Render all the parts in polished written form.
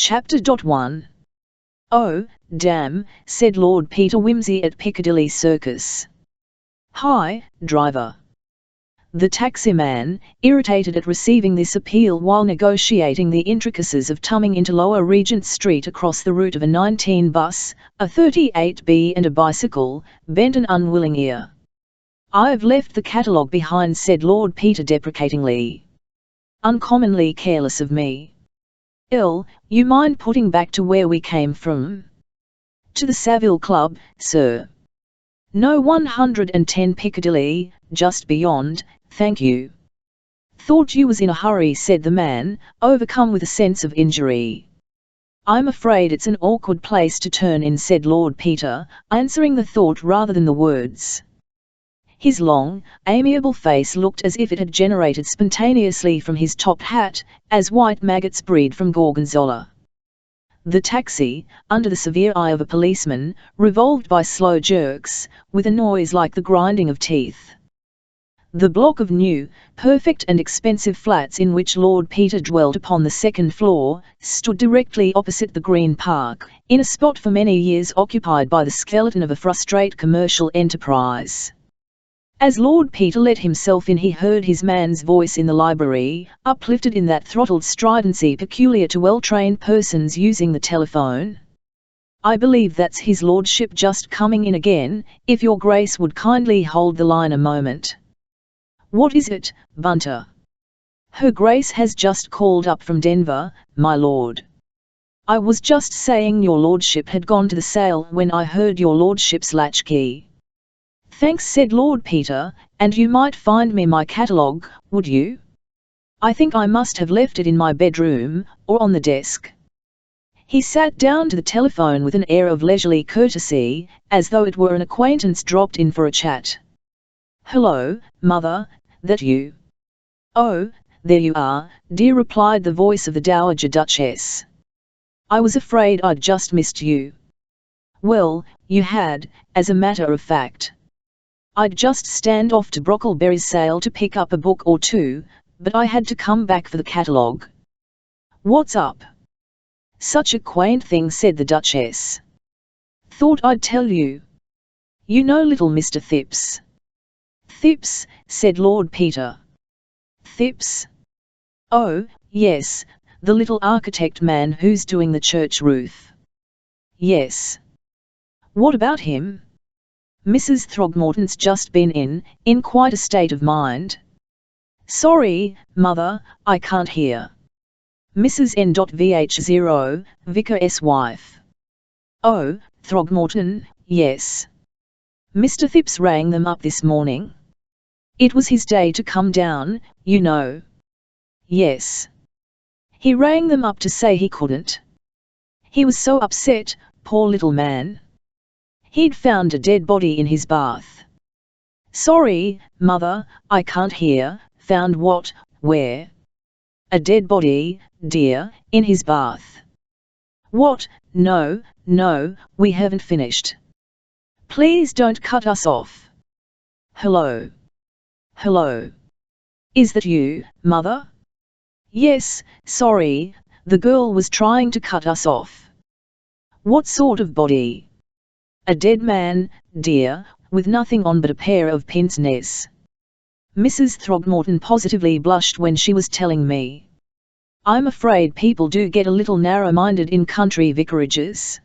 Chapter 1. "Oh, damn," said Lord Peter Wimsey at Piccadilly Circus. "Hi, driver." The taximan, irritated at receiving this appeal while negotiating the intricacies of tumbling into Lower Regent Street across the route of a 19 bus, a 38B and a bicycle, bent an unwilling ear. "I've left the catalogue behind," said Lord Peter deprecatingly. "Uncommonly careless of me. You mind putting back to where we came from?" "To the Savile Club, sir." "No, 110 Piccadilly, just beyond, thank you." "Thought you was in a hurry," said the man, overcome with a sense of injury. "I'm afraid it's an awkward place to turn in," said Lord Peter, answering the thought rather than the words. His long, amiable face looked as if it had generated spontaneously from his top hat, as white maggots breed from gorgonzola. The taxi, under the severe eye of a policeman, revolved by slow jerks, with a noise like the grinding of teeth. The block of new, perfect and expensive flats in which Lord Peter dwelt upon the second floor, stood directly opposite the Green Park, in a spot for many years occupied by the skeleton of a frustrate commercial enterprise. As Lord Peter let himself in, he heard his man's voice in the library, uplifted in that throttled stridency peculiar to well-trained persons using the telephone. "I believe that's his lordship just coming in again, if your grace would kindly hold the line a moment." "What is it, Bunter?" "Her Grace has just called up from Denver, my lord." "I was just saying your lordship had gone to the sale when I heard your lordship's latchkey." "Thanks," said Lord Peter, "and you might find me my catalogue, would you?" "I think I must have left it in my bedroom, or on the desk." He sat down to the telephone with an air of leisurely courtesy, as though it were an acquaintance dropped in for a chat. "Hello, mother, that you?" "Oh, there you are, dear," replied the voice of the Dowager Duchess. "I was afraid I'd just missed you." "Well, you had, as a matter of fact. I'd just stand off to Brockleberry's sale to pick up a book or two, but I had to come back for the catalogue." "What's up?" "Such a quaint thing," said the Duchess. "Thought I'd tell you. You know little Mr. Thipps?" "Thipps," said Lord Peter. "Thipps? Oh, yes, the little architect man who's doing the church roof." "Yes. What about him?" "Mrs. Throgmorton's just been in quite a state of mind." "Sorry, mother, I can't hear." "Mrs. N.VH0, Vicar's wife." "Oh, Throgmorton, yes. Mr. Thipps rang them up this morning. It was his day to come down, you know." "Yes. He rang them up to say he couldn't. He was so upset, poor little man. He'd found a dead body in his bath." "Sorry, mother, I can't hear. Found what, where?" "A dead body, dear, in his bath." "What? No, we haven't finished. Please don't cut us off. Hello? Is that you, mother?" "Yes, sorry, the girl was trying to cut us off." "What sort of body?" "A dead man, dear, with nothing on but a pair of pince nez." Mrs. Throgmorton positively blushed when she was telling me. "I'm afraid people do get a little narrow-minded in country vicarages."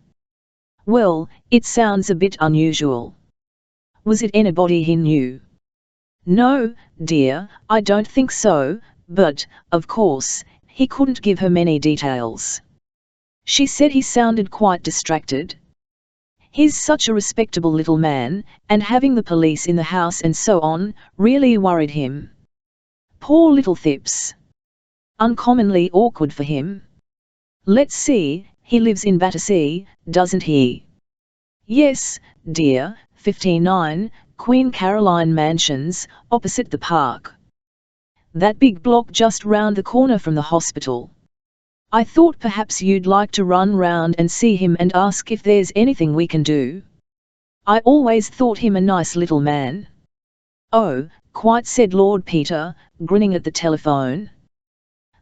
"Well, it sounds a bit unusual." "Was it anybody he knew?" "No, dear, I don't think so, but, of course, he couldn't give her many details. She said he sounded quite distracted. He's such a respectable little man, and having the police in the house and so on, really worried him. Poor little Thipps. Uncommonly awkward for him. Let's see, he lives in Battersea, doesn't he?" "Yes, dear, 59, Queen Caroline Mansions, opposite the park. That big block just round the corner from the hospital. I thought perhaps you'd like to run round and see him and ask if there's anything we can do. I always thought him a nice little man." "Oh, quite," said Lord Peter, grinning at the telephone.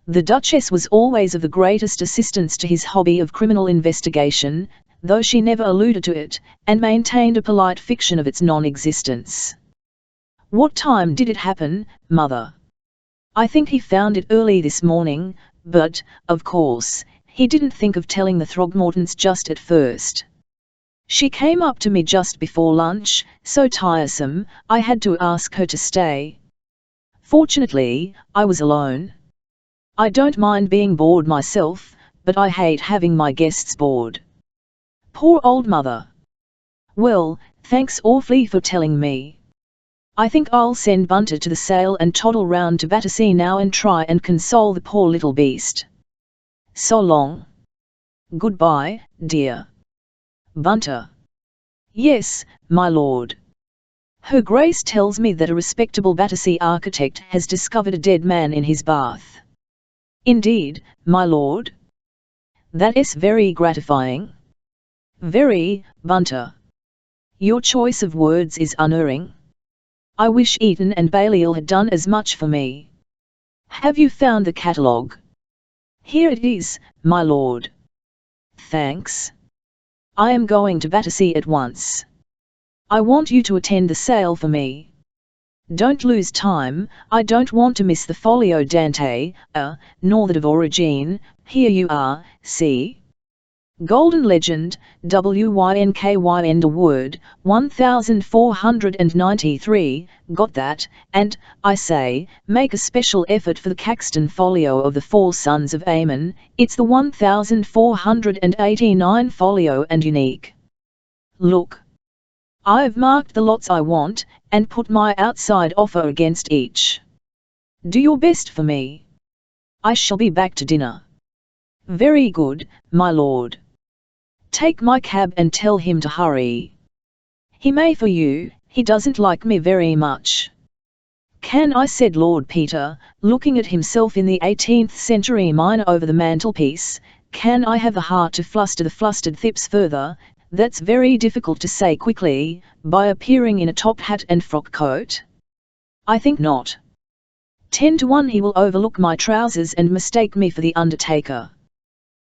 The Duchess was always of the greatest assistance to his hobby of criminal investigation, though she never alluded to it, and maintained a polite fiction of its non-existence. "What time did it happen, Mother?" "I think he found it early this morning, but, of course, he didn't think of telling the Throgmortons just at first. She came up to me just before lunch, so tiresome, I had to ask her to stay. Fortunately, I was alone. I don't mind being bored myself, but I hate having my guests bored." "Poor old Mother. Well, thanks awfully for telling me. I think I'll send Bunter to the sale and toddle round to Battersea now and try and console the poor little beast. So long." "Goodbye, dear." "Bunter." "Yes, my lord." "Her Grace tells me that a respectable Battersea architect has discovered a dead man in his bath." "Indeed, my lord?" "That is very gratifying." "Very, Bunter. Your choice of words is unerring. I wish Eaton and Balliol had done as much for me. Have you found the catalogue?" "Here it is, my lord." "Thanks. I am going to Battersea at once. I want you to attend the sale for me. Don't lose time, I don't want to miss the Folio Dante, nor the Dvoragine. Here you are, see. Golden Legend, WYNKYN the word, 1493, got that, and, I say, make a special effort for the Caxton Folio of the Four Sons of Aymon, it's the 1489 folio and unique. Look. I've marked the lots I want, and put my outside offer against each. Do your best for me. I shall be back to dinner." "Very good, my lord." "Take my cab and tell him to hurry." "He may for you, he doesn't like me very much." "Can I?" said Lord Peter, looking at himself in the 18th century mine over the mantelpiece, "can I have the heart to fluster the flustered thips further? That's very difficult to say quickly, by appearing in a top hat and frock coat. I think not. 10 to 1 he will overlook my trousers and mistake me for the undertaker.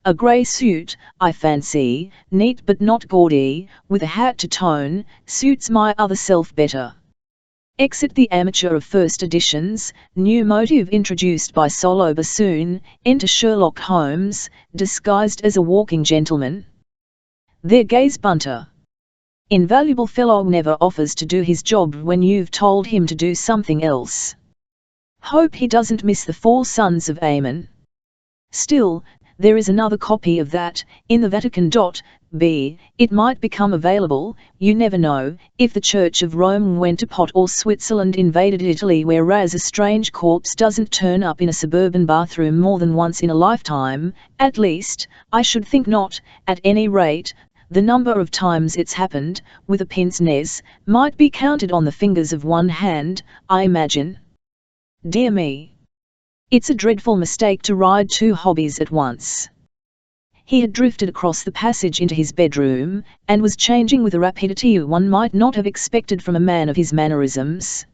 A grey suit, I fancy, neat but not gaudy, with a hat to tone, suits my other self better. Exit the amateur of first editions, new motive introduced by solo bassoon, enter Sherlock Holmes, disguised as a walking gentleman. There gaze Bunter. Invaluable fellow never offers to do his job when you've told him to do something else. Hope he doesn't miss the Four Sons of Aymon. Still, there is another copy of that, in the Vatican.B, it might become available, you never know, if the Church of Rome went to pot or Switzerland invaded Italy, whereas a strange corpse doesn't turn up in a suburban bathroom more than once in a lifetime, at least, I should think not, at any rate. The number of times it's happened, with a pince nez, might be counted on the fingers of one hand, I imagine. Dear me. It's a dreadful mistake to ride two hobbies at once. He had drifted across the passage into his bedroom, and was changing with a rapidity one might not have expected from a man of his mannerisms.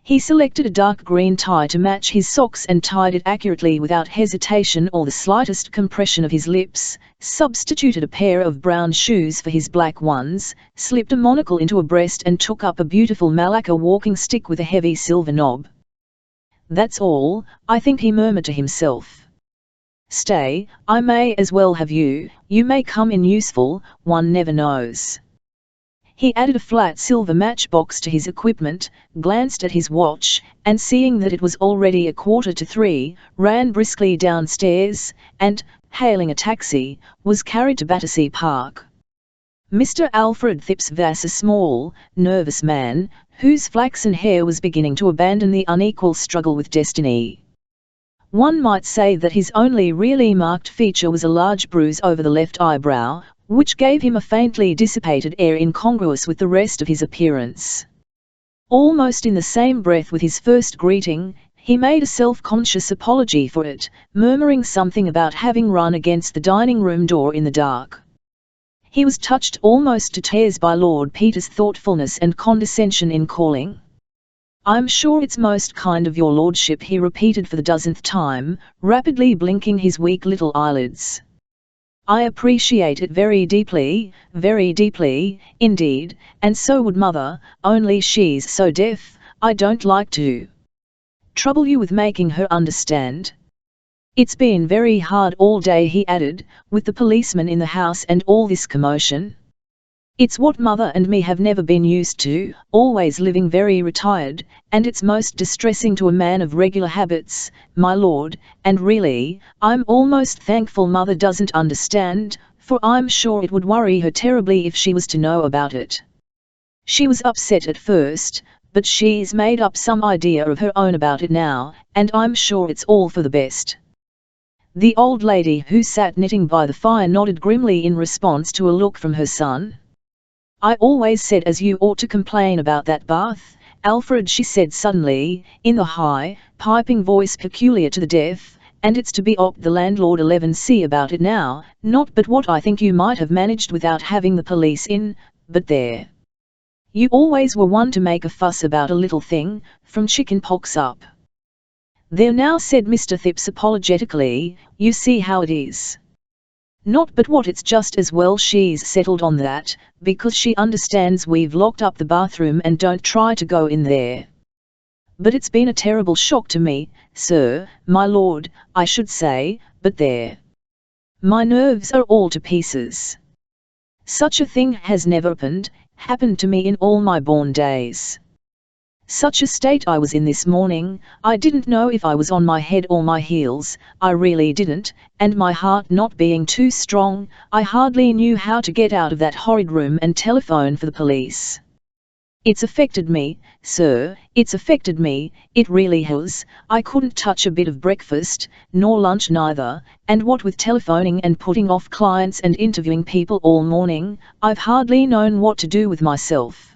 He selected a dark green tie to match his socks and tied it accurately without hesitation or the slightest compression of his lips, substituted a pair of brown shoes for his black ones, slipped a monocle into a breast and took up a beautiful Malacca walking stick with a heavy silver knob. That's all, I think, he murmured to himself. Stay, I may as well have you, you may come in useful, one never knows. He added a flat silver matchbox to his equipment, glanced at his watch, and seeing that it was already 2:45, ran briskly downstairs, and, hailing a taxi, was carried to Battersea Park. Mr. Alfred Thipps Vass, a small, nervous man, whose flaxen hair was beginning to abandon the unequal struggle with destiny. One might say that his only really marked feature was a large bruise over the left eyebrow, which gave him a faintly dissipated air incongruous with the rest of his appearance. Almost in the same breath with his first greeting, he made a self-conscious apology for it, murmuring something about having run against the dining-room door in the dark. He was touched almost to tears by Lord Peter's thoughtfulness and condescension in calling. I'm sure it's most kind of your lordship, he repeated for the dozenth time, rapidly blinking his weak little eyelids. I appreciate it very deeply, indeed, and so would mother, only she's so deaf, I don't like to trouble you with making her understand. It's been very hard all day, he added, with the policeman in the house and all this commotion. It's what mother and me have never been used to, always living very retired, and it's most distressing to a man of regular habits, my lord, and really, I'm almost thankful mother doesn't understand, for I'm sure it would worry her terribly if she was to know about it. She was upset at first, but she's made up some idea of her own about it now, and I'm sure it's all for the best. The old lady who sat knitting by the fire nodded grimly in response to a look from her son. I always said as you ought to complain about that bath, Alfred, she said suddenly, in the high, piping voice peculiar to the deaf, and it's to be up the landlord 11C about it now, not but what I think you might have managed without having the police in, but there. You always were one to make a fuss about a little thing, from chicken pox up. There now, said Mr. Thipps apologetically, you see how it is. Not but what it's just as well she's settled on that, because she understands we've locked up the bathroom and don't try to go in there. But it's been a terrible shock to me, sir, my lord, I should say, but there. My nerves are all to pieces. Such a thing has never happened to me in all my born days. Such a state I was in this morning, I didn't know if I was on my head or my heels, I really didn't, and my heart not being too strong, I hardly knew how to get out of that horrid room and telephone for the police. It's affected me, sir, it's affected me, it really has. I couldn't touch a bit of breakfast, nor lunch neither, and what with telephoning and putting off clients and interviewing people all morning, I've hardly known what to do with myself.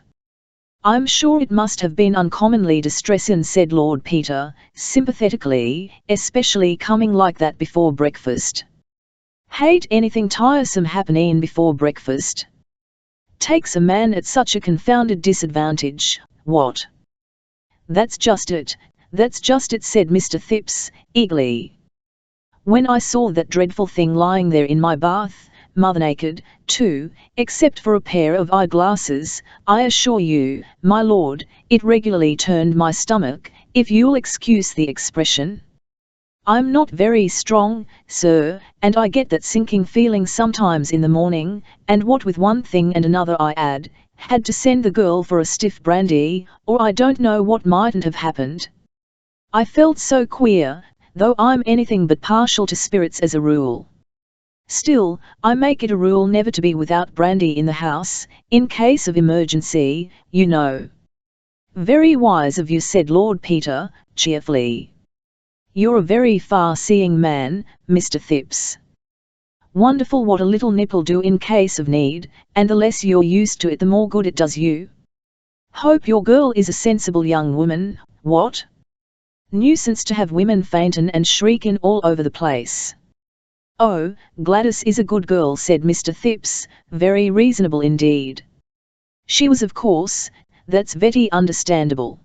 I'm sure it must have been uncommonly distressing, said Lord Peter, sympathetically, especially coming like that before breakfast. Hate anything tiresome happening before breakfast. Takes a man at such a confounded disadvantage, what? That's just it, said Mr. Thipps, eagerly. When I saw that dreadful thing lying there in my bath, mother naked, too, except for a pair of eyeglasses, I assure you, my lord, it regularly turned my stomach, if you'll excuse the expression. I'm not very strong, sir, and I get that sinking feeling sometimes in the morning, and what with one thing and another I had to send the girl for a stiff brandy, or I don't know what mightn't have happened. I felt so queer, though I'm anything but partial to spirits as a rule. Still, I make it a rule never to be without brandy in the house, in case of emergency, you know. Very wise of you, said Lord Peter, cheerfully. You're a very far-seeing man, Mr. Thipps. Wonderful what a little nip'll do in case of need, and the less you're used to it the more good it does you. Hope your girl is a sensible young woman, what? Nuisance to have women faintin' and shriekin' all over the place. Oh, Gladys is a good girl, said Mr. Thipps, very reasonable indeed. She was, of course, that's very understandable.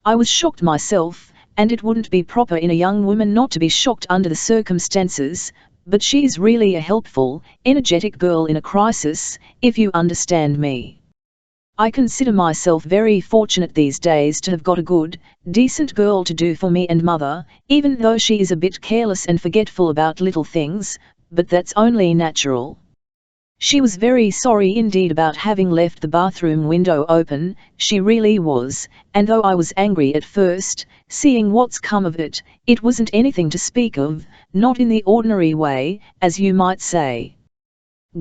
I was shocked myself, and it wouldn't be proper in a young woman not to be shocked under the circumstances, but she's really a helpful, energetic girl in a crisis, if you understand me. I consider myself very fortunate these days to have got a good, decent girl to do for me and mother, even though she is a bit careless and forgetful about little things, but that's only natural. She was very sorry indeed about having left the bathroom window open, she really was, and though I was angry at first, seeing what's come of it, it wasn't anything to speak of, not in the ordinary way, as you might say.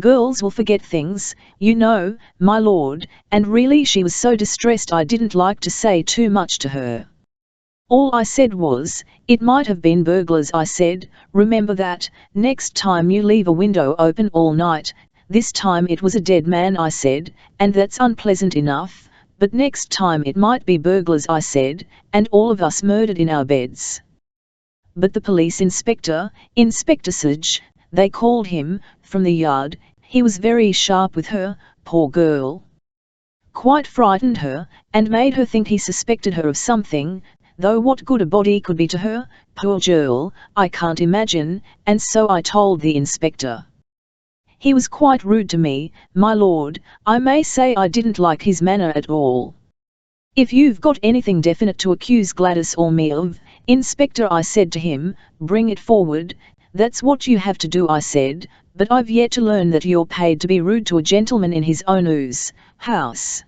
Girls will forget things, you know, my lord, and really she was so distressed I didn't like to say too much to her. All I said was, it might have been burglars, I said, remember that, next time you leave a window open all night. This time it was a dead man, I said, and that's unpleasant enough, but next time it might be burglars, I said, and all of us murdered in our beds. But the police inspector, Inspector Sage, they called him, from the yard, he was very sharp with her, poor girl. quite frightened her, and made her think he suspected her of something, though what good a body could be to her, poor girl, I can't imagine, and so I told the inspector. He was quite rude to me, my lord. I may say I didn't like his manner at all. If you've got anything definite to accuse Gladys or me of, Inspector, I said to him, bring it forward. That's what you have to do, I said, but I've yet to learn that you're paid to be rude to a gentleman in his own house.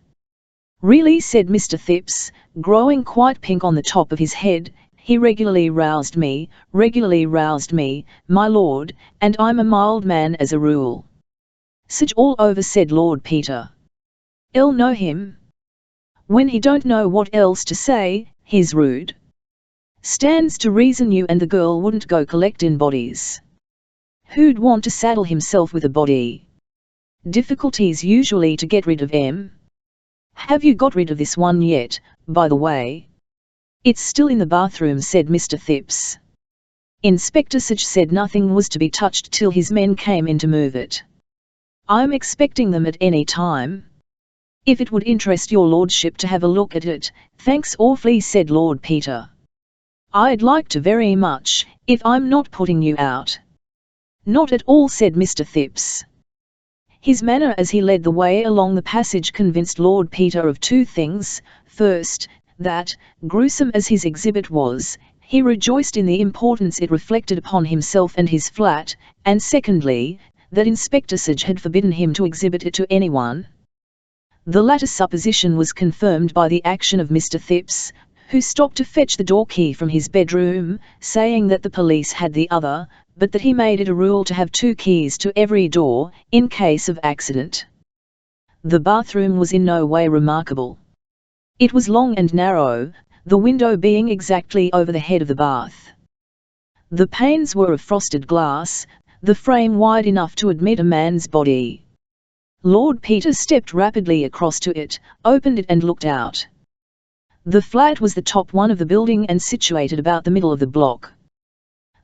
Really, said Mr. Phipps, growing quite pink on the top of his head, he regularly roused me, my lord, and I'm a mild man as a rule. Such all over, said Lord Peter. I'll know him. When he don't know what else to say, he's rude. Stands to reason you and the girl wouldn't go collectin' bodies. Who'd want to saddle himself with a body? Difficulties usually to get rid of 'em. Have you got rid of this one yet, by the way? It's still in the bathroom, said Mr. Phipps. Inspector Sage said nothing was to be touched till his men came in to move it. I'm expecting them at any time. If it would interest your lordship to have a look at it, thanks awfully, said Lord Peter. I'd like to very much, if I'm not putting you out. Not at all, said Mr. Phipps. His manner as he led the way along the passage convinced Lord Peter of two things. First, that, gruesome as his exhibit was, he rejoiced in the importance it reflected upon himself and his flat, and secondly, that Inspector Sage had forbidden him to exhibit it to anyone. The latter supposition was confirmed by the action of Mr. Phipps, who stopped to fetch the door key from his bedroom, saying that the police had the other, but that he made it a rule to have 2 keys to every door, in case of accident. The bathroom was in no way remarkable. It was long and narrow, the window being exactly over the head of the bath. The panes were of frosted glass, the frame wide enough to admit a man's body. Lord Peter stepped rapidly across to it, opened it and looked out. The flat was the top one of the building and situated about the middle of the block.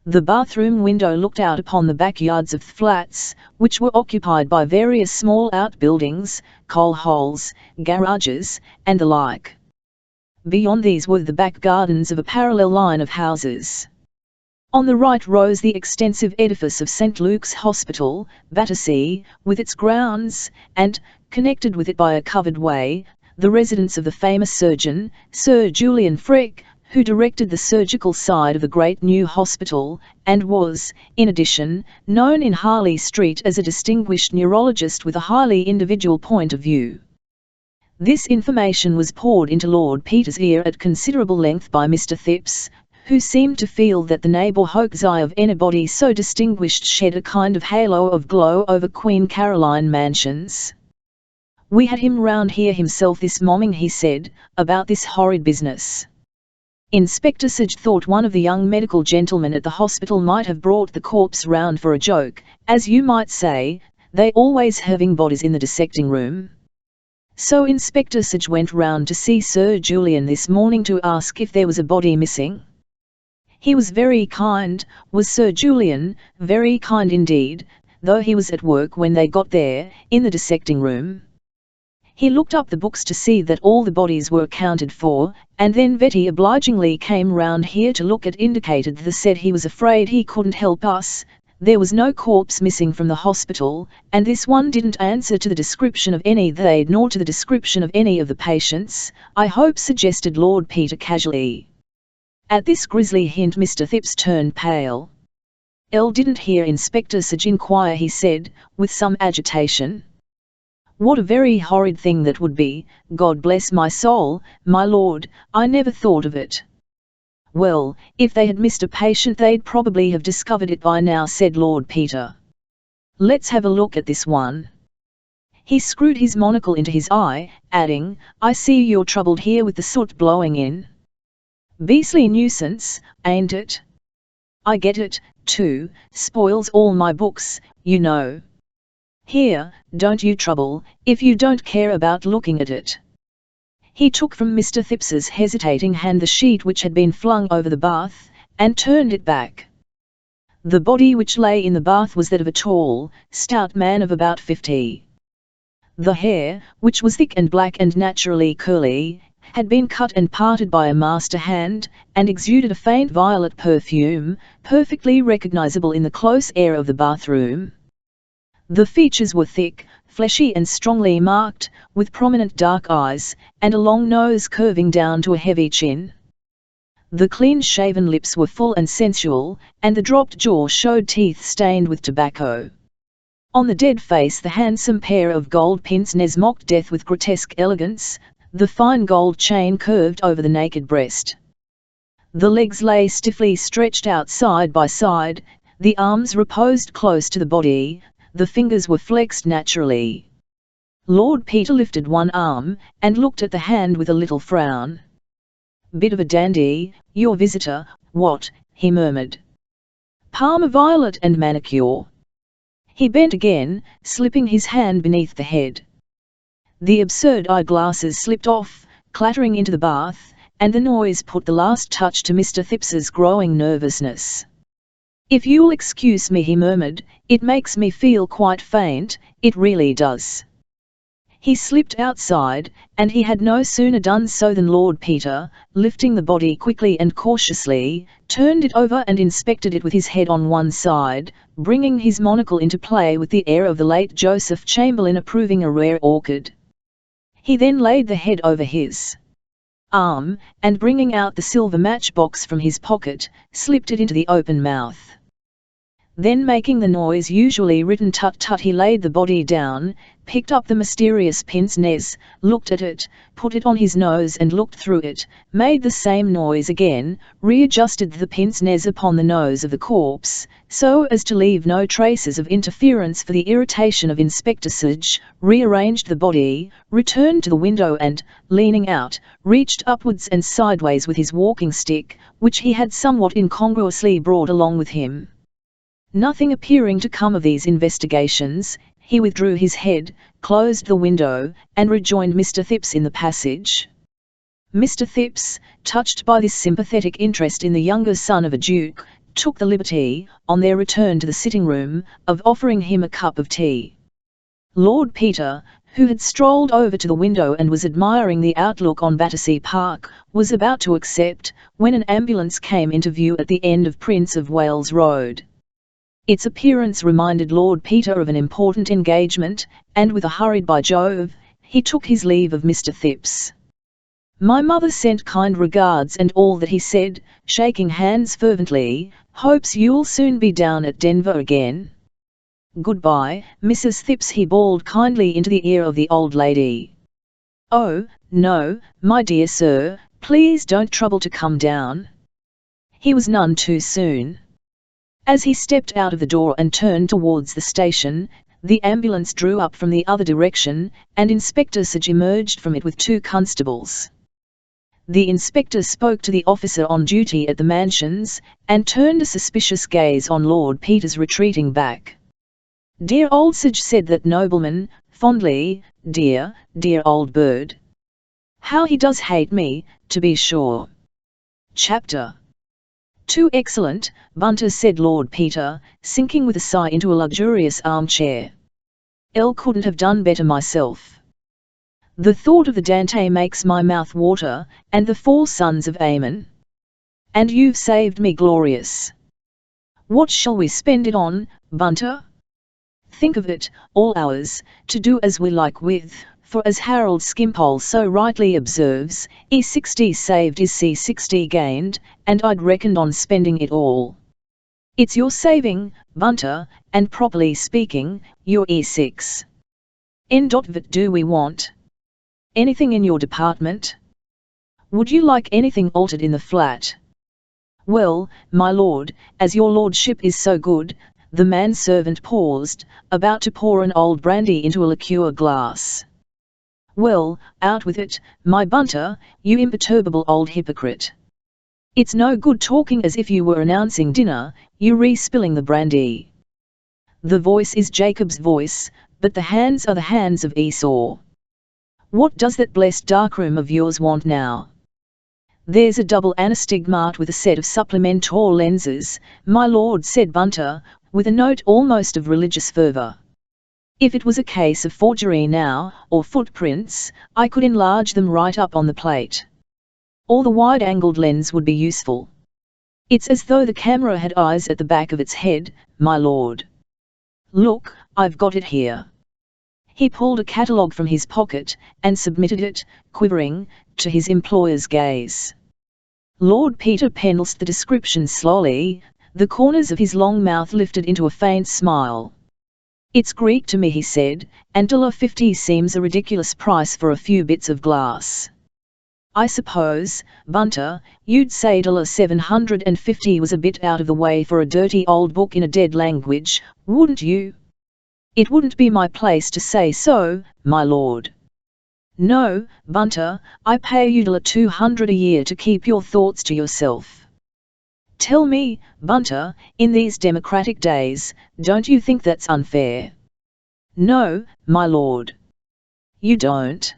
The bathroom window looked out upon the backyards of flats, which were occupied by various small outbuildings, coal holes, garages, and the like. Beyond these were the back gardens of a parallel line of houses. On the right rose the extensive edifice of St. Luke's Hospital, Battersea, with its grounds, and, connected with it by a covered way, the residence of the famous surgeon, Sir Julian Freke, who directed the surgical side of the great new hospital, and was, in addition, known in Harley Street as a distinguished neurologist with a highly individual point of view. This information was poured into Lord Peter's ear at considerable length by Mr. Phipps, who seemed to feel that the neighbourhood's eye of anybody so distinguished shed a kind of halo of glow over Queen Caroline Mansions. "We had him round here himself this morning," he said, "about this horrid business." Inspector Sage thought one of the young medical gentlemen at the hospital might have brought the corpse round for a joke, as you might say, they always having bodies in the dissecting room. So Inspector Sage went round to see Sir Julian this morning to ask if there was a body missing. He was very kind, was Sir Julian, very kind indeed, though he was at work when they got there, in the dissecting room. He looked up the books to see that all the bodies were accounted for, and then Betty obligingly came round here to look at indicated the said he was afraid he couldn't help us, there was no corpse missing from the hospital, and this one didn't answer to the description of any they'd nor to the description of any of the patients, I hope, suggested Lord Peter casually. At this grisly hint Mr. Phipps turned pale. Didn't hear Inspector Sage inquire, he said, with some agitation. What a very horrid thing that would be, God bless my soul, my lord, I never thought of it. Well, if they had missed a patient they'd probably have discovered it by now, said Lord Peter. Let's have a look at this one. He screwed his monocle into his eye, adding, I see you're troubled here with the soot blowing in. Beastly nuisance, ain't it? I get it, too, spoils all my books, you know. Here, don't you trouble, if you don't care about looking at it. He took from Mr. Phipps's hesitating hand the sheet which had been flung over the bath, and turned it back. The body which lay in the bath was that of a tall, stout man of about 50. The hair, which was thick and black and naturally curly, had been cut and parted by a master hand, and exuded a faint violet perfume, perfectly recognizable in the close air of the bathroom. The features were thick, fleshy and strongly marked, with prominent dark eyes, and a long nose curving down to a heavy chin. The clean-shaven lips were full and sensual, and the dropped jaw showed teeth stained with tobacco. On the dead face the handsome pair of gold pince-nez mocked death with grotesque elegance, the fine gold chain curved over the naked breast. The legs lay stiffly stretched out side by side, the arms reposed close to the body, the fingers were flexed naturally. Lord Peter lifted one arm, and looked at the hand with a little frown. "Bit of a dandy, your visitor, what?" he murmured. "Parma violet and manicure." He bent again, slipping his hand beneath the head. The absurd eyeglasses slipped off, clattering into the bath, and the noise put the last touch to Mr. Thipps's growing nervousness. "If you'll excuse me," he murmured, "it makes me feel quite faint, it really does." He slipped outside, and he had no sooner done so than Lord Peter, lifting the body quickly and cautiously, turned it over and inspected it with his head on one side, bringing his monocle into play with the air of the late Joseph Chamberlain approving a rare orchid. He then laid the head over his arm, and bringing out the silver matchbox from his pocket, slipped it into the open mouth. Then, making the noise usually written tut-tut, he laid the body down, picked up the mysterious pince-nez, looked at it, put it on his nose and looked through it, made the same noise again, readjusted the pince-nez upon the nose of the corpse, so as to leave no traces of interference for the irritation of Inspector Sage, rearranged the body, returned to the window and, leaning out, reached upwards and sideways with his walking stick, which he had somewhat incongruously brought along with him. Nothing appearing to come of these investigations, he withdrew his head, closed the window, and rejoined Mr. Thipps in the passage. Mr. Thipps, touched by this sympathetic interest in the younger son of a duke, took the liberty, on their return to the sitting-room, of offering him a cup of tea. Lord Peter, who had strolled over to the window and was admiring the outlook on Battersea Park, was about to accept, when an ambulance came into view at the end of Prince of Wales Road. Its appearance reminded Lord Peter of an important engagement, and with a hurried "By Jove," he took his leave of Mr. Thipps. "My mother sent kind regards and all that," he said, shaking hands fervently, "hopes you'll soon be down at Denver again." "Goodbye, Mrs. Thipps," he bawled kindly into the ear of the old lady. "Oh, no, my dear sir, please don't trouble to come down." He was none too soon. As he stepped out of the door and turned towards the station, the ambulance drew up from the other direction, and Inspector Sage emerged from it with two constables. The inspector spoke to the officer on duty at the mansions, and turned a suspicious gaze on Lord Peter's retreating back. "Dear old Sage," said that nobleman, fondly, "dear, dear old bird. How he does hate me, to be sure." Chapter 2 "Excellent, Bunter," said Lord Peter, sinking with a sigh into a luxurious armchair. "Couldn't have done better myself. The thought of the Dante makes my mouth water, and the 4 sons of Ammon. And you've saved me glorious. What shall we spend it on, Bunter? Think of it, all ours, to do as we like with, for as Harold Skimpole so rightly observes, E60 saved is C60 gained, and I'd reckoned on spending it all." "It's your saving, Bunter, and properly speaking, your E6. What do we want? Anything in your department? Would you like anything altered in the flat?" "Well, my lord, as your lordship is so good," the manservant paused, about to pour an old brandy into a liqueur glass. "Well, out with it, my Bunter, you imperturbable old hypocrite. It's no good talking as if you were announcing dinner, you re-spilling the brandy. The voice is Jacob's voice, but the hands are the hands of Esau. What does that blessed darkroom of yours want now?" "There's a double anastigmat with a set of supplementor lenses, my lord," said Bunter, with a note almost of religious fervour. If it was a case of forgery now, or footprints, I could enlarge them right up on the plate. Or the wide-angled lens would be useful. It's as though the camera had eyes at the back of its head, my lord. Look, I've got it here. He pulled a catalogue from his pocket, and submitted it, quivering, to his employer's gaze. Lord Peter penciled the description slowly, the corners of his long mouth lifted into a faint smile. It's Greek to me, he said, and $50 seems a ridiculous price for a few bits of glass. I suppose, Bunter, you'd say $750 was a bit out of the way for a dirty old book in a dead language, wouldn't you? It wouldn't be my place to say so, my lord. No, Bunter, I pay you $200 a year to keep your thoughts to yourself. Tell me, Bunter, in these democratic days, don't you think that's unfair? No, my lord. You don't?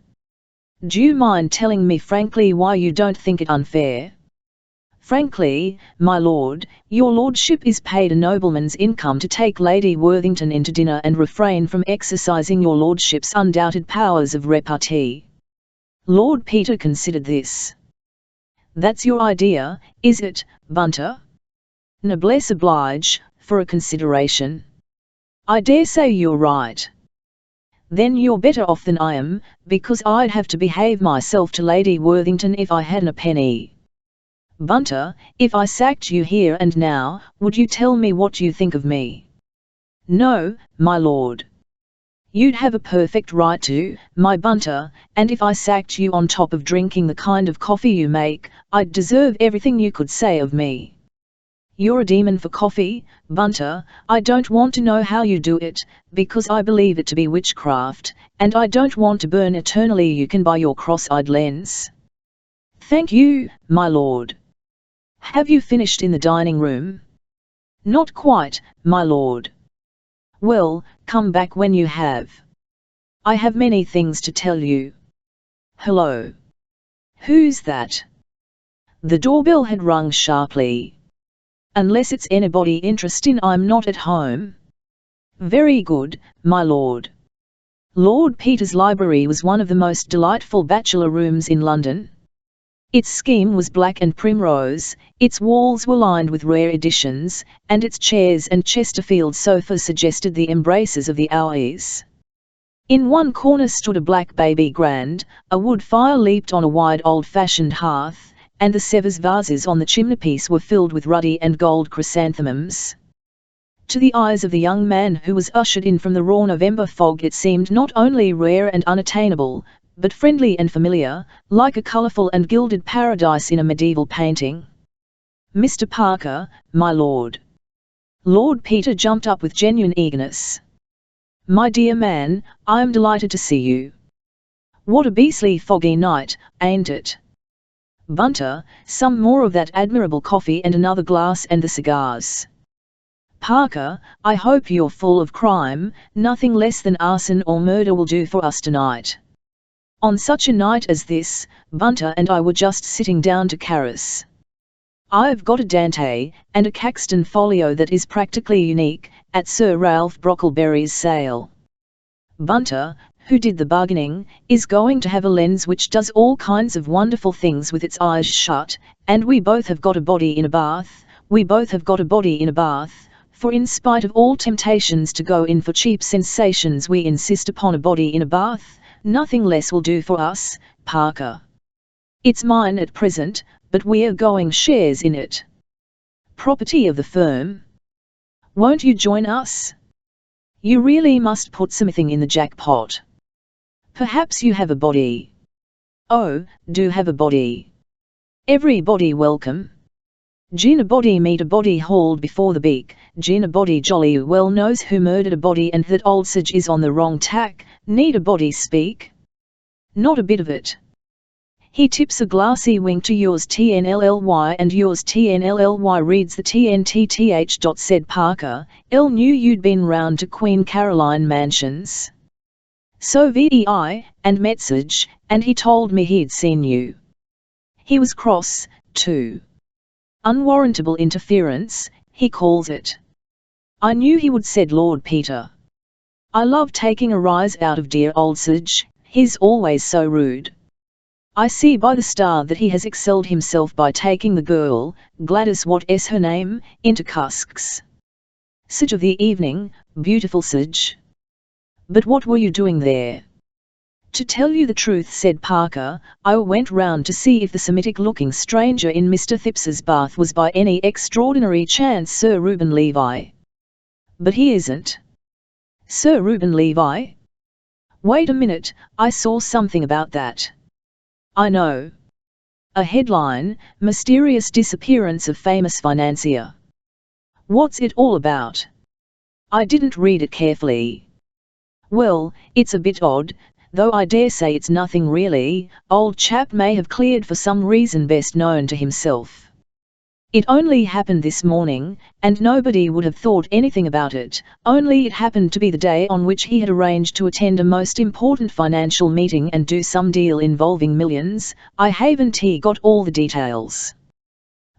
Do you mind telling me frankly why you don't think it unfair? Frankly, my lord, your lordship is paid a nobleman's income to take Lady Worthington in to dinner and refrain from exercising your lordship's undoubted powers of repartee. Lord Peter considered this. That's your idea, is it, Bunter? Noblesse oblige, for a consideration. I dare say you're right. Then you're better off than I am, because I'd have to behave myself to Lady Worthington if I hadn't a penny. Bunter, if I sacked you here and now, would you tell me what you think of me? No, my lord. You'd have a perfect right to, my Bunter, and if I sacked you on top of drinking the kind of coffee you make, I'd deserve everything you could say of me. You're a demon for coffee, Bunter. I don't want to know how you do it, because I believe it to be witchcraft, and I don't want to burn eternally. You can buy your cross-eyed lens. Thank you, my lord. Have you finished in the dining room? Not quite, my lord. Well, come back when you have. I have many things to tell you. Hello. Who's that? The doorbell had rung sharply. Unless it's anybody interesting, I'm not at home. Very good, my lord. Lord Peter's library was one of the most delightful bachelor rooms in London. Its scheme was black and primrose, its walls were lined with rare editions, and its chairs and Chesterfield sofa suggested the embraces of the hours. In one corner stood a black baby grand, a wood fire leaped on a wide old-fashioned hearth, and the Sevres vases on the chimneypiece were filled with ruddy and gold chrysanthemums. To the eyes of the young man who was ushered in from the raw November fog, it seemed not only rare and unattainable, but friendly and familiar, like a colourful and gilded paradise in a medieval painting. Mr. Parker, my lord. Lord Peter jumped up with genuine eagerness. My dear man, I am delighted to see you. What a beastly foggy night, ain't it? Bunter, some more of that admirable coffee and another glass and the cigars. Parker, I hope you're full of crime. Nothing less than arson or murder will do for us tonight. On such a night as this, Bunter and I were just sitting down to Caris. I've got a Dante, and a Caxton folio that is practically unique, at Sir Ralph Brockleberry's sale. Bunter, who did the bargaining, is going to have a lens which does all kinds of wonderful things with its eyes shut, and we both have got a body in a bath, for in spite of all temptations to go in for cheap sensations, we insist upon a body in a bath. Nothing less will do for us, Parker. It's mine at present, but we're going shares in it. Property of the firm. Won't you join us? You really must put something in the jackpot. Perhaps you have a body. Oh, do have a body. Everybody welcome. Gin a body meet a body hauled before the beak, gin a body jolly well knows who murdered a body and that old Sage is on the wrong tack, need a body speak? Not a bit of it. He tips a glassy wink to yours TNLLY and yours TNLLY reads the TNTTH. Said Parker, L knew you'd been round to Queen Caroline Mansions. So VEI, and Metsage, and he told me he'd seen you. He was cross, too. Unwarrantable interference, he calls it. I knew he would, said Lord Peter. I love taking a rise out of dear old Sige, he's always so rude. I see by the star that he has excelled himself by taking the girl, Gladys what's her name, into cusks. Sige of the evening, beautiful Sige. But what were you doing there? To tell you the truth, said Parker, I went round to see if the Semitic-looking stranger in Mr. Thipps's bath was by any extraordinary chance Sir Reuben Levi. But he isn't. Sir Reuben Levi? Wait a minute, I saw something about that. I know. A headline, Mysterious Disappearance of Famous Financier. What's it all about? I didn't read it carefully. Well, it's a bit odd, though I dare say it's nothing really. Old chap may have cleared for some reason best known to himself. It only happened this morning, and nobody would have thought anything about it, only it happened to be the day on which he had arranged to attend a most important financial meeting and do some deal involving millions. I haven't got all the details.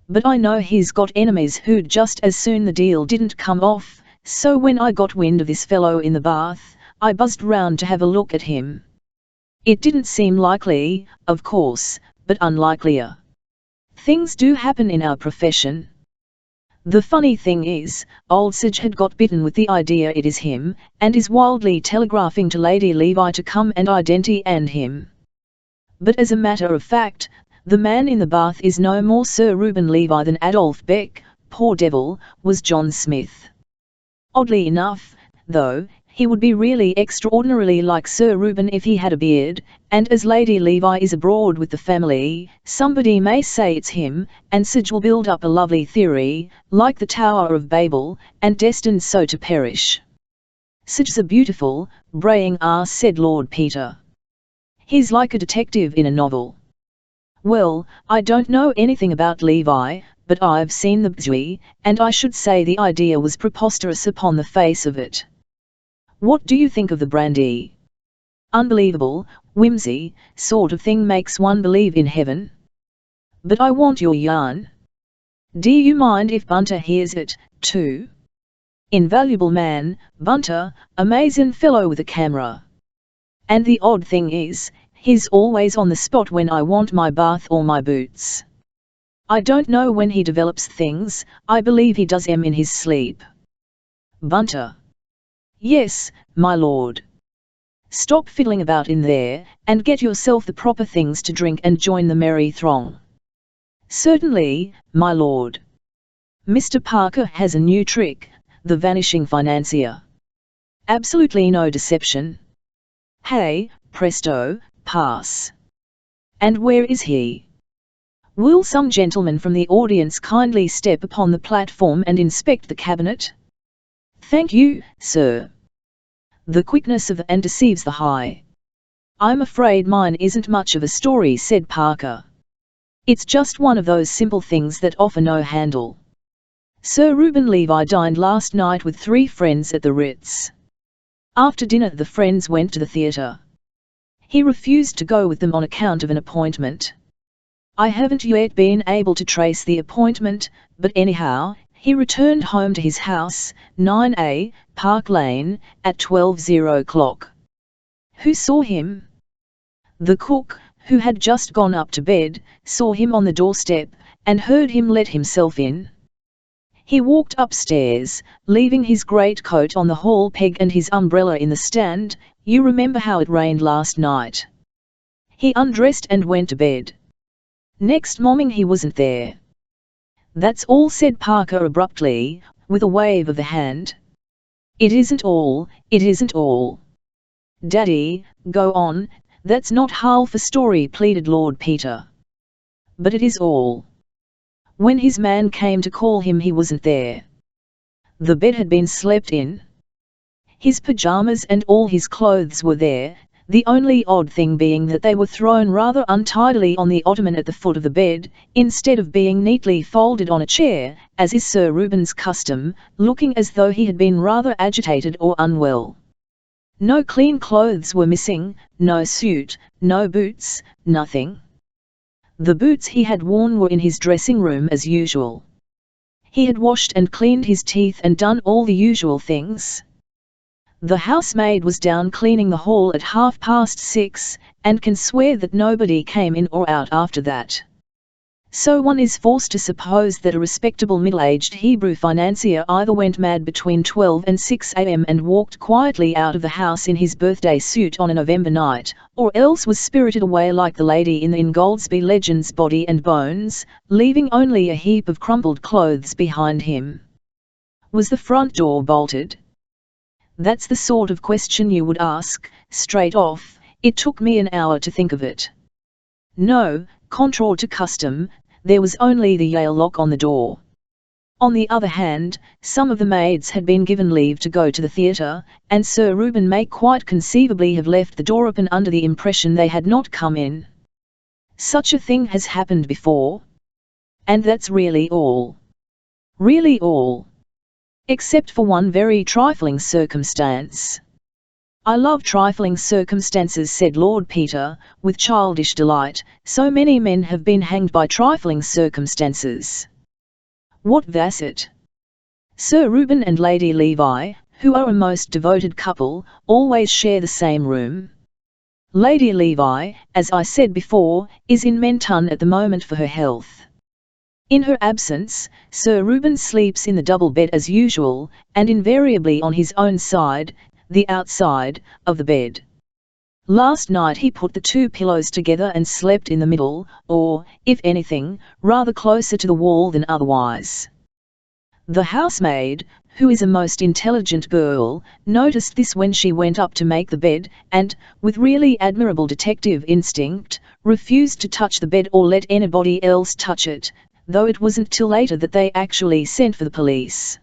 But I know he's got enemies who'd just as soon the deal didn't come off, so when I got wind of this fellow in the bath, I buzzed round to have a look at him. It didn't seem likely, of course, but unlikelier. Things do happen in our profession. The funny thing is, old Sige had got bitten with the idea it is him, and is wildly telegraphing to Lady Levi to come and identify him. But as a matter of fact, the man in the bath is no more Sir Reuben Levi than Adolph Beck, poor devil, was John Smith. Oddly enough, though, he would be really extraordinarily like Sir Reuben if he had a beard, and as Lady Levi is abroad with the family, somebody may say it's him, and Sige will build up a lovely theory, like the Tower of Babel, and destined so to perish. Sige's a beautiful, braying ass, said Lord Peter. He's like a detective in a novel. Well, I don't know anything about Levi, but I've seen the Bzui, and I should say the idea was preposterous upon the face of it. What do you think of the brandy? Unbelievable, whimsy, sort of thing makes one believe in heaven. But I want your yarn. Do you mind if Bunter hears it, too? Invaluable man, Bunter, amazing fellow with a camera. And the odd thing is, he's always on the spot when I want my bath or my boots. I don't know when he develops things, I believe he does 'em in his sleep. Bunter. Yes, my lord. Stop fiddling about in there, and get yourself the proper things to drink and join the merry throng. Certainly, my lord. Mr. Parker has a new trick, the vanishing financier. Absolutely no deception. Hey, presto, pass. And where is he? Will some gentleman from the audience kindly step upon the platform and inspect the cabinet? Thank you, sir. The quickness of and deceives the high. I'm afraid mine isn't much of a story, said Parker. It's just one of those simple things that offer no handle. Sir Reuben Levi dined last night with 3 friends at the Ritz. After dinner the friends went to the theatre. He refused to go with them on account of an appointment. I haven't yet been able to trace the appointment, but anyhow, he returned home to his house, 9A, Park Lane, at 12:00. Who saw him? The cook, who had just gone up to bed, saw him on the doorstep, and heard him let himself in. He walked upstairs, leaving his greatcoat on the hall peg and his umbrella in the stand. You remember how it rained last night. He undressed and went to bed. Next morning he wasn't there. That's all, said Parker abruptly, with a wave of the hand. It isn't all, it isn't all. Daddy, go on, that's not half a story, pleaded Lord Peter. But it is all. When his man came to call him he wasn't there. The bed had been slept in. His pyjamas and all his clothes were there, the only odd thing being that they were thrown rather untidily on the ottoman at the foot of the bed, instead of being neatly folded on a chair, as is Sir Reuben's custom, looking as though he had been rather agitated or unwell. No clean clothes were missing, no suit, no boots, nothing. The boots he had worn were in his dressing room as usual. He had washed and cleaned his teeth and done all the usual things. The housemaid was down cleaning the hall at 6:30, and can swear that nobody came in or out after that. So one is forced to suppose that a respectable middle-aged Hebrew financier either went mad between 12 and 6 a.m. and walked quietly out of the house in his birthday suit on a November night, or else was spirited away like the lady in the Ingoldsby Legends Body and Bones, leaving only a heap of crumpled clothes behind him. Was the front door bolted? That's the sort of question you would ask, straight off. It took me an hour to think of it. No, contrary to custom, there was only the Yale lock on the door. On the other hand, some of the maids had been given leave to go to the theatre, and Sir Reuben may quite conceivably have left the door open under the impression they had not come in. Such a thing has happened before. And that's really all. Really all. Except for one very trifling circumstance. I love trifling circumstances, said Lord Peter, with childish delight. So many men have been hanged by trifling circumstances. What was it? Sir Reuben and Lady Levi, who are a most devoted couple, always share the same room. Lady Levi, as I said before, is in Menton at the moment for her health. In her absence, Sir Reuben sleeps in the double bed as usual, and invariably on his own side, the outside, of the bed. Last night he put the two pillows together and slept in the middle, or, if anything, rather closer to the wall than otherwise. The housemaid, who is a most intelligent girl, noticed this when she went up to make the bed, and, with really admirable detective instinct, refused to touch the bed or let anybody else touch it, though it wasn't till later that they actually sent for the police.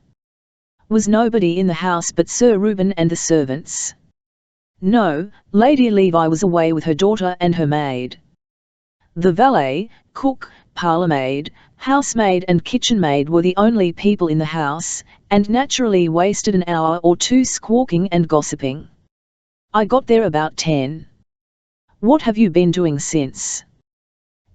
Was nobody in the house but Sir Reuben and the servants? No, Lady Levi was away with her daughter and her maid. The valet, cook, parlourmaid, housemaid and kitchenmaid were the only people in the house, and naturally wasted an hour or two squawking and gossiping. I got there about 10. What have you been doing since?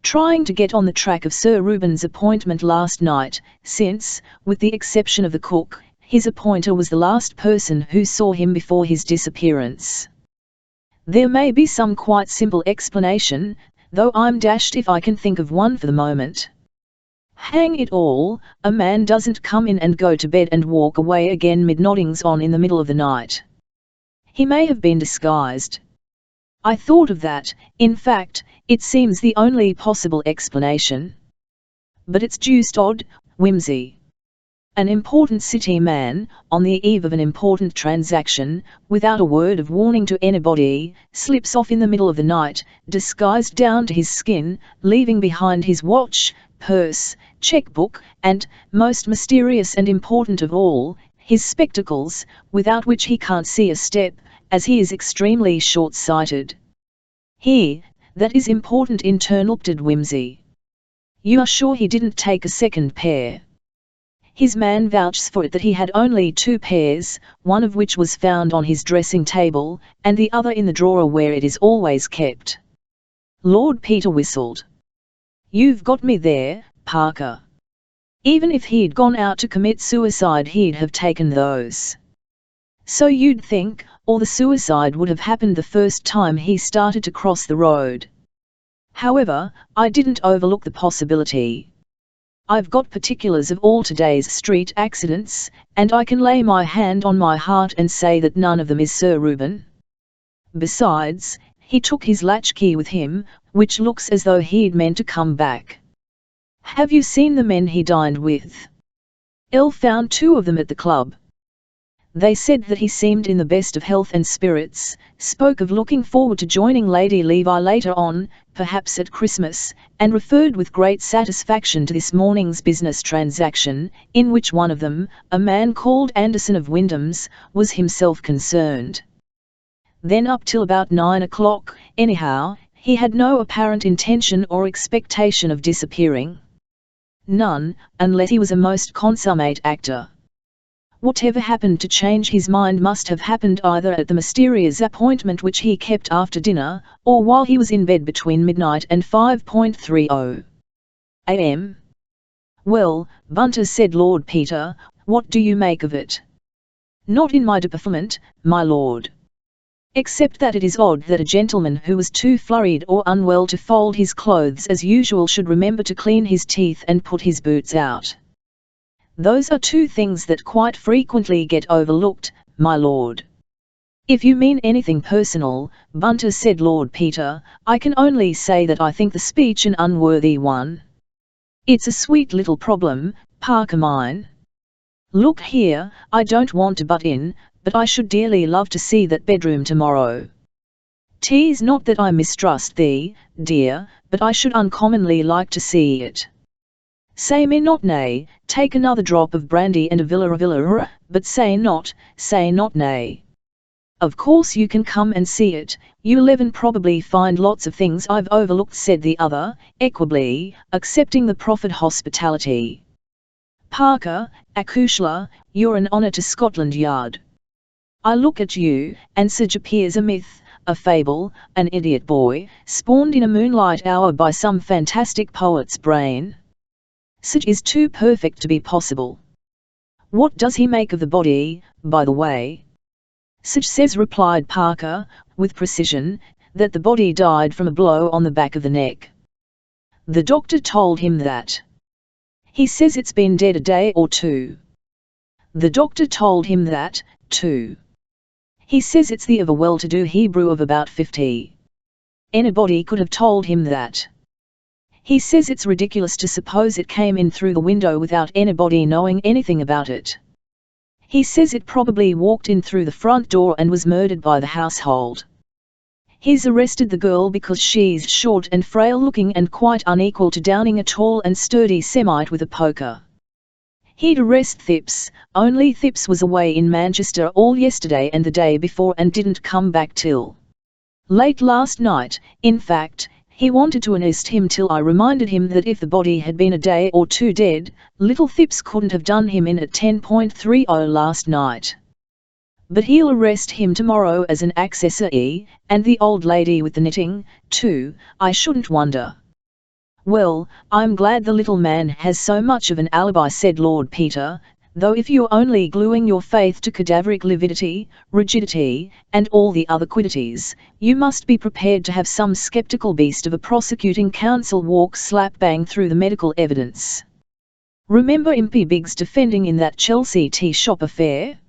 Trying to get on the track of Sir Reuben's appointment last night, since, with the exception of the cook, his appointer was the last person who saw him before his disappearance. There may be some quite simple explanation, though I'm dashed if I can think of one for the moment. Hang it all, a man doesn't come in and go to bed and walk away again mid-noddings on in the middle of the night. He may have been disguised. I thought of that. In fact, it seems the only possible explanation. But it's deuced odd, whimsy. An important city man, on the eve of an important transaction, without a word of warning to anybody, slips off in the middle of the night, disguised down to his skin, leaving behind his watch, purse, checkbook, and, most mysterious and important of all, his spectacles, without which he can't see a step, as he is extremely short-sighted. That is important interrupted whimsy. You are sure he didn't take a second pair? His man vouches for it that he had only 2 pairs, one of which was found on his dressing table, and the other in the drawer where it is always kept. Lord Peter whistled. You've got me there, Parker. Even if he'd gone out to commit suicide he'd have taken those. So you'd think, or the suicide would have happened the first time he started to cross the road. However, I didn't overlook the possibility. I've got particulars of all today's street accidents, and I can lay my hand on my heart and say that none of them is Sir Reuben. Besides, he took his latchkey with him, which looks as though he'd meant to come back. Have you seen the men he dined with? Elle found 2 of them at the club. They said that he seemed in the best of health and spirits, spoke of looking forward to joining Lady Levi later on, perhaps at Christmas, and referred with great satisfaction to this morning's business transaction, in which one of them, a man called Anderson of Wyndham's, was himself concerned. Then up till about 9 o'clock, anyhow, he had no apparent intention or expectation of disappearing. None, unless he was a most consummate actor. Whatever happened to change his mind must have happened either at the mysterious appointment which he kept after dinner, or while he was in bed between midnight and 5:30 a.m. Well, Bunter, said Lord Peter, what do you make of it? Not in my deportment, my lord. Except that it is odd that a gentleman who was too flurried or unwell to fold his clothes as usual should remember to clean his teeth and put his boots out. Those are two things that quite frequently get overlooked, my lord. If you mean anything personal, Bunter, said Lord Peter, I can only say that I think the speech an unworthy one. It's a sweet little problem, Parker mine. Look here, I don't want to butt in, but I should dearly love to see that bedroom tomorrow. 'Tis not that I mistrust thee, dear, but I should uncommonly like to see it. Say me not nay, take another drop of brandy and a villa, but say not nay. Of course you can come and see it, you 11 probably find lots of things I've overlooked, said the other, equably, accepting the proffered hospitality. Parker, Acushla, you're an honour to Scotland Yard. I look at you, and such appears a myth, a fable, an idiot boy, spawned in a moonlight hour by some fantastic poet's brain. Such is too perfect to be possible. What does he make of the body, by the way? Such says, replied Parker, with precision, that the body died from a blow on the back of the neck. The doctor told him that. He says it's been dead a day or two. The doctor told him that, too. He says it's the of a well-to-do Hebrew of about 50. Anybody could have told him that. He says it's ridiculous to suppose it came in through the window without anybody knowing anything about it. He says it probably walked in through the front door and was murdered by the household. He's arrested the girl because she's short and frail-looking and quite unequal to downing a tall and sturdy Semite with a poker. He'd arrest Thipps, only Thipps was away in Manchester all yesterday and the day before and didn't come back till late last night. In fact, he wanted to arrest him till I reminded him that if the body had been a day or two dead, little Thipps couldn't have done him in at 10.30 last night. But he'll arrest him tomorrow as an accessory, and the old lady with the knitting, too, I shouldn't wonder. Well, I'm glad the little man has so much of an alibi, said Lord Peter, though if you're only gluing your faith to cadaveric lividity, rigidity, and all the other quiddities, you must be prepared to have some sceptical beast of a prosecuting counsel walk slap bang through the medical evidence. Remember Impey Biggs defending in that Chelsea tea shop affair?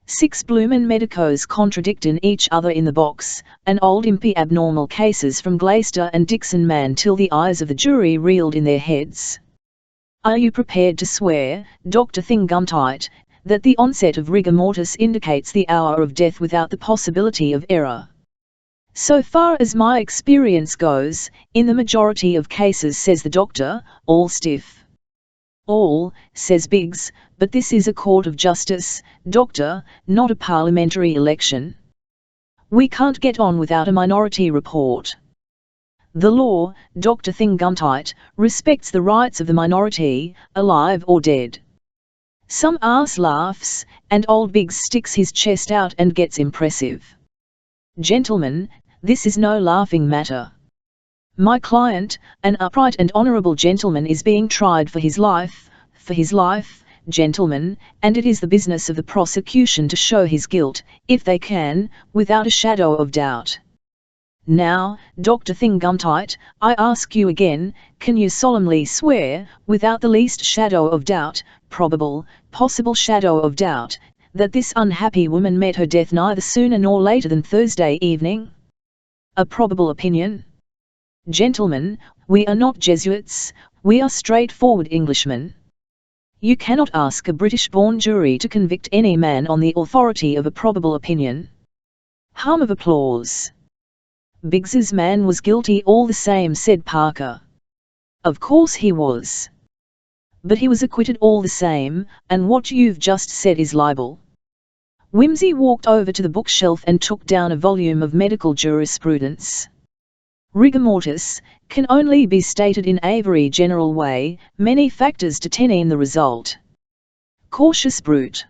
6 bloomin' medicos contradictin' each other in the box, and old Impey abnormal cases from Glaister and Dixon man till the eyes of the jury reeled in their heads. Are you prepared to swear, Dr. Thingumtight, that the onset of rigor mortis indicates the hour of death without the possibility of error? So far as my experience goes, in the majority of cases, says the doctor, all stiff. All, says Biggs, but this is a court of justice, doctor, not a parliamentary election. We can't get on without a minority report. The law, Dr. Thingumtight, respects the rights of the minority, alive or dead. Some arse laughs, and old Biggs sticks his chest out and gets impressive. Gentlemen, this is no laughing matter. My client, an upright and honourable gentleman, is being tried for his life, gentlemen, and it is the business of the prosecution to show his guilt, if they can, without a shadow of doubt. Now, Dr. Thingumtight, I ask you again, can you solemnly swear, without the least shadow of doubt, possible shadow of doubt, that this unhappy woman met her death neither sooner nor later than Thursday evening? A probable opinion? Gentlemen, we are not Jesuits, we are straightforward Englishmen. You cannot ask a British-born jury to convict any man on the authority of a probable opinion. Hum of applause. Biggs's man was guilty all the same, said Parker. Of course he was. But he was acquitted all the same, and what you've just said is libel. Wimsey walked over to the bookshelf and took down a volume of medical jurisprudence. Rigor mortis can only be stated in a very general way, many factors determine the result. Cautious brute.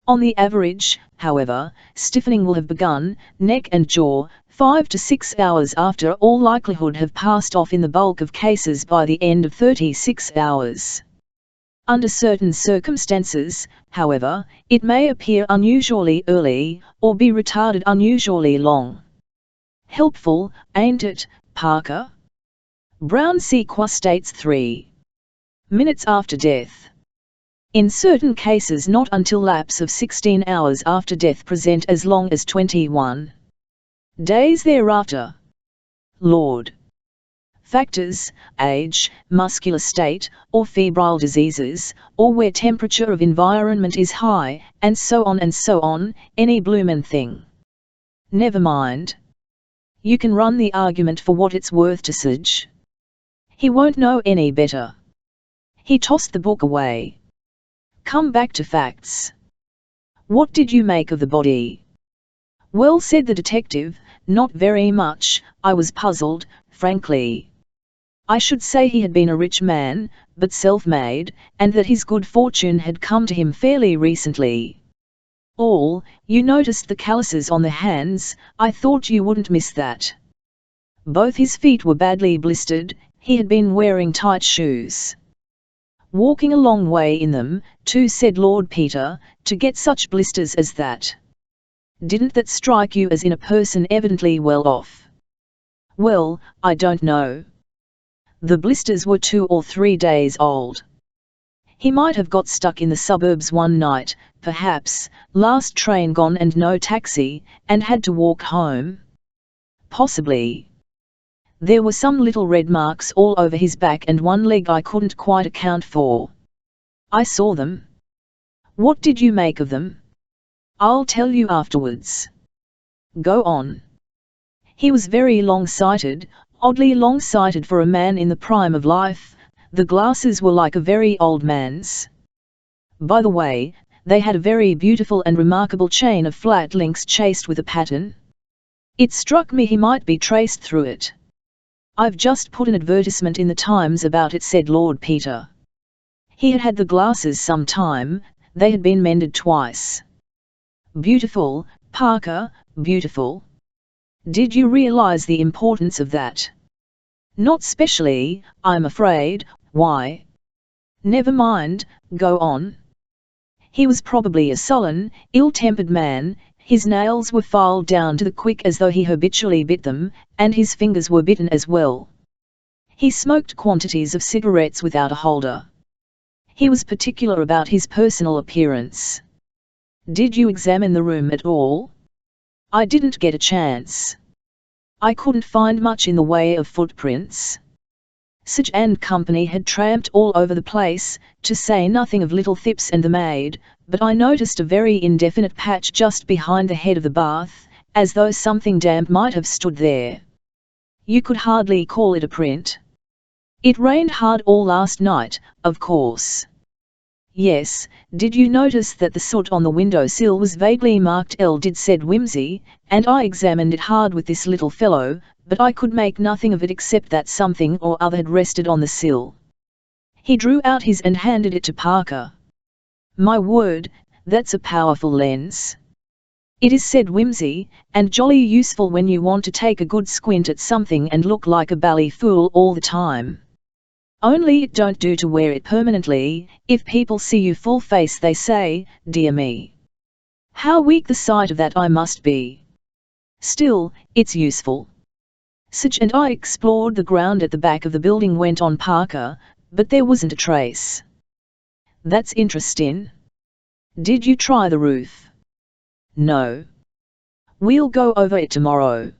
On the average, however, stiffening will have begun, neck and jaw, 5 to 6 hours after all likelihood have passed off in the bulk of cases by the end of 36 hours. Under certain circumstances, however, it may appear unusually early, or be retarded unusually long. Helpful, ain't it, Parker? Brown Sequa states 3 minutes after death. In certain cases not until lapse of 16 hours after death present as long as 21 days thereafter. Lord. Factors: age, muscular state, or febrile diseases, or where temperature of environment is high, and so on, any bloomin' thing. Never mind. You can run the argument for what it's worth to Sage. He won't know any better. He tossed the book away. Come back to facts. What did you make of the body? Well, said the detective, not very much. I was puzzled, frankly. I should say he had been a rich man, but self-made, and that his good fortune had come to him fairly recently. You noticed the calluses on the hands. I thought you wouldn't miss that. Both his feet were badly blistered. He had been wearing tight shoes. Walking a long way in them, too, said Lord Peter, to get such blisters as that. Didn't that strike you as in a person evidently well off? Well, I don't know. The blisters were 2 or 3 days old. He might have got stuck in the suburbs one night, perhaps, last train gone and no taxi, and had to walk home. Possibly. There were some little red marks all over his back and one leg I couldn't quite account for. I saw them. What did you make of them? I'll tell you afterwards. Go on. He was very long-sighted, oddly long-sighted for a man in the prime of life. The glasses were like a very old man's. By the way, they had a very beautiful and remarkable chain of flat links chased with a pattern. It struck me he might be traced through it. I've just put an advertisement in the Times about it, said Lord Peter. He had had the glasses some time. They had been mended twice. Beautiful, Parker, beautiful. Did you realize the importance of that? Not specially, I'm afraid. Why? Never mind, go on. He was probably a sullen, ill-tempered man. His nails were filed down to the quick as though he habitually bit them, and his fingers were bitten as well. He smoked quantities of cigarettes without a holder. He was particular about his personal appearance. Did you examine the room at all? I didn't get a chance. I couldn't find much in the way of footprints. Sage and company had tramped all over the place, to say nothing of little Thipps and the maid, but I noticed a very indefinite patch just behind the head of the bath, as though something damp might have stood there. You could hardly call it a print. It rained hard all last night, of course. Yes, did you notice that the soot on the window-sill was vaguely marked L? Did, said Whimsy, and I examined it hard with this little fellow, but I could make nothing of it except that something or other had rested on the sill. He drew out his and handed it to Parker. My word, that's a powerful lens. It is, said Whimsy, and jolly useful when you want to take a good squint at something and look like a bally fool all the time. Only it don't do to wear it permanently. If people see you full face they say, dear me, how weak the sight of that eye must be. Still, it's useful. Sage and I explored the ground at the back of the building, went on Parker, but there wasn't a trace. That's interesting. Did you try the roof? No. We'll go over it tomorrow.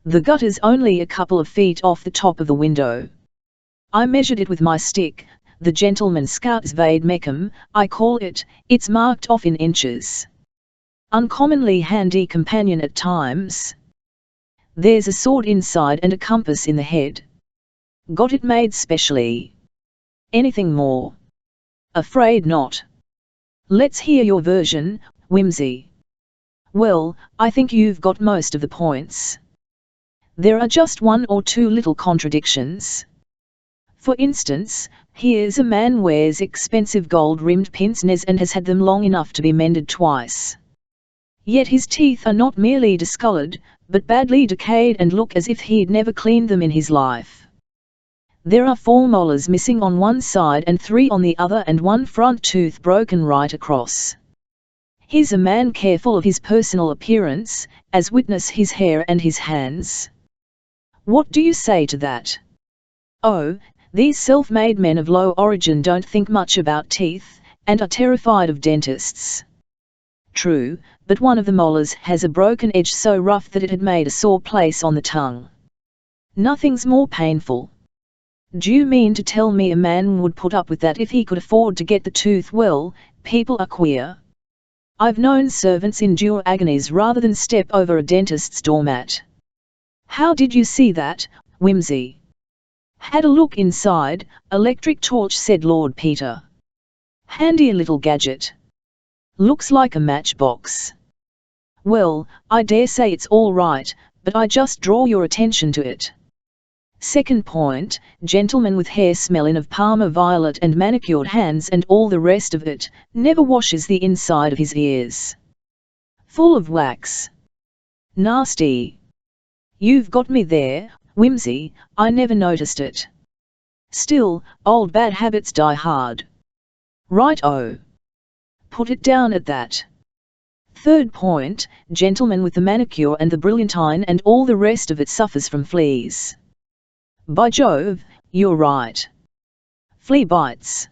The gutter's only a couple of feet off the top of the window. I measured it with my stick, the gentleman scout's vade mecum, I call it. It's marked off in inches. Uncommonly handy companion at times. There's a sword inside and a compass in the head. Got it made specially. Anything more? Afraid not. Let's hear your version, Whimsy. Well, I think you've got most of the points. There are just one or two little contradictions. For instance, here's a man wears expensive gold-rimmed pince-nez and has had them long enough to be mended twice. Yet his teeth are not merely discolored, but badly decayed and look as if he'd never cleaned them in his life. There are 4 molars missing on one side and 3 on the other, and 1 front tooth broken right across. He's a man careful of his personal appearance, as witness his hair and his hands. What do you say to that? Oh, these self-made men of low origin don't think much about teeth, and are terrified of dentists. True, but one of the molars has a broken edge so rough that it had made a sore place on the tongue. Nothing's more painful. Do you mean to tell me a man would put up with that if he could afford to get the tooth? Well, people are queer. I've known servants endure agonies rather than step over a dentist's doormat. How did you see that, Whimsy? Had a look inside. Electric torch, said Lord Peter. Handy little gadget. Looks like a matchbox. Well, I dare say it's all right, but I just draw your attention to it. Second point, gentleman with hair smelling of Parma violet and manicured hands and all the rest of it, never washes the inside of his ears. Full of wax. Nasty. You've got me there, Whimsy, I never noticed it. Still, old bad habits die hard. Right-o. Put it down at that. Third point, gentleman with the manicure and the brilliantine and all the rest of it suffers from fleas. By Jove, you're right. Flea bites.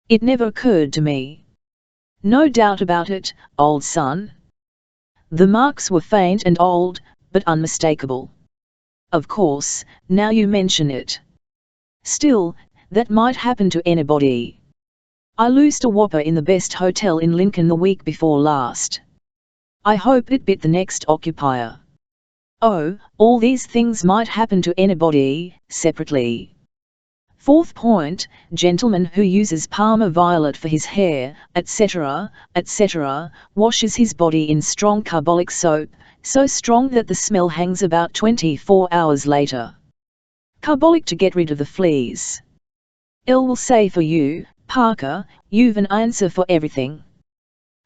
It never occurred to me. No doubt about it, old son. The marks were faint and old, but unmistakable. Of course, now you mention it. Still, that might happen to anybody. I loosed a whopper in the best hotel in Lincoln the week before last. I hope it bit the next occupier. Oh, all these things might happen to anybody, separately. Fourth point, gentleman who uses Parma violet for his hair, etc., etc., washes his body in strong carbolic soap, so strong that the smell hangs about 24 hours later. Carbolic to get rid of the fleas. Il will say for you, Parker, you've an answer for everything.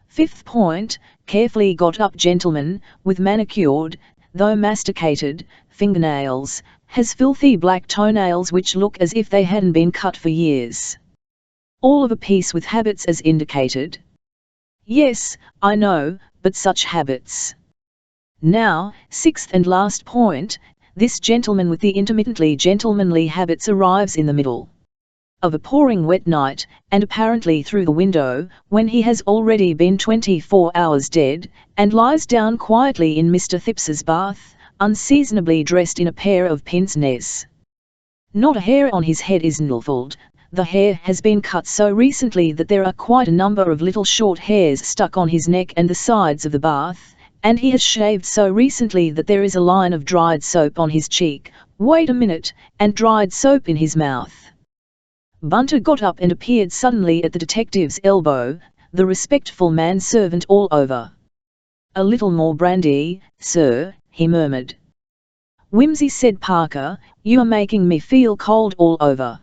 Fifth point, carefully got up gentleman, with manicured, though masticated, fingernails, has filthy black toenails which look as if they hadn't been cut for years. All of a piece with habits as indicated. Yes, I know, but such habits. Now, sixth and last point, this gentleman with the intermittently gentlemanly habits arrives in the middle of a pouring wet night, and apparently through the window, when he has already been 24 hours dead, and lies down quietly in Mr. Thipps's bath, unseasonably dressed in a pair of pince-nez. Not a hair on his head is ruffled. The hair has been cut so recently that there are quite a number of little short hairs stuck on his neck and the sides of the bath, and he has shaved so recently that there is a line of dried soap on his cheek, wait a minute, and dried soap in his mouth. Bunter got up and appeared suddenly at the detective's elbow, the respectful manservant all over. A little more brandy, sir, he murmured. Whimsy, said Parker, you are making me feel cold all over.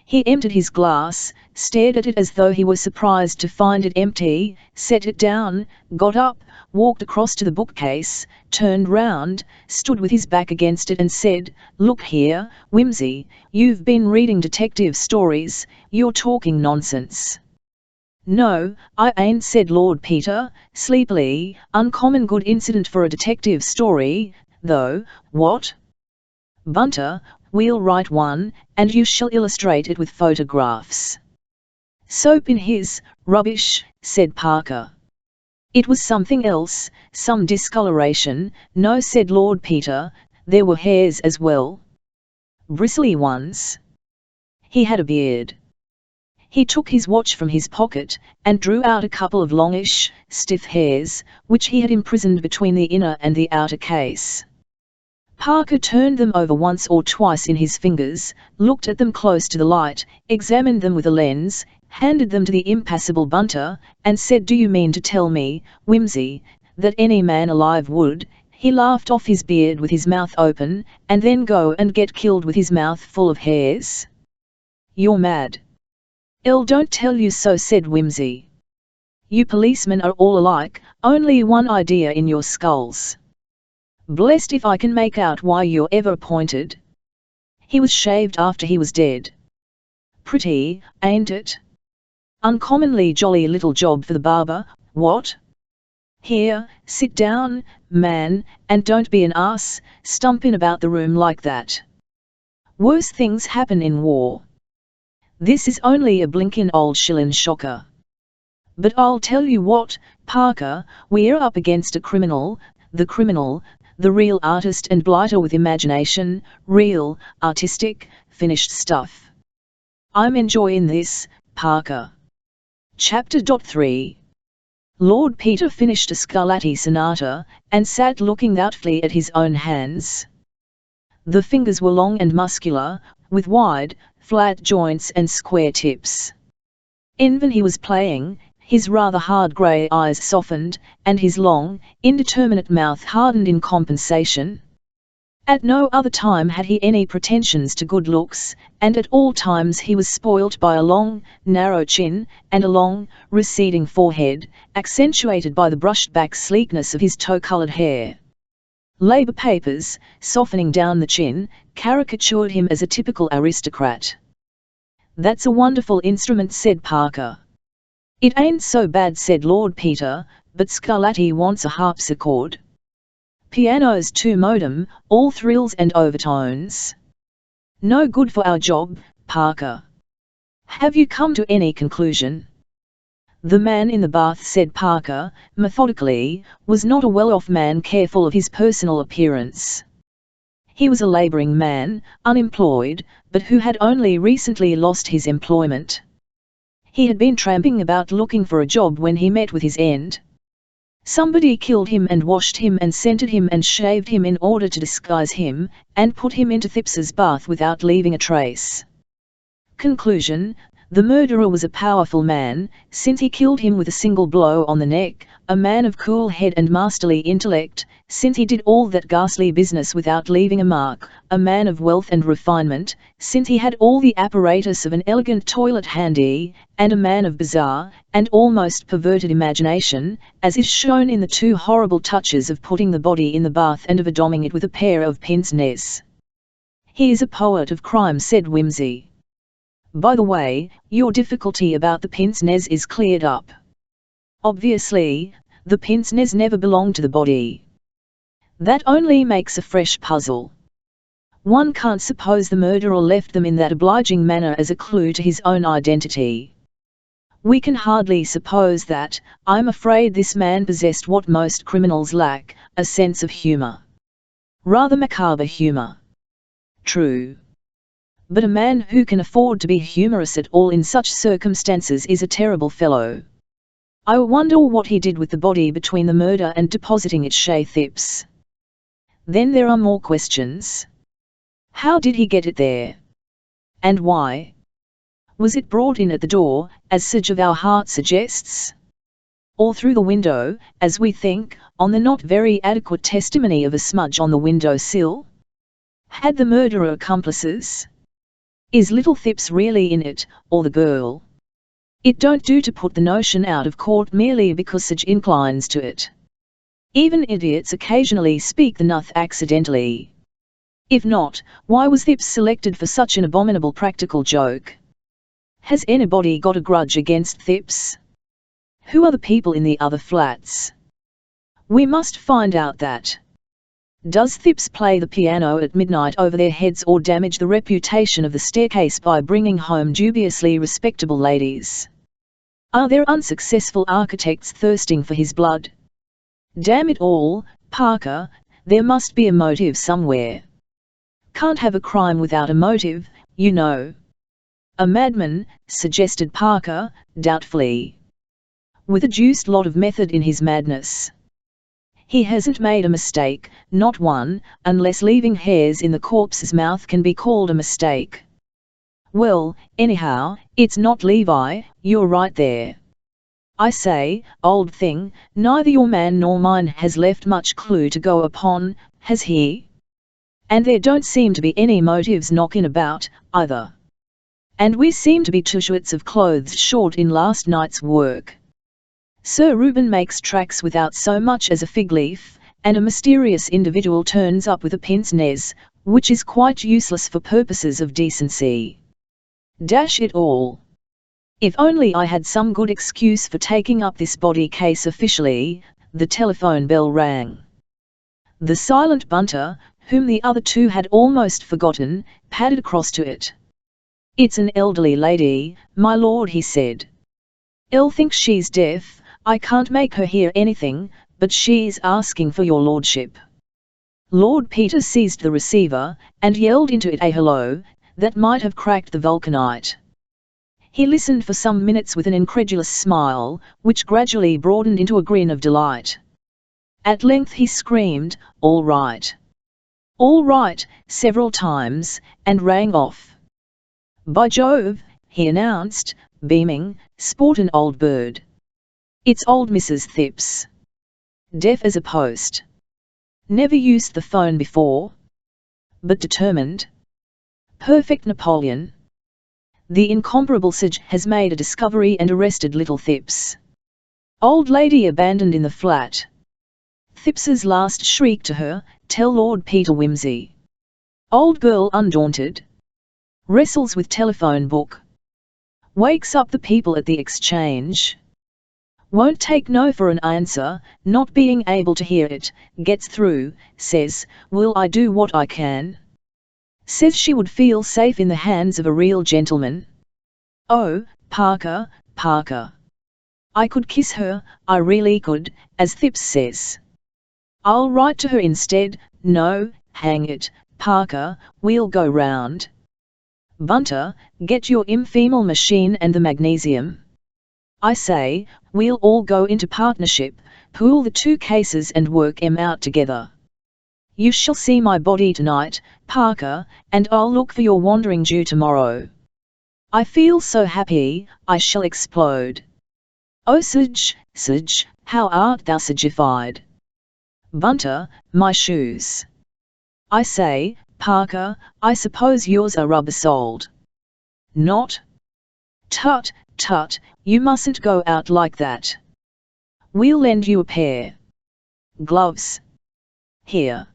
He emptied his glass, stared at it as though he were surprised to find it empty, set it down, got up, walked across to the bookcase, turned round, stood with his back against it and said, Look here, Whimsy, you've been reading detective stories, you're talking nonsense. No, I ain't, said Lord Peter, sleepily, uncommon good incident for a detective story, though, what? Bunter, we'll write one, and you shall illustrate it with photographs. Soap in his, rubbish, said Parker. It was something else, some discoloration. No, said Lord Peter, there were hairs as well. Bristly ones. He had a beard. He took his watch from his pocket, and drew out a couple of longish, stiff hairs, which he had imprisoned between the inner and the outer case. Parker turned them over once or twice in his fingers, looked at them close to the light, examined them with a lens, handed them to the impassible Bunter, and said, Do you mean to tell me, Whimsy, that any man alive would, he laughed off his beard with his mouth open, and then go and get killed with his mouth full of hairs? You're mad. Don't tell you so, said Whimsy. You policemen are all alike, only one idea in your skulls. Blessed if I can make out why you're ever appointed. He was shaved after he was dead. Pretty, ain't it? Uncommonly jolly little job for the barber, what? Here, sit down, man, and don't be an ass, stumping about the room like that. Worse things happen in war. This is only a blinkin' old shillin' shocker. But I'll tell you what, Parker, we're up against a criminal, the real artist and blighter with imagination, real, artistic, finished stuff. I'm enjoying this, Parker. Chapter 3. Lord Peter finished a Scarlatti sonata, and sat looking doubtfully at his own hands. The fingers were long and muscular, with wide, flat joints and square tips. Even he was playing, his rather hard grey eyes softened, and his long, indeterminate mouth hardened in compensation. At no other time had he any pretensions to good looks, and at all times he was spoilt by a long, narrow chin, and a long, receding forehead, accentuated by the brushed-back sleekness of his tow-coloured hair. Labour papers, softening down the chin, caricatured him as a typical aristocrat. "That's a wonderful instrument," said Parker. "It ain't so bad," said Lord Peter, "but Scarlatti wants a harpsichord. Piano's too modern, all thrills and overtones. No good for our job, Parker. Have you come to any conclusion?" The man in the bath, said Parker, methodically, was not a well-off man careful of his personal appearance. He was a labouring man, unemployed, but who had only recently lost his employment. He had been tramping about looking for a job when he met with his end. Somebody killed him and washed him and scented him and shaved him in order to disguise him, and put him into Thips's bath without leaving a trace. Conclusion: the murderer was a powerful man, since he killed him with a single blow on the neck, a man of cool head and masterly intellect, since he did all that ghastly business without leaving a mark, a man of wealth and refinement, since he had all the apparatus of an elegant toilet handy, and a man of bizarre, and almost perverted imagination, as is shown in the two horrible touches of putting the body in the bath and of adorning it with a pair of pince-nez. "He is a poet of crime," said Whimsy. "By the way, your difficulty about the pince-nez is cleared up. Obviously, the pince-nez never belonged to the body. That only makes a fresh puzzle. One can't suppose the murderer left them in that obliging manner as a clue to his own identity. We can hardly suppose that. I'm afraid this man possessed what most criminals lack, a sense of humour. Rather macabre humour. True. But a man who can afford to be humorous at all in such circumstances is a terrible fellow. I wonder what he did with the body between the murder and depositing at Chez Thipps. Then there are more questions. How did he get it there? And why? Was it brought in at the door, as Sage of our Heart suggests? Or through the window, as we think, on the not very adequate testimony of a smudge on the window sill? Had the murderer accomplices? Is little Thipps really in it, or the girl? It don't do to put the notion out of court merely because Sage inclines to it. Even idiots occasionally speak the nuth accidentally. If not, why was Thipps selected for such an abominable practical joke? Has anybody got a grudge against Thipps? Who are the people in the other flats? We must find out that. Does Thipps play the piano at midnight over their heads or damage the reputation of the staircase by bringing home dubiously respectable ladies? Are there unsuccessful architects thirsting for his blood? Damn it all, Parker, there must be a motive somewhere. Can't have a crime without a motive, you know. A madman, suggested Parker, doubtfully. With a deuced lot of method in his madness. He hasn't made a mistake, not one, unless leaving hairs in the corpse's mouth can be called a mistake. Well, anyhow, it's not Levi, you're right there. I say, old thing, neither your man nor mine has left much clue to go upon, has he? And there don't seem to be any motives knocking about, either. And we seem to be two shirts of clothes short in last night's work. Sir Reuben makes tracks without so much as a fig leaf, and a mysterious individual turns up with a pince-nez, which is quite useless for purposes of decency. Dash it all. If only I had some good excuse for taking up this body case officially. The telephone bell rang. The silent Bunter, whom the other two had almost forgotten, padded across to it. "It's an elderly lady, my lord," he said. "Elle thinks she's deaf, I can't make her hear anything, but she's asking for your lordship." Lord Peter seized the receiver, and yelled into it a hello, that might have cracked the vulcanite. He listened for some minutes with an incredulous smile, which gradually broadened into a grin of delight. At length he screamed, "All right! All right," several times, and rang off. "By Jove," he announced, beaming, "sport an old bird. It's old Mrs. Thipps. Deaf as a post. Never used the phone before. But determined. Perfect Napoleon. The incomparable Sage has made a discovery and arrested little Thipps. Old lady abandoned in the flat. Thipps's last shriek to her, tell Lord Peter Wimsey. Old girl undaunted. Wrestles with telephone book. Wakes up the people at the exchange. Won't take no for an answer, not being able to hear it, gets through, says, will I do what I can? Says she would feel safe in the hands of a real gentleman. Oh, Parker, Parker. I could kiss her, I really could, as Thipps says. I'll write to her instead. No, hang it, Parker, we'll go round. Bunter, get your infernal machine and the magnesium. I say, we'll all go into partnership, pool the two cases and work 'em out together. You shall see my body tonight, Parker, and I'll look for your wandering Jew tomorrow. I feel so happy, I shall explode. Oh Sage, Sage, how art thou sagified? Bunter, my shoes. I say, Parker, I suppose yours are rubber-soled. Not? Tut, tut, you mustn't go out like that. We'll lend you a pair. Gloves. Here.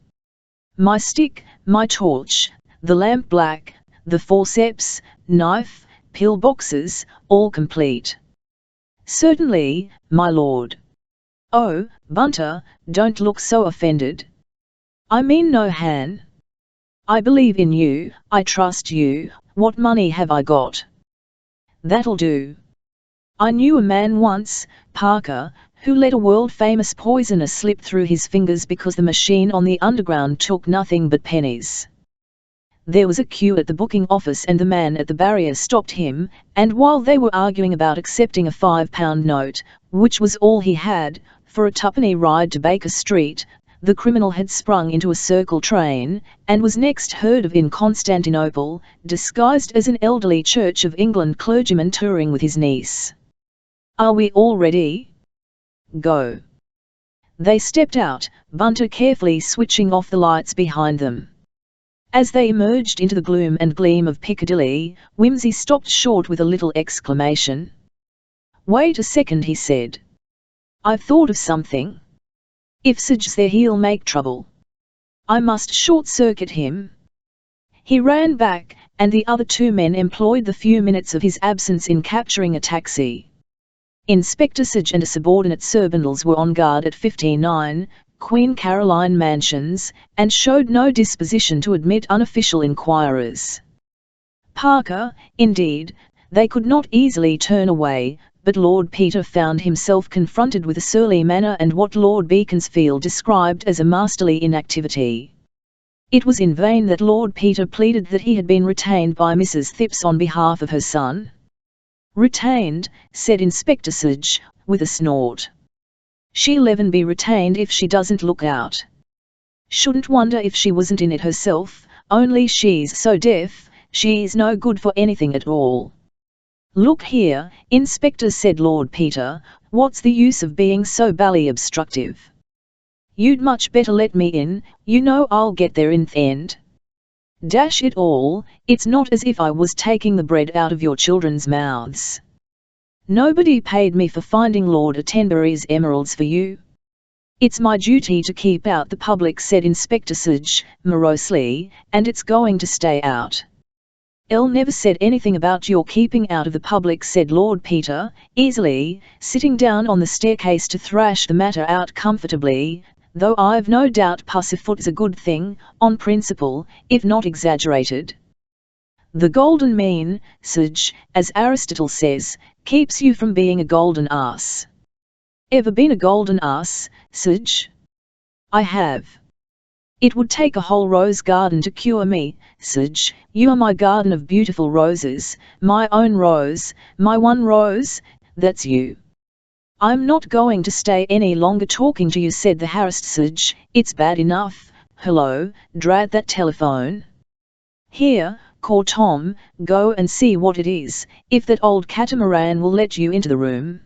My stick, my torch, the lamp black, the forceps, knife, pill boxes, all complete. Certainly, my lord. Oh, Bunter, don't look so offended. I mean no harm. I believe in you, I trust you, what money have I got? That'll do. I knew a man once, Parker, who let a world-famous poisoner slip through his fingers because the machine on the underground took nothing but pennies. There was a queue at the booking office and the man at the barrier stopped him, and while they were arguing about accepting a £5 note, which was all he had, for a twopenny ride to Baker Street, the criminal had sprung into a circle train, and was next heard of in Constantinople, disguised as an elderly Church of England clergyman touring with his niece. Are we all ready? Go. They stepped out, Bunter carefully switching off the lights behind them. As they emerged into the gloom and gleam of Piccadilly, Wimsey stopped short with a little exclamation. Wait a second, he said. I've thought of something. If Sage's there he'll make trouble. I must short-circuit him. He ran back, and the other two men employed the few minutes of his absence in capturing a taxi. Inspector Sage and a subordinate Sir Bundles were on guard at 59, Queen Caroline Mansions, and showed no disposition to admit unofficial inquirers. Parker, indeed, they could not easily turn away, but Lord Peter found himself confronted with a surly manner and what Lord Beaconsfield described as a masterly inactivity. It was in vain that Lord Peter pleaded that he had been retained by Mrs. Thipps on behalf of her son. Retained, said Inspector Sage, with a snort. She'll even be retained if she doesn't look out. Shouldn't wonder if she wasn't in it herself, only she's so deaf, she's no good for anything at all. Look here, Inspector, said Lord Peter, what's the use of being so bally obstructive? You'd much better let me in, you know I'll get there in the end. Dash it all, it's not as if I was taking the bread out of your children's mouths. Nobody paid me for finding Lord Attenbury's emeralds for you. "It's my duty to keep out the public," said Inspector Sage, morosely, "and it's going to stay out." "Elle never said anything about your keeping out of the public," said Lord Peter, easily, sitting down on the staircase to thrash the matter out comfortably, "though I've no doubt pussyfoot is a good thing, on principle, if not exaggerated. The golden mean, Sage, as Aristotle says, keeps you from being a golden ass." "Ever been a golden ass, Sage?" "I have. It would take a whole rose garden to cure me, Sage. You are my garden of beautiful roses, my own rose, my one rose, that's you." "I'm not going to stay any longer talking to you," said the harassed Sage. "It's bad enough. Hello, drat that telephone. Here, call Tom, go and see what it is, if that old catamaran will let you into the room."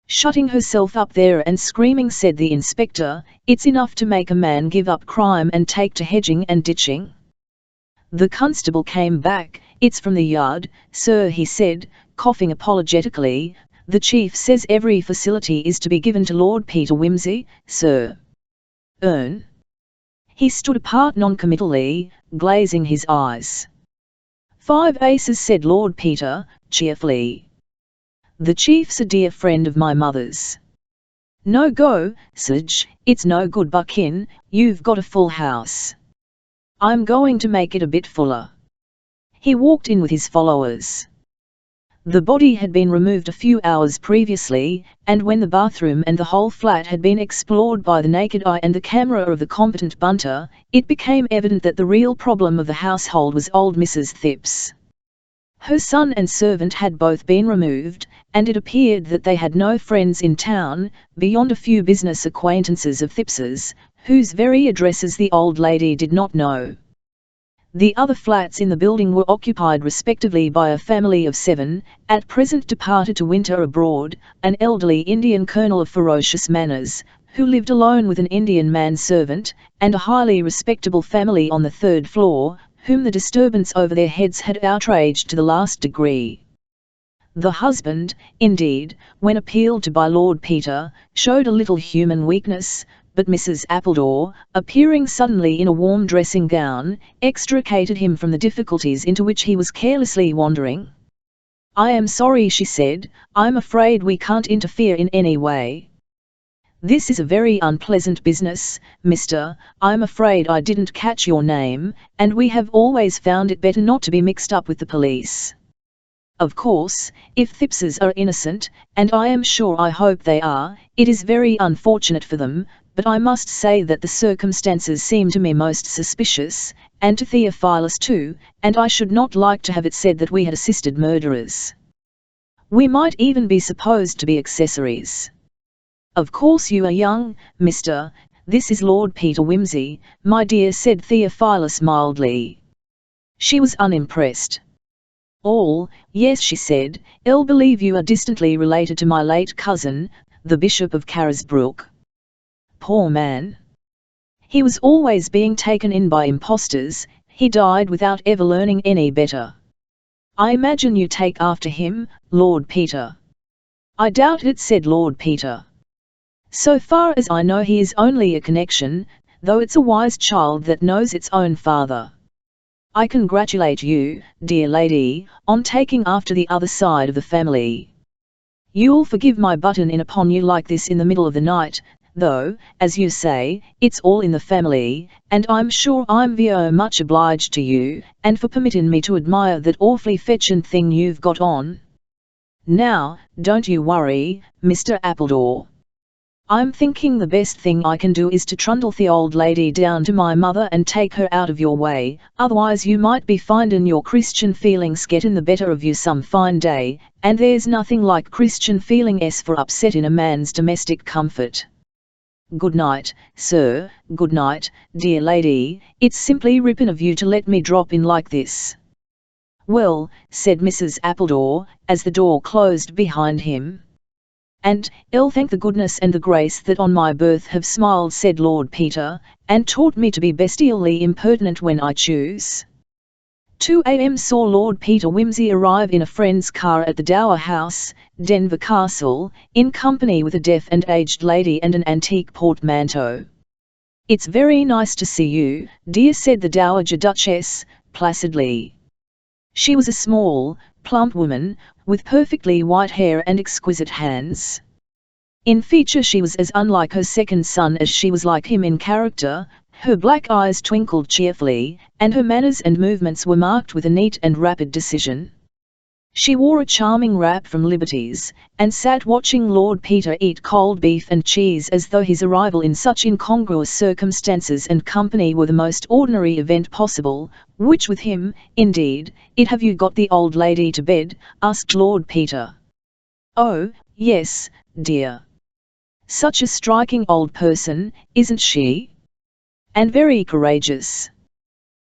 "Shutting herself up there and screaming," said the inspector, "it's enough to make a man give up crime and take to hedging and ditching." The constable came back. "It's from the yard, sir," he said, coughing apologetically. "The chief says every facility is to be given to Lord Peter Wimsey, sir." He stood apart noncommittally, glazing his eyes. "5 aces," said Lord Peter, cheerfully. "The chief's a dear friend of my mother's." "No go, Sage, it's no good bucking, you've got a full house." "I'm going to make it a bit fuller." He walked in with his followers. The body had been removed a few hours previously, and when the bathroom and the whole flat had been explored by the naked eye and the camera of the competent bunter, it became evident that the real problem of the household was old Mrs. Thipps. Her son and servant had both been removed, and it appeared that they had no friends in town, beyond a few business acquaintances of Thipps's, whose very addresses the old lady did not know. The other flats in the building were occupied respectively by a family of 7, at present departed to winter abroad, an elderly Indian colonel of ferocious manners, who lived alone with an Indian man-servant, and a highly respectable family on the 3rd floor, whom the disturbance over their heads had outraged to the last degree. The husband, indeed, when appealed to by Lord Peter, showed a little human weakness, but Mrs. Appledore, appearing suddenly in a warm dressing gown, extricated him from the difficulties into which he was carelessly wandering. "I am sorry," she said, "I'm afraid we can't interfere in any way. This is a very unpleasant business, Mr. I'm afraid I didn't catch your name, and we have always found it better not to be mixed up with the police. Of course, if Thippses are innocent, and I am sure I hope they are, it is very unfortunate for them, but I must say that the circumstances seem to me most suspicious, and to Theophilus too, and I should not like to have it said that we had assisted murderers. We might even be supposed to be accessories." "Of course you are young, Mr. This is Lord Peter Wimsey, my dear," said Theophilus mildly. She was unimpressed. Yes," she said, "I'll believe you are distantly related to my late cousin, the Bishop of Carisbrooke. Poor man. He was always being taken in by impostors, he died without ever learning any better. I imagine you take after him, Lord Peter." "I doubt it," said Lord Peter. "So far as I know he is only a connection, though it's a wise child that knows its own father. I congratulate you, dear lady, on taking after the other side of the family. You'll forgive my butting in upon you like this in the middle of the night, though, as you say, it's all in the family, and I'm sure I'm very much obliged to you, and for permitting me to admire that awfully fetchin' thing you've got on. Now, don't you worry, Mr. Appledore. I'm thinking the best thing I can do is to trundle the old lady down to my mother and take her out of your way, otherwise you might be findin' your Christian feelings gettin' the better of you some fine day, and there's nothing like Christian feelings for upsetting a man's domestic comfort. Good night, sir, good night, dear lady, it's simply rippin' of you to let me drop in like this." "Well," said Mrs. Appledore, as the door closed behind him. "And, I'll thank the goodness and the grace that on my birth have smiled," said Lord Peter, "and taught me to be bestially impertinent when I choose. 2 a.m. saw Lord Peter Wimsey arrive in a friend's car at the Dower House, Denver Castle, in company with a deaf and aged lady and an antique portmanteau. "It's very nice to see you, dear," said the Dowager Duchess, placidly. She was a small, plump woman, with perfectly white hair and exquisite hands. In feature she was as unlike her second son as she was like him in character. Her black eyes twinkled cheerfully, and her manners and movements were marked with a neat and rapid decision. She wore a charming wrap from Liberty's, and sat watching Lord Peter eat cold beef and cheese as though his arrival in such incongruous circumstances and company were the most ordinary event possible, which with him, indeed, "Have you got the old lady to bed?" asked Lord Peter. "Oh, yes, dear. Such a striking old person, isn't she? And very courageous.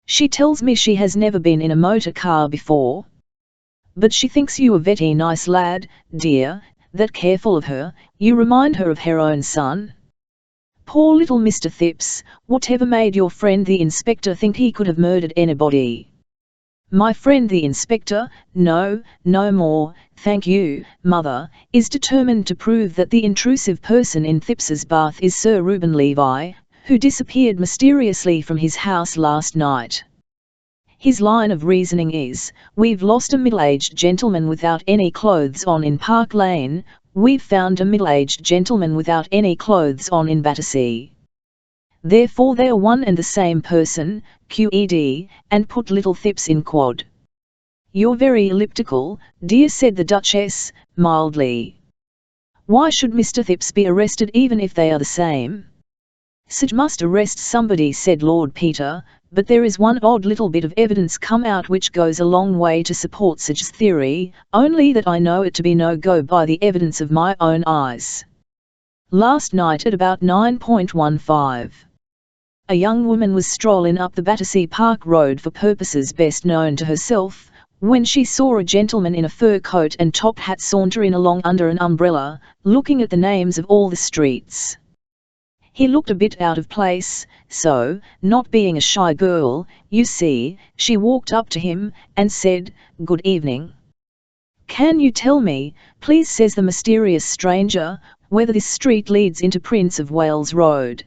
She tells me she has never been in a motor car before. But she thinks you a very nice lad, dear, that careful of her, you remind her of her own son. Poor little Mr. Phipps, whatever made your friend the inspector think he could have murdered anybody?" "My friend the inspector, no more, thank you, mother, is determined to prove that the intrusive person in Phipps's bath is Sir Reuben Levi, who disappeared mysteriously from his house last night. His line of reasoning is, we've lost a middle-aged gentleman without any clothes on in Park Lane, we've found a middle-aged gentleman without any clothes on in Battersea. Therefore they are one and the same person, QED, and put little Phipps in quod." "You're very elliptical, dear," said the Duchess, mildly. "Why should Mr. Phipps be arrested even if they are the same?" "Such must arrest somebody," said Lord Peter, "but there is one odd little bit of evidence come out which goes a long way to support such theory, only that I know it to be no go by the evidence of my own eyes. Last night at about 9:15, a young woman was strolling up the Battersea Park Road for purposes best known to herself, when she saw a gentleman in a fur coat and top hat sauntering along under an umbrella, looking at the names of all the streets. He looked a bit out of place, so, not being a shy girl, you see, she walked up to him, and said, 'Good evening. Can you tell me, please,' says the mysterious stranger, 'whether this street leads into Prince of Wales Road?'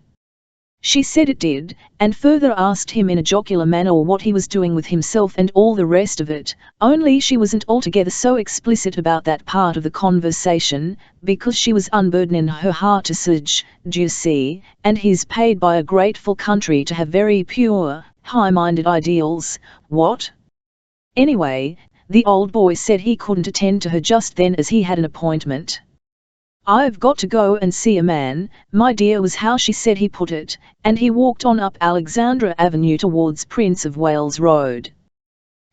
She said it did, and further asked him in a jocular manner what he was doing with himself and all the rest of it, only she wasn't altogether so explicit about that part of the conversation, because she was unburdening her heart to Sage, d'you see, and he's paid by a grateful country to have very pure, high-minded ideals, what? Anyway, the old boy said he couldn't attend to her just then as he had an appointment. 'I've got to go and see a man, my dear,' was how she said he put it, and he walked on up Alexandra Avenue towards Prince of Wales Road.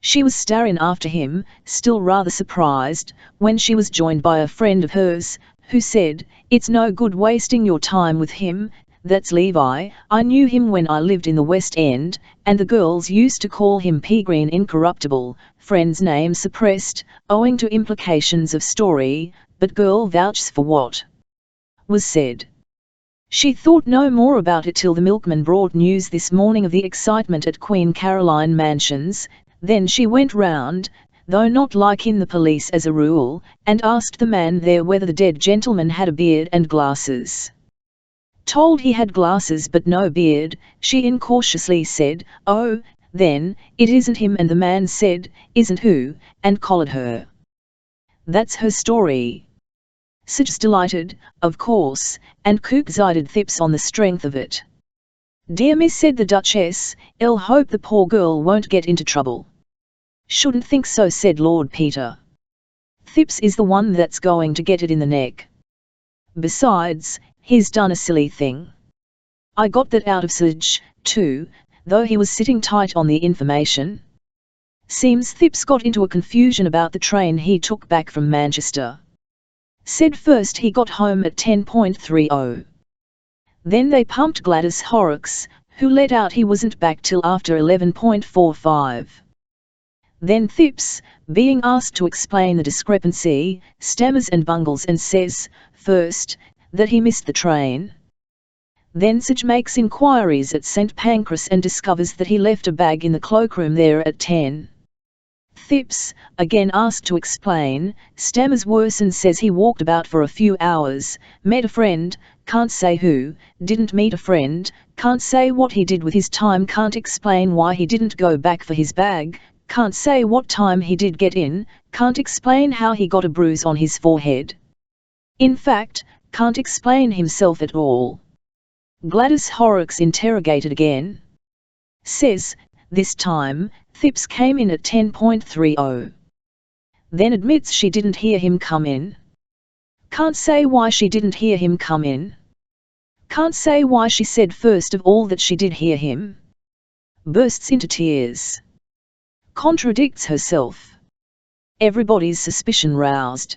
She was staring after him, still rather surprised, when she was joined by a friend of hers, who said, 'It's no good wasting your time with him, that's Levi, I knew him when I lived in the West End, and the girls used to call him Peagreen Incorruptible,' friend's name suppressed, owing to implications of story, but girl vouches for what was said. She thought no more about it till the milkman brought news this morning of the excitement at Queen Caroline Mansions, then she went round, though not like in the police as a rule, and asked the man there whether the dead gentleman had a beard and glasses. Told he had glasses but no beard, she incautiously said, 'Oh, then, it isn't him,' and the man said, 'Isn't who?' and collared her. That's her story. Such delighted, of course, and cook-sided Phipps on the strength of it." "Dear miss," said the Duchess, "I'll hope the poor girl won't get into trouble." "Shouldn't think so," said Lord Peter. "Phipps is the one that's going to get it in the neck. Besides, he's done a silly thing. I got that out of Sage, too, though he was sitting tight on the information. Seems Phipps got into a confusion about the train he took back from Manchester. Said first he got home at 10:30. Then they pumped Gladys Horrocks, who let out he wasn't back till after 11:45. Then Phipps, being asked to explain the discrepancy, stammers and bungles and says, first, that he missed the train. Then Sage makes inquiries at St. Pancras and discovers that he left a bag in the cloakroom there at 10. Thipps, again asked to explain, stammers worse and says he walked about for a few hours, met a friend, can't say who, didn't meet a friend, can't say what he did with his time, can't explain why he didn't go back for his bag, can't say what time he did get in, can't explain how he got a bruise on his forehead. In fact, can't explain himself at all. Gladys Horrocks, interrogated again, says, this time, Thipps came in at 10:30. Then admits she didn't hear him come in. Can't say why she didn't hear him come in. Can't say why she said first of all that she did hear him. Bursts into tears. Contradicts herself. Everybody's suspicion roused.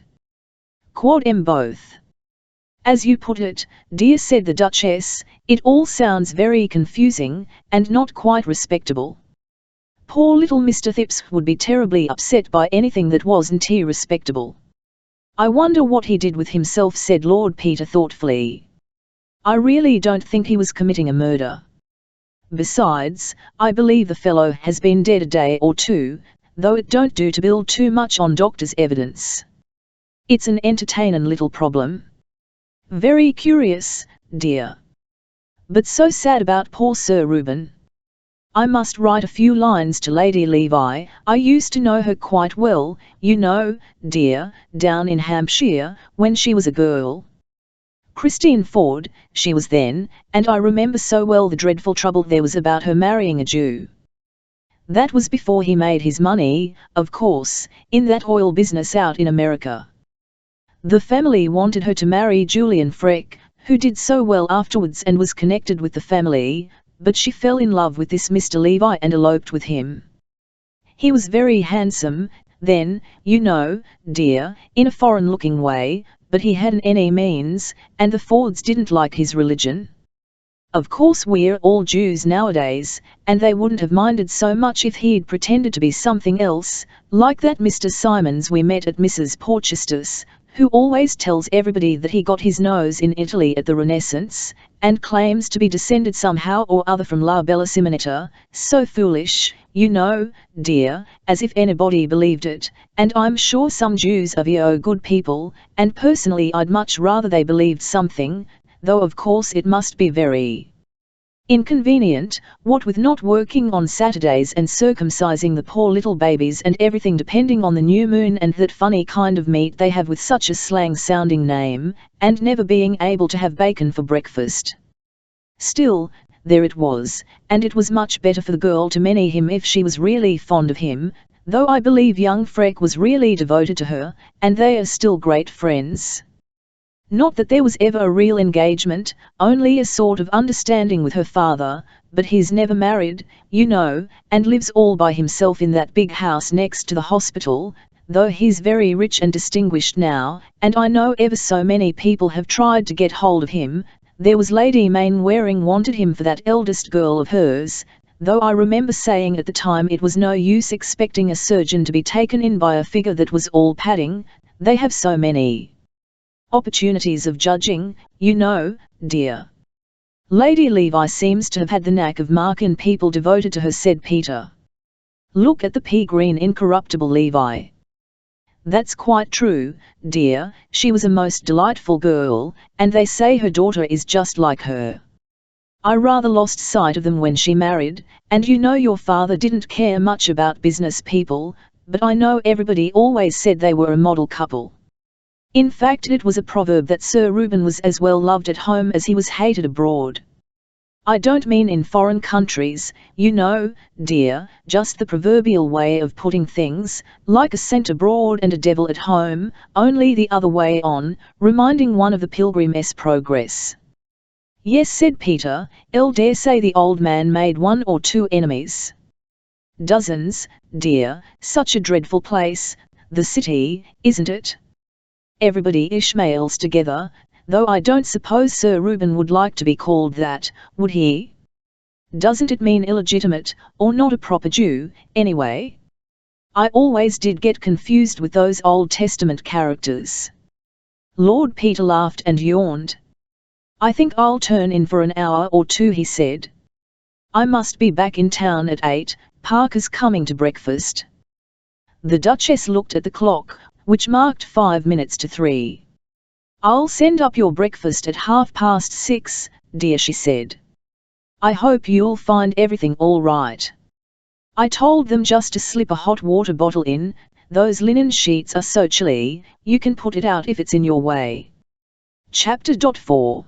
Quod em both. As you put it, dear, said the Duchess, it all sounds very confusing, and not quite respectable. Poor little Mr. Thipps would be terribly upset by anything that wasn't respectable. I wonder what he did with himself, said Lord Peter thoughtfully. I really don't think he was committing a murder. Besides, I believe the fellow has been dead a day or two, though it don't do to build too much on doctor's evidence. It's an entertainin' little problem. Very curious, dear. But so sad about poor Sir Reuben. I must write a few lines to Lady Levi. I used to know her quite well, you know, dear, down in Hampshire, when she was a girl. Christine Ford, she was then, and I remember so well the dreadful trouble there was about her marrying a Jew. That was before he made his money, of course, in that oil business out in America. The family wanted her to marry Julian Freck, who did so well afterwards and was connected with the family, but she fell in love with this Mr. Levi and eloped with him. He was very handsome, then, you know, dear, in a foreign-looking way, but he hadn't any means, and the Fords didn't like his religion. Of course we're all Jews nowadays, and they wouldn't have minded so much if he'd pretended to be something else, like that Mr. Simons we met at Mrs. Porchester's, who always tells everybody that he got his nose in Italy at the Renaissance, and claims to be descended somehow or other from La Bella Simonetta, so foolish, you know, dear, as if anybody believed it, and I'm sure some Jews are good people, and personally I'd much rather they believed something, though of course it must be very inconvenient, what with not working on Saturdays and circumcising the poor little babies and everything depending on the new moon and that funny kind of meat they have with such a slang-sounding name, and never being able to have bacon for breakfast. Still, there it was, and it was much better for the girl to marry him if she was really fond of him, though I believe young Freck was really devoted to her, and they are still great friends. Not that there was ever a real engagement, only a sort of understanding with her father, but he's never married, you know, and lives all by himself in that big house next to the hospital, though he's very rich and distinguished now, and I know ever so many people have tried to get hold of him. There was Lady Mainwaring wanted him for that eldest girl of hers, though I remember saying at the time it was no use expecting a surgeon to be taken in by a figure that was all padding, they have so many opportunities of judging, you know, dear. Lady Levi seems to have had the knack of marking people devoted to her, said Peter. Look at the pea-green incorruptible Levi. That's quite true, dear, she was a most delightful girl, and they say her daughter is just like her. I rather lost sight of them when she married, and you know your father didn't care much about business people, but I know everybody always said they were a model couple. In fact, it was a proverb that Sir Reuben was as well loved at home as he was hated abroad. I don't mean in foreign countries, you know, dear, just the proverbial way of putting things, like a saint abroad and a devil at home, only the other way on, reminding one of the Pilgrim's Progress. Yes, said Peter, I'll dare say the old man made one or two enemies. Dozens, dear, such a dreadful place, the city, isn't it? Everybody Ishmaels together, though I don't suppose Sir Reuben would like to be called that, would he? Doesn't it mean illegitimate, or not a proper Jew, anyway? I always did get confused with those Old Testament characters. Lord Peter laughed and yawned. I think I'll turn in for an hour or two, he said. I must be back in town at 8, Parker's coming to breakfast. The Duchess looked at the clock, which marked 5 minutes to 3. "I'll send up your breakfast at 6:30, dear," she said. "I hope you'll find everything all right. I told them just to slip a hot water bottle in. Those linen sheets are so chilly, you can put it out if it's in your way." Chapter 4.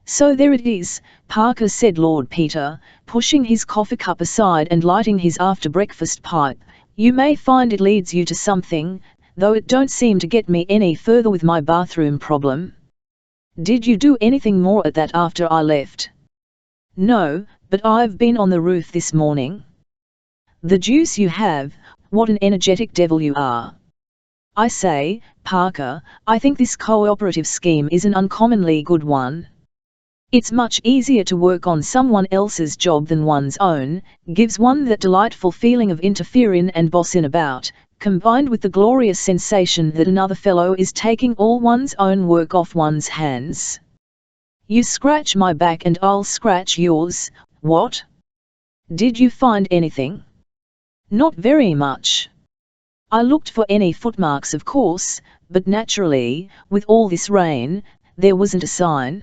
"So there it is, Parker," said Lord Peter, pushing his coffee cup aside and lighting his after-breakfast pipe. "You may find it leads you to something, though it don't seem to get me any further with my bathroom problem." "Did you do anything more at that after I left?" "No, but I've been on the roof this morning." "The deuce you have, what an energetic devil you are. I say, Parker, I think this cooperative scheme is an uncommonly good one. It's much easier to work on someone else's job than one's own, gives one that delightful feeling of interfering and bossing about, combined with the glorious sensation that another fellow is taking all one's own work off one's hands. You scratch my back and I'll scratch yours. What? Did you find anything?" "Not very much. I looked for any footmarks, of course, but naturally, with all this rain, there wasn't a sign.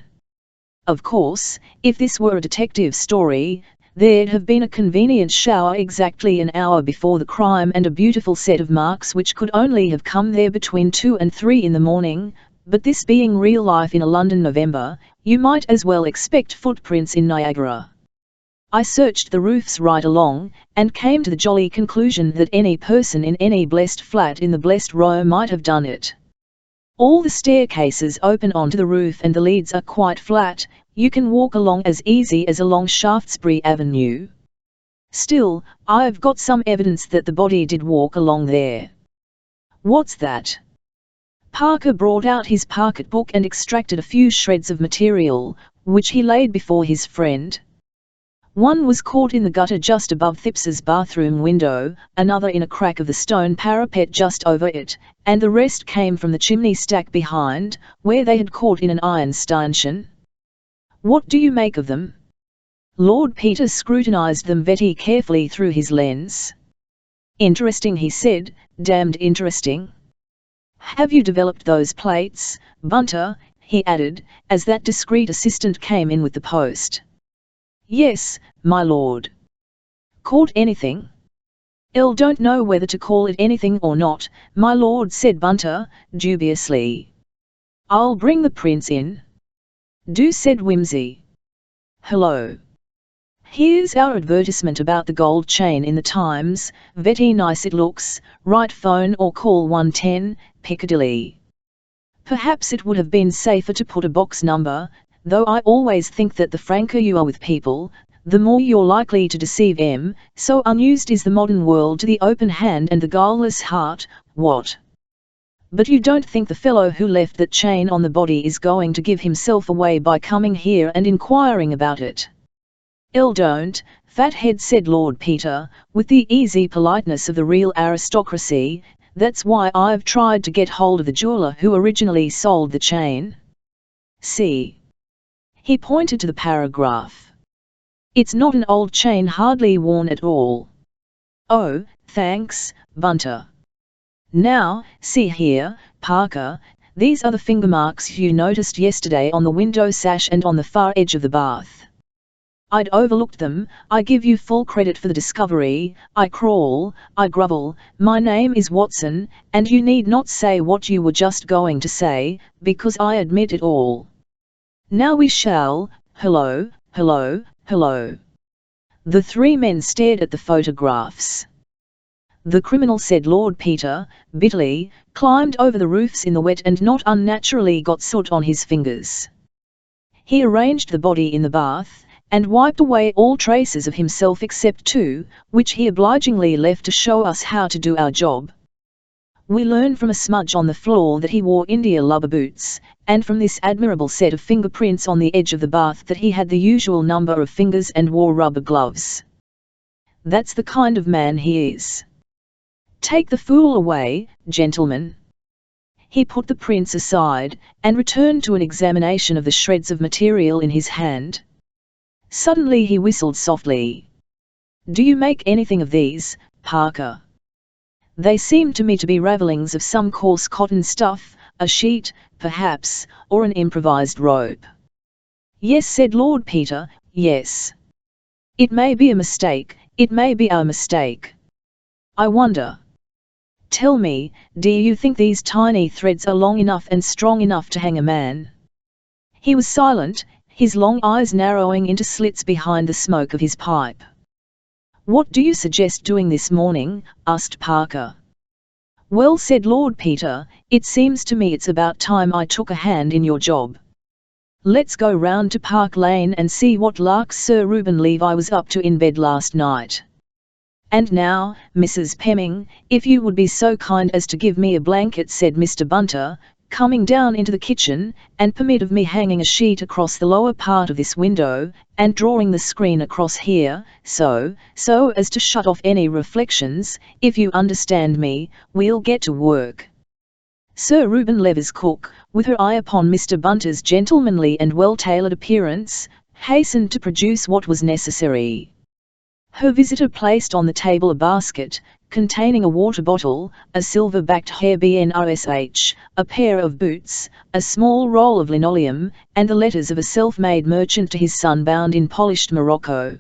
Of course, if this were a detective story, there'd have been a convenient shower exactly an hour before the crime and a beautiful set of marks which could only have come there between 2 and 3 in the morning, but this being real life in a London November, you might as well expect footprints in Niagara. I searched the roofs right along, and came to the jolly conclusion that any person in any blessed flat in the blessed row might have done it. All the staircases open onto the roof and the leads are quite flat, you can walk along as easy as along Shaftesbury Avenue. Still, I've got some evidence that the body did walk along there." "What's that?" Parker brought out his pocketbook and extracted a few shreds of material, which he laid before his friend. "One was caught in the gutter just above Thipps's bathroom window, another in a crack of the stone parapet just over it, and the rest came from the chimney stack behind, where they had caught in an iron stanchion." "What do you make of them?" Lord Peter scrutinized them very carefully through his lens. "Interesting," he said, "damned interesting. Have you developed those plates, Bunter?" he added, as that discreet assistant came in with the post. "Yes, my lord." "Caught anything?" "Don't know whether to call it anything or not, my lord," said Bunter, dubiously. "I'll bring the prince in." "Do," said Whimsy. "Hello. Here's our advertisement about the gold chain in the Times, very nice it looks, right phone or call 110, Piccadilly. Perhaps it would have been safer to put a box number, though I always think that the franker you are with people, the more you're likely to deceive them, so unused is the modern world to the open hand and the guileless heart. What? But you don't think the fellow who left that chain on the body is going to give himself away by coming here and inquiring about it?" "Don't, fathead," said Lord Peter, with the easy politeness of the real aristocracy. "That's why I've tried to get hold of the jeweller who originally sold the chain. See." He pointed to the paragraph. "It's not an old chain, hardly worn at all." "Oh, thanks, Bunter. Now, see here, Parker, these are the finger marks you noticed yesterday on the window sash and on the far edge of the bath. I'd overlooked them. I give you full credit for the discovery. I crawl, I grovel, my name is Watson, and you need not say what you were just going to say, because I admit it all. Now we shall, hello, hello, hello." The three men stared at the photographs. "The criminal," said Lord Peter, bitterly, "climbed over the roofs in the wet and not unnaturally got soot on his fingers. He arranged the body in the bath, and wiped away all traces of himself except 2, which he obligingly left to show us how to do our job. We learn from a smudge on the floor that he wore India rubber boots, and from this admirable set of fingerprints on the edge of the bath that he had the usual number of fingers and wore rubber gloves. That's the kind of man he is. Take the fool away, gentlemen." He put the prints aside, and returned to an examination of the shreds of material in his hand. Suddenly he whistled softly. "Do you make anything of these, Parker?" They seem to me to be ravellings of some coarse cotton stuff, a sheet, perhaps, or an improvised rope. Yes, said Lord Peter, yes. It may be a mistake, it may be a mistake. I wonder. Tell me, do you think these tiny threads are long enough and strong enough to hang a man? He was silent, his long eyes narrowing into slits behind the smoke of his pipe. What do you suggest doing this morning? Asked Parker. Well, said Lord Peter, it seems to me it's about time I took a hand in your job. Let's go round to Park Lane and see what larks Sir Reuben Levi was up to in bed last night. And now, Mrs. Pemming, if you would be so kind as to give me a blanket, said Mr. Bunter, coming down into the kitchen, and permit of me hanging a sheet across the lower part of this window, and drawing the screen across here, so as to shut off any reflections, if you understand me. We'll get to work. Sir Reuben Levy's cook, with her eye upon Mr. Bunter's gentlemanly and well-tailored appearance, hastened to produce what was necessary. Her visitor placed on the table a basket, containing a water bottle, a silver-backed hair BNRSH, a pair of boots, a small roll of linoleum, and the letters of a self-made merchant to his son bound in polished morocco.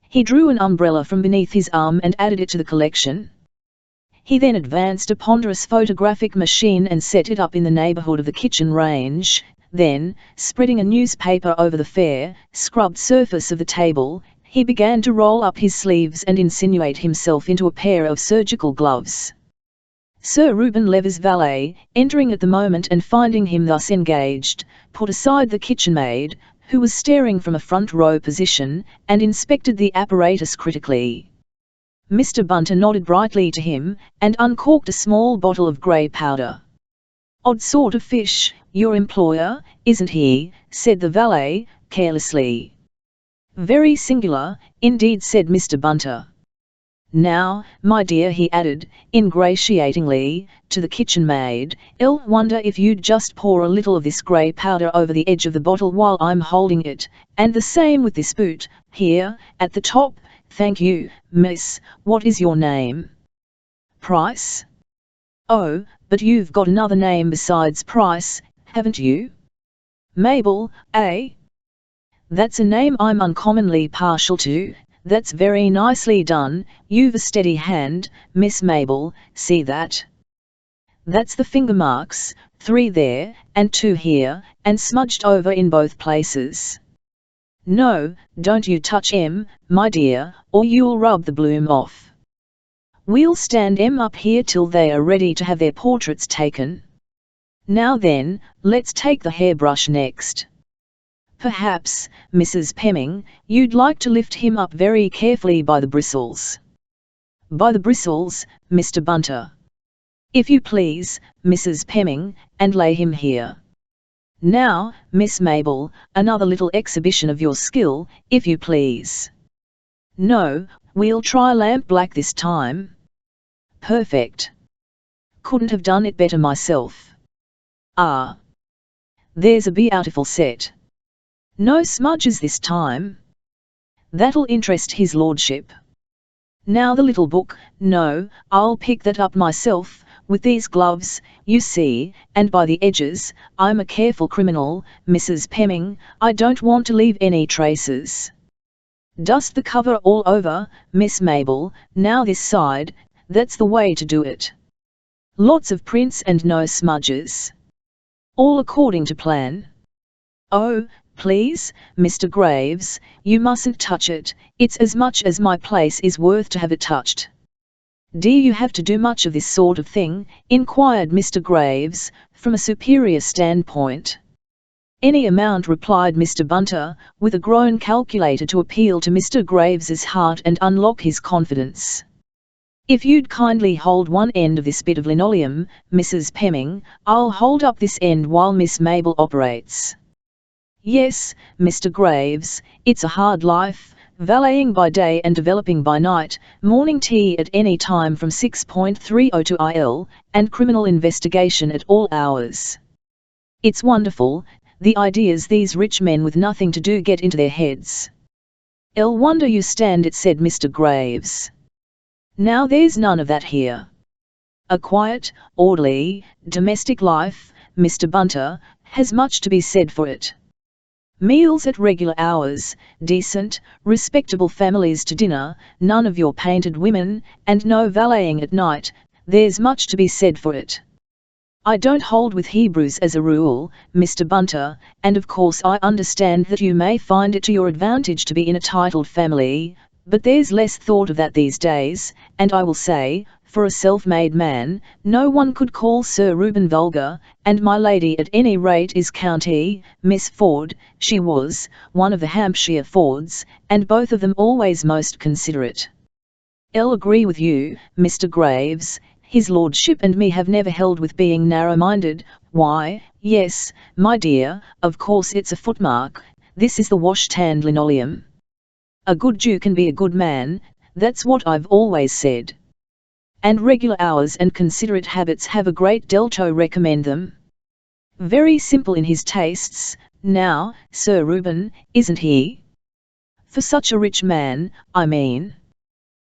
He drew an umbrella from beneath his arm and added it to the collection. He then advanced a ponderous photographic machine and set it up in the neighbourhood of the kitchen range, then, spreading a newspaper over the fair, scrubbed surface of the table, he began to roll up his sleeves and insinuate himself into a pair of surgical gloves. Sir Reuben Levy's valet, entering at the moment and finding him thus engaged, put aside the kitchen maid, who was staring from a front row position, and inspected the apparatus critically. Mr. Bunter nodded brightly to him, and uncorked a small bottle of grey powder. Odd sort of fish, your employer, isn't he? Said the valet, carelessly. Very singular, indeed, said Mr. Bunter. Now, my dear, he added, ingratiatingly, to the kitchen maid, I'll wonder if you'd just pour a little of this grey powder over the edge of the bottle while I'm holding it, and the same with this boot, here, at the top. Thank you, miss. What is your name? Price? Oh, but you've got another name besides Price, haven't you? Mabel, eh? That's a name I'm uncommonly partial to. That's very nicely done. You've a steady hand, Miss Mabel, see that? That's the finger marks, 3 there, and 2 here, and smudged over in both places. No, don't you touch 'em, my dear, or you'll rub the bloom off. We'll stand 'em up here till they are ready to have their portraits taken. Now then, let's take the hairbrush next. Perhaps, Mrs. Pemming, you'd like to lift him up very carefully by the bristles. By the bristles, Mr. Bunter. If you please, Mrs. Pemming, and lay him here. Now, Miss Mabel, another little exhibition of your skill, if you please. No, we'll try lamp black this time. Perfect. Couldn't have done it better myself. Ah. There's a beautiful set. No smudges this time. That'll interest his lordship. Now the little book, no, I'll pick that up myself, with these gloves, you see, and by the edges. I'm a careful criminal, Mrs. Pemming, I don't want to leave any traces. Dust the cover all over, Miss Mabel, now this side, that's the way to do it. Lots of prints and no smudges. All according to plan. Oh, please, Mr. Graves, you mustn't touch it, it's as much as my place is worth to have it touched. Do you have to do much of this sort of thing? Inquired Mr. Graves, from a superior standpoint. Any amount, replied Mr. Bunter, with a groan calculated to appeal to Mr. Graves's heart and unlock his confidence. If you'd kindly hold one end of this bit of linoleum, Mrs. Pemming, I'll hold up this end while Miss Mabel operates. Yes, Mr. Graves, it's a hard life, valeting by day and developing by night, morning tea at any time from 6:30 to IL, and criminal investigation at all hours. It's wonderful, the ideas these rich men with nothing to do get into their heads. I'll wonder you stand it, said Mr. Graves. Now there's none of that here. A quiet, orderly, domestic life, Mr. Bunter, has much to be said for it. Meals at regular hours, decent, respectable families to dinner, none of your painted women, and no valeting at night, there's much to be said for it. I don't hold with Hebrews as a rule, Mr. Bunter, and of course I understand that you may find it to your advantage to be in a titled family, but there's less thought of that these days, and I will say, for a self-made man, no one could call Sir Reuben vulgar, and my lady at any rate is County, Miss Ford, she was, one of the Hampshire Fords, and both of them always most considerate. I'll agree with you, Mr. Graves, his lordship and me have never held with being narrow-minded. Why, yes, my dear, of course it's a footmark, this is the wash-tanned linoleum. A good Jew can be a good man, that's what I've always said. And regular hours and considerate habits have a great deal to recommend them. Very simple in his tastes, now, Sir Reuben, isn't he? For such a rich man, I mean.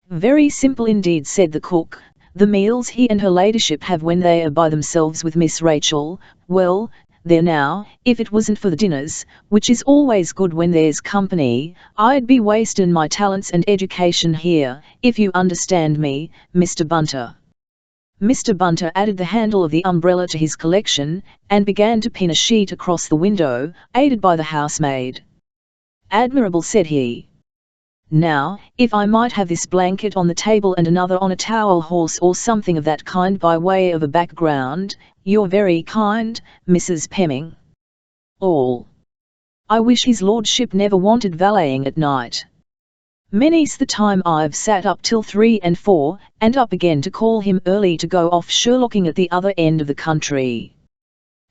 Very simple indeed, said the cook. The meals he and her ladyship have when they are by themselves with Miss Rachel, well, there now, if it wasn't for the dinners, which is always good when there's company, I'd be wastin' my talents and education here, if you understand me, Mr. Bunter. Mr. Bunter added the handle of the umbrella to his collection, and began to pin a sheet across the window, aided by the housemaid. Admirable, said he. Now, if I might have this blanket on the table and another on a towel horse or something of that kind by way of a background, you're very kind, Mrs. Pemming. All. I wish his lordship never wanted valeting at night. Many's the time I've sat up till 3 and 4, and up again to call him early to go off Sherlocking at the other end of the country.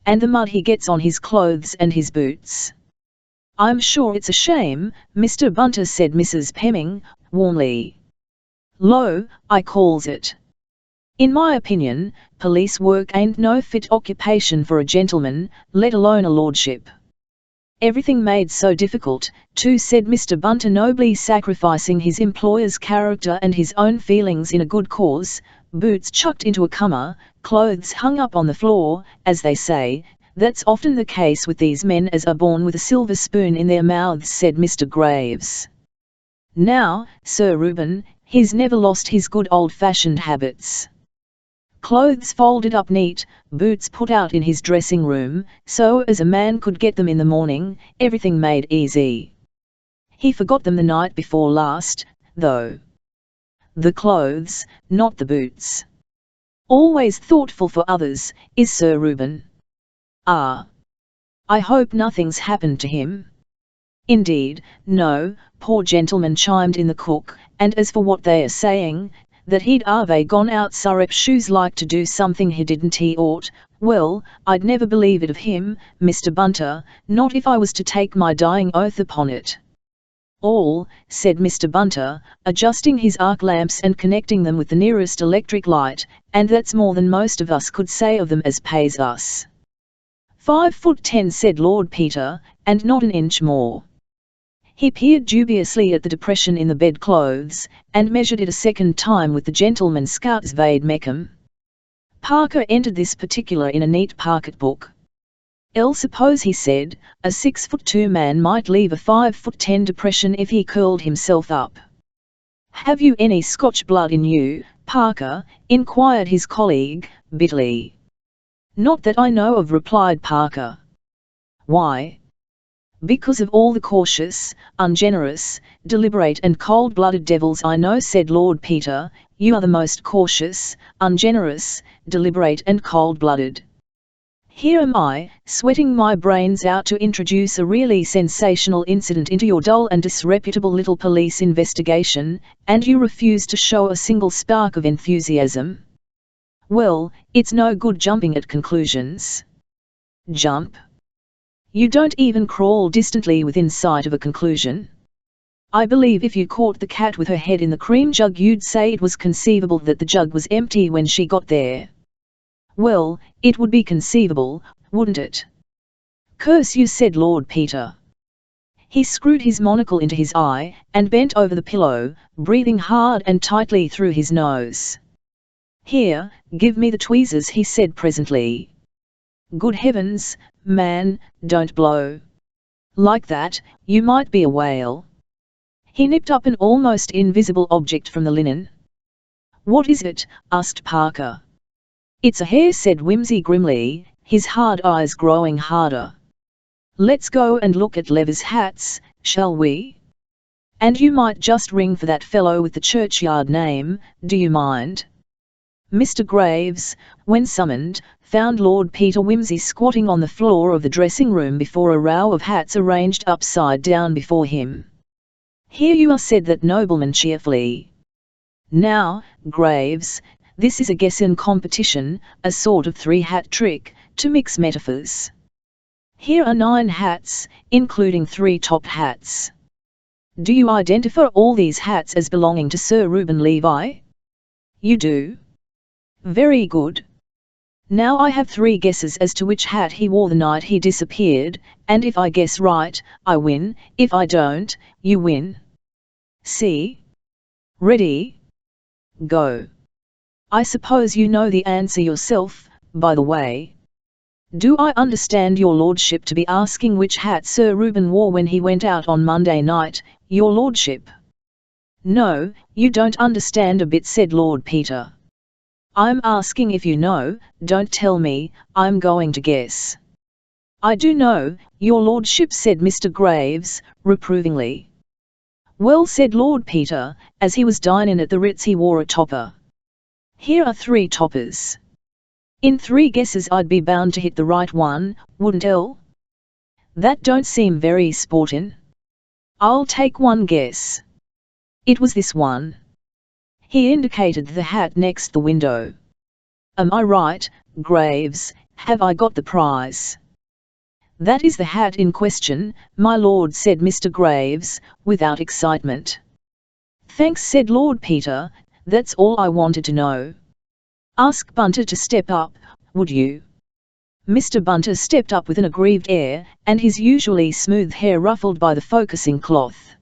And the mud he gets on his clothes and his boots. I'm sure it's a shame, Mr. Bunter, said Mrs. Pemming, warmly. Lo, I calls it. In my opinion, police work ain't no fit occupation for a gentleman, let alone a lordship. Everything made so difficult, too, said Mr. Bunter, nobly sacrificing his employer's character and his own feelings in a good cause, boots chucked into a cummer, clothes hung up on the floor, as they say. That's often the case with these men as are born with a silver spoon in their mouths, said Mr. Graves. Now, Sir Reuben, he's never lost his good old-fashioned habits. Clothes folded up neat, boots put out in his dressing room, so as a man could get them in the morning, everything made easy. He forgot them the night before last, though. The clothes, not the boots. Always thoughtful for others, is Sir Reuben. Ah! I hope nothing's happened to him. Indeed, no, poor gentleman, chimed in the cook, and as for what they are saying, that he'd ave gone out Surrey shoes like to do something he didn't he ought, well, I'd never believe it of him, Mr. Bunter, not if I was to take my dying oath upon it. All, said Mr. Bunter, adjusting his arc lamps and connecting them with the nearest electric light, and that's more than most of us could say of them as pays us. 5'10", said Lord Peter, and not an inch more. He peered dubiously at the depression in the bedclothes, and measured it a second time with the gentleman scout's vade mecum. Parker entered this particular in a neat pocket-book. "I'll suppose," he said, "a 6'2" man might leave a 5'10" depression if he curled himself up." "Have you any Scotch blood in you, Parker?" inquired his colleague, bitterly. "Not that I know of," replied Parker. "Why?" "Because of all the cautious, ungenerous, deliberate and cold-blooded devils I know," said Lord Peter. "You are the most cautious, ungenerous, deliberate and cold-blooded. Here am I, sweating my brains out to introduce a really sensational incident into your dull and disreputable little police investigation, and you refuse to show a single spark of enthusiasm. Well, it's no good jumping at conclusions." "Jump? You don't even crawl distantly within sight of a conclusion. I believe if you caught the cat with her head in the cream jug you'd say it was conceivable that the jug was empty when she got there." "Well, it would be conceivable, wouldn't it?" "Curse you," said Lord Peter. He screwed his monocle into his eye, and bent over the pillow, breathing hard and tightly through his nose. Here, give me the tweezers, he said presently. Good heavens, man, don't blow. Like that, you might be a whale. He nipped up an almost invisible object from the linen. What is it? Asked Parker. It's a hare, said Whimsy grimly, his hard eyes growing harder. Let's go and look at Leather's hats, shall we? And you might just ring for that fellow with the churchyard name, do you mind? Mr. Graves, when summoned, found Lord Peter Wimsey squatting on the floor of the dressing room before a row of hats arranged upside down before him. Here you are, said that nobleman cheerfully. Now, Graves, this is a guessing competition, a sort of three-hat trick, to mix metaphors. Here are 9 hats, including 3 top hats. Do you identify all these hats as belonging to Sir Reuben Levi? You do? Very good. Now I have 3 guesses as to which hat he wore the night he disappeared, and if I guess right, I win, if I don't, you win. See? Ready? Go. I suppose you know the answer yourself, by the way. Do I understand your lordship to be asking which hat Sir Reuben wore when he went out on Monday night, your lordship? No, you don't understand a bit, said Lord Peter. I'm asking if you know, don't tell me, I'm going to guess. I do know, your lordship, said Mr. Graves, reprovingly. Well, said Lord Peter, as he was dining at the Ritz he wore a topper. Here are 3 toppers. In 3 guesses I'd be bound to hit the right one, wouldn't I? That don't seem very sportin'. I'll take one guess. It was this one. He indicated the hat next the window. Am I right, Graves, have I got the prize? That is the hat in question, my lord, said Mr. Graves, without excitement. Thanks, said Lord Peter, that's all I wanted to know. Ask Bunter to step up, would you? Mr. Bunter stepped up with an aggrieved air, and his usually smooth hair ruffled by the focusing cloth.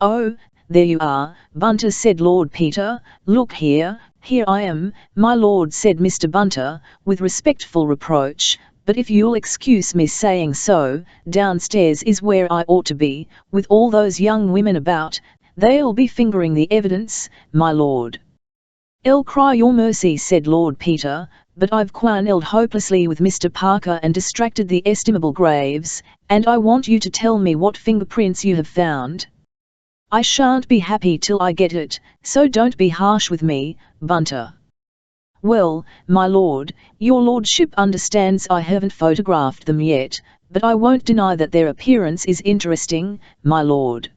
Oh, there you are, Bunter, said Lord Peter. Look here I am, my lord, said Mr. Bunter, with respectful reproach, but if you'll excuse me saying so, downstairs is where I ought to be, with all those young women about, they'll be fingering the evidence, my lord. I'll cry your mercy, said Lord Peter, but I've quarrelled hopelessly with Mr. Parker and distracted the estimable Graves, and I want you to tell me what fingerprints you have found. I shan't be happy till I get it, so don't be harsh with me, Bunter. Well, my lord, your lordship understands I haven't photographed them yet, but I won't deny that their appearance is interesting, my lord.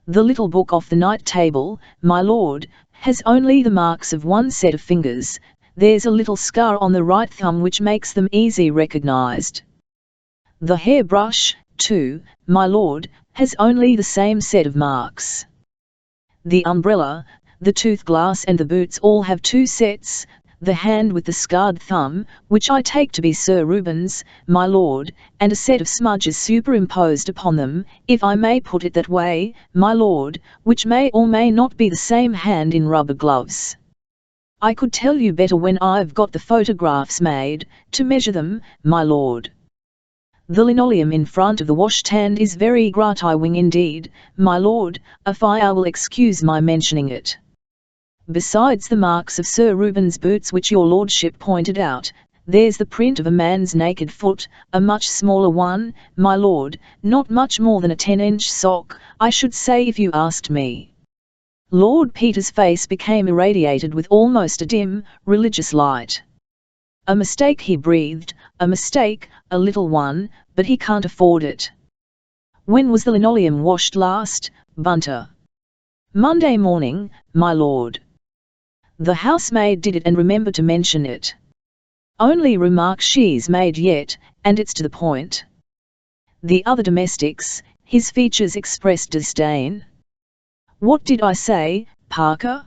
The little book off the night table, my lord, has only the marks of one set of fingers. There's a little scar on the right thumb which makes them easy recognized. The hairbrush, too, my lord, has only the same set of marks. The umbrella, the tooth glass and the boots all have 2 sets, the hand with the scarred thumb, which I take to be Sir Reuben's, my lord, and a set of smudges superimposed upon them, if I may put it that way, my lord, which may or may not be the same hand in rubber gloves. I could tell you better when I've got the photographs made, to measure them, my lord. The linoleum in front of the washstand is very gratifying indeed, my lord, if I will excuse my mentioning it. Besides the marks of Sir Reuben's boots which your lordship pointed out, there's the print of a man's naked foot, a much smaller one, my lord, not much more than a 10-inch sock, I should say if you asked me. Lord Peter's face became irradiated with almost a dim, religious light. A mistake, he breathed, a mistake, a little one, but he can't afford it. When was the linoleum washed last, Bunter? Monday morning, my lord. The housemaid did it and remembered to mention it. Only remark she's made yet, and it's to the point. The other domestics, his features expressed disdain. What did I say, Parker?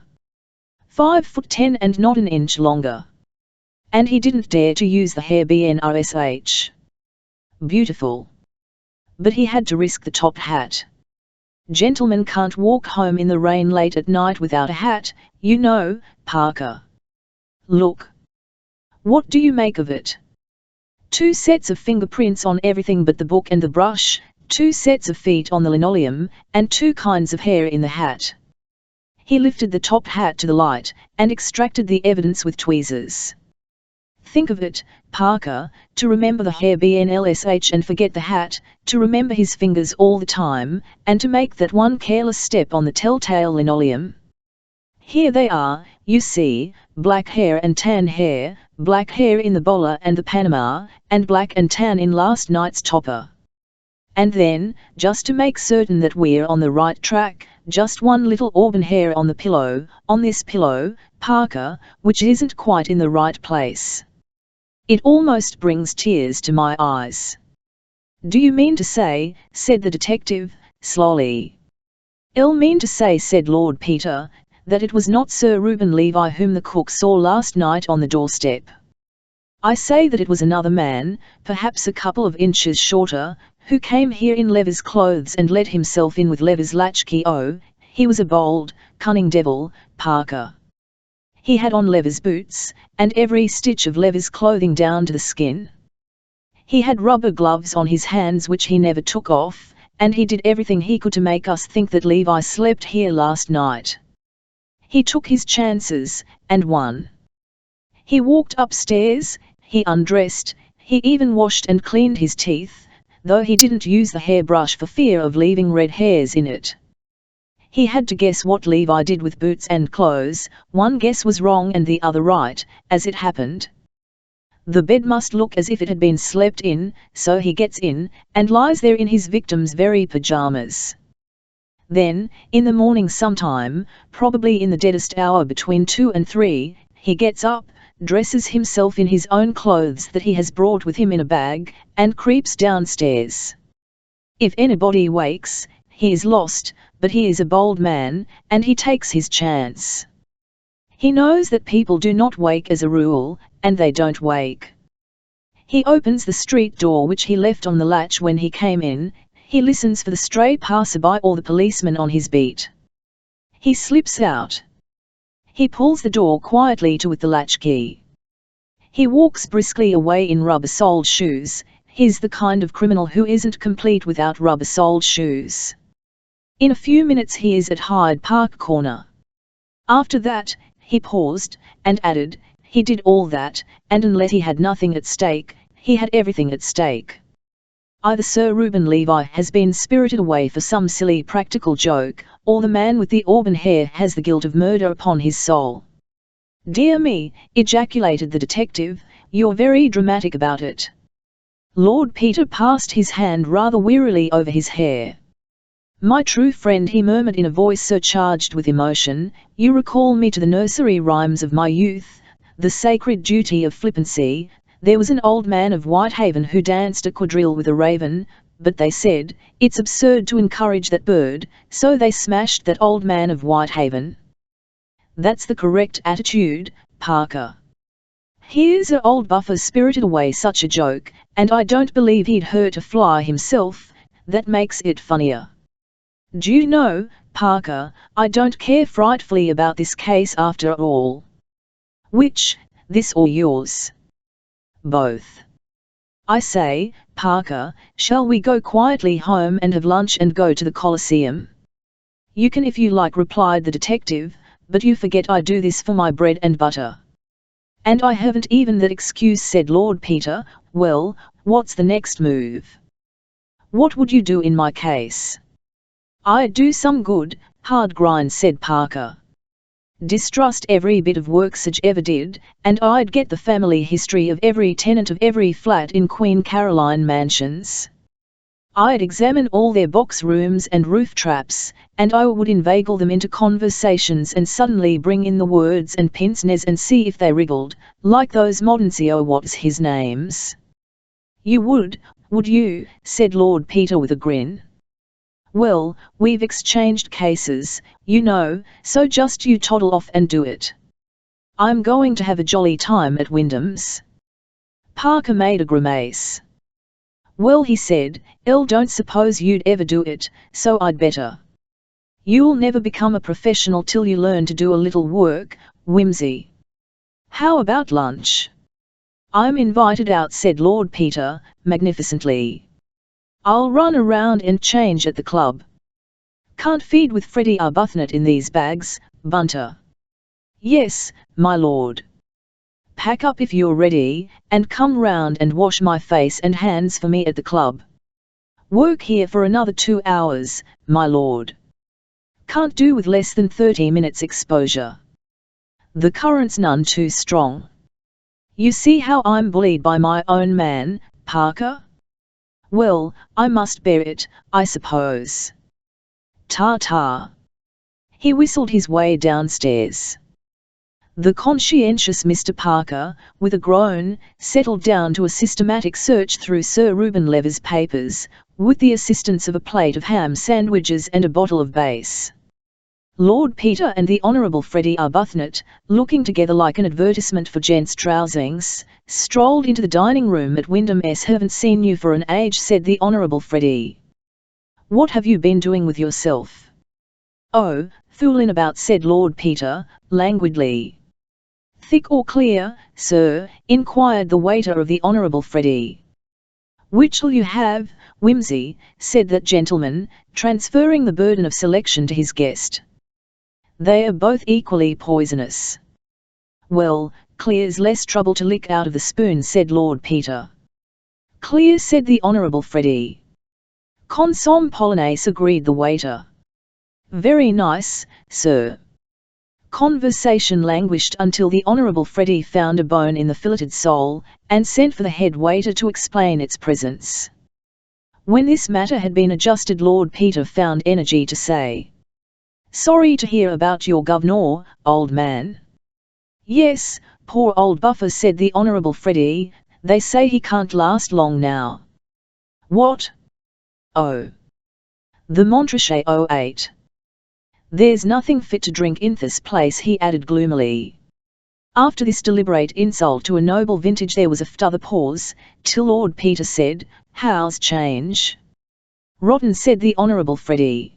5'10" and not an inch longer. And he didn't dare to use the hair BNRSH. Beautiful. But he had to risk the top hat. Gentlemen can't walk home in the rain late at night without a hat, you know, Parker. Look. What do you make of it? 2 sets of fingerprints on everything but the book and the brush, 2 sets of feet on the linoleum, and 2 kinds of hair in the hat. He lifted the top hat to the light, and extracted the evidence with tweezers. Think of it, Parker, to remember the hair BNLSH and forget the hat, to remember his fingers all the time, and to make that one careless step on the telltale linoleum. Here they are, you see, black hair and tan hair, black hair in the bowler and the Panama, and black and tan in last night's topper. And then, just to make certain that we're on the right track, just one little auburn hair on the pillow, on this pillow, Parker, which isn't quite in the right place. It almost brings tears to my eyes. Do you mean to say, said the detective, slowly. I'll mean to say, said Lord Peter, that it was not Sir Reuben Levi whom the cook saw last night on the doorstep. I say that it was another man, perhaps a couple of inches shorter, who came here in Lever's clothes and let himself in with Lever's latchkey. Oh, he was a bold, cunning devil, Parker. He had on Lever's boots, and every stitch of Lever's clothing down to the skin. He had rubber gloves on his hands which he never took off, and he did everything he could to make us think that Levi slept here last night. He took his chances, and won. He walked upstairs, he undressed, he even washed and cleaned his teeth, though he didn't use the hairbrush for fear of leaving red hairs in it. He had to guess what Levi did with boots and clothes, one guess was wrong and the other right, as it happened. The bed must look as if it had been slept in, so he gets in, and lies there in his victim's very pyjamas. Then, in the morning sometime, probably in the deadest hour between 2 and 3, he gets up, dresses himself in his own clothes that he has brought with him in a bag, and creeps downstairs. If anybody wakes, he is lost, but he is a bold man, and he takes his chance. He knows that people do not wake as a rule, and they don't wake. He opens the street door which he left on the latch when he came in, he listens for the stray passerby or the policeman on his beat. He slips out. He pulls the door quietly to with the latchkey. He walks briskly away in rubber-soled shoes. He's the kind of criminal who isn't complete without rubber-soled shoes. In a few minutes he is at Hyde Park Corner. After that, he paused, and added, he did all that, and unless he had nothing at stake, he had everything at stake. Either Sir Reuben Levi has been spirited away for some silly practical joke, or the man with the auburn hair has the guilt of murder upon his soul. Dear me, ejaculated the detective, you're very dramatic about it. Lord Peter passed his hand rather wearily over his hair. My true friend, he murmured in a voice surcharged with emotion, you recall me to the nursery rhymes of my youth, the sacred duty of flippancy. There was an old man of Whitehaven who danced a quadrille with a raven, but they said, it's absurd to encourage that bird, so they smashed that old man of Whitehaven. That's the correct attitude, Parker. Here's a old buffer spirited away such a joke, and I don't believe he'd hurt a fly himself, that makes it funnier. Do you know, Parker, I don't care frightfully about this case after all. Which, this or yours? Both. I say, Parker, shall we go quietly home and have lunch and go to the Colosseum? You can if you like, replied the detective, but you forget I do this for my bread and butter. And I haven't even that excuse, said Lord Peter. Well, what's the next move? What would you do in my case? I'd do some good, hard grind, said Parker. Distrust every bit of work Sage ever did, and I'd get the family history of every tenant of every flat in Queen Caroline Mansions. I'd examine all their box rooms and roof traps, and I would inveigle them into conversations and suddenly bring in the words and pince nez and see if they wriggled, like those modern what's his names. You would you, said Lord Peter with a grin. Well, we've exchanged cases, you know, so just you toddle off and do it. I'm going to have a jolly time at Wyndham's. Parker made a grimace. Well, he said, don't suppose you'd ever do it, so I'd better. You'll never become a professional till you learn to do a little work, Whimsy. How about lunch? I'm invited out, said Lord Peter, magnificently. I'll run around and change at the club. Can't feed with Freddie Arbuthnot in these bags, Bunter. Yes, my lord. Pack up if you're ready, and come round and wash my face and hands for me at the club. Work here for another 2 hours, my lord. Can't do with less than 30 minutes exposure. The current's none too strong. You see how I'm bullied by my own man, Parker? Well, I must bear it, I suppose. Ta-ta. He whistled his way downstairs. The conscientious Mr. Parker, with a groan, settled down to a systematic search through Sir Reuben Lever's papers, with the assistance of a plate of ham sandwiches and a bottle of Bass. Lord Peter and the Honourable Freddie Arbuthnot, looking together like an advertisement for gents' trousings, strolled into the dining room at Wyndham S. Haven't seen you for an age, said the Honourable Freddie. What have you been doing with yourself? Oh, fooling about, said Lord Peter, languidly. Thick or clear, sir? Inquired the waiter of the Honourable Freddie. Which'll you have, Whimsy? Said that gentleman, transferring the burden of selection to his guest. They are both equally poisonous. Well, clear's less trouble to lick out of the spoon, said Lord Peter. Clear, said the Honourable Freddie. Consomme polonaise, agreed the waiter. Very nice, sir. Conversation languished until the Honourable Freddie found a bone in the filleted sole, and sent for the head waiter to explain its presence. When this matter had been adjusted, Lord Peter found energy to say, Sorry to hear about your governor, old man. Yes, poor old buffer, said the Honourable Freddie, they say he can't last long now. What? Oh. The Montrachet 08. There's nothing fit to drink in this place, he added gloomily. After this deliberate insult to a noble vintage there was a further pause, till Lord Peter said, How's change? Rotten, said the Honourable Freddie.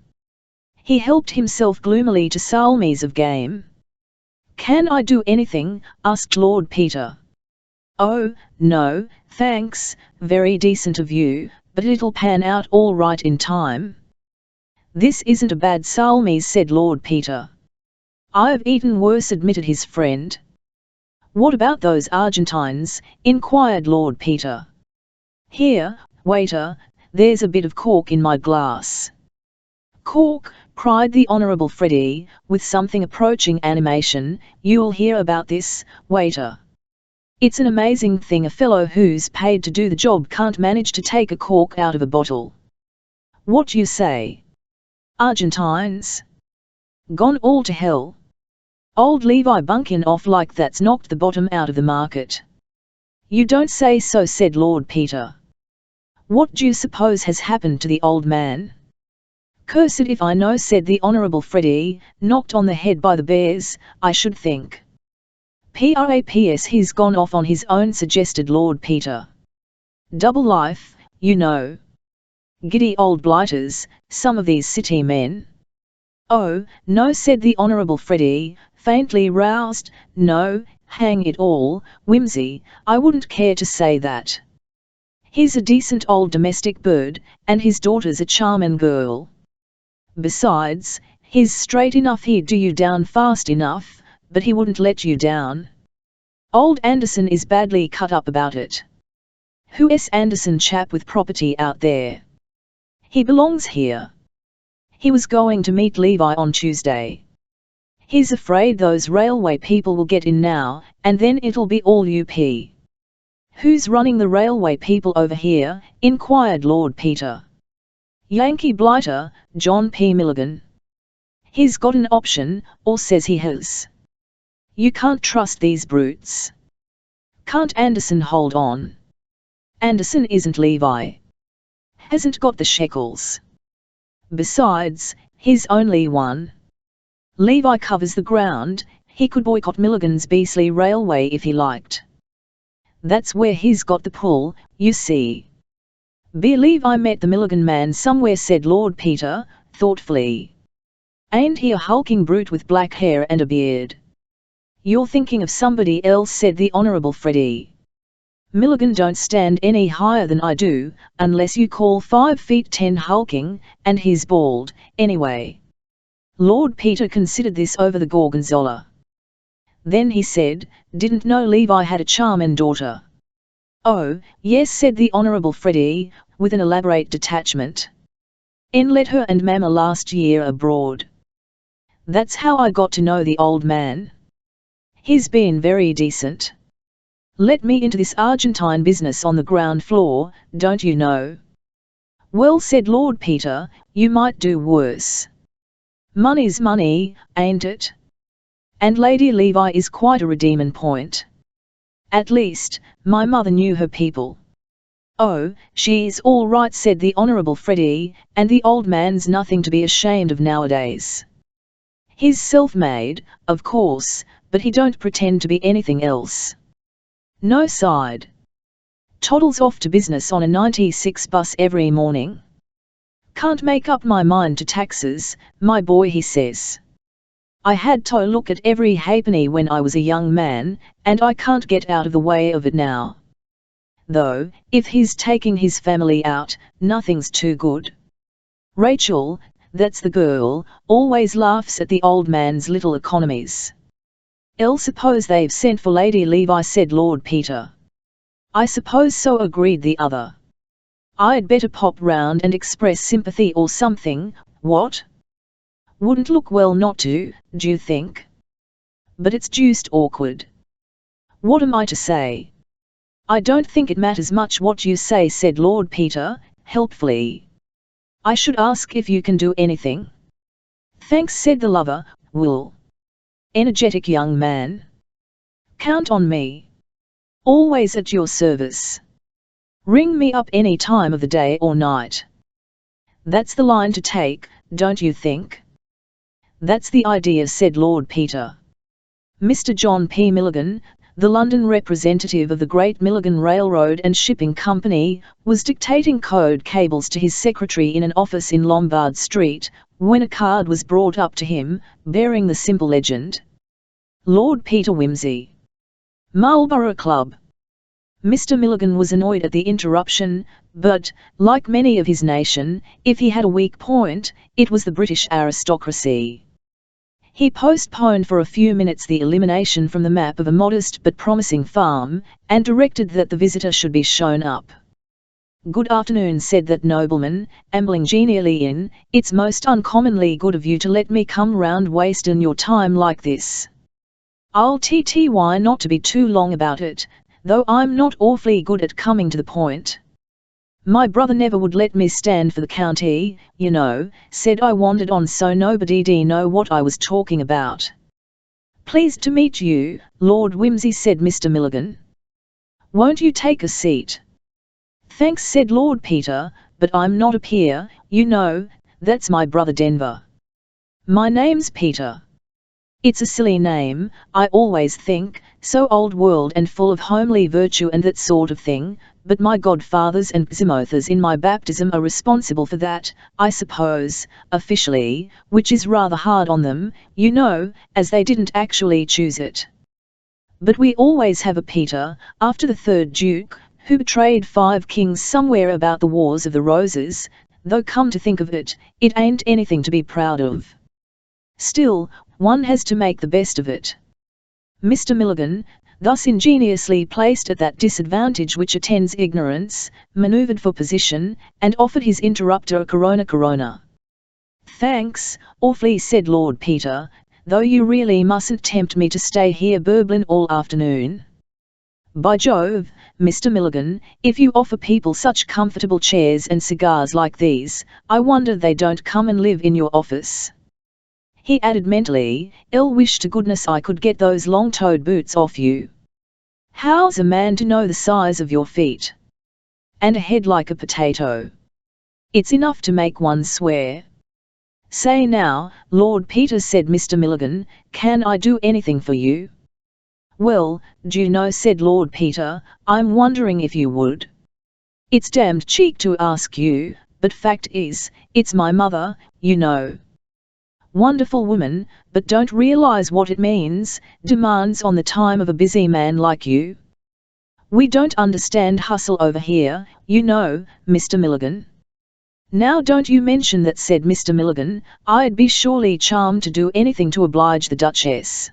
He helped himself gloomily to salmis of game. Can I do anything? Asked Lord Peter. Oh, no, thanks, very decent of you, but it'll pan out all right in time. This isn't a bad salmis, said Lord Peter. I've eaten worse, admitted his friend. What about those Argentines? Inquired Lord Peter. Here, waiter, there's a bit of cork in my glass. Cork, cried the Honourable Freddie, with something approaching animation, you'll hear about this, waiter. It's an amazing thing a fellow who's paid to do the job can't manage to take a cork out of a bottle. What you say? Argentines? Gone all to hell. Old Levi bunking off like that's knocked the bottom out of the market. You don't say so, said Lord Peter. What do you suppose has happened to the old man? Cursed if I know, said the Honourable Freddie, knocked on the head by the bears, I should think. Praps, he's gone off on his own, suggested Lord Peter. Double life, you know. Giddy old blighters, some of these city men. Oh, no, said the Honourable Freddie, faintly roused, no, hang it all, Whimsy, I wouldn't care to say that. He's a decent old domestic bird, and his daughter's a charming girl. Besides, he's straight enough, he'd do you down fast enough, but he wouldn't let you down. Old Anderson is badly cut up about it. Who's Anderson, chap with property out there? He belongs here. He was going to meet Levi on Tuesday. He's afraid those railway people will get in now, and then it'll be all UP. Who's running the railway people over here? Inquired Lord Peter. Yankee blighter, John P. Milligan. He's got an option, or says he has. You can't trust these brutes. Can't Anderson hold on? Anderson isn't Levi. Hasn't got the shekels. Besides, he's only one. Levi covers the ground, he could boycott Milligan's beastly railway if he liked. That's where he's got the pull, you see. Believe I met the Milligan man somewhere, said Lord Peter, thoughtfully. Ain't he a hulking brute with black hair and a beard? You're thinking of somebody else, said the Honourable Freddie. Milligan don't stand any higher than I do, unless you call 5 feet 10 hulking, and he's bald, anyway. Lord Peter considered this over the gorgonzola. Then he said, didn't know Levi had a charming daughter. Oh, yes, said the Honourable Freddie, with an elaborate detachment. En let her and Mamma last year abroad. That's how I got to know the old man. He's been very decent. Let me into this Argentine business on the ground floor, don't you know? Well, said Lord Peter, you might do worse. Money's money, ain't it? And Lady Levi is quite a redeeming point. At least, my mother knew her people. Oh, she's all right, said the Honourable Freddie, and the old man's nothing to be ashamed of nowadays. He's self-made, of course, but he don't pretend to be anything else. No side. Toddles off to business on a 96 bus every morning. Can't make up my mind to taxes, my boy, he says. I had to look at every halfpenny when I was a young man, and I can't get out of the way of it now. Though, if he's taking his family out, nothing's too good. Rachel, that's the girl, always laughs at the old man's little economies. Suppose they've sent for Lady Levi, said Lord Peter. I suppose so, agreed the other. I'd better pop round and express sympathy or something, what? Wouldn't look well not to, do you think? But it's deuced awkward. What am I to say? I don't think it matters much what you say, said Lord Peter, helpfully. I should ask if you can do anything. Thanks, said the lover, will. Energetic young man. Count on me. Always at your service. Ring me up any time of the day or night. That's the line to take, don't you think? That's the idea, said Lord Peter. Mr. John P. Milligan, the London representative of the Great Milligan Railroad and Shipping Company, was dictating code cables to his secretary in an office in Lombard Street, when a card was brought up to him, bearing the simple legend. Lord Peter Wimsey. Marlborough Club. Mr. Milligan was annoyed at the interruption, but, like many of his nation, if he had a weak point, it was the British aristocracy. He postponed for a few minutes the elimination from the map of a modest but promising farm, and directed that the visitor should be shown up. Good afternoon, said that nobleman, ambling genially in. It's most uncommonly good of you to let me come round wasting your time like this. I'll try not to be too long about it, though I'm not awfully good at coming to the point. My brother never would let me stand for the county, you know, said I wandered on so nobody'd know what I was talking about. Pleased to meet you, Lord Wimsey, said Mr. Milligan. Won't you take a seat? Thanks, said Lord Peter, but I'm not a peer, you know, that's my brother Denver. My name's Peter. It's a silly name, I always think, so old world and full of homely virtue and that sort of thing, but my godfathers and Ximothers in my baptism are responsible for that, I suppose, officially, which is rather hard on them, you know, as they didn't actually choose it. But we always have a Peter, after the third Duke, who betrayed 5 kings somewhere about the Wars of the Roses, though come to think of it, it ain't anything to be proud of. Still, one has to make the best of it. Mr. Milligan, thus ingeniously placed at that disadvantage which attends ignorance, manoeuvred for position, and offered his interrupter a Corona. Thanks, awfully, said Lord Peter, though you really mustn't tempt me to stay here burblin' all afternoon. By Jove, Mr. Milligan, if you offer people such comfortable chairs and cigars like these, I wonder they don't come and live in your office. He added mentally, wish to goodness I could get those long-toed boots off you. How's a man to know the size of your feet? And a head like a potato. It's enough to make one swear. Say now, Lord Peter, said Mr. Milligan, can I do anything for you? Well, do you know, said Lord Peter, I'm wondering if you would. It's damned cheek to ask you, but fact is, it's my mother, you know. wonderful woman, but don't realize what it means, demands on the time of a busy man like you. We don't understand hustle over here, you know, Mr. Milligan. Now don't you mention that, said Mr. Milligan. I'd be surely charmed to do anything to oblige the Duchess.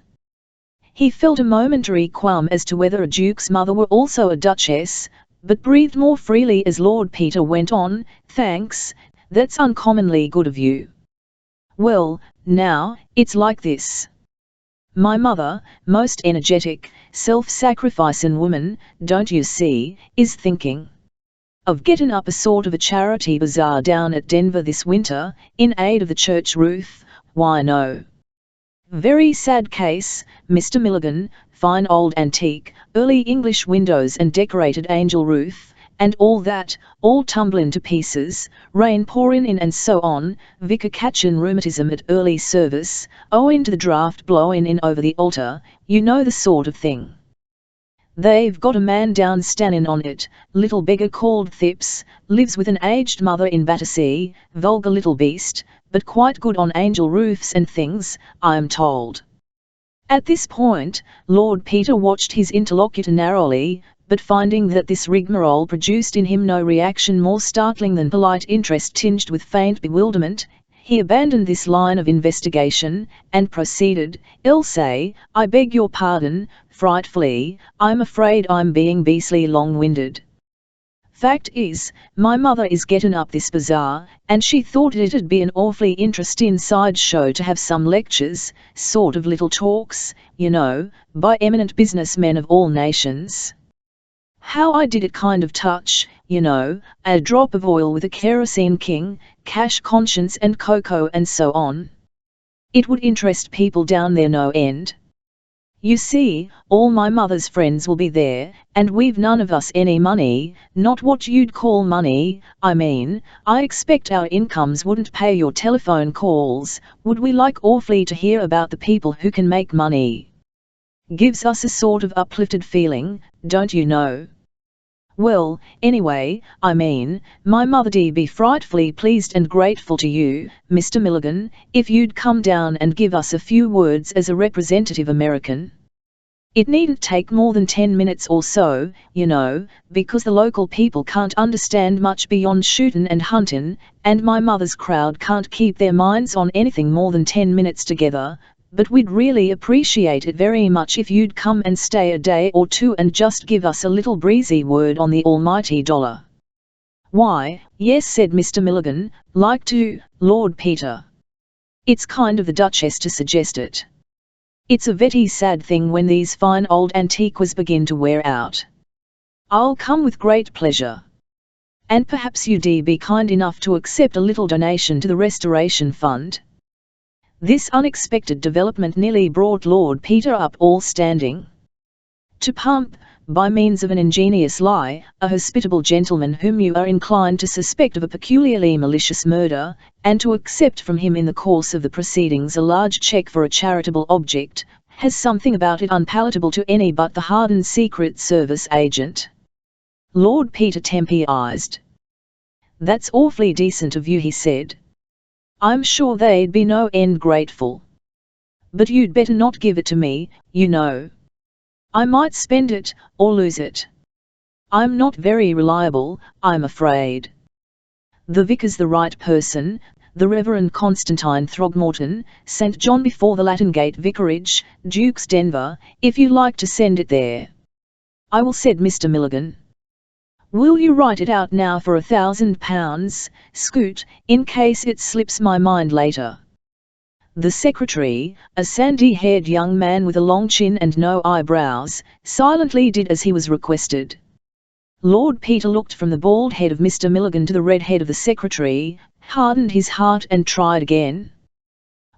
He felt a momentary qualm as to whether a duke's mother were also a duchess, but breathed more freely as Lord Peter went on. Thanks, that's uncommonly good of you. Well, now, it's like this. My mother, most energetic, self-sacrificing woman, don't you see, is thinking of getting up a sort of a charity bazaar down at Denver this winter, in aid of the church roof. Why no. Very sad case, Mr. Milligan, fine old antique, early English windows and decorated angel roof, and all that, all tumbling to pieces, rain pouring in and so on, vicar catching rheumatism at early service, owing to the draught blowing in over the altar, you know the sort of thing. They've got a man down standing on it, little beggar called Thips, lives with an aged mother in Battersea, vulgar little beast, but quite good on angel roofs and things, I'm told. At this point, Lord Peter watched his interlocutor narrowly, but finding that this rigmarole produced in him no reaction more startling than polite interest tinged with faint bewilderment, he abandoned this line of investigation, and proceeded, Ilse, I beg your pardon, frightfully, I'm afraid I'm being beastly long-winded. Fact is, my mother is getting up this bazaar, and she thought it'd be an awfully interesting side show to have some lectures, sort of little talks, you know, by eminent businessmen of all nations. How I did it kind of touch, you know, a drop of oil with a kerosene king, cash conscience and cocoa and so on. It would interest people down there no end. You see, all my mother's friends will be there, and we've none of us any money, not what you'd call money, I mean, I expect our incomes wouldn't pay your telephone calls, would we, like awfully to hear about the people who can make money? Gives us a sort of uplifted feeling, don't you know? Well, anyway, I mean, my mother'd be frightfully pleased and grateful to you, Mr. Milligan, if you'd come down and give us a few words as a representative American. It needn't take more than 10 minutes or so, you know, because the local people can't understand much beyond shooting and hunting, and my mother's crowd can't keep their minds on anything more than 10 minutes together, but we'd really appreciate it very much if you'd come and stay a day or two and just give us a little breezy word on the almighty dollar. Why, yes, said Mr. Milligan, like to, Lord Peter. It's kind of the Duchess to suggest it. It's a very sad thing when these fine old antiques begin to wear out. I'll come with great pleasure. And perhaps you'd be kind enough to accept a little donation to the Restoration Fund. This unexpected development nearly brought Lord Peter up all standing. To pump, by means of an ingenious lie, a hospitable gentleman whom you are inclined to suspect of a peculiarly malicious murder, and to accept from him in the course of the proceedings a large cheque for a charitable object, has something about it unpalatable to any but the hardened Secret Service agent. Lord Peter temporized. That's awfully decent of you, he said. I'm sure they'd be no end grateful. But you'd better not give it to me, you know. I might spend it, or lose it. I'm not very reliable, I'm afraid. The vicar's the right person, the Reverend Constantine Throgmorton, St. John before the Latin Gate Vicarage, Duke's Denver, if you like to send it there. I will, said Mr. Milligan. Will you write it out now for £1,000, Scoot, in case it slips my mind later? The secretary, a sandy-haired young man with a long chin and no eyebrows, silently did as he was requested. Lord Peter looked from the bald head of Mr. Milligan to the red head of the secretary, hardened his heart and tried again.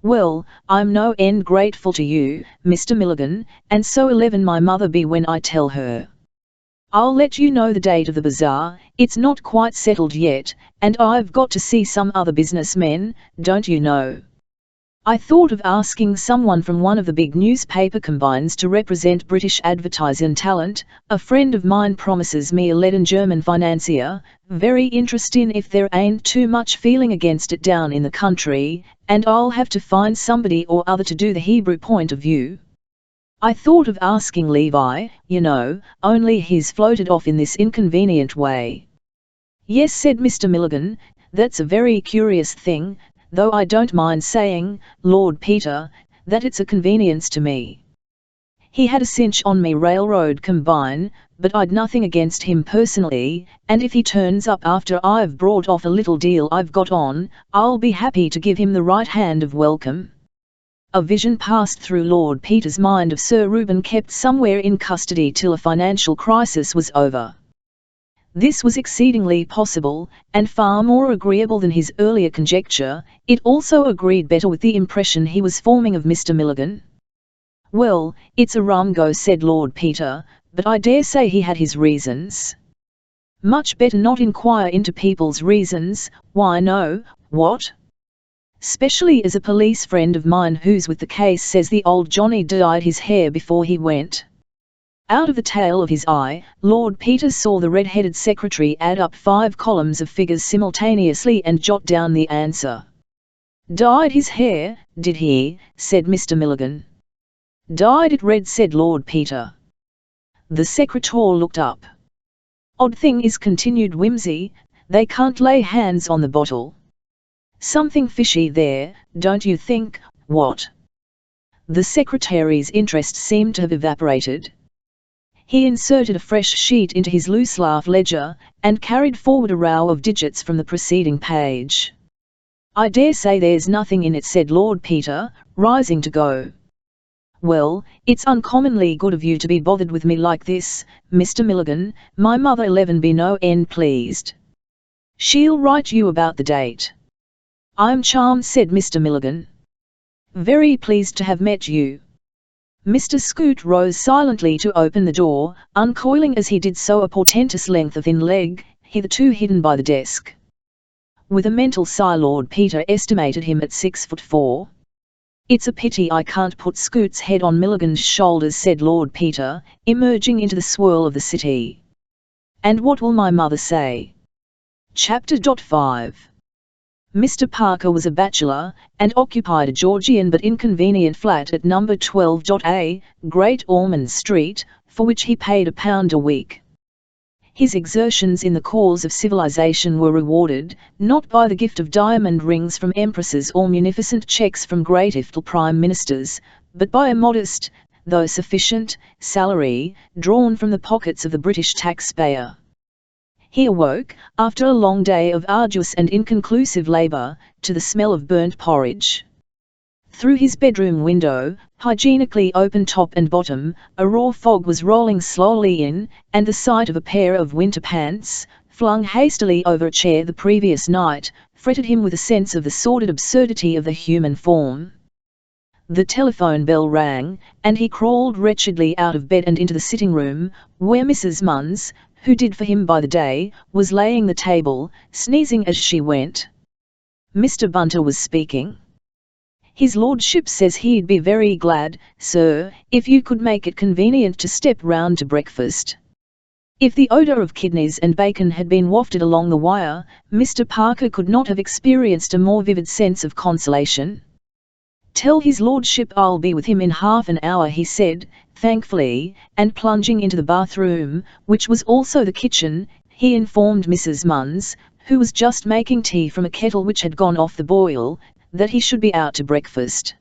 Well, I'm no end grateful to you, Mr. Milligan, and so 11 my mother be when I tell her. I'll let you know the date of the bazaar, it's not quite settled yet, and I've got to see some other businessmen, don't you know. I thought of asking someone from one of the big newspaper combines to represent British advertising talent. A friend of mine promises me a leaden German financier, very interesting if there ain't too much feeling against it down in the country, and I'll have to find somebody or other to do the Hebrew point of view. I thought of asking Levi, only he's floated off in this inconvenient way. Yes, said Mr. Milligan, that's a very curious thing, though I don't mind saying, Lord Peter, that it's a convenience to me. He had a cinch on me railroad combine, but I'd nothing against him personally, and if he turns up after I've brought off a little deal I've got on, I'll be happy to give him the right hand of welcome. A vision passed through Lord Peter's mind of Sir Reuben kept somewhere in custody till a financial crisis was over. This was exceedingly possible, and far more agreeable than his earlier conjecture. It also agreed better with the impression he was forming of Mr. Milligan. Well, it's a rum go, said Lord Peter, but I dare say he had his reasons. Much better not inquire into people's reasons. Why no, what? Specially as a police friend of mine who's with the case says the old Johnny dyed his hair before he went. Out of the tail of his eye, Lord Peter saw the red-headed secretary add up 5 columns of figures simultaneously and jot down the answer. Dyed his hair, did he? Said Mr. Milligan. Dyed it red, said Lord Peter. The secretary looked up. Odd thing is, continued Whimsy, they can't lay hands on the bottle. Something fishy there, don't you think? What? The secretary's interest seemed to have evaporated. He inserted a fresh sheet into his loose laugh ledger, and carried forward a row of digits from the preceding page. I dare say there's nothing in it, said Lord Peter, rising to go. Well, it's uncommonly good of you to be bothered with me like this, Mr. Milligan. My mother 11 be no end pleased. She'll write you about the date. I'm charmed, said Mr. Milligan. Very pleased to have met you. Mr. Scoot rose silently to open the door, uncoiling as he did so a portentous length of thin leg, hitherto hidden by the desk. With a mental sigh, Lord Peter estimated him at 6'4". It's a pity I can't put Scoot's head on Milligan's shoulders, said Lord Peter, emerging into the swirl of the city. And what will my mother say? Chapter 5. Mr. Parker was a bachelor, and occupied a Georgian but inconvenient flat at number 12A, Great Ormond Street, for which he paid £1 a week. His exertions in the cause of civilization were rewarded, not by the gift of diamond rings from empresses or munificent cheques from great iftal prime ministers, but by a modest, though sufficient, salary, drawn from the pockets of the British taxpayer. He awoke, after a long day of arduous and inconclusive labour, to the smell of burnt porridge. Through his bedroom window, hygienically open top and bottom, a raw fog was rolling slowly in, and the sight of a pair of winter pants, flung hastily over a chair the previous night, fretted him with a sense of the sordid absurdity of the human form. The telephone bell rang, and he crawled wretchedly out of bed and into the sitting-room, where Mrs. Munns, who did for him by the day, was laying the table, sneezing as she went. Mr. Bunter was speaking. His lordship says he'd be very glad, sir, if you could make it convenient to step round to breakfast. If the odour of kidneys and bacon had been wafted along the wire, Mr. Parker could not have experienced a more vivid sense of consolation. Tell his lordship I'll be with him in half an hour, he said, thankfully, and plunging into the bathroom, which was also the kitchen, he informed Mrs. Munns, who was just making tea from a kettle which had gone off the boil, that he should be out to breakfast.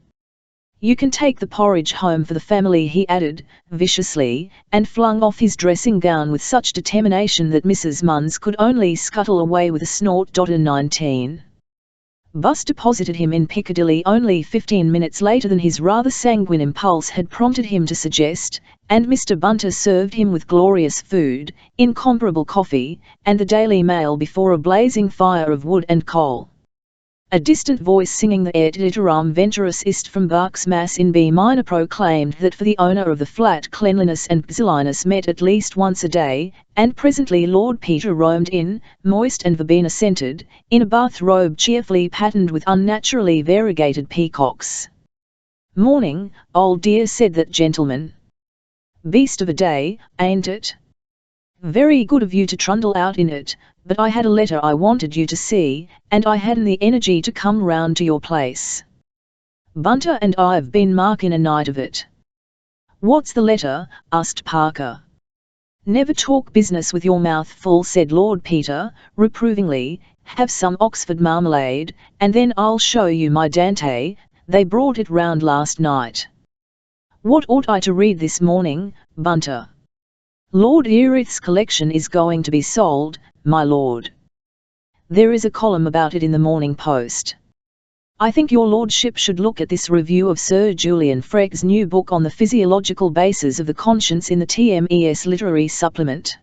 You can take the porridge home for the family, he added, viciously, and flung off his dressing gown with such determination that Mrs. Munns could only scuttle away with a snort. 19. Bus deposited him in Piccadilly only 15 minutes later than his rather sanguine impulse had prompted him to suggest, and Mr. Bunter served him with glorious food, incomparable coffee, and the Daily Mail before a blazing fire of wood and coal. A distant voice singing the Et iterum venturus ist from Bach's Mass in B minor proclaimed that for the owner of the flat cleanliness and psiliness met at least once a day, and presently Lord Peter roamed in, moist and verbena-scented, in a bath-robe cheerfully patterned with unnaturally variegated peacocks. "Morning, old dear," said that gentleman. "Beast of a day, ain't it? Very good of you to trundle out in it, but I had a letter I wanted you to see, and I hadn't the energy to come round to your place. Bunter and I've been marking a night of it." "What's the letter?" asked Parker. "Never talk business with your mouth full," said Lord Peter, reprovingly. "Have some Oxford marmalade, and then I'll show you my Dante. They brought it round last night." "What ought I to read this morning, Bunter?" "Lord Erith's collection is going to be sold, my lord. There is a column about it in the Morning Post. I think your lordship should look at this review of Sir Julian Freke's new book on the physiological basis of the conscience in the TMES Literary Supplement.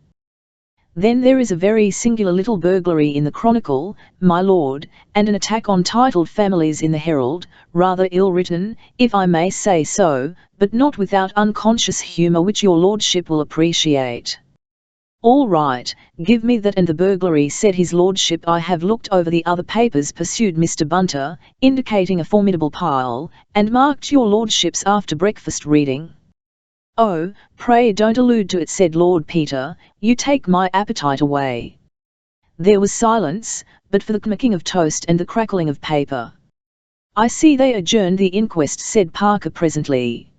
Then there is a very singular little burglary in the Chronicle, my lord, and an attack on titled families in the Herald, rather ill-written, if I may say so, but not without unconscious humour which your lordship will appreciate." "All right, give me that and the burglary," said his lordship. "I have looked over the other papers," pursued Mr. Bunter, indicating a formidable pile, "and marked your lordship's after-breakfast reading." "Oh, pray don't allude to it," said Lord Peter, "you take my appetite away." There was silence, but for the clicking of toast and the crackling of paper. "I see they adjourned the inquest," said Parker presently.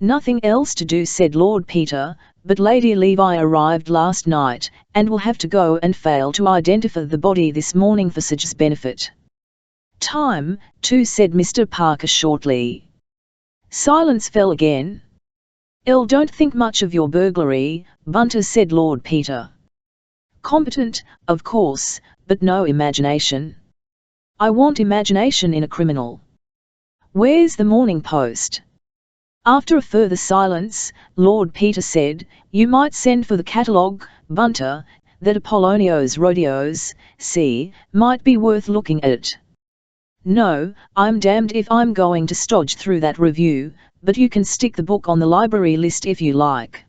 "Nothing else to do," said Lord Peter, "but Lady Levi arrived last night, and will have to go and fail to identify the body this morning for such benefit." "Time, too," said Mr. Parker shortly. Silence fell again. "Don't think much of your burglary, Bunter," said Lord Peter. "Competent, of course, but no imagination. I want imagination in a criminal. Where's the Morning Post?" After a further silence, Lord Peter said, "You might send for the catalogue, Bunter. That Apollonio's Rodeos, might be worth looking at." "No, I'm damned if I'm going to stodge through that review, but you can stick the book on the library list if you like."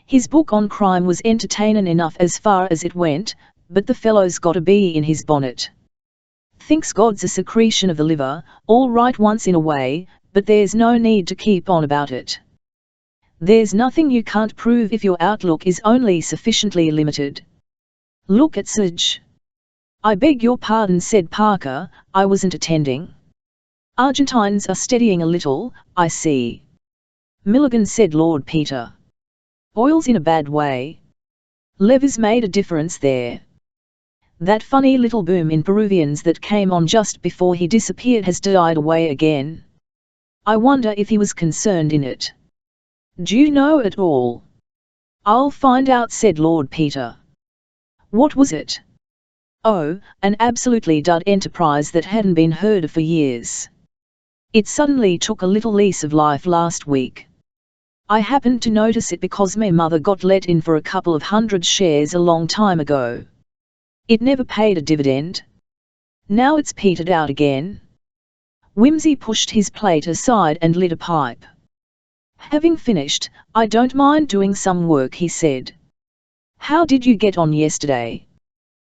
His book on crime was entertainin' enough as far as it went, but the fellow's got a bee in his bonnet. Thinks God's a secretion of the liver, all right once in a way, but there's no need to keep on about it. There's nothing you can't prove if your outlook is only sufficiently limited. Look at Sage." "I beg your pardon," said Parker, "I wasn't attending." "Argentines are steadying a little, I see." "Milligan," said Lord Peter. "Oil's in a bad way. Lever's made a difference there. That funny little boom in Peruvians that came on just before he disappeared has died away again. I wonder if he was concerned in it. Do you know at all?" "I'll find out," said Lord Peter. "What was it?" "Oh, an absolutely dud enterprise that hadn't been heard of for years. It suddenly took a little lease of life last week. I happened to notice it because my mother got let in for a couple of 100 shares a long time ago. It never paid a dividend. Now it's petered out again." Whimsy pushed his plate aside and lit a pipe. Having finished, "I don't mind doing some work," he said. "How did you get on yesterday?"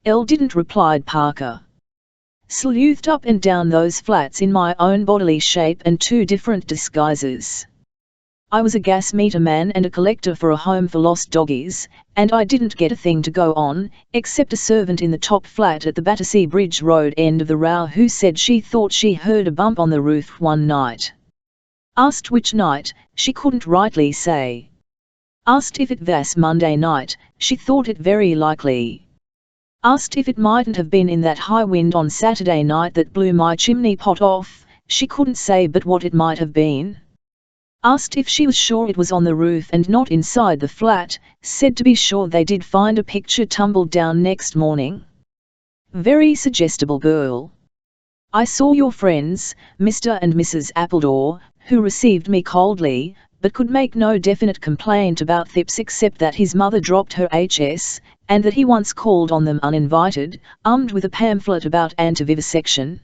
"Didn't," replied Parker. "Sleuthed up and down those flats in my own bodily shape and 2 different disguises. I was a gas meter man and a collector for a home for lost doggies, and I didn't get a thing to go on, except a servant in the top flat at the Battersea Bridge Road end of the row who said she thought she heard a bump on the roof one night. Asked which night, she couldn't rightly say. Asked if it was Monday night, she thought it very likely. Asked if it mightn't have been in that high wind on Saturday night that blew my chimney pot off, she couldn't say but what it might have been. Asked if she was sure it was on the roof and not inside the flat, said to be sure they did find a picture tumbled down next morning. Very suggestible girl. I saw your friends, Mr. and Mrs. Appledore, who received me coldly, but could make no definite complaint about Thipps except that his mother dropped her HS, and that he once called on them uninvited, armed with a pamphlet about anti-vivisection.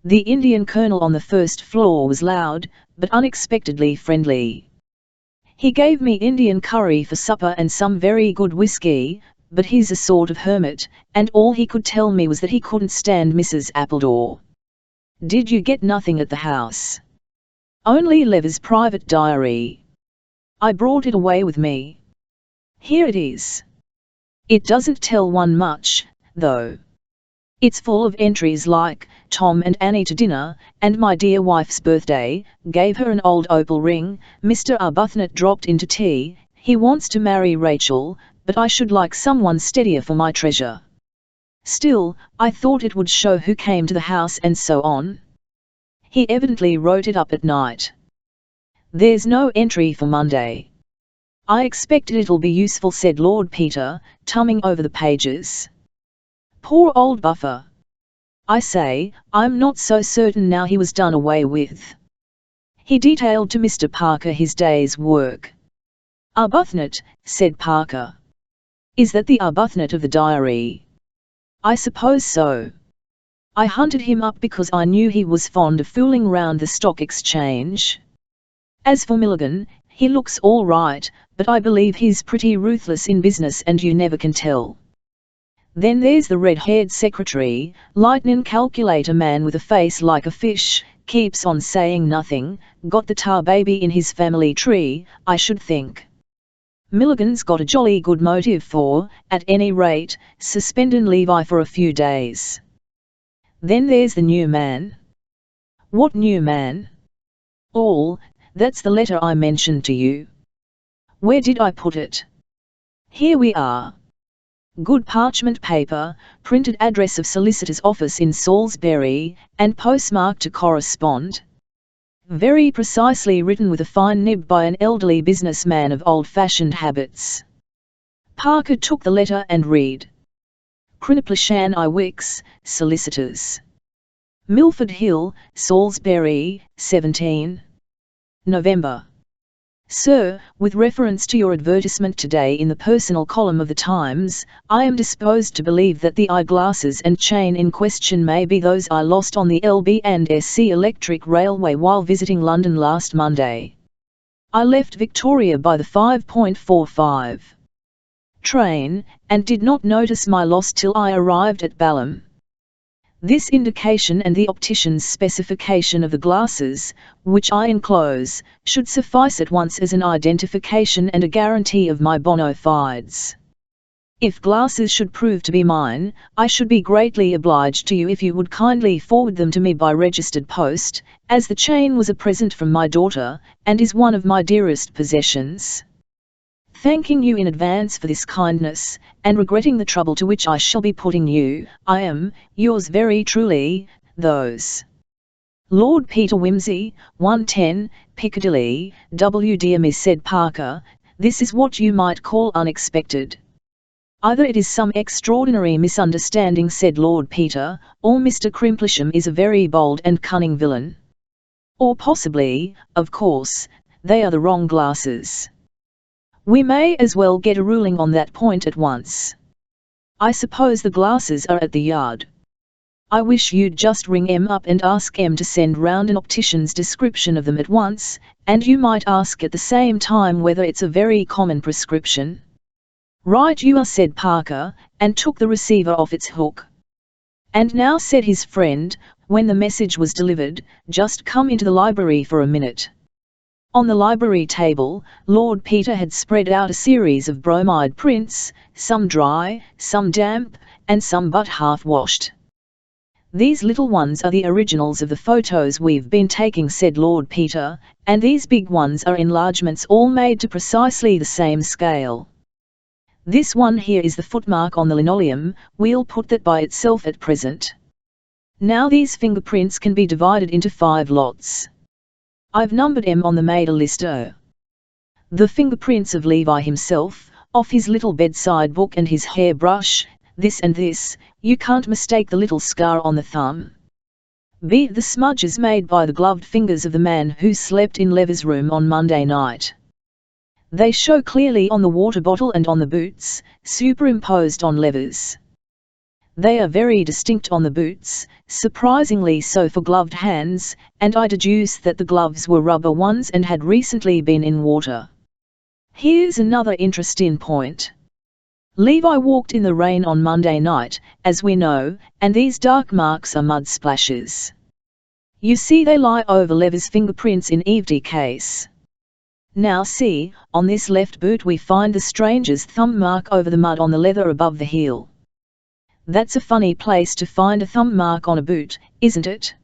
The Indian colonel on the first floor was loud, but unexpectedly friendly. He gave me Indian curry for supper and some very good whiskey, but he's a sort of hermit, and all he could tell me was that he couldn't stand Mrs. Appledore. Did you get nothing at the house? Only Lever's private diary. I brought it away with me. Here it is. It doesn't tell one much, though. It's full of entries like, Tom and Annie to dinner, and my dear wife's birthday, gave her an old opal ring, Mr. Arbuthnot dropped in to tea, he wants to marry Rachel, but I should like someone steadier for my treasure. Still, I thought it would show who came to the house and so on. He evidently wrote it up at night. There's no entry for Monday. I expect it'll be useful, said Lord Peter, thumbing over the pages. Poor old buffer. I say, I'm not so certain now he was done away with. He detailed to Mr. Parker his day's work. Arbuthnot, said Parker. Is that the Arbuthnot of the diary? I suppose so. I hunted him up because I knew he was fond of fooling round the stock exchange. As for Milligan, he looks all right, but I believe he's pretty ruthless in business and you never can tell. Then there's the red-haired secretary, lightning calculator man with a face like a fish, keeps on saying nothing, got the tar baby in his family tree, I should think. Milligan's got a jolly good motive for, at any rate, suspending Levi for a few days. Then there's the new man. What new man? All, that's the letter I mentioned to you. Where did I put it? Here we are. Good parchment paper, printed address of solicitor's office in Salisbury, and postmark to correspond. Very precisely written with a fine nib by an elderly businessman of old-fashioned habits. Parker took the letter and read. Crinaplashan Iwicks, Solicitors. Milford Hill, Salisbury, 17 November. Sir, with reference to your advertisement today in the personal column of the Times, I am disposed to believe that the eyeglasses and chain in question may be those I lost on the LB&SC Electric Railway while visiting London last Monday. I left Victoria by the 5.45 train, and did not notice my loss till I arrived at Balham. This indication and the optician's specification of the glasses, which I enclose, should suffice at once as an identification and a guarantee of my bona fides. If glasses should prove to be mine, I should be greatly obliged to you if you would kindly forward them to me by registered post, as the chain was a present from my daughter, and is one of my dearest possessions. Thanking you in advance for this kindness, and regretting the trouble to which I shall be putting you, I am, yours very truly, those. Lord Peter Wimsey, 110, Piccadilly, Dear Miss, said Parker, this is what you might call unexpected. Either it is some extraordinary misunderstanding, said Lord Peter, or Mr. Crimplisham is a very bold and cunning villain. Or possibly, of course, they are the wrong glasses. We may as well get a ruling on that point at once. I suppose the glasses are at the Yard. I wish you'd just ring M up and ask M to send round an optician's description of them at once, and you might ask at the same time whether it's a very common prescription. Right you are, said Parker, and took the receiver off its hook. And now, said his friend, when the message was delivered, just come into the library for a minute. On the library table, Lord Peter had spread out a series of bromide prints, some dry, some damp, and some but half-washed. These little ones are the originals of the photos we've been taking, said Lord Peter, and these big ones are enlargements all made to precisely the same scale. This one here is the footmark on the linoleum, we'll put that by itself at present. Now these fingerprints can be divided into 5 lots. I've numbered M on the Maida list. The fingerprints of Levi himself, off his little bedside book and his hairbrush, this and this, you can't mistake the little scar on the thumb. B. The smudges made by the gloved fingers of the man who slept in Lever's room on Monday night. They show clearly on the water bottle and on the boots, superimposed on levers. They are very distinct on the boots, surprisingly so for gloved hands, and I deduce that the gloves were rubber ones and had recently been in water. Here's another interesting point. Levi walked in the rain on Monday night, as we know, and these dark marks are mud splashes. You see they lie over Levi's fingerprints in Eve's case. Now see, on this left boot we find the stranger's thumb mark over the mud on the leather above the heel. That's a funny place to find a thumb mark on a boot, isn't it?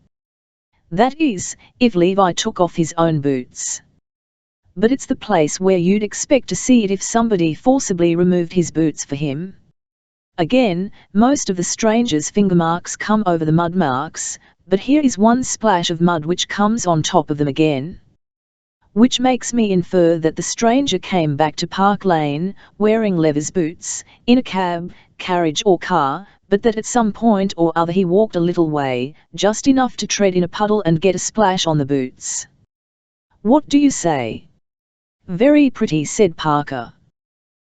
That is, if Levi took off his own boots. But it's the place where you'd expect to see it if somebody forcibly removed his boots for him. Again, most of the stranger's finger marks come over the mud marks, but here is one splash of mud which comes on top of them again. Which makes me infer that the stranger came back to Park Lane, wearing Levi's boots, in a cab, carriage or car, but that at some point or other he walked a little way, just enough to tread in a puddle and get a splash on the boots. What do you say? Very pretty, said Parker.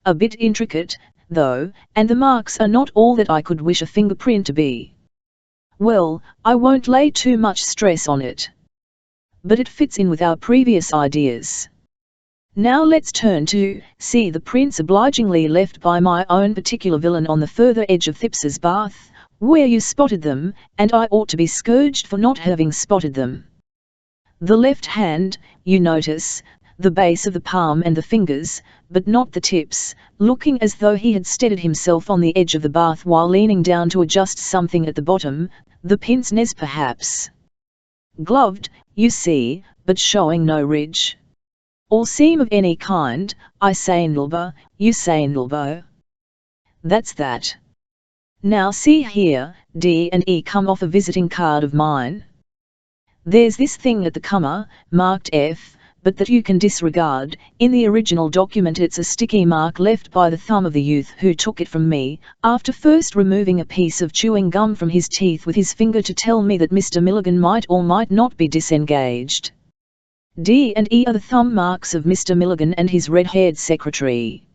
A bit intricate, though, and the marks are not all that I could wish a fingerprint to be. Well, I won't lay too much stress on it. But it fits in with our previous ideas. Now let's turn to, see the prints obligingly left by my own particular villain on the further edge of Thips's bath, where you spotted them, and I ought to be scourged for not having spotted them. The left hand, you notice, the base of the palm and the fingers, but not the tips, looking as though he had steadied himself on the edge of the bath while leaning down to adjust something at the bottom, the pince nez perhaps. Gloved, you see, but showing no ridge or seam of any kind. I say elbow, you say elbow. That's that. Now see here, D and E come off a visiting card of mine. There's this thing at the comma, marked F, but that you can disregard. In the original document it's a sticky mark left by the thumb of the youth who took it from me, after first removing a piece of chewing gum from his teeth with his finger to tell me that Mr. Milligan might or might not be disengaged. D and E are the thumb marks of Mr. Milligan and his red-haired secretary.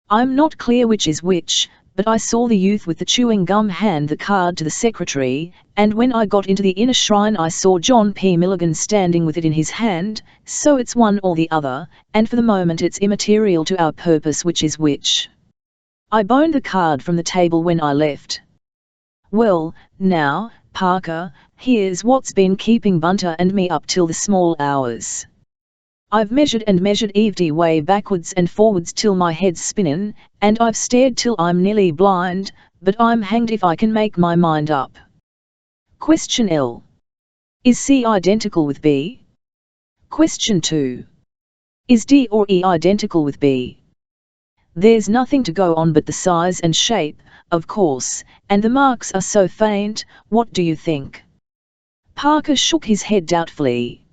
I'm not clear which is which, but I saw the youth with the chewing gum hand the card to the secretary, and when I got into the inner shrine I saw John P. Milligan standing with it in his hand, so it's one or the other, and for the moment it's immaterial to our purpose which is which. I boned the card from the table when I left. Well, now, Parker, here's what's been keeping Bunter and me up till the small hours. I've measured and measured Eve way backwards and forwards till my head's spinnin', and I've stared till I'm nearly blind, but I'm hanged if I can make my mind up. Question L. Is C identical with B? Question 2. Is D or E identical with B? There's nothing to go on but the size and shape, of course, and the marks are so faint. What do you think? Parker shook his head doubtfully.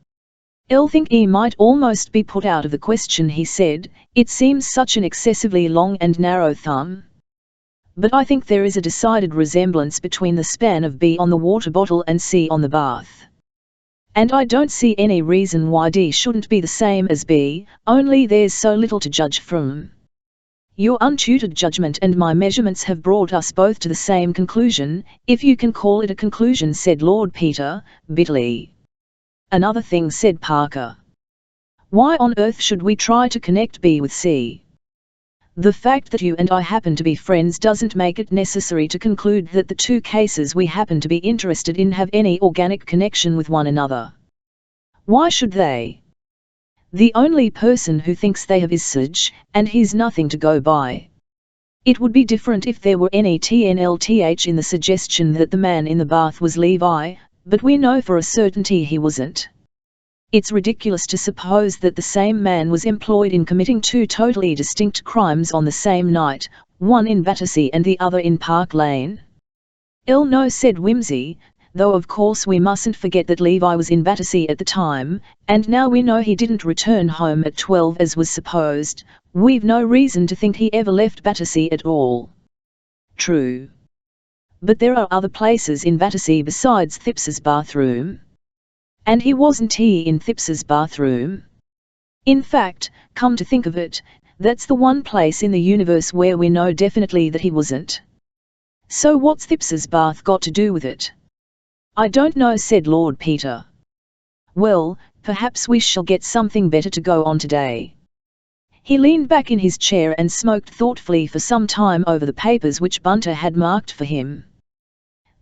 I'll think E might almost be put out of the question, he said. It seems such an excessively long and narrow thumb. But I think there is a decided resemblance between the span of B on the water bottle and C on the bath. And I don't see any reason why D shouldn't be the same as B, only there's so little to judge from. Your untutored judgment and my measurements have brought us both to the same conclusion, if you can call it a conclusion, said Lord Peter, bitterly. Another thing, said Parker. Why on earth should we try to connect B with C? The fact that you and I happen to be friends doesn't make it necessary to conclude that the two cases we happen to be interested in have any organic connection with one another. Why should they? The only person who thinks they have is Sage, and he's nothing to go by. It would be different if there were any TNLTH in the suggestion that the man in the bath was Levi, but we know for a certainty he wasn't. It's ridiculous to suppose that the same man was employed in committing two totally distinct crimes on the same night, one in Battersea and the other in Park Lane. No, said Whimsy, though of course we mustn't forget that Levi was in Battersea at the time, and now we know he didn't return home at 12 as was supposed. We've no reason to think he ever left Battersea at all. True. But there are other places in Battersea besides Thips's bathroom. And he wasn't in Thips's bathroom? In fact, come to think of it, that's the one place in the universe where we know definitely that he wasn't. So what's Thips's bath got to do with it? I don't know, said Lord Peter. Well, perhaps we shall get something better to go on today. He leaned back in his chair and smoked thoughtfully for some time over the papers which Bunter had marked for him.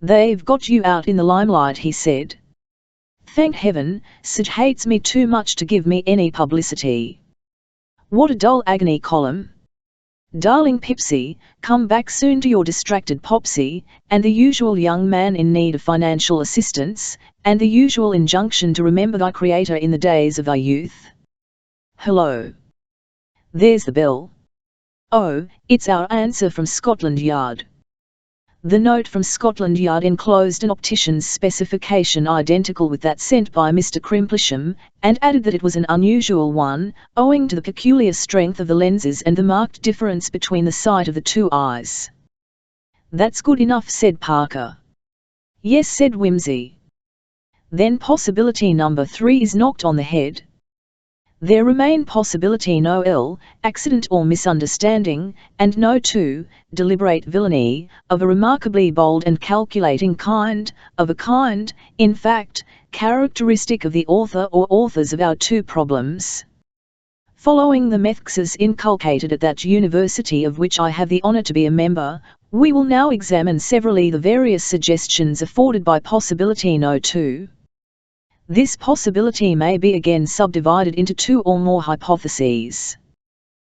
They've got you out in the limelight, he said. Thank heaven, Sid hates me too much to give me any publicity. What a dull agony column. Darling Pipsy, come back soon to your distracted Popsy, and the usual young man in need of financial assistance, and the usual injunction to remember thy Creator in the days of thy youth. Hello. There's the bell. Oh, it's our answer from Scotland Yard. The note from Scotland Yard enclosed an optician's specification identical with that sent by Mr. Crimplisham, and added that it was an unusual one, owing to the peculiar strength of the lenses and the marked difference between the sight of the two eyes. That's good enough, said Parker. Yes, said Whimsy. Then possibility number 3 is knocked on the head. There remain possibility no ill, accident or misunderstanding, and no 2, deliberate villainy, of a remarkably bold and calculating kind, of a kind, in fact, characteristic of the author or authors of our 2 problems. Following the methods inculcated at that university of which I have the honour to be a member, we will now examine severally the various suggestions afforded by possibility no 2. This possibility may be again subdivided into 2 or more hypotheses.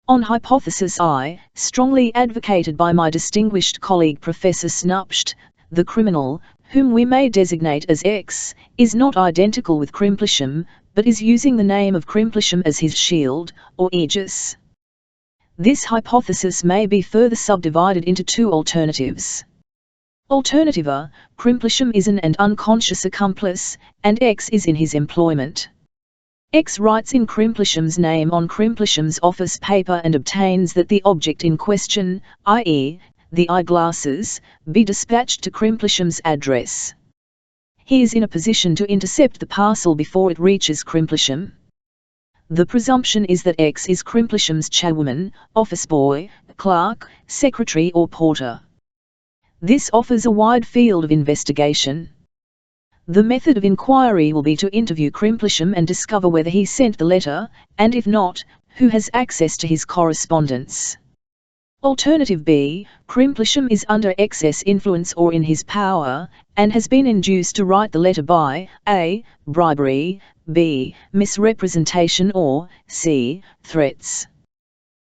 On hypothesis I, strongly advocated by my distinguished colleague Professor Snupsht, the criminal, whom we may designate as X, is not identical with Crimplisham, but is using the name of Crimplisham as his shield, or aegis. This hypothesis may be further subdivided into 2 alternatives. Alternativa, Crimplisham is an and unconscious accomplice, and X is in his employment. X writes in Crimplisham's name on Crimplisham's office paper and obtains that the object in question, i.e., the eyeglasses, be dispatched to Crimplisham's address. He is in a position to intercept the parcel before it reaches Crimplisham. The presumption is that X is Crimplisham's charwoman, office boy, clerk, secretary or porter. This offers a wide field of investigation. The method of inquiry will be to interview Crimplisham and discover whether he sent the letter, and if not, who has access to his correspondence. Alternative B, Crimplisham is under excess influence or in his power, and has been induced to write the letter by A. bribery, B. misrepresentation or C. threats.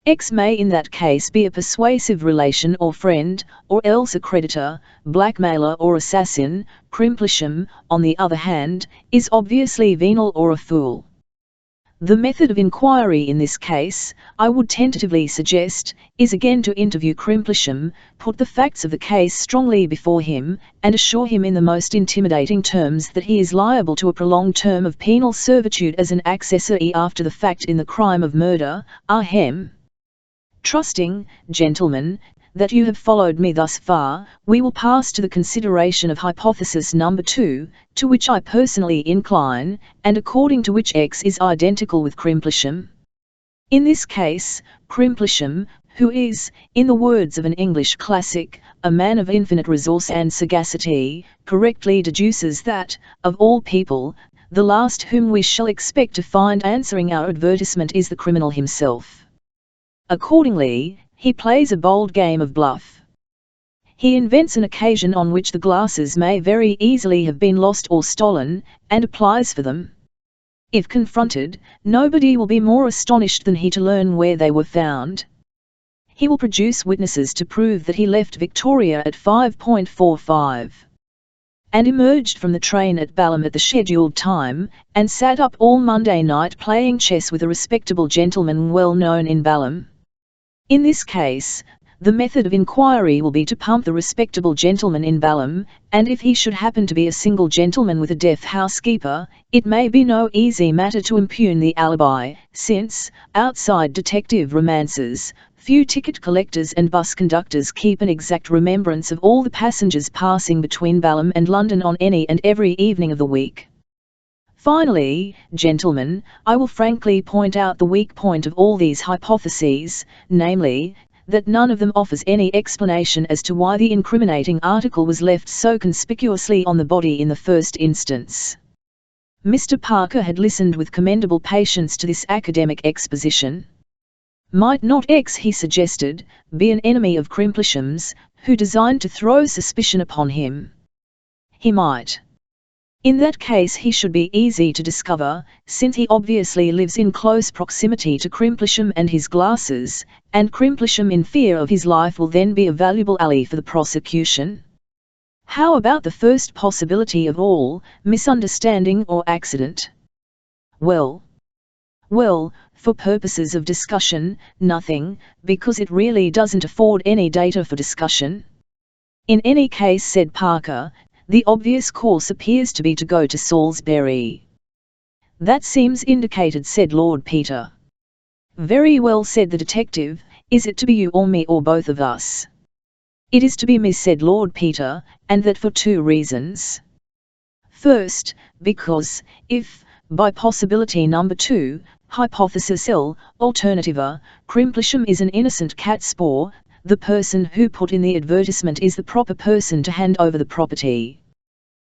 X may in that case be a persuasive relation or friend, or else a creditor, blackmailer or assassin. Crimplisham, on the other hand, is obviously venal or a fool. The method of inquiry in this case, I would tentatively suggest, is again to interview Crimplisham, put the facts of the case strongly before him, and assure him in the most intimidating terms that he is liable to a prolonged term of penal servitude as an accessory after the fact in the crime of murder. Ahem. Trusting, gentlemen, that you have followed me thus far, we will pass to the consideration of hypothesis number 2, to which I personally incline, and according to which X is identical with Crimplisham. In this case, Crimplisham, who is, in the words of an English classic, a man of infinite resource and sagacity, correctly deduces that, of all people, the last whom we shall expect to find answering our advertisement is the criminal himself. Accordingly, he plays a bold game of bluff. He invents an occasion on which the glasses may very easily have been lost or stolen, and applies for them. If confronted, nobody will be more astonished than he to learn where they were found. He will produce witnesses to prove that he left Victoria at 5:45. And emerged from the train at Balham at the scheduled time, and sat up all Monday night playing chess with a respectable gentleman well known in Balham. In this case, the method of inquiry will be to pump the respectable gentleman in Balham, and if he should happen to be a single gentleman with a deaf housekeeper, it may be no easy matter to impugn the alibi, since, outside detective romances, few ticket collectors and bus conductors keep an exact remembrance of all the passengers passing between Balham and London on any and every evening of the week. Finally, gentlemen, I will frankly point out the weak point of all these hypotheses, namely, that none of them offers any explanation as to why the incriminating article was left so conspicuously on the body in the first instance. Mr. Parker had listened with commendable patience to this academic exposition. Might not X, he suggested, be an enemy of Crimplesham's, who designed to throw suspicion upon him? He might. In that case he should be easy to discover, since he obviously lives in close proximity to Crimplesham and his glasses, and Crimplesham in fear of his life will then be a valuable ally for the prosecution. How about the first possibility of all, misunderstanding or accident? Well, for purposes of discussion, nothing, because it really doesn't afford any data for discussion. In any case, said Parker, the obvious course appears to be to go to Salisbury. That seems indicated, said Lord Peter. Very well, said the detective, is it to be you or me or both of us? It is to be me, said Lord Peter, and that for two reasons. First, because, if, by possibility number 2, hypothesis L, alternativa, Crimplesham is an innocent catspaw, the person who put in the advertisement is the proper person to hand over the property.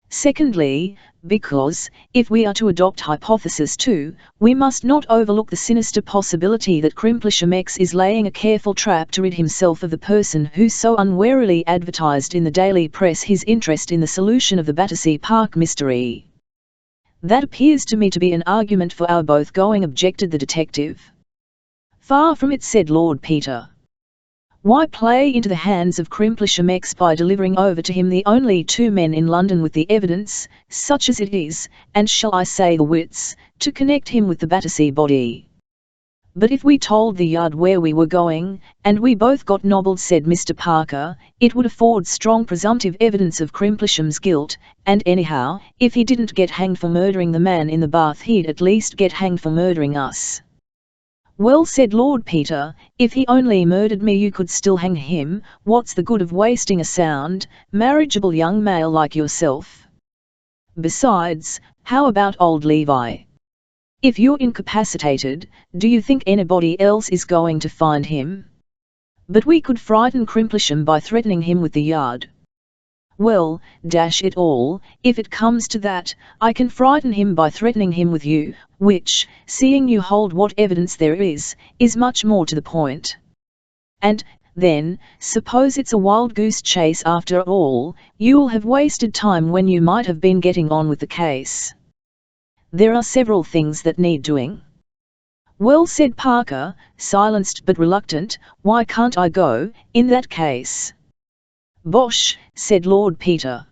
Secondly, because, if we are to adopt hypothesis 2, we must not overlook the sinister possibility that Crimplesham X is laying a careful trap to rid himself of the person who so unwarily advertised in the daily press his interest in the solution of the Battersea Park mystery. That appears to me to be an argument for our both going, objected the detective. Far from it, said Lord Peter. Why play into the hands of Crimplesham X by delivering over to him the only two men in London with the evidence, such as it is, and shall I say the wits, to connect him with the Battersea body? But if we told the Yard where we were going, and we both got nobbled, said Mr. Parker, it would afford strong presumptive evidence of Crimplesham's guilt, and anyhow, if he didn't get hanged for murdering the man in the bath he'd at least get hanged for murdering us. Well, said Lord Peter, if he only murdered me you could still hang him. What's the good of wasting a sound, marriageable young male like yourself? Besides, how about old Levi? If you're incapacitated, do you think anybody else is going to find him? But we could frighten Crimplesham by threatening him with the Yard. Well, dash it all, if it comes to that, I can frighten him by threatening him with you, which, seeing you hold what evidence there is much more to the point. And, then, suppose it's a wild goose chase after all, you'll have wasted time when you might have been getting on with the case. There are several things that need doing. Well, said Parker, silenced but reluctant, why can't I go, in that case? Bosh, said Lord Peter.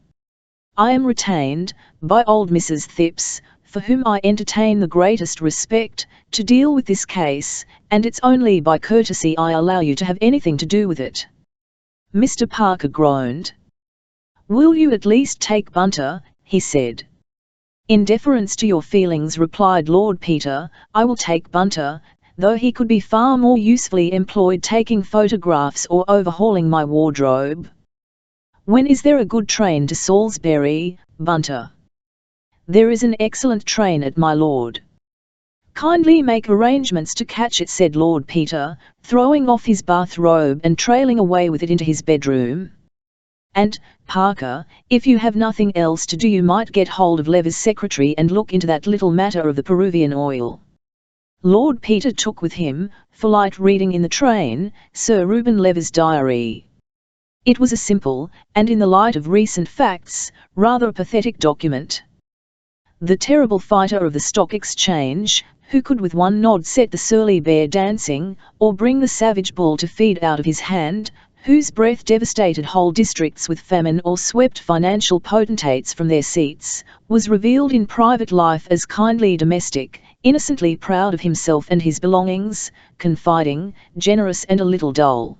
I am retained, by old Mrs. Thipps, for whom I entertain the greatest respect, to deal with this case, and it's only by courtesy I allow you to have anything to do with it. Mr. Parker groaned. Will you at least take Bunter, he said. In deference to your feelings, replied Lord Peter, I will take Bunter, though he could be far more usefully employed taking photographs or overhauling my wardrobe. When is there a good train to Salisbury, Bunter? There is an excellent train at my lord. Kindly make arrangements to catch it, said Lord Peter, throwing off his bathrobe and trailing away with it into his bedroom. And, Parker, if you have nothing else to do you might get hold of Lever's secretary and look into that little matter of the Peruvian oil. Lord Peter took with him, for light reading in the train, Sir Reuben Lever's diary. It was a simple, and in the light of recent facts, rather a pathetic document. The terrible fighter of the Stock Exchange, who could with one nod set the surly bear dancing, or bring the savage bull to feed out of his hand, whose breath devastated whole districts with famine or swept financial potentates from their seats, was revealed in private life as kindly domestic, innocently proud of himself and his belongings, confiding, generous and a little dull.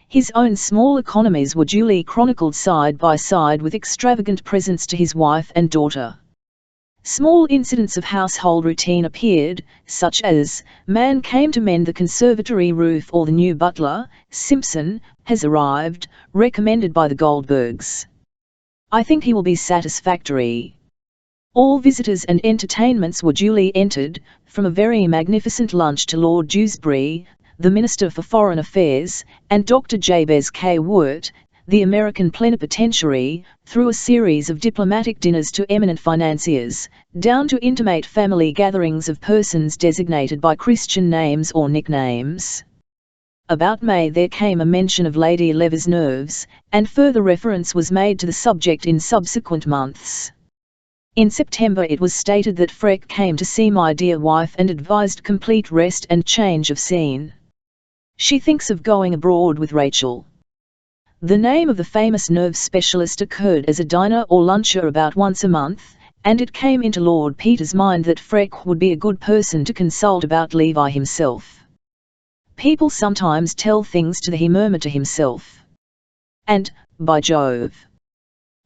His own small economies were duly chronicled side by side with extravagant presents to his wife and daughter. Small incidents of household routine appeared, such as, man came to mend the conservatory roof or the new butler, Simpson, has arrived, recommended by the Goldbergs. I think he will be satisfactory. All visitors and entertainments were duly entered, from a very magnificent lunch to Lord Dewsbury, the Minister for Foreign Affairs, and Dr. Jabez K. Wirt, the American plenipotentiary, through a series of diplomatic dinners to eminent financiers, down to intimate family gatherings of persons designated by Christian names or nicknames. About May there came a mention of Lady Lever's nerves, and further reference was made to the subject in subsequent months. In September it was stated that Freck came to see my dear wife and advised complete rest and change of scene. She thinks of going abroad with Rachel. The name of the famous nerve specialist occurred as a diner or luncher about once a month, and it came into Lord Peter's mind that Freck would be a good person to consult about Levi himself. People sometimes tell things to the he murmured to himself. And, by Jove!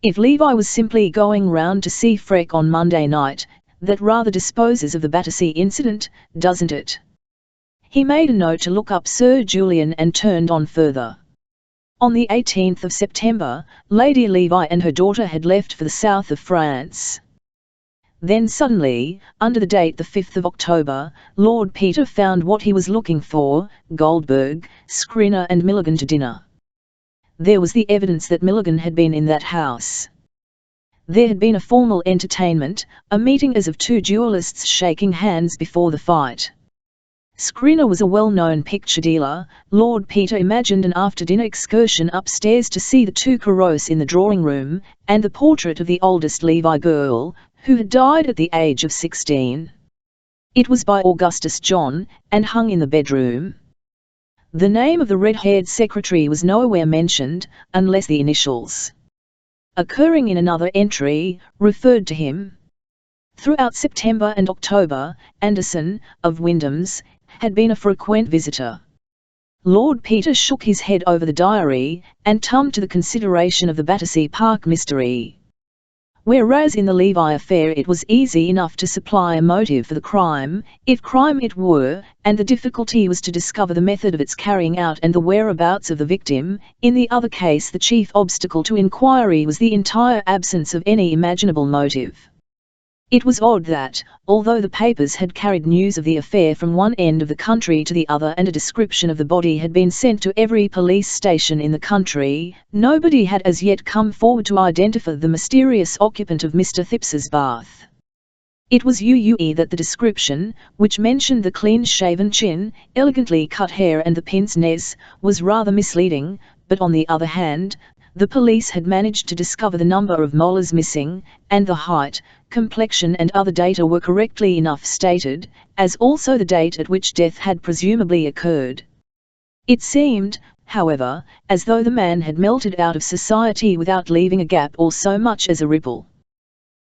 If Levi was simply going round to see Freck on Monday night, that rather disposes of the Battersea incident, doesn't it? He made a note to look up Sir Julian and turned on further. On the 18th of September, Lady Levi and her daughter had left for the south of France. Then suddenly, under the date the 5th of October, Lord Peter found what he was looking for, Goldberg, Skriner and Milligan to dinner. There was the evidence that Milligan had been in that house. There had been a formal entertainment, a meeting as of two duellists shaking hands before the fight. Skriner was a well-known picture dealer. Lord Peter imagined an after-dinner excursion upstairs to see the two Corot in the drawing-room, and the portrait of the oldest Levi girl, who had died at the age of 16. It was by Augustus John, and hung in the bedroom. The name of the red-haired secretary was nowhere mentioned, unless the initials, occurring in another entry, referred to him. Throughout September and October, Anderson, of Wyndham's, had been a frequent visitor. Lord Peter shook his head over the diary, and tummed to the consideration of the Battersea Park mystery. Whereas in the Levi affair it was easy enough to supply a motive for the crime, if crime it were, and the difficulty was to discover the method of its carrying out and the whereabouts of the victim, in the other case the chief obstacle to inquiry was the entire absence of any imaginable motive. It was odd that, although the papers had carried news of the affair from one end of the country to the other and a description of the body had been sent to every police station in the country, nobody had as yet come forward to identify the mysterious occupant of Mr. Thipps's bath. It was that the description, which mentioned the clean-shaven chin, elegantly cut hair and the pince nez, was rather misleading, but on the other hand, the police had managed to discover the number of molars missing, and the height, complexion and other data were correctly enough stated, as also the date at which death had presumably occurred. It seemed, however, as though the man had melted out of society without leaving a gap or so much as a ripple.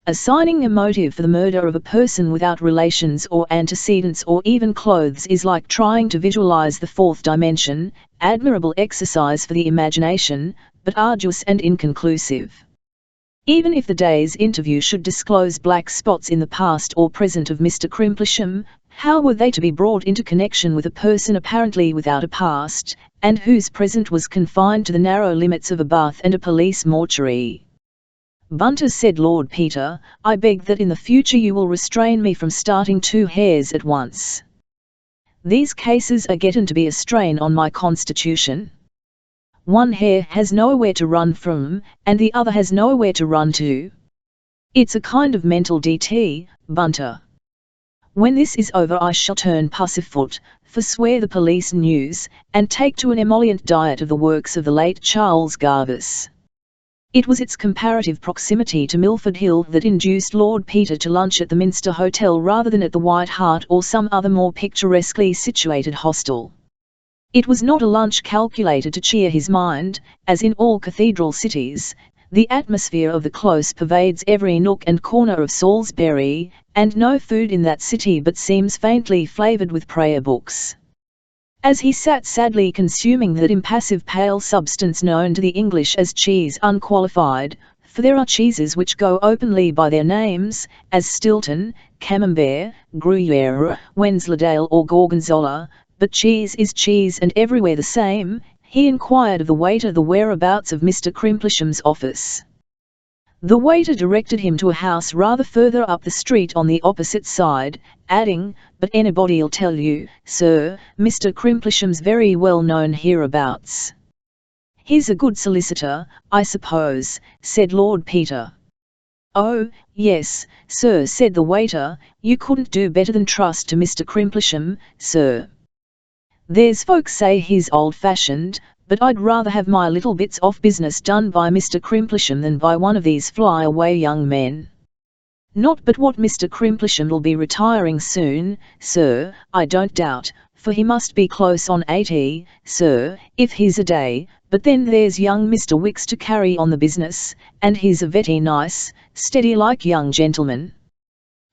Assigning a motive for the murder of a person without relations or antecedents or even clothes is like trying to visualize the fourth dimension, admirable exercise for the imagination, but arduous and inconclusive. Even if the day's interview should disclose black spots in the past or present of Mr. Crimplisham, how were they to be brought into connection with a person apparently without a past, and whose present was confined to the narrow limits of a bath and a police mortuary? Bunter, said Lord Peter, I beg that in the future you will restrain me from starting two hares at once. These cases are getting to be a strain on my constitution. One hare has nowhere to run from, and the other has nowhere to run to. It's a kind of mental DT, Bunter. When this is over I shall turn pussyfoot, forswear the police news, and take to an emollient diet of the works of the late Charles Garvice. It was its comparative proximity to Milford Hill that induced Lord Peter to lunch at the Minster Hotel rather than at the White Hart or some other more picturesquely situated hostel. It was not a lunch calculated to cheer his mind, as in all cathedral cities, the atmosphere of the Close pervades every nook and corner of Salisbury, and no food in that city but seems faintly flavoured with prayer books. As he sat sadly consuming that impassive pale substance known to the English as cheese unqualified, for there are cheeses which go openly by their names, as Stilton, Camembert, Gruyere, Wensleydale or Gorgonzola, but cheese is cheese and everywhere the same, he inquired of the waiter the whereabouts of Mr. Crimplisham's office. The waiter directed him to a house rather further up the street on the opposite side, adding, "But anybody'll tell you, sir, Mr. Crimplesham's very well known hereabouts." "He's a good solicitor, I suppose," said Lord Peter. "Oh, yes, sir," said the waiter, "you couldn't do better than trust to Mr. Crimplesham, sir. There's folks say he's old-fashioned, but I'd rather have my little bits of business done by Mr. Crimplesham than by one of these fly-away young men. Not but what Mr. Crimplesham'll be retiring soon, sir, I don't doubt, for he must be close on 80, sir, if he's a day, but then there's young Mr. Wicks to carry on the business, and he's a very nice, steady-like young gentleman."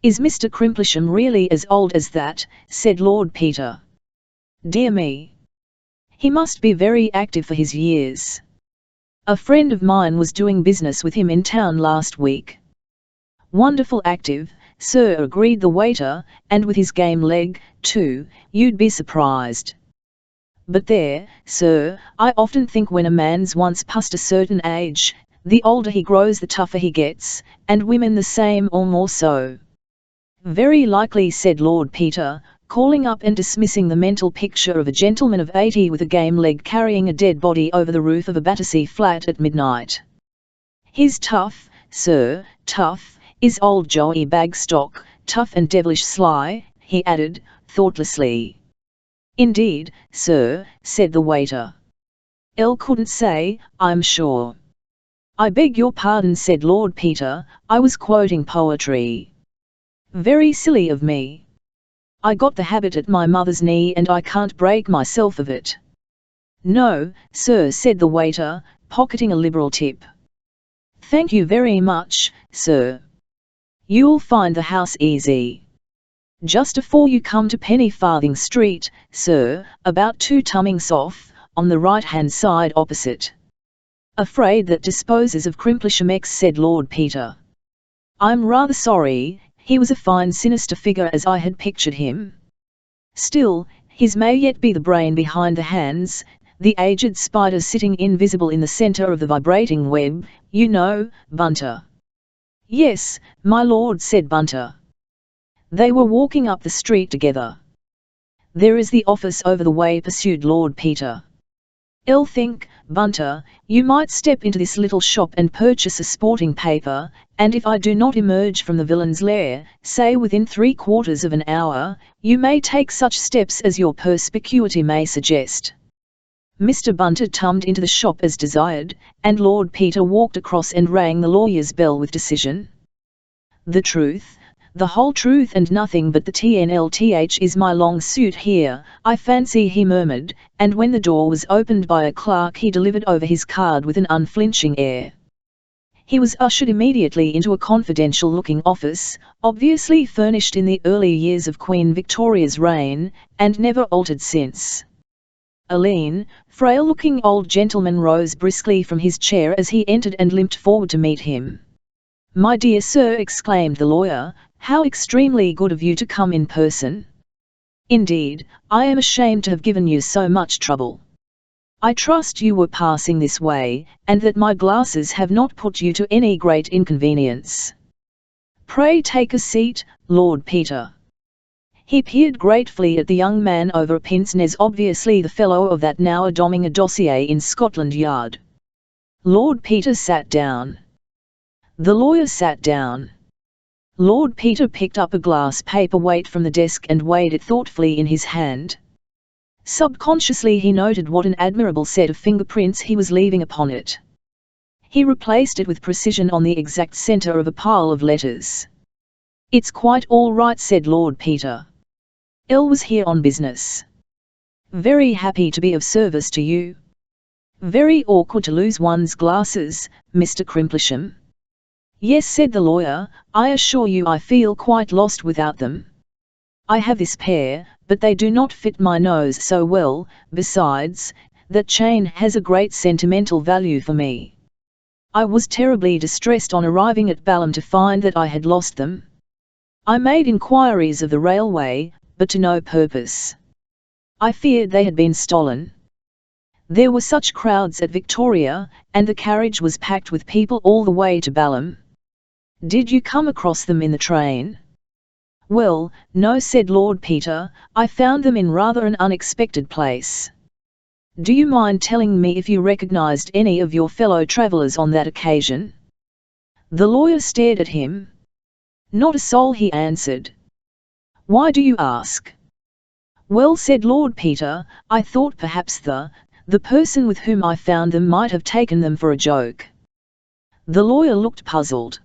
"Is Mr. Crimplesham really as old as that?" said Lord Peter. "Dear me! He must be very active for his years. A friend of mine was doing business with him in town last week." "Wonderful active, sir," agreed the waiter, "and with his game leg, too, you'd be surprised. But there, sir, I often think when a man's once past a certain age, the older he grows the tougher he gets, and women the same or more so." "Very likely," said Lord Peter, calling up and dismissing the mental picture of a gentleman of 80 with a game leg carrying a dead body over the roof of a Battersea flat at midnight. "He's tough, sir, tough, is old Joey Bagstock, tough and devilish sly," he added, thoughtlessly. "Indeed, sir," said the waiter. "Elle couldn't say, I'm sure." "I beg your pardon," said Lord Peter, "I was quoting poetry. Very silly of me. I got the habit at my mother's knee and I can't break myself of it." "No, sir," said the waiter, pocketing a liberal tip. "Thank you very much, sir. You'll find the house easy. Just afore you come to Penny Farthing Street, sir, about 2 tummings off, on the right-hand side opposite." "Afraid that disposes of Crimplesham X," said Lord Peter. "I'm rather sorry, he was a fine sinister figure as I had pictured him. Still, his may yet be the brain behind the hands, the aged spider sitting invisible in the centre of the vibrating web, you know, Bunter." "Yes, my lord," said Bunter. They were walking up the street together. "There is the office over the way," pursued Lord Peter. "I'll think, Bunter, you might step into this little shop and purchase a sporting paper, and if I do not emerge from the villain's lair, say within 3/4 of an hour, you may take such steps as your perspicuity may suggest." Mr. Bunter tumbled into the shop as desired, and Lord Peter walked across and rang the lawyer's bell with decision. "The truth, the whole truth and nothing but the TNLTH is my long suit here, I fancy," he murmured, and when the door was opened by a clerk he delivered over his card with an unflinching air. He was ushered immediately into a confidential-looking office, obviously furnished in the early years of Queen Victoria's reign, and never altered since. A lean, frail-looking old gentleman rose briskly from his chair as he entered and limped forward to meet him. "My dear sir," exclaimed the lawyer, "how extremely good of you to come in person. Indeed, I am ashamed to have given you so much trouble. I trust you were passing this way, and that my glasses have not put you to any great inconvenience. Pray take a seat, Lord Peter." He peered gratefully at the young man over a pince-nez, obviously the fellow of that now doming a dossier in Scotland Yard. Lord Peter sat down. The lawyer sat down. Lord Peter picked up a glass paperweight from the desk and weighed it thoughtfully in his hand. Subconsciously he noted what an admirable set of fingerprints he was leaving upon it. He replaced it with precision on the exact centre of a pile of letters. "It's quite all right," said Lord Peter. "Elle was here on business. Very happy to be of service to you. Very awkward to lose one's glasses, Mr. Crimplesham." "Yes," said the lawyer, "I assure you I feel quite lost without them. I have this pair, but they do not fit my nose so well, besides, that chain has a great sentimental value for me. I was terribly distressed on arriving at Balham to find that I had lost them. I made inquiries of the railway, but to no purpose. I feared they had been stolen." There were such crowds at Victoria, and the carriage was packed with people all the way to Balham. Did you come across them in the train? Well, no, said Lord Peter, I found them in rather an unexpected place. Do you mind telling me if you recognised any of your fellow travellers on that occasion? The lawyer stared at him. Not a soul, he answered. Why do you ask? Well, said Lord Peter, I thought perhaps the person with whom I found them might have taken them for a joke. The lawyer looked puzzled.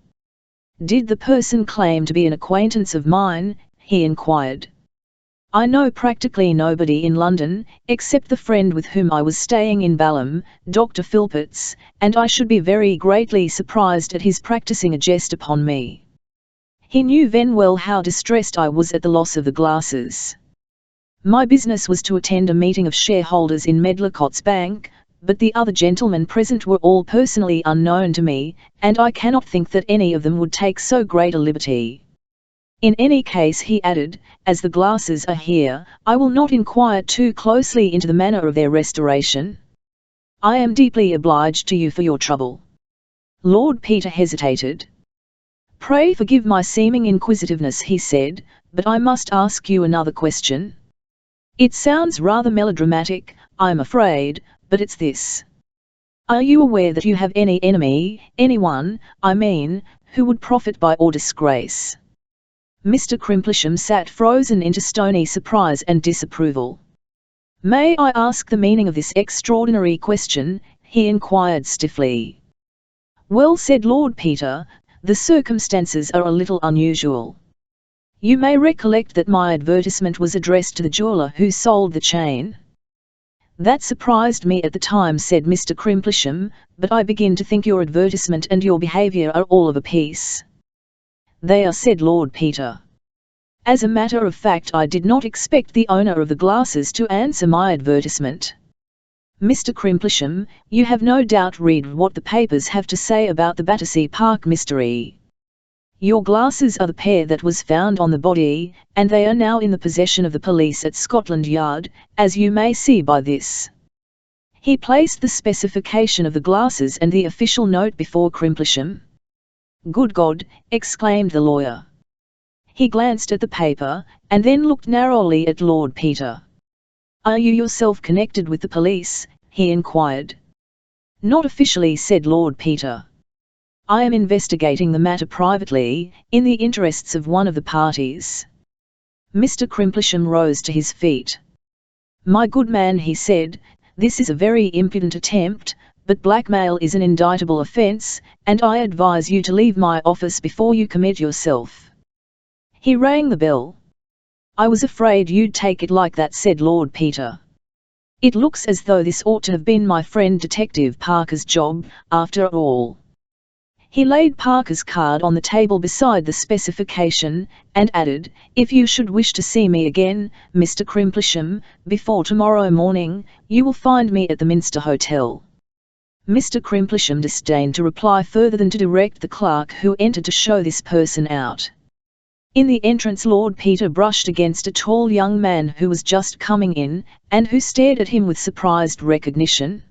Did the person claim to be an acquaintance of mine? He inquired. I know practically nobody in London, except the friend with whom I was staying in Balham, Dr. Philpotts, and I should be very greatly surprised at his practising a jest upon me. He knew then well how distressed I was at the loss of the glasses. My business was to attend a meeting of shareholders in Medlicott's Bank, but the other gentlemen present were all personally unknown to me, and I cannot think that any of them would take so great a liberty. In any case, he added, as the glasses are here, I will not inquire too closely into the manner of their restoration. I am deeply obliged to you for your trouble. Lord Peter hesitated. Pray forgive my seeming inquisitiveness, he said, but I must ask you another question. It sounds rather melodramatic, I'm afraid, but it's this. Are you aware that you have any enemy, anyone, I mean, who would profit by or disgrace? Mr. Crimplesham sat frozen into stony surprise and disapproval. May I ask the meaning of this extraordinary question? He inquired stiffly. Well, said Lord Peter, the circumstances are a little unusual. You may recollect that my advertisement was addressed to the jeweller who sold the chain. That surprised me at the time, said Mr. Crimplesham, but I begin to think your advertisement and your behaviour are all of a piece. They are, said Lord Peter. As a matter of fact, I did not expect the owner of the glasses to answer my advertisement. Mr. Crimplesham, you have no doubt read what the papers have to say about the Battersea Park mystery. Your glasses are the pair that was found on the body, and they are now in the possession of the police at Scotland Yard, as you may see by this. He placed the specification of the glasses and the official note before Crimplesham. Good God, exclaimed the lawyer. He glanced at the paper, and then looked narrowly at Lord Peter. Are you yourself connected with the police? He inquired. Not officially, said Lord Peter. I am investigating the matter privately, in the interests of one of the parties. Mr. Crimplesham rose to his feet. My good man, he said, this is a very impudent attempt, but blackmail is an indictable offence, and I advise you to leave my office before you commit yourself. He rang the bell. I was afraid you'd take it like that, said Lord Peter. It looks as though this ought to have been my friend Detective Parker's job, after all. He laid Parker's card on the table beside the specification, and added, if you should wish to see me again, Mr. Crimplesham, before tomorrow morning, you will find me at the Minster Hotel. Mr. Crimplesham disdained to reply further than to direct the clerk who entered to show this person out. In the entrance, Lord Peter brushed against a tall young man who was just coming in, and who stared at him with surprised recognition.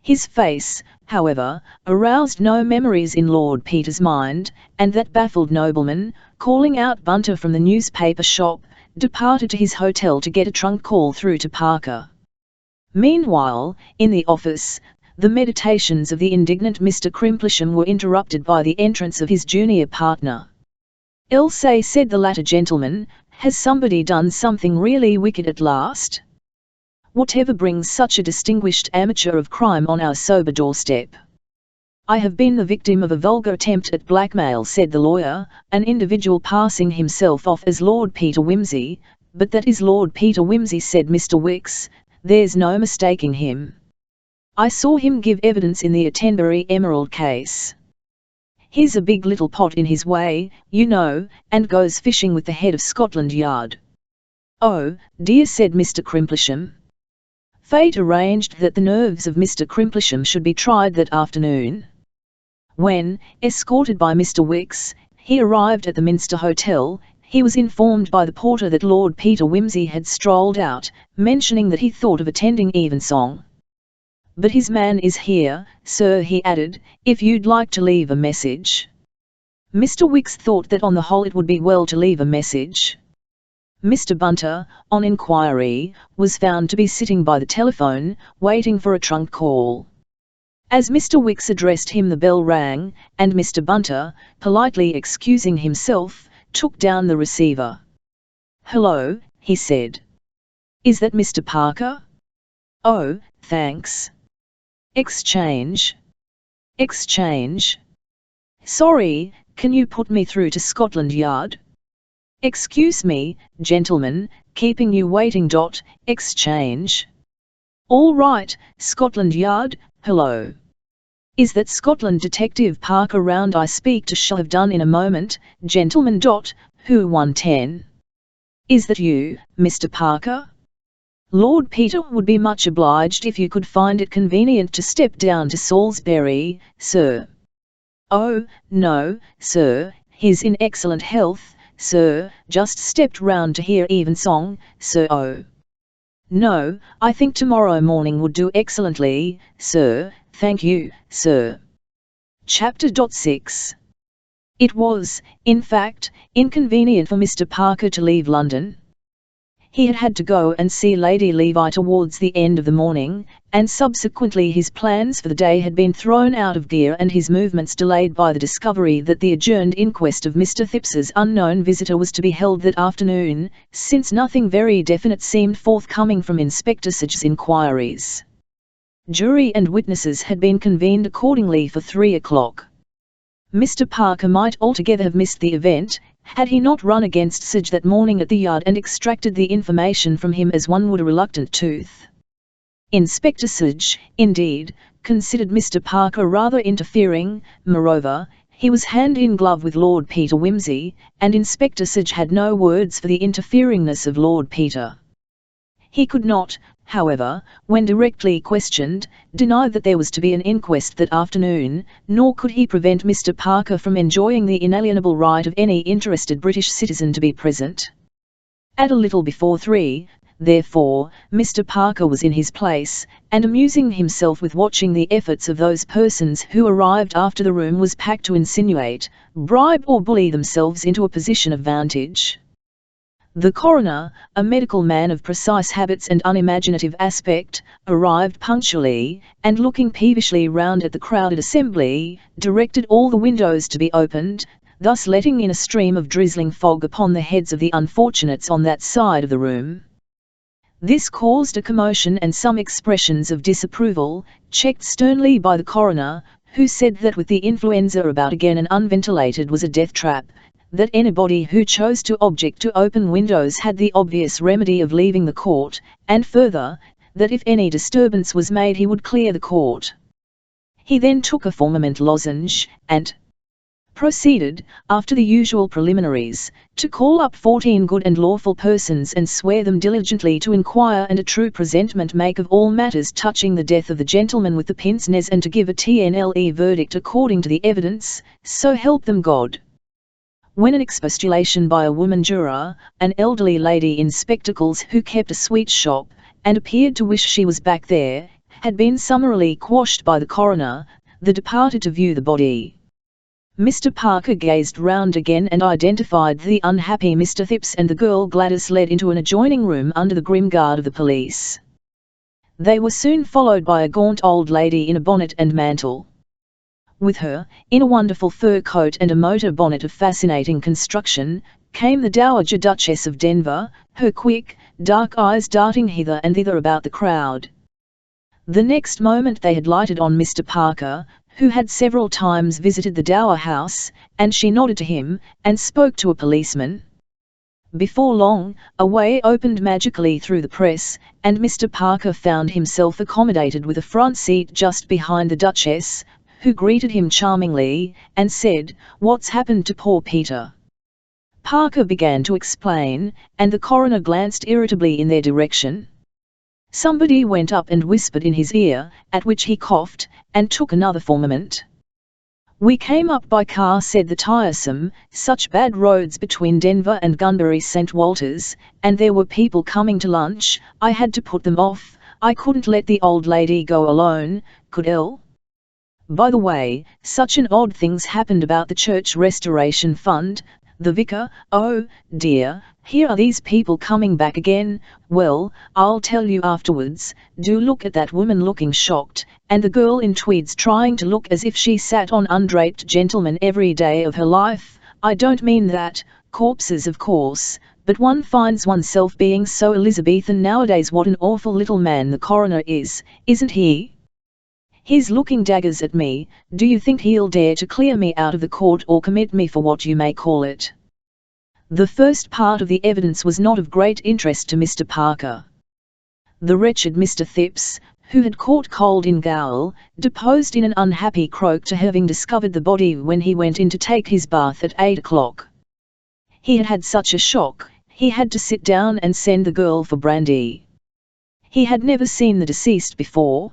His face, however, aroused no memories in Lord Peter's mind, and that baffled nobleman, calling out Bunter from the newspaper shop, departed to his hotel to get a trunk call through to Parker. Meanwhile, in the office, the meditations of the indignant Mr. Crimplesham were interrupted by the entrance of his junior partner. Elsay, said the latter gentleman, has somebody done something really wicked at last? Whatever brings such a distinguished amateur of crime on our sober doorstep? I have been the victim of a vulgar attempt at blackmail, said the lawyer, an individual passing himself off as Lord Peter Wimsey, but that is Lord Peter Wimsey, said Mr. Wicks, there's no mistaking him. I saw him give evidence in the Attenbury Emerald case. He's a big little pot in his way, you know, and goes fishing with the head of Scotland Yard. Oh, dear, said Mr. Crimplesham. Fate arranged that the nerves of Mr. Crimplesham should be tried that afternoon. When, escorted by Mr. Wicks, he arrived at the Minster Hotel, he was informed by the porter that Lord Peter Wimsey had strolled out, mentioning that he thought of attending evensong. "But his man is here, sir," he added, "if you'd like to leave a message." Mr. Wicks thought that on the whole it would be well to leave a message. Mr. Bunter, on inquiry, was found to be sitting by the telephone, waiting for a trunk call. As Mr. Wicks addressed him, the bell rang, and Mr. Bunter, politely excusing himself, took down the receiver. "Hello," he said. "Is that Mr. Parker?" "Oh, thanks. Exchange. Exchange. Sorry, can you put me through to Scotland Yard?" "Excuse me, gentlemen, keeping you waiting. Exchange. All right, Scotland Yard, hello. Is that Scotland Detective Parker round? I speak to. Shall have done in a moment, gentlemen. Who 110? Is that you, Mr. Parker? Lord Peter would be much obliged if you could find it convenient to step down to Salisbury, sir." "Oh, no, sir, he's in excellent health, sir, just stepped round to hear Evensong, sir." "Oh, no, I think tomorrow morning would do excellently, sir, thank you, sir." Chapter 6. It was, in fact, inconvenient for Mr. Parker to leave London. He had had to go and see Lady Levi towards the end of the morning, and subsequently his plans for the day had been thrown out of gear and his movements delayed by the discovery that the adjourned inquest of Mr. Thipps's unknown visitor was to be held that afternoon, since nothing very definite seemed forthcoming from Inspector Sitch's inquiries. Jury and witnesses had been convened accordingly for 3 o'clock. Mr. Parker might altogether have missed the event, had he not run against Sidge that morning at the yard and extracted the information from him as one would a reluctant tooth. Inspector Sidge, indeed, considered Mr. Parker rather interfering. Moreover, he was hand in glove with Lord Peter Wimsey, and Inspector Sidge had no words for the interferingness of Lord Peter. He could not, however, when directly questioned, deny that there was to be an inquest that afternoon, nor could he prevent Mr. Parker from enjoying the inalienable right of any interested British citizen to be present. At a little before 3, therefore, Mr. Parker was in his place, and amusing himself with watching the efforts of those persons who arrived after the room was packed to insinuate, bribe or bully themselves into a position of vantage. The coroner, a medical man of precise habits and unimaginative aspect, arrived punctually, and looking peevishly round at the crowded assembly, directed all the windows to be opened, thus letting in a stream of drizzling fog upon the heads of the unfortunates on that side of the room. This caused a commotion and some expressions of disapproval, checked sternly by the coroner, who said that with the influenza about again and unventilated was a death trap, that anybody who chose to object to open windows had the obvious remedy of leaving the court, and further, that if any disturbance was made he would clear the court. He then took a formament lozenge, and proceeded, after the usual preliminaries, to call up 14 good and lawful persons and swear them diligently to inquire and a true presentment make of all matters touching the death of the gentleman with the pince nez, and to give a TNLE verdict according to the evidence, so help them God. When an expostulation by a woman juror, an elderly lady in spectacles who kept a sweet shop, and appeared to wish she was back there, had been summarily quashed by the coroner, they departed to view the body. Mr. Parker gazed round again and identified the unhappy Mr. Thipps and the girl Gladys led into an adjoining room under the grim guard of the police. They were soon followed by a gaunt old lady in a bonnet and mantle. With her, in a wonderful fur coat and a motor bonnet of fascinating construction, came the Dowager Duchess of Denver, her quick, dark eyes darting hither and thither about the crowd. The next moment they had lighted on Mr. Parker, who had several times visited the Dower House, and she nodded to him, and spoke to a policeman. Before long, a way opened magically through the press, and Mr. Parker found himself accommodated with a front seat just behind the Duchess, who greeted him charmingly, and said, "What's happened to poor Peter?" Parker began to explain, and the coroner glanced irritably in their direction. Somebody went up and whispered in his ear, at which he coughed, and took another formament. "We came up by car," said the tiresome, "such bad roads between Denver and Gunbury St. Walters, and there were people coming to lunch, I had to put them off. I couldn't let the old lady go alone, could I? By the way, such an odd thing's happened about the church restoration fund. The vicar, oh dear, here are these people coming back again. Well, I'll tell you afterwards. Do look at that woman looking shocked, and the girl in tweeds trying to look as if she sat on undraped gentlemen every day of her life. I don't mean that, corpses of course, but one finds oneself being so Elizabethan nowadays. What an awful little man the coroner is, isn't he? He's looking daggers at me. Do you think he'll dare to clear me out of the court or commit me for what you may call it? The first part of the evidence was not of great interest to Mr. Parker. The wretched Mr. Phipps, who had caught cold in gaol, deposed in an unhappy croak to having discovered the body when he went in to take his bath at 8 o'clock. He had had such a shock, he had to sit down and send the girl for brandy. He had never seen the deceased before.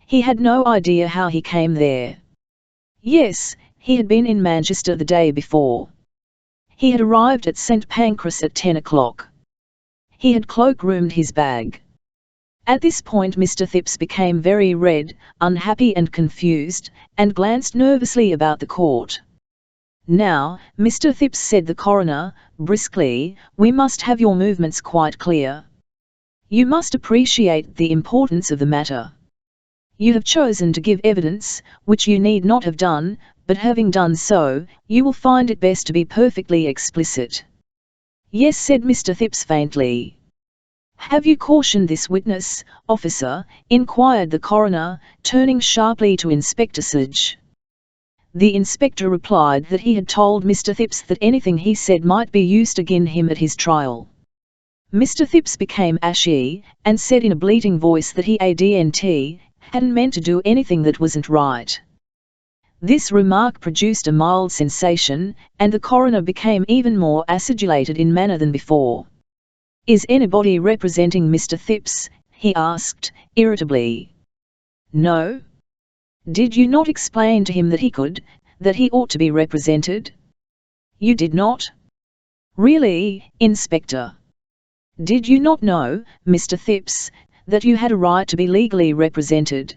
He had no idea how he came there. Yes, he had been in Manchester the day before. He had arrived at St. Pancras at 10 o'clock. He had cloak-roomed his bag. At this point Mr. Phipps became very red, unhappy and confused, and glanced nervously about the court. Now, Mr. Phipps, said the coroner, briskly, we must have your movements quite clear. You must appreciate the importance of the matter. You have chosen to give evidence, which you need not have done, but having done so, you will find it best to be perfectly explicit. Yes, said Mr. Phipps faintly. Have you cautioned this witness, officer? Inquired the coroner, turning sharply to Inspector Sedge. The inspector replied that he had told Mr. Phipps that anything he said might be used against him at his trial. Mr. Phipps became ashy, and said in a bleating voice that he hadn't meant to do anything that wasn't right. This remark produced a mild sensation, and the coroner became even more acidulated in manner than before. Is anybody representing Mr. Phipps? He asked, irritably. No. Did you not explain to him that that he ought to be represented? You did not? Really, Inspector? Did you not know, Mr. Phipps, that you had a right to be legally represented?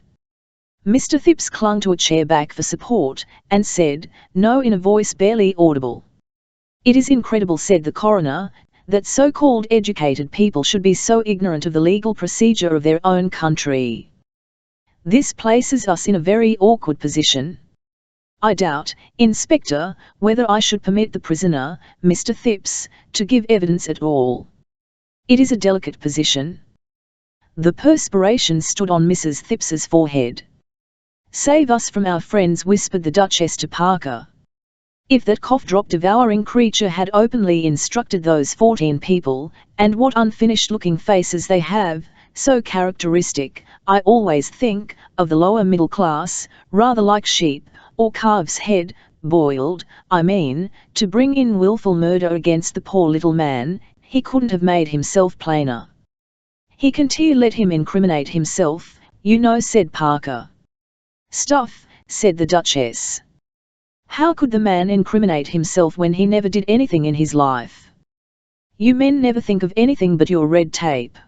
Mr. Phipps clung to a chair back for support, and said, no, in a voice barely audible. It is incredible, said the coroner, that so-called educated people should be so ignorant of the legal procedure of their own country. This places us in a very awkward position. I doubt, Inspector, whether I should permit the prisoner, Mr. Phipps, to give evidence at all. It is a delicate position. The perspiration stood on Mrs. Phipps's forehead. Save us from our friends, whispered the Duchess to Parker. If that cough-drop devouring creature had openly instructed those 14 people, and what unfinished-looking faces they have, so characteristic, I always think, of the lower middle class, rather like sheep, or calf's head, boiled, I mean, to bring in wilful murder against the poor little man, he couldn't have made himself plainer. He can't let him incriminate himself, you know, said Parker. Stuff, said the Duchess. How could the man incriminate himself when he never did anything in his life? You men never think of anything but your red tape.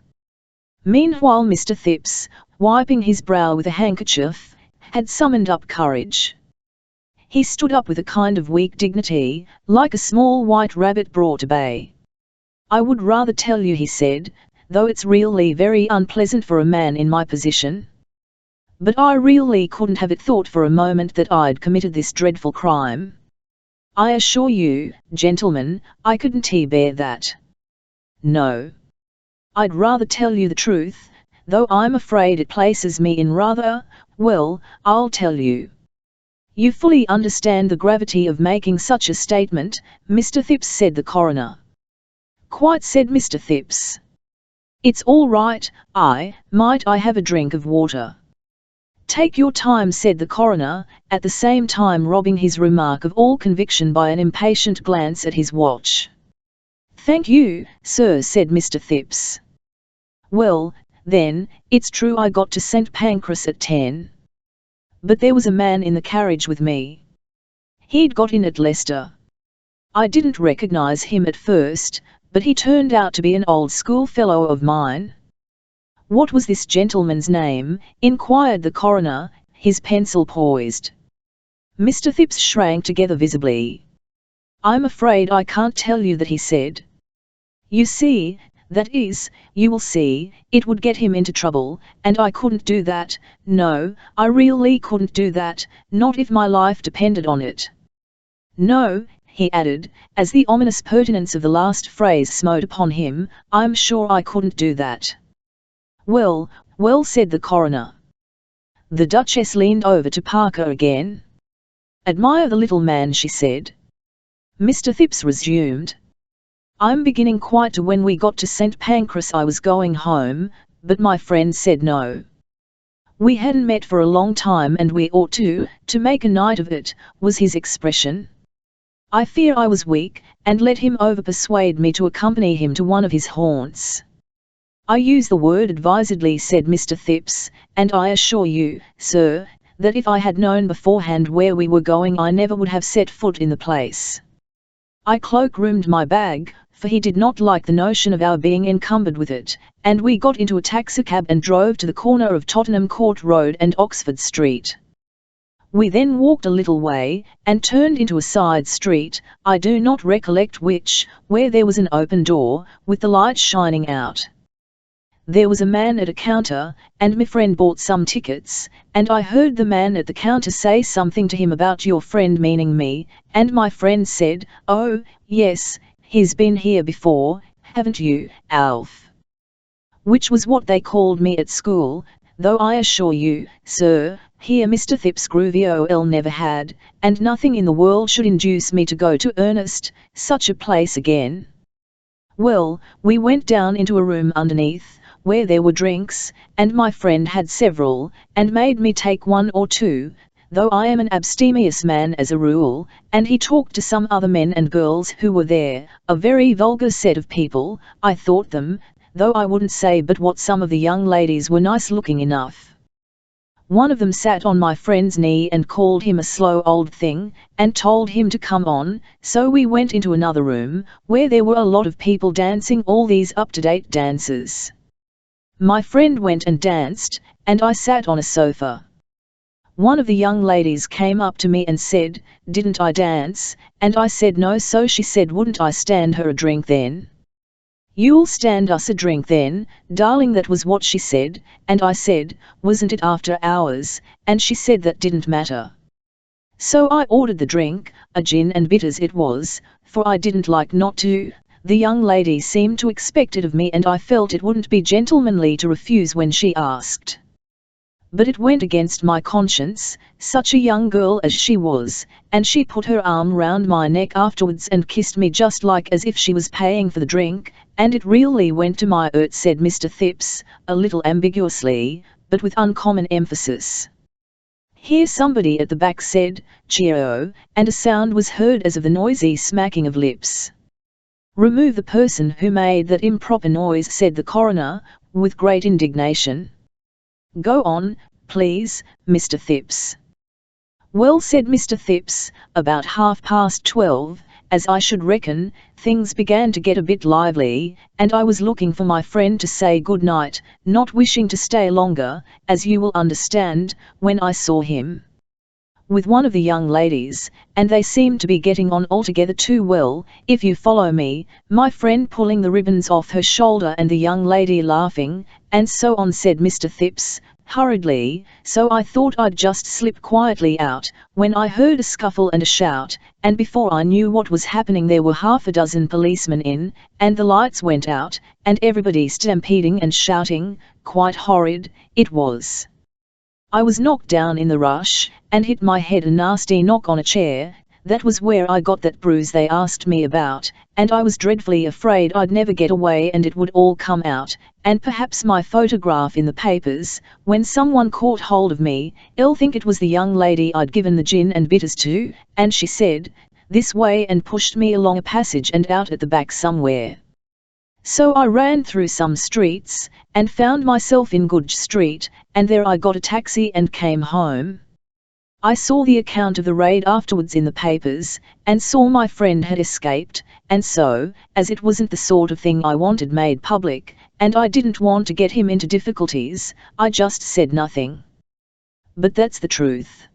Meanwhile Mr. Phipps, wiping his brow with a handkerchief, had summoned up courage. He stood up with a kind of weak dignity, like a small white rabbit brought to bay. I would rather tell you, he said, though it's really very unpleasant for a man in my position. But I really couldn't have it thought for a moment that I'd committed this dreadful crime. I assure you, gentlemen, I couldn't bear that. No. I'd rather tell you the truth, though I'm afraid it places me in rather, well, I'll tell you. You fully understand the gravity of making such a statement, Mr. Phipps, said the coroner. Quite, said Mr. Phipps. It's all right, might I have a drink of water? Take your time, said the coroner, at the same time robbing his remark of all conviction by an impatient glance at his watch. Thank you, sir, said Mr. Phipps. Well, then, it's true I got to St. Pancras at 10. But there was a man in the carriage with me. He'd got in at Leicester. I didn't recognize him at first, but he turned out to be an old schoolfellow of mine. What was this gentleman's name? Inquired the coroner, his pencil poised. Mr. Phipps shrank together visibly. I'm afraid I can't tell you that, he said. You see, that is, you will see, it would get him into trouble, and I couldn't do that. No, I really couldn't do that, not if my life depended on it. No, he added, as the ominous pertinence of the last phrase smote upon him, I'm sure I couldn't do that. Well, well, said the coroner. The Duchess leaned over to Parker again. Admire the little man, she said. Mr. Phipps resumed. I'm beginning quite to. When we got to St. Pancras I was going home, but my friend said no. We hadn't met for a long time and we ought to make a night of it, was his expression. I fear I was weak, and let him over-persuade me to accompany him to one of his haunts. I use the word advisedly, said Mr. Phipps, and I assure you, sir, that if I had known beforehand where we were going I never would have set foot in the place. I cloak-roomed my bag, for he did not like the notion of our being encumbered with it, and we got into a taxicab and drove to the corner of Tottenham Court Road and Oxford Street. We then walked a little way, and turned into a side street, I do not recollect which, where there was an open door, with the light shining out. There was a man at a counter, and my friend bought some tickets, and I heard the man at the counter say something to him about your friend, meaning me, and my friend said, oh, yes, he's been here before, haven't you, Alf? Which was what they called me at school, though I assure you, sir, here Mr. Phipps Groovy never had, and nothing in the world should induce me to go to such a place again. Well, we went down into a room underneath, where there were drinks, and my friend had several, and made me take one or two, though I am an abstemious man as a rule, and he talked to some other men and girls who were there, a very vulgar set of people, I thought them, though I wouldn't say but what some of the young ladies were nice looking enough. One of them sat on my friend's knee and called him a slow old thing, and told him to come on, so we went into another room, where there were a lot of people dancing all these up-to-date dances. My friend went and danced, and I sat on a sofa. One of the young ladies came up to me and said, didn't I dance, and I said no, so she said wouldn't I stand her a drink then? You'll stand us a drink then, darling, that was what she said, and I said, wasn't it after hours, and she said that didn't matter. So I ordered the drink, a gin and bitters it was, for I didn't like not to. The young lady seemed to expect it of me and I felt it wouldn't be gentlemanly to refuse when she asked. But it went against my conscience, such a young girl as she was, and she put her arm round my neck afterwards and kissed me just like as if she was paying for the drink, and it really went to my earth, said Mr. Phipps, a little ambiguously, but with uncommon emphasis. Here somebody at the back said, cheerio, and a sound was heard as of the noisy smacking of lips. Remove the person who made that improper noise, said the coroner, with great indignation. Go on, please, Mr. Phipps. Well, said Mr. Phipps, about 12:30, as I should reckon, things began to get a bit lively, and I was looking for my friend to say good night, not wishing to stay longer, as you will understand, when I saw him with one of the young ladies, and they seemed to be getting on altogether too well, if you follow me, my friend pulling the ribbons off her shoulder and the young lady laughing, and so on, said Mr. Phipps, hurriedly, so I thought I'd just slip quietly out, when I heard a scuffle and a shout, and before I knew what was happening there were half a dozen policemen in, and the lights went out, and everybody stampeding and shouting, quite horrid, it was. I was knocked down in the rush, and hit my head a nasty knock on a chair. That was where I got that bruise they asked me about, and I was dreadfully afraid I'd never get away and it would all come out, and perhaps my photograph in the papers, when someone caught hold of me. I'll think it was the young lady I'd given the gin and bitters to, and she said, this way, and pushed me along a passage and out at the back somewhere. So I ran through some streets, and found myself in Goodge Street, and there I got a taxi and came home. I saw the account of the raid afterwards in the papers, and saw my friend had escaped, and so, as it wasn't the sort of thing I wanted made public, and I didn't want to get him into difficulties, I just said nothing. But that's the truth.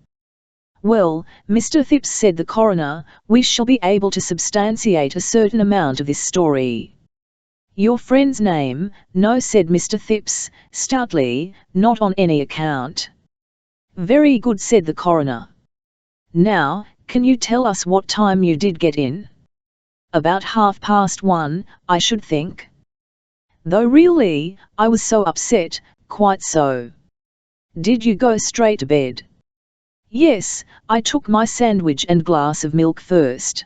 Well, Mr. Phipps, said the coroner, we shall be able to substantiate a certain amount of this story. Your friend's name? No, said Mr. Phipps, stoutly, not on any account. Very good, said the coroner. Now, can you tell us what time you did get in? About 1:30, I should think. Though really, I was so upset, quite so. Did you go straight to bed? Yes, I took my sandwich and glass of milk first.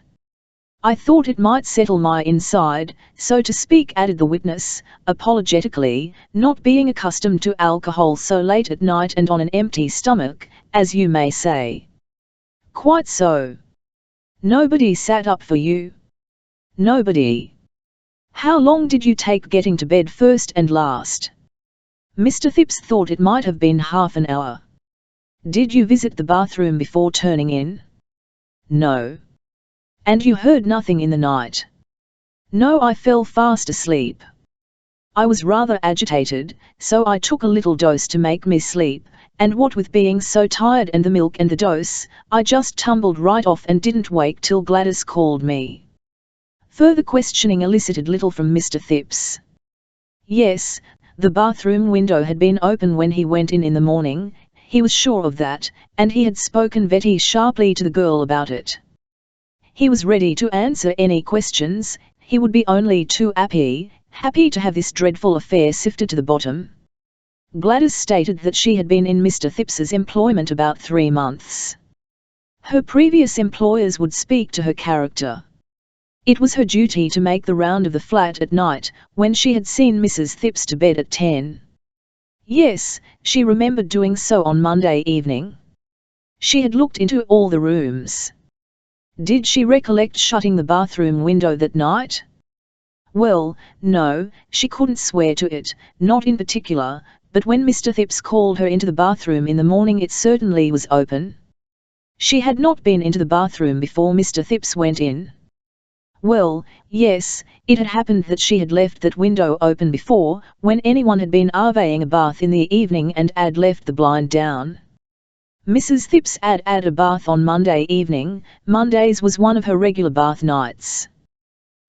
I thought it might settle my inside, so to speak, added the witness, apologetically, not being accustomed to alcohol so late at night and on an empty stomach, as you may say. Quite so. Nobody sat up for you? Nobody. How long did you take getting to bed first and last? Mr. Phipps thought it might have been half an hour. Did you visit the bathroom before turning in? No. And you heard nothing in the night? No, I fell fast asleep. I was rather agitated, so I took a little dose to make me sleep, and what with being so tired and the milk and the dose, I just tumbled right off and didn't wake till Gladys called me. Further questioning elicited little from Mr. Phipps. Yes, the bathroom window had been open when he went in the morning, he was sure of that, and he had spoken very sharply to the girl about it. He was ready to answer any questions, he would be only too happy to have this dreadful affair sifted to the bottom. Gladys stated that she had been in Mr. Phipps's employment about 3 months. Her previous employers would speak to her character. It was her duty to make the round of the flat at night, when she had seen Mrs. Phipps to bed at 10. Yes, she remembered doing so on Monday evening. She had looked into all the rooms. Did she recollect shutting the bathroom window that night? Well, no, she couldn't swear to it, not in particular, but when Mr. Phipps called her into the bathroom in the morning it certainly was open. She had not been into the bathroom before Mr. Phipps went in. Well, yes, it had happened that she had left that window open before, when anyone had been having a bath in the evening and had left the blind down. Mrs. Phipps had a bath on Monday evening. Mondays was one of her regular bath nights.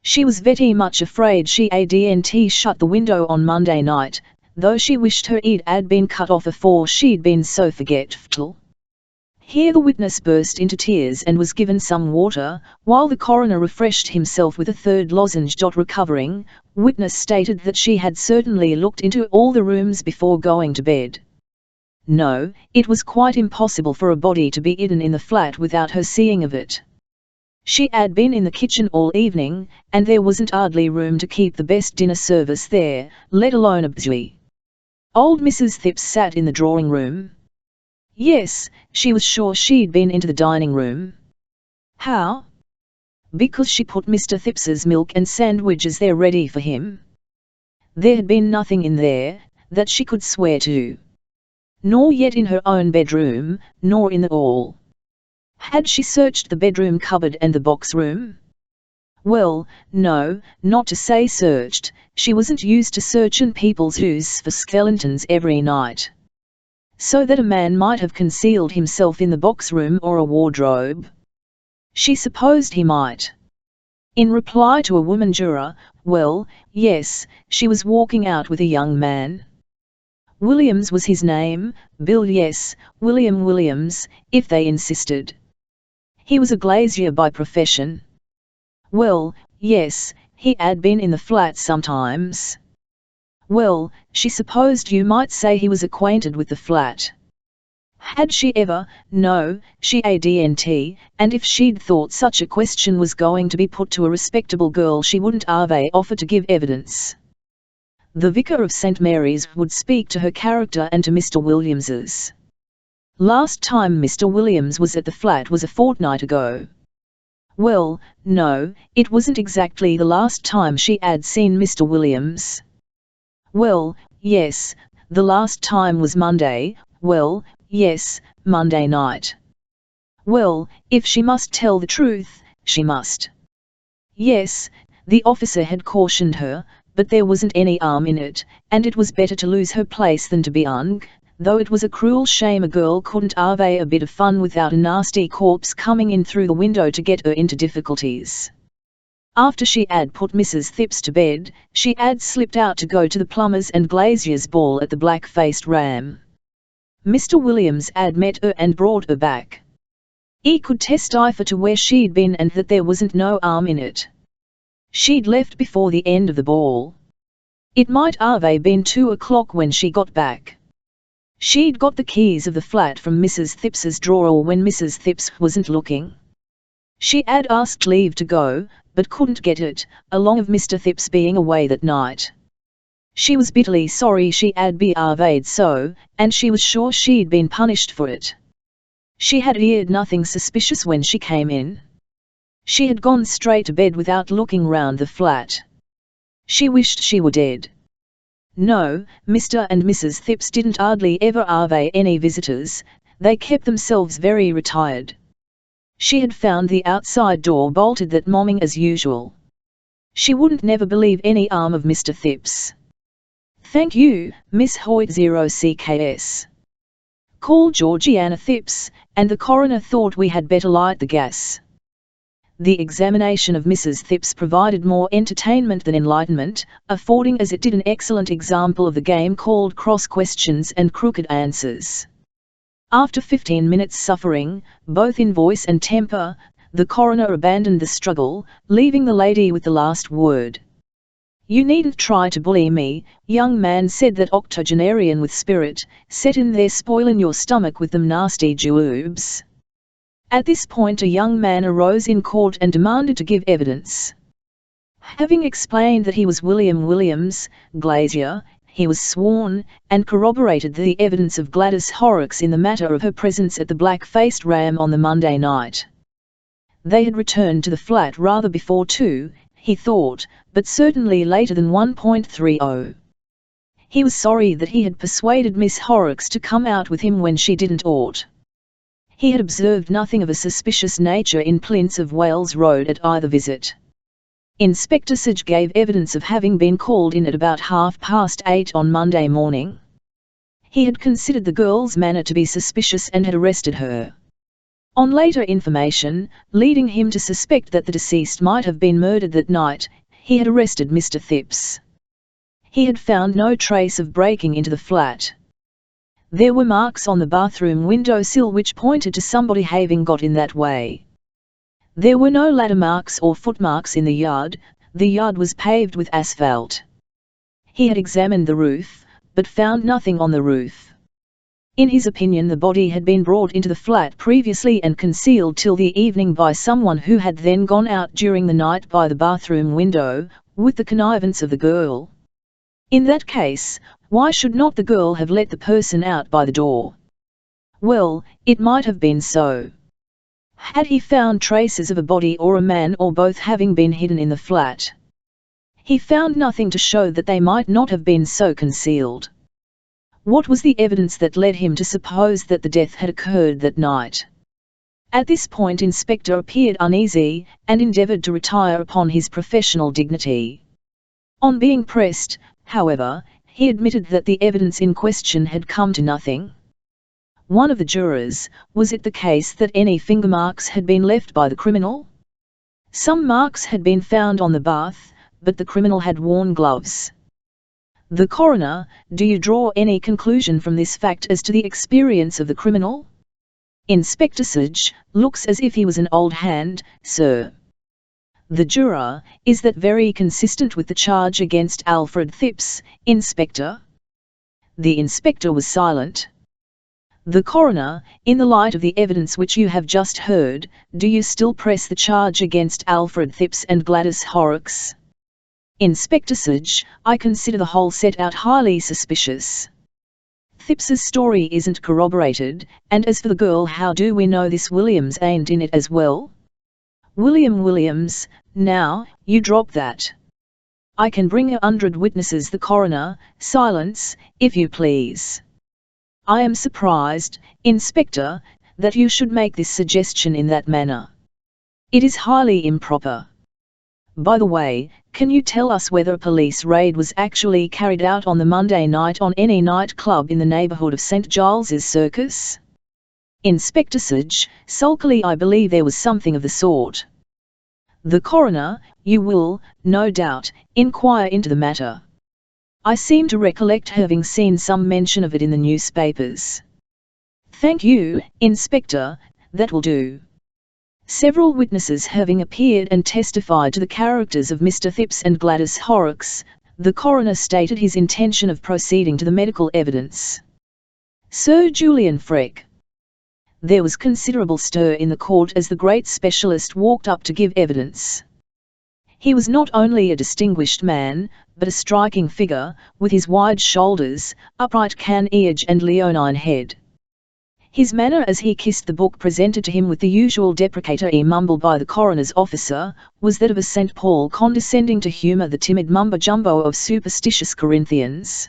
She was very much afraid she hadn't shut the window on Monday night, though she wished her ear had been cut off afore she'd been so forgetful. Here the witness burst into tears and was given some water, while the coroner refreshed himself with a third lozenge. Recovering, witness stated that she had certainly looked into all the rooms before going to bed. No, it was quite impossible for a body to be hidden in the flat without her seeing of it. She had been in the kitchen all evening, and there wasn't hardly room to keep the best dinner service there, let alone a bougie. Old Mrs. Phipps sat in the drawing room. Yes, she was sure she'd been into the dining room. How? Because she put Mr. Phipps's milk and sandwiches there ready for him. There had been nothing in there, that she could swear to. Nor yet in her own bedroom, nor in the hall. Had she searched the bedroom cupboard and the box room? Well, no, not to say searched, she wasn't used to searching people's house for skeletons every night. So that a man might have concealed himself in the box room or a wardrobe? She supposed he might. In reply to a woman juror, well, yes, she was walking out with a young man. Williams was his name, Bill, yes, William Williams, if they insisted. He was a glazier by profession. Well, yes, he had been in the flat sometimes. Well, she supposed you might say he was acquainted with the flat. Had she ever? No, she hadn't, and if she'd thought such a question was going to be put to a respectable girl she wouldn't have offered to give evidence. The vicar of St. Mary's would speak to her character and to Mr. Williams's. Last time Mr. Williams was at the flat was a fortnight ago. Well, no, it wasn't exactly the last time she had seen Mr. Williams. Well, yes, the last time was Monday, well, yes, Monday night. Well, if she must tell the truth, she must. Yes, the officer had cautioned her, but there wasn't any harm in it, and it was better to lose her place than to be hung, though it was a cruel shame a girl couldn't have a bit of fun without a nasty corpse coming in through the window to get her into difficulties. After she had put Mrs. Phipps to bed, she had slipped out to go to the plumbers and glaziers' ball at the Black-Faced Ram. Mr. Williams had met her and brought her back. He could testify to where she'd been and that there wasn't no harm in it. She'd left before the end of the ball. It might have been 2 o'clock when she got back. She'd got the keys of the flat from Mrs. Thipps's drawer when Mrs. Thipps wasn't looking. She had asked leave to go, but couldn't get it, along of Mr. Thipps being away that night. She was bitterly sorry she had behaved so, and she was sure she'd been punished for it. She had heard nothing suspicious when she came in. She had gone straight to bed without looking round the flat. She wished she were dead. No, Mr. and Mrs. Thipps didn't hardly ever have any visitors, they kept themselves very retired. She had found the outside door bolted that morning as usual. She wouldn't never believe any harm of Mr. Thipps. "Thank you, Miss Hoyt 0CKS. Call Georgiana Thipps, and the coroner thought we had better light the gas." The examination of Mrs. Thipps provided more entertainment than enlightenment, affording as it did an excellent example of the game called cross questions and crooked answers. After 15 minutes' suffering, both in voice and temper, the coroner abandoned the struggle, leaving the lady with the last word. "You needn't try to bully me, young man," said that octogenarian with spirit, "set in there spoilin' your stomach with them nasty jewbs." At this point a young man arose in court and demanded to give evidence. Having explained that he was William Williams, glazier, he was sworn, and corroborated the evidence of Gladys Horrocks in the matter of her presence at the Black-Faced Ram on the Monday night. They had returned to the flat rather before 2, he thought, but certainly later than 1:30. He was sorry that he had persuaded Miss Horrocks to come out with him when she didn't ought. He had observed nothing of a suspicious nature in Prince of Wales Road at either visit. Inspector Sage gave evidence of having been called in at about 8:30 on Monday morning. He had considered the girl's manner to be suspicious and had arrested her. On later information, leading him to suspect that the deceased might have been murdered that night, he had arrested Mr. Thipps. He had found no trace of breaking into the flat. There were marks on the bathroom window sill which pointed to somebody having got in that way. There were no ladder marks or footmarks in the yard was paved with asphalt. He had examined the roof, but found nothing on the roof. In his opinion the body had been brought into the flat previously and concealed till the evening by someone who had then gone out during the night by the bathroom window, with the connivance of the girl. In that case, why should not the girl have let the person out by the door? Well, it might have been so. Had he found traces of a body or a man or both having been hidden in the flat? He found nothing to show that they might not have been so concealed. What was the evidence that led him to suppose that the death had occurred that night? At this point Inspector appeared uneasy, and endeavoured to retire upon his professional dignity. On being pressed, however, he admitted that the evidence in question had come to nothing. One of the jurors, was it the case that any finger marks had been left by the criminal? Some marks had been found on the bath, but the criminal had worn gloves. The coroner, do you draw any conclusion from this fact as to the experience of the criminal? Inspector Sage, looks as if he was an old hand, sir. The juror, is that very consistent with the charge against Alfred Thipps, Inspector? The inspector was silent. The coroner, in the light of the evidence which you have just heard, do you still press the charge against Alfred Thipps and Gladys Horrocks? Inspector Sage, I consider the whole set out highly suspicious. Thipps's story isn't corroborated, and as for the girl, how do we know this Williams ain't in it as well? William Williams, now, you drop that. I can bring 100 witnesses. The coroner, silence, if you please. I am surprised, Inspector, that you should make this suggestion in that manner. It is highly improper. By the way, can you tell us whether a police raid was actually carried out on the Monday night on any nightclub in the neighbourhood of St. Giles's Circus? Inspector Sage, sulkily, I believe there was something of the sort. The coroner, you will, no doubt, inquire into the matter. I seem to recollect having seen some mention of it in the newspapers. Thank you, Inspector, that will do. Several witnesses having appeared and testified to the characters of Mr. Phipps and Gladys Horrocks, the coroner stated his intention of proceeding to the medical evidence. Sir Julian Freke. There was considerable stir in the court as the great specialist walked up to give evidence. He was not only a distinguished man, but a striking figure, with his wide shoulders, upright can-eage and leonine head. His manner as he kissed the book presented to him with the usual deprecatory mumble by the coroner's officer, was that of a St. Paul condescending to humour the timid mumbo-jumbo of superstitious Corinthians.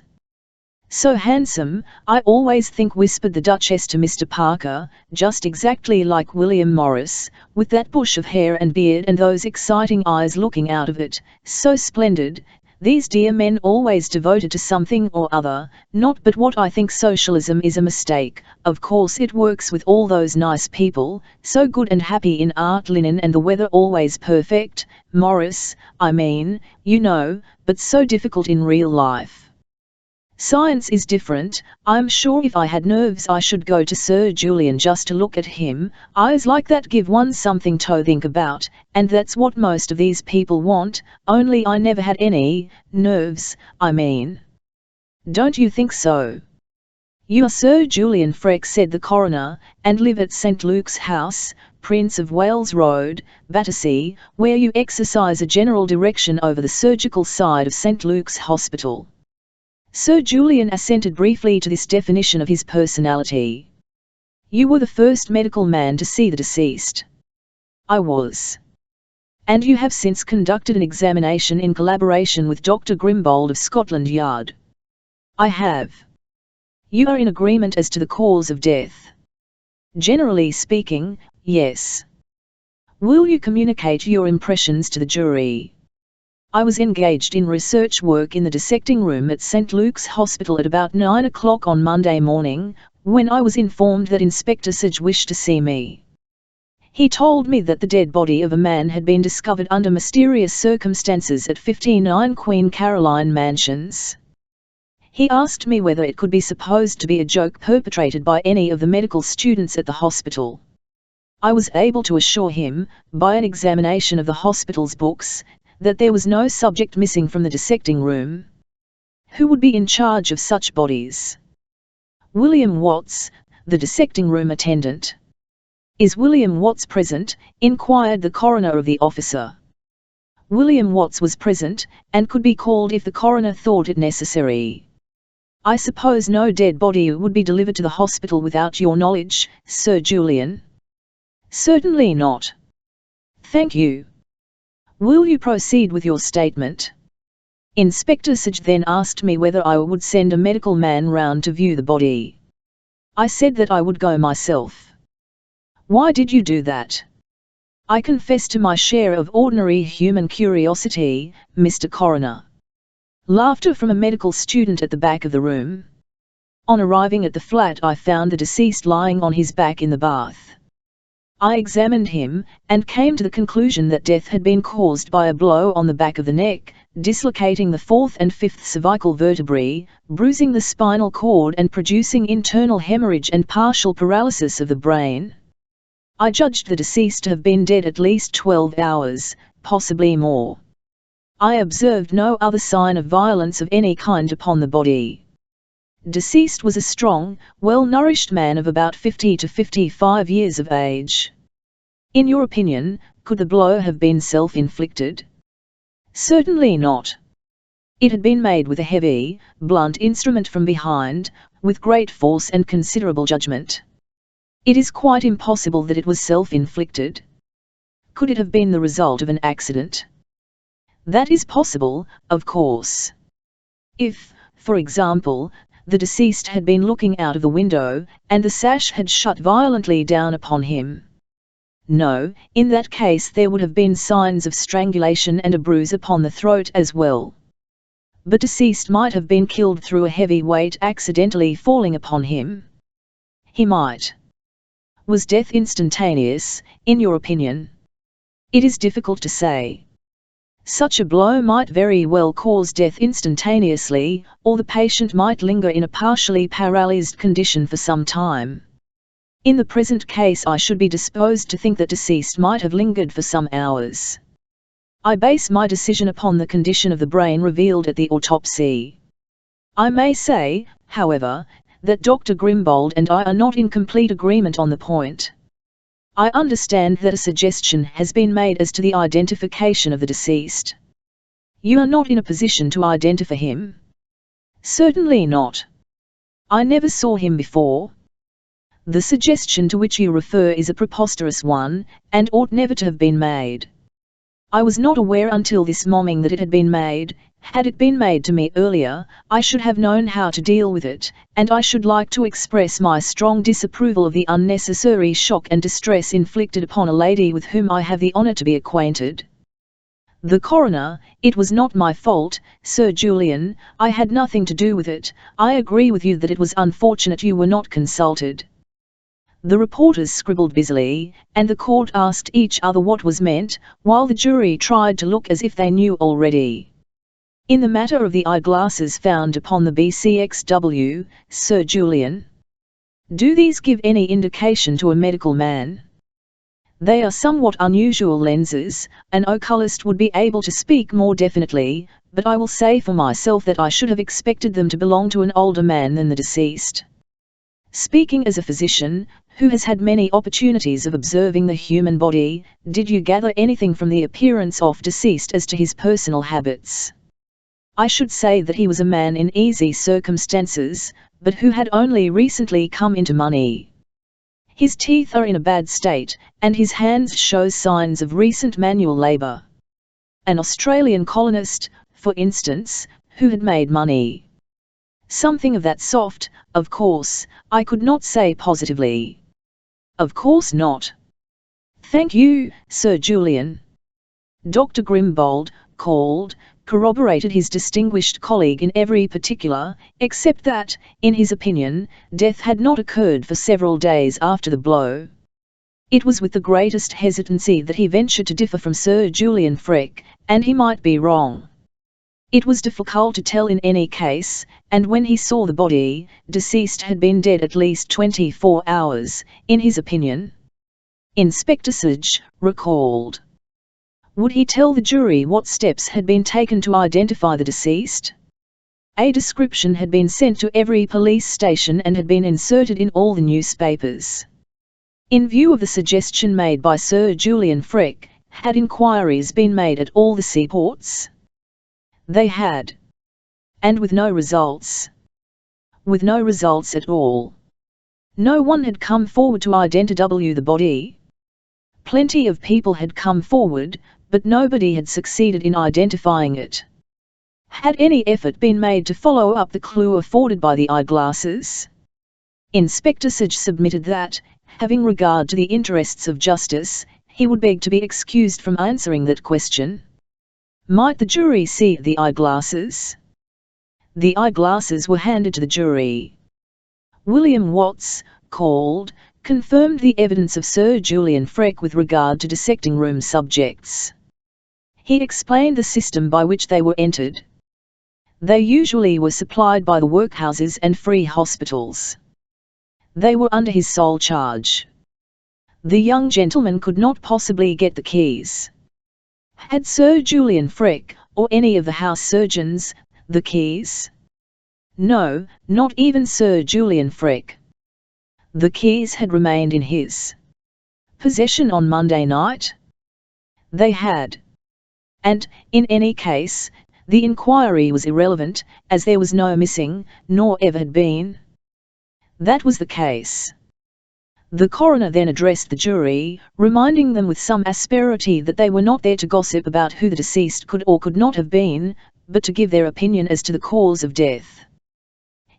So handsome, I always think, whispered the Duchess to Mr. Parker, just exactly like William Morris, with that bush of hair and beard and those exciting eyes looking out of it, so splendid. These dear men always devoted to something or other, not but what I think socialism is a mistake. Of course it works with all those nice people, so good and happy in art linen and the weather always perfect, Morris, I mean, you know, but so difficult in real life. Science is different. I'm sure if I had nerves I should go to Sir Julian just to look at him. Eyes like that give one something to think about, and that's what most of these people want, only I never had any nerves, I mean. Don't you think so? You are Sir Julian Freke, said the coroner, and live at St. Luke's House, Prince of Wales Road, Battersea, where you exercise a general direction over the surgical side of St. Luke's Hospital. Sir Julian assented briefly to this definition of his personality. You were the first medical man to see the deceased. I was. And you have since conducted an examination in collaboration with Dr. Grimbold of Scotland Yard. I have. You are in agreement as to the cause of death. Generally speaking, yes. Will you communicate your impressions to the jury? I was engaged in research work in the dissecting room at St. Luke's Hospital at about 9 o'clock on Monday morning, when I was informed that Inspector Sage wished to see me. He told me that the dead body of a man had been discovered under mysterious circumstances at 59 Queen Caroline Mansions. He asked me whether it could be supposed to be a joke perpetrated by any of the medical students at the hospital. I was able to assure him, by an examination of the hospital's books, that there was no subject missing from the dissecting room. Who would be in charge of such bodies? William Watts, the dissecting room attendant. Is William Watts present? Inquired the coroner of the officer. William Watts was present, and could be called if the coroner thought it necessary. I suppose no dead body would be delivered to the hospital without your knowledge, Sir Julian? Certainly not. Thank you. Will you proceed with your statement? Inspector Sage then asked me whether I would send a medical man round to view the body. I said that I would go myself. Why did you do that? I confess to my share of ordinary human curiosity, Mr. Coroner. Laughter from a medical student at the back of the room. On arriving at the flat I found the deceased lying on his back in the bath. I examined him, and came to the conclusion that death had been caused by a blow on the back of the neck, dislocating the 4th and 5th cervical vertebrae, bruising the spinal cord and producing internal hemorrhage and partial paralysis of the brain. I judged the deceased to have been dead at least 12 hours, possibly more. I observed no other sign of violence of any kind upon the body. Deceased was a strong, well-nourished man of about 50 to 55 years of age. In your opinion, could the blow have been self-inflicted? Certainly not. It had been made with a heavy, blunt instrument from behind, with great force and considerable judgment. It is quite impossible that it was self-inflicted. Could it have been the result of an accident? That is possible, of course. If, for example, the deceased had been looking out of the window, and the sash had shut violently down upon him. No, in that case there would have been signs of strangulation and a bruise upon the throat as well. But deceased might have been killed through a heavy weight accidentally falling upon him. He might. Was death instantaneous, in your opinion? It is difficult to say. Such a blow might very well cause death instantaneously, or the patient might linger in a partially paralyzed condition for some time. In the present case I should be disposed to think that deceased might have lingered for some hours. I base my decision upon the condition of the brain revealed at the autopsy. I may say, however, that Dr. Grimbold and I are not in complete agreement on the point. I understand that a suggestion has been made as to the identification of the deceased. You are not in a position to identify him? Certainly not. I never saw him before. The suggestion to which you refer is a preposterous one, and ought never to have been made. I was not aware until this morning that it had been made. Had it been made to me earlier, I should have known how to deal with it, and I should like to express my strong disapproval of the unnecessary shock and distress inflicted upon a lady with whom I have the honour to be acquainted. The coroner: it was not my fault, Sir Julian, I had nothing to do with it. I agree with you that it was unfortunate you were not consulted. The reporters scribbled busily, and the court asked each other what was meant, while the jury tried to look as if they knew already. In the matter of the eyeglasses found upon the BCXW, Sir Julian, do these give any indication to a medical man? They are somewhat unusual lenses. An oculist would be able to speak more definitely, but I will say for myself that I should have expected them to belong to an older man than the deceased. Speaking as a physician, who has had many opportunities of observing the human body, did you gather anything from the appearance of deceased as to his personal habits? I should say that he was a man in easy circumstances, but who had only recently come into money. His teeth are in a bad state, and his hands show signs of recent manual labour. An Australian colonist, for instance, who had made money. Something of that sort, of course. I could not say positively. Of course not. Thank you, Sir Julian. Dr. Grimbold, called, corroborated his distinguished colleague in every particular, except that, in his opinion, death had not occurred for several days after the blow. It was with the greatest hesitancy that he ventured to differ from Sir Julian Freke, and he might be wrong. It was difficult to tell in any case, and when he saw the body, deceased had been dead at least 24 hours, in his opinion. Inspector Sage recalled. Would he tell the jury what steps had been taken to identify the deceased? A description had been sent to every police station and had been inserted in all the newspapers. In view of the suggestion made by Sir Julian Freke, had inquiries been made at all the seaports? They had. And with no results. With no results at all. No one had come forward to identify the body. Plenty of people had come forward, but nobody had succeeded in identifying it. Had any effort been made to follow up the clue afforded by the eyeglasses? Inspector Sage submitted that, having regard to the interests of justice, he would beg to be excused from answering that question. Might the jury see the eyeglasses? The eyeglasses were handed to the jury. William Watts, called, confirmed the evidence of Sir Julian Freke with regard to dissecting room subjects. He explained the system by which they were entered. They usually were supplied by the workhouses and free hospitals. They were under his sole charge. The young gentleman could not possibly get the keys. Had Sir Julian Freke, or any of the house surgeons, the keys? No, not even Sir Julian Freke. The keys had remained in his possession on Monday night? They had. And, in any case, the inquiry was irrelevant, as there was no missing, nor ever had been. That was the case. The coroner then addressed the jury, reminding them with some asperity that they were not there to gossip about who the deceased could or could not have been, but to give their opinion as to the cause of death.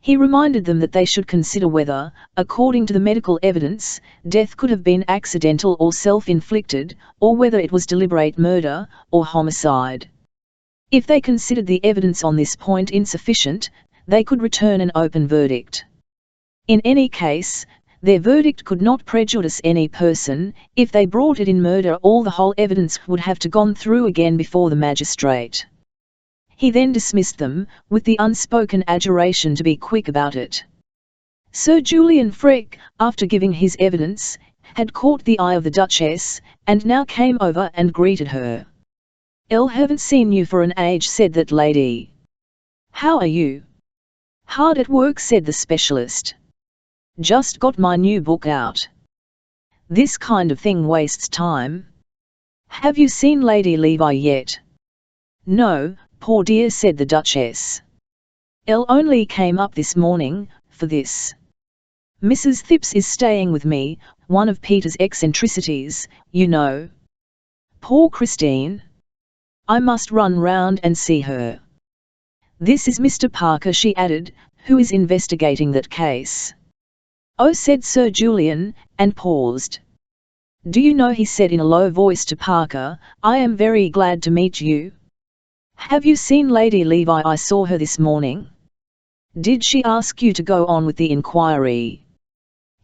he reminded them that they should consider whether, according to the medical evidence, death could have been accidental or self-inflicted, or whether it was deliberate murder, or homicide. If they considered the evidence on this point insufficient, they could return an open verdict. In any case, their verdict could not prejudice any person. If they brought it in murder, all the whole evidence would have to gone through again before the magistrate. He then dismissed them, with the unspoken adjuration to be quick about it. Sir Julian Freke, after giving his evidence, had caught the eye of the Duchess, and now came over and greeted her. "Haven't seen you for an age," said that lady. "How are you?" "Hard at work," said the specialist. "Just got my new book out. This kind of thing wastes time. Have you seen Lady Levi yet?" "No, poor dear," said the Duchess. Only came up this morning, for this. Mrs. Thipps is staying with me, one of Peter's eccentricities, you know. Poor Christine. I must run round and see her. This is Mr. Parker," she added, "who is investigating that case." "Oh," said Sir Julian, and paused. "Do you know," he said in a low voice to Parker, "I am very glad to meet you. Have you seen Lady Levi? I saw her this morning." "Did she ask you to go on with the inquiry?"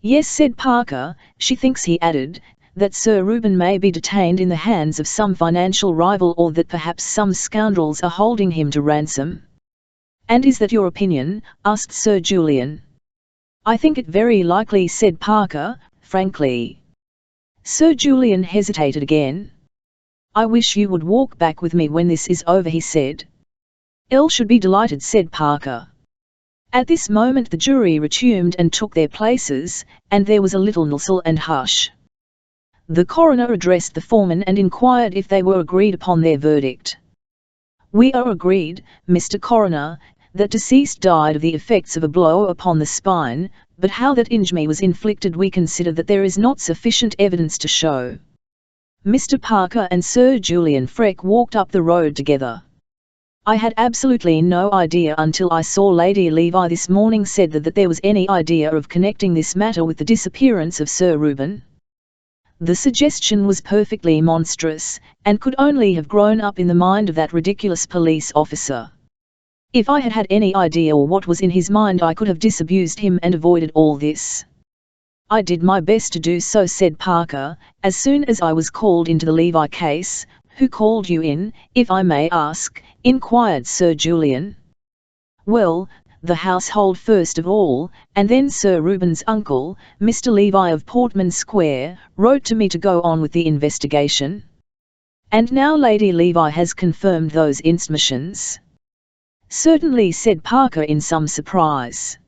"Yes," said Parker. "She thinks," he added, "that Sir Reuben may be detained in the hands of some financial rival, or that perhaps some scoundrels are holding him to ransom." "And is that your opinion?" asked Sir Julian. "I think it very likely," said Parker, frankly. Sir Julian hesitated again. "I wish you would walk back with me when this is over," he said. "Should be delighted," said Parker. At this moment the jury resumed and took their places, and there was a little bustle and hush. The coroner addressed the foreman and inquired if they were agreed upon their verdict. "We are agreed, Mr. Coroner, that deceased died of the effects of a blow upon the spine, but how that injury was inflicted we consider that there is not sufficient evidence to show." Mr. Parker and Sir Julian Freke walked up the road together. "I had absolutely no idea until I saw Lady Levi this morning," said that there was any idea of connecting this matter with the disappearance of Sir Reuben. The suggestion was perfectly monstrous, and could only have grown up in the mind of that ridiculous police officer. If I had had any idea or what was in his mind, I could have disabused him and avoided all this. "I did my best to do so," said Parker. "As soon as I was called into the Levi case." "Who called you in, if I may ask?" inquired Sir Julian. "Well, the household first of all, and then Sir Reuben's uncle, Mr. Levi of Portman Square, wrote to me to go on with the investigation." "And now Lady Levi has confirmed those intimations?" "Certainly," said Parker in some surprise.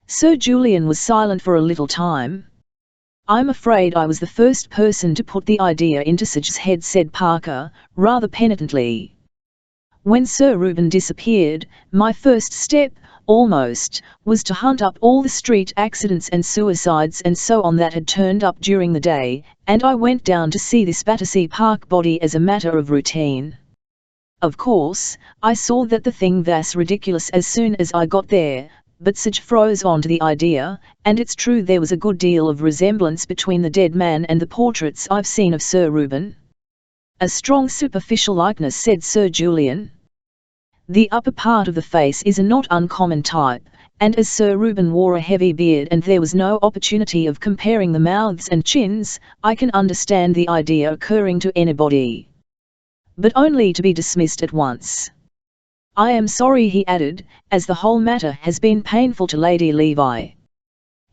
Sir Julian was silent for a little time. "I'm afraid I was the first person to put the idea into such head," said Parker, rather penitently. "When Sir Reuben disappeared, my first step, almost, was to hunt up all the street accidents and suicides and so on that had turned up during the day, and I went down to see this Battersea Park body as a matter of routine. Of course, I saw that the thing was ridiculous as soon as I got there, but such froze on to the idea, and it's true there was a good deal of resemblance between the dead man and the portraits I've seen of Sir Reuben." "A strong superficial likeness," said Sir Julian. "The upper part of the face is a not uncommon type, and as Sir Reuben wore a heavy beard and there was no opportunity of comparing the mouths and chins, I can understand the idea occurring to anybody. But only to be dismissed at once. I am sorry," he added, "as the whole matter has been painful to Lady Levi.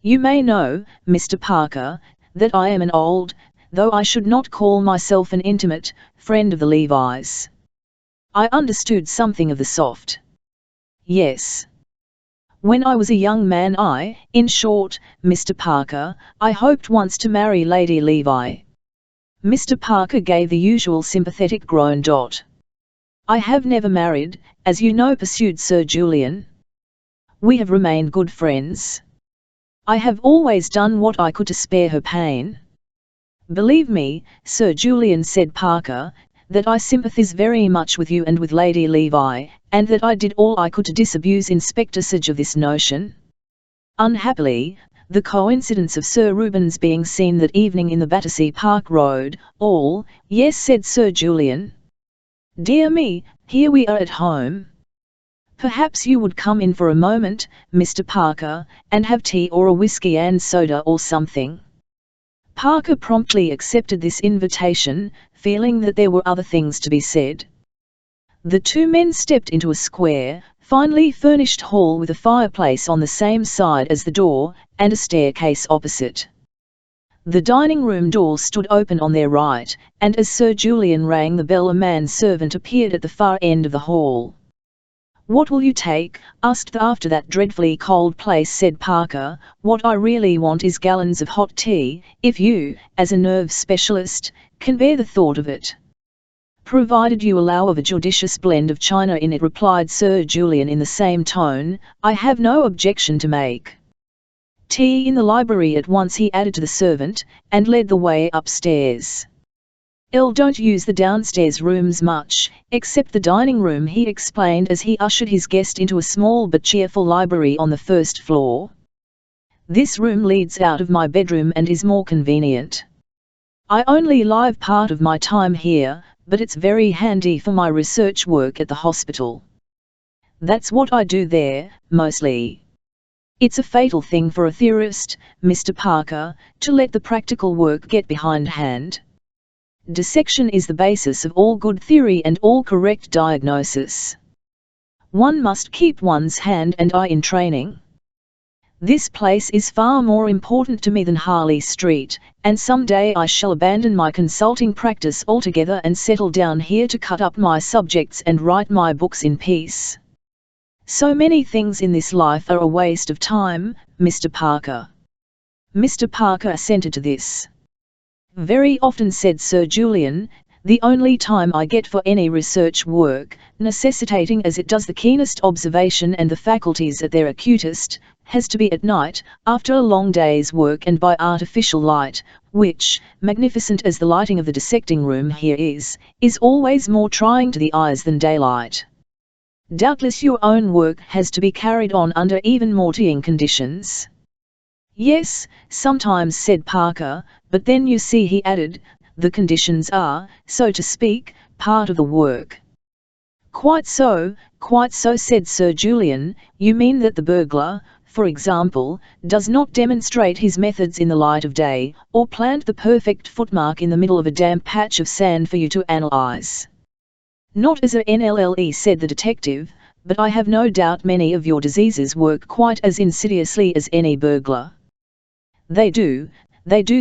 You may know, Mr. Parker, that I am an old, though I should not call myself an intimate, friend of the Levis." "I understood something of the sort." "Yes. When I was a young man in short, Mr. Parker, I hoped once to marry Lady Levi." Mr. Parker gave the usual sympathetic groan. "I have never married, as you know," pursued Sir Julian. "We have remained good friends. I have always done what I could to spare her pain." "Believe me, Sir Julian," said Parker, that I sympathize very much with you and with Lady Levi, and that I did all I could to disabuse Inspector Sage of this notion. Unhappily, the coincidence of Sir Reuben's being seen that evening in the Battersea Park Road, all, yes, said Sir Julian. Dear me, here we are at home. Perhaps you would come in for a moment, Mr. Parker, and have tea or a whisky and soda or something. Parker promptly accepted this invitation, feeling that there were other things to be said. The two men stepped into a square, finely furnished hall with a fireplace on the same side as the door, and a staircase opposite. The dining room door stood open on their right, and as Sir Julian rang the bell a man-servant appeared at the far end of the hall. "What will you take?" asked the after that dreadfully cold place, said Parker. "What I really want is gallons of hot tea, if you, as a nerve specialist, can bear the thought of it." "Provided you allow of a judicious blend of China in it," replied Sir Julian in the same tone, "I have no objection to make." "Tea in the library at once," he added to the servant, and led the way upstairs. "Don't use the downstairs rooms much, except the dining room," he explained as he ushered his guest into a small but cheerful library on the first floor. "This room leads out of my bedroom and is more convenient. I only live part of my time here, but it's very handy for my research work at the hospital. That's what I do there, mostly. It's a fatal thing for a theorist, Mr. Parker, to let the practical work get behindhand. Dissection is the basis of all good theory and all correct diagnosis. One must keep one's hand and eye in training. This place is far more important to me than Harley Street, and some day I shall abandon my consulting practice altogether and settle down here to cut up my subjects and write my books in peace. So many things in this life are a waste of time, Mr. Parker." Mr. Parker assented to this. "Very often," said Sir Julian, "the only time I get for any research work, necessitating as it does the keenest observation and the faculties at their acutest, has to be at night, after a long day's work and by artificial light, which, magnificent as the lighting of the dissecting room here is always more trying to the eyes than daylight. Doubtless your own work has to be carried on under even more trying conditions." "Yes, sometimes," said Parker, "but then you see," he added, "the conditions are, so to speak, part of the work." Quite so," said Sir Julian. "You mean that the burglar, for example, does not demonstrate his methods in the light of day, or plant the perfect footmark in the middle of a damp patch of sand for you to analyze." "Not as a NLLE," said the detective, "but I have no doubt many of your diseases work quite as insidiously as any burglar." They do,"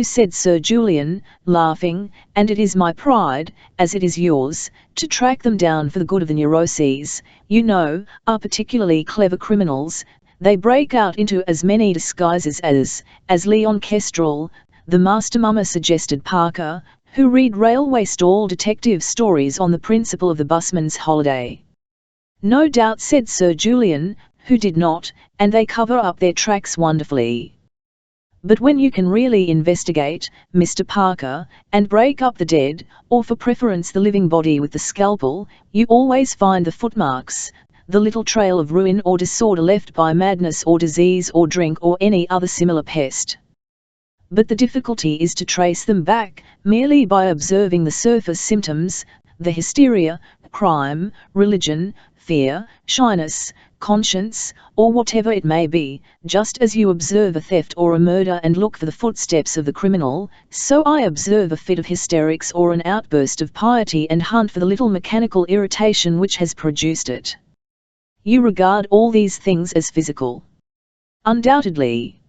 said Sir Julian, laughing, "and it is my pride, as it is yours, to track them down for the good of the neuroses, you know, are particularly clever criminals. They break out into as many disguises as Leon Kestrel, the master mummer," suggested Parker, "who read railway stall detective stories on the principle of the busman's holiday." "No doubt," said Sir Julian, "who did not, and they cover up their tracks wonderfully. But when you can really investigate, Mr. Parker, and break up the dead, or for preference the living body with the scalpel, you always find the footmarks, the little trail of ruin or disorder left by madness or disease or drink or any other similar pest. But the difficulty is to trace them back, merely by observing the surface symptoms, the hysteria, crime, religion, fear, shyness, conscience, or whatever it may be. Just as you observe a theft or a murder and look for the footsteps of the criminal, so I observe a fit of hysterics or an outburst of piety and hunt for the little mechanical irritation which has produced it." "You regard all these things as physical?" "Undoubtedly.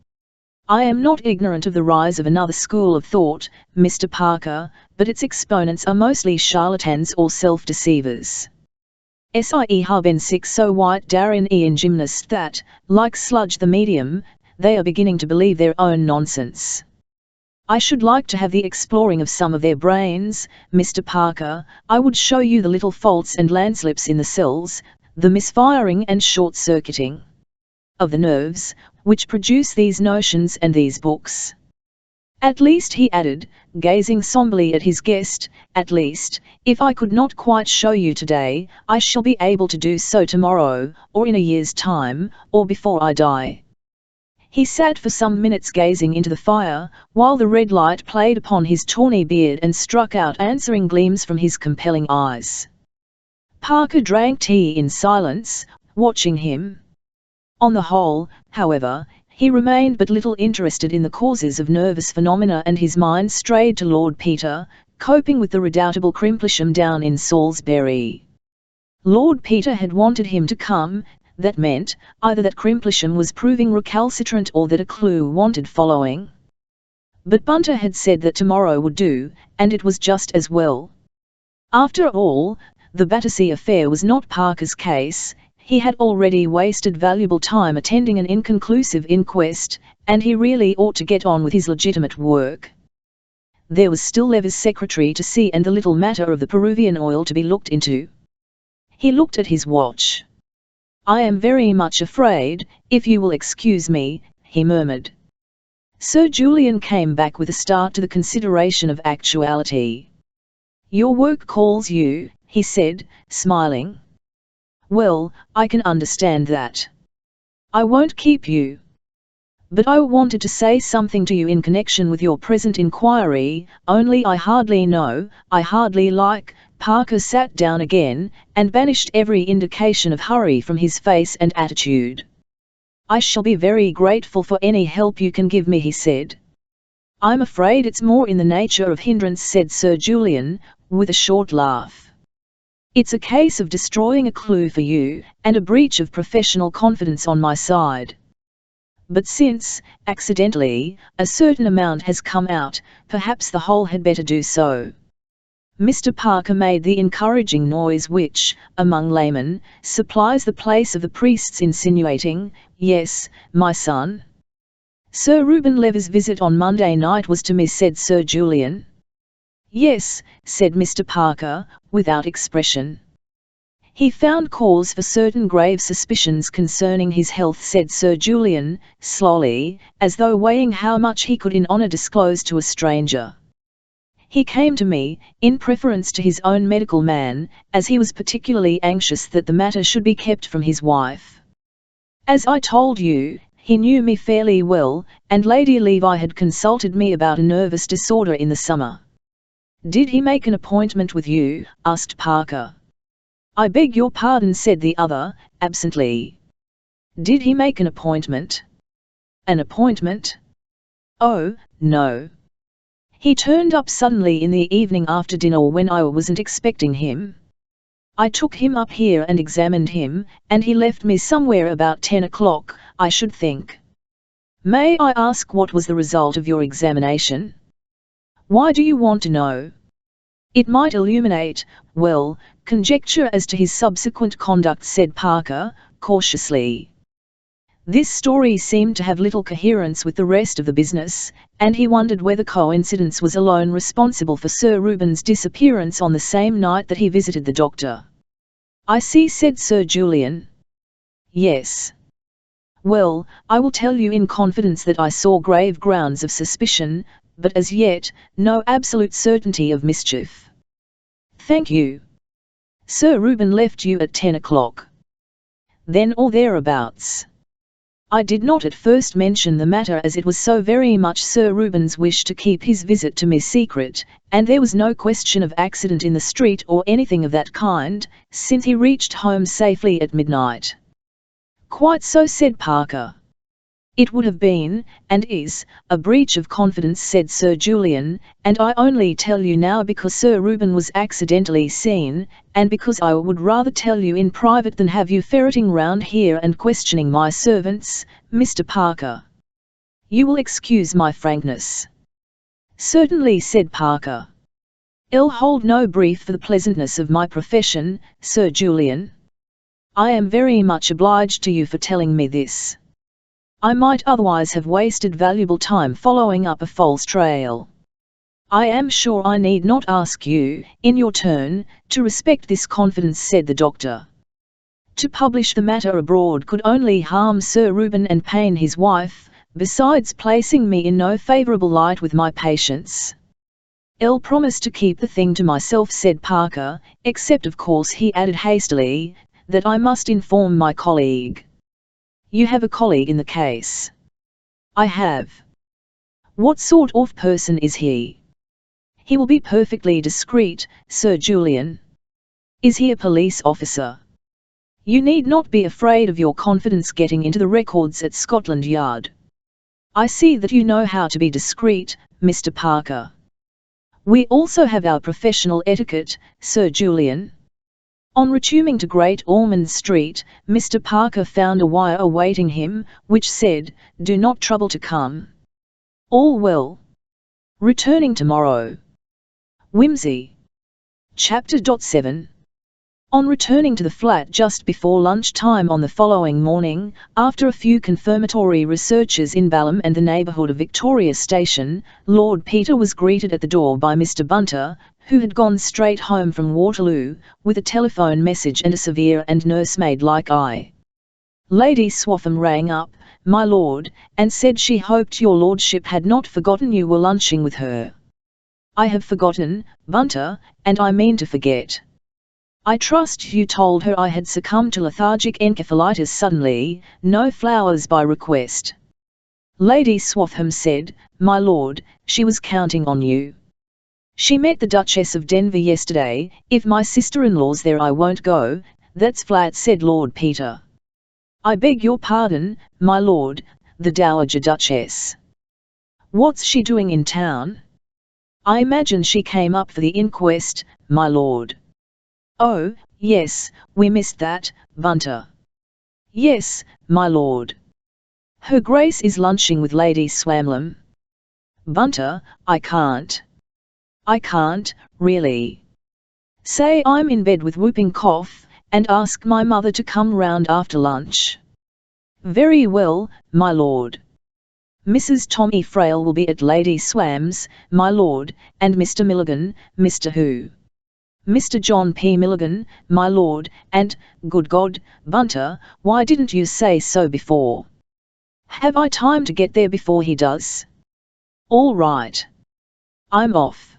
I am not ignorant of the rise of another school of thought, Mr. Parker, but its exponents are mostly charlatans or self-deceivers. Sie haben sich so weit darin in gymnast that, like Sludge the medium, they are beginning to believe their own nonsense. I should like to have the exploring of some of their brains, Mr. Parker. I would show you the little faults and landslips in the cells, the misfiring and short-circuiting of the nerves, which produce these notions and these books. At least, he added, gazing somberly at his guest, at least, if I could not quite show you today, I shall be able to do so tomorrow, or in a year's time, or before I die. He sat for some minutes gazing into the fire, while the red light played upon his tawny beard and struck out answering gleams from his compelling eyes. Parker drank tea in silence, watching him. On the whole, however, he remained but little interested in the causes of nervous phenomena, and his mind strayed to Lord Peter, coping with the redoubtable Crimplesham down in Salisbury. Lord Peter had wanted him to come. That meant, either that Crimplesham was proving recalcitrant or that a clue wanted following. But Bunter had said that tomorrow would do, and it was just as well. After all, the Battersea affair was not Parker's case. He had already wasted valuable time attending an inconclusive inquest, and he really ought to get on with his legitimate work. There was still Lever's secretary to see and the little matter of the Peruvian oil to be looked into. He looked at his watch. "I am very much afraid, if you will excuse me," he murmured. Sir Julian came back with a start to the consideration of actuality. "Your work calls you," he said, smiling. "Well, I can understand that. I won't keep you. But I wanted to say something to you in connection with your present inquiry, only I hardly know, I hardly like—" Parker sat down again, and banished every indication of hurry from his face and attitude. "I shall be very grateful for any help you can give me," he said. "I'm afraid it's more in the nature of hindrance," said Sir Julian, with a short laugh. "It's a case of destroying a clue for you, and a breach of professional confidence on my side. But since, accidentally, a certain amount has come out, perhaps the whole had better do so." Mr. Parker made the encouraging noise which, among laymen, supplies the place of the priest's insinuating, "Yes, my son." "Sir Reuben Lever's visit on Monday night was to me," said Sir Julian. "Yes," said Mr. Parker, without expression. "He found cause for certain grave suspicions concerning his health," said Sir Julian, slowly, as though weighing how much he could in honour disclose to a stranger. "He came to me, in preference to his own medical man, as he was particularly anxious that the matter should be kept from his wife. As I told you, he knew me fairly well, and Lady Levi had consulted me about a nervous disorder in the summer." "Did he make an appointment with you?" asked Parker. "I beg your pardon," said the other, absently. "Did he make an appointment?" "An appointment? Oh, no. He turned up suddenly in the evening after dinner when I wasn't expecting him. I took him up here and examined him, and he left me somewhere about 10 o'clock, I should think." "May I ask what was the result of your examination?" "Why do you want to know?" "It might illuminate, well, conjecture as to his subsequent conduct," said Parker, cautiously. This story seemed to have little coherence with the rest of the business, and he wondered whether coincidence was alone responsible for Sir Reuben's disappearance on the same night that he visited the doctor. "I see," said Sir Julian. "Yes. Well, I will tell you in confidence that I saw grave grounds of suspicion, but as yet, no absolute certainty of mischief." "Thank you. Sir Reuben left you at 10 o'clock. Then or thereabouts. I did not at first mention the matter as it was so very much Sir Reuben's wish to keep his visit to me secret, and there was no question of accident in the street or anything of that kind, since he reached home safely at midnight." "Quite so," said Parker. "It would have been, and is, a breach of confidence," said Sir Julian, "and I only tell you now because Sir Reuben was accidentally seen, and because I would rather tell you in private than have you ferreting round here and questioning my servants, Mr. Parker. You will excuse my frankness." "Certainly," said Parker. "I'll hold no brief for the pleasantness of my profession, Sir Julian. I am very much obliged to you for telling me this. I might otherwise have wasted valuable time following up a false trail. I am sure I need not ask you, in your turn, to respect this confidence," said the doctor. "To publish the matter abroad could only harm Sir Reuben and pain his wife, besides placing me in no favourable light with my patients. I'll promise to keep the thing to myself, said Parker, except of course, he added hastily, that I must inform my colleague. You have a colleague in the case? I have. What sort of person is he? He will be perfectly discreet, Sir Julian. Is he a police officer? You need not be afraid of your confidence getting into the records at Scotland Yard. I see that you know how to be discreet, Mr. Parker. We also have our professional etiquette, Sir Julian. On returning to Great Ormond Street, Mr. Parker found a wire awaiting him, which said, "Do not trouble to come. All well. Returning tomorrow." Whimsy. Chapter 7. On returning to the flat just before lunchtime on the following morning, after a few confirmatory researches in Balham and the neighbourhood of Victoria Station, Lord Peter was greeted at the door by Mr. Bunter, who had gone straight home from Waterloo, with a telephone message and a severe and nursemaid-like eye. Lady Swaffham rang up, my lord, and said she hoped your lordship had not forgotten you were lunching with her. I have forgotten, Bunter, and I mean to forget. I trust you told her I had succumbed to lethargic encephalitis suddenly, no flowers by request. Lady Swaffham said, my lord, she was counting on you. She met the Duchess of Denver yesterday. If my sister-in-law's there I won't go, that's flat, said Lord Peter. I beg your pardon, my lord, the Dowager Duchess. What's she doing in town? I imagine she came up for the inquest, my lord. Oh, yes, we missed that, Bunter. Yes, my lord. Her Grace is lunching with Lady Swamlam. Bunter, I can't, really. Say I'm in bed with whooping cough, and ask my mother to come round after lunch. Very well, my lord. Mrs. Tommy Frail will be at Lady Swam's, my lord, and Mr. Milligan, Mr. Who? Mr. John P. Milligan, my lord, and, good God, Bunter, why didn't you say so before? Have I time to get there before he does? All right. I'm off.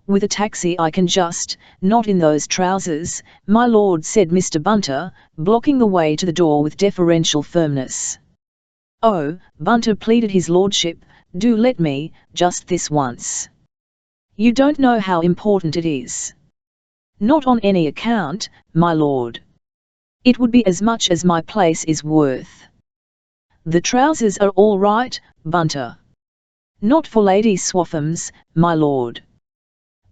With a taxi I can just, not in those trousers, my lord, said Mr. Bunter, blocking the way to the door with deferential firmness. Oh, Bunter, pleaded his lordship, do let me, just this once. You don't know how important it is. Not on any account, my lord. It would be as much as my place is worth. The trousers are all right, Bunter. Not for Lady Swaffham's, my lord.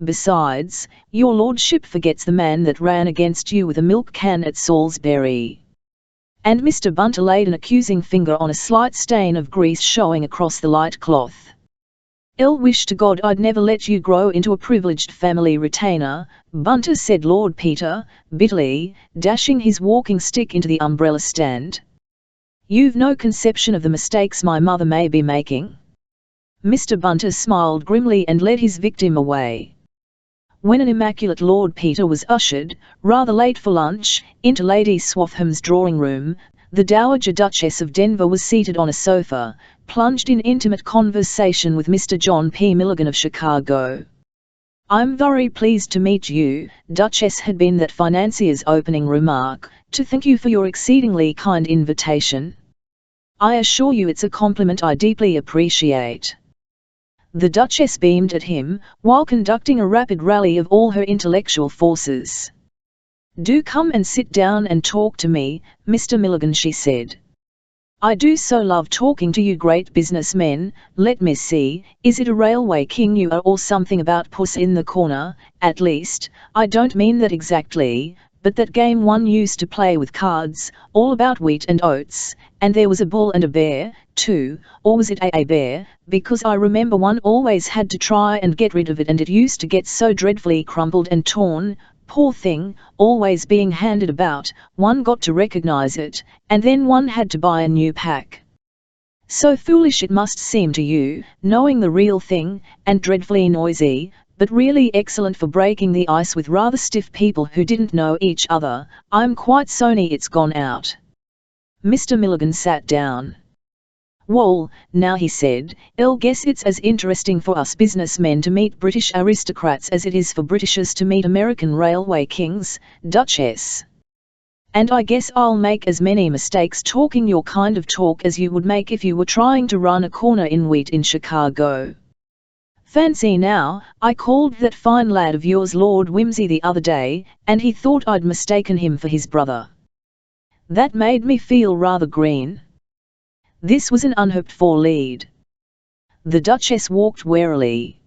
Besides, your lordship forgets the man that ran against you with a milk can at Salisbury. And Mr. Bunter laid an accusing finger on a slight stain of grease showing across the light cloth. I'll wish to God I'd never let you grow into a privileged family retainer, Bunter, said Lord Peter, bitterly, dashing his walking stick into the umbrella stand. You've no conception of the mistakes my mother may be making. Mr. Bunter smiled grimly and led his victim away. When an immaculate Lord Peter was ushered, rather late for lunch, into Lady Swaffham's drawing-room, the Dowager Duchess of Denver was seated on a sofa, plunged in intimate conversation with Mr. John P. Milligan of Chicago. I'm very pleased to meet you, Duchess, had been that financier's opening remark, to thank you for your exceedingly kind invitation. I assure you it's a compliment I deeply appreciate. The Duchess beamed at him, while conducting a rapid rally of all her intellectual forces. Do come and sit down and talk to me, Mr. Milligan, she said. I do so love talking to you great businessmen. Let me see, is it a railway king you are or something about Puss in the Corner? At least, I don't mean that exactly, but that game one used to play with cards, all about wheat and oats, and there was a bull and a bear, too, or was it a bear, because I remember one always had to try and get rid of it and it used to get so dreadfully crumpled and torn. Poor thing, always being handed about, one got to recognize it, and then one had to buy a new pack. So foolish it must seem to you, knowing the real thing, and dreadfully noisy, but really excellent for breaking the ice with rather stiff people who didn't know each other. I'm quite sorry it's gone out. Mr. Milligan sat down. "Wall, now," he said, "I'll guess it's as interesting for us businessmen to meet British aristocrats as it is for Britishers to meet American railway kings, Duchess. And I guess I'll make as many mistakes talking your kind of talk as you would make if you were trying to run a corner in wheat in Chicago. Fancy now, I called that fine lad of yours Lord Wimsey the other day, and he thought I'd mistaken him for his brother. That made me feel rather green." This was an unhoped-for lead. The Duchess walked warily.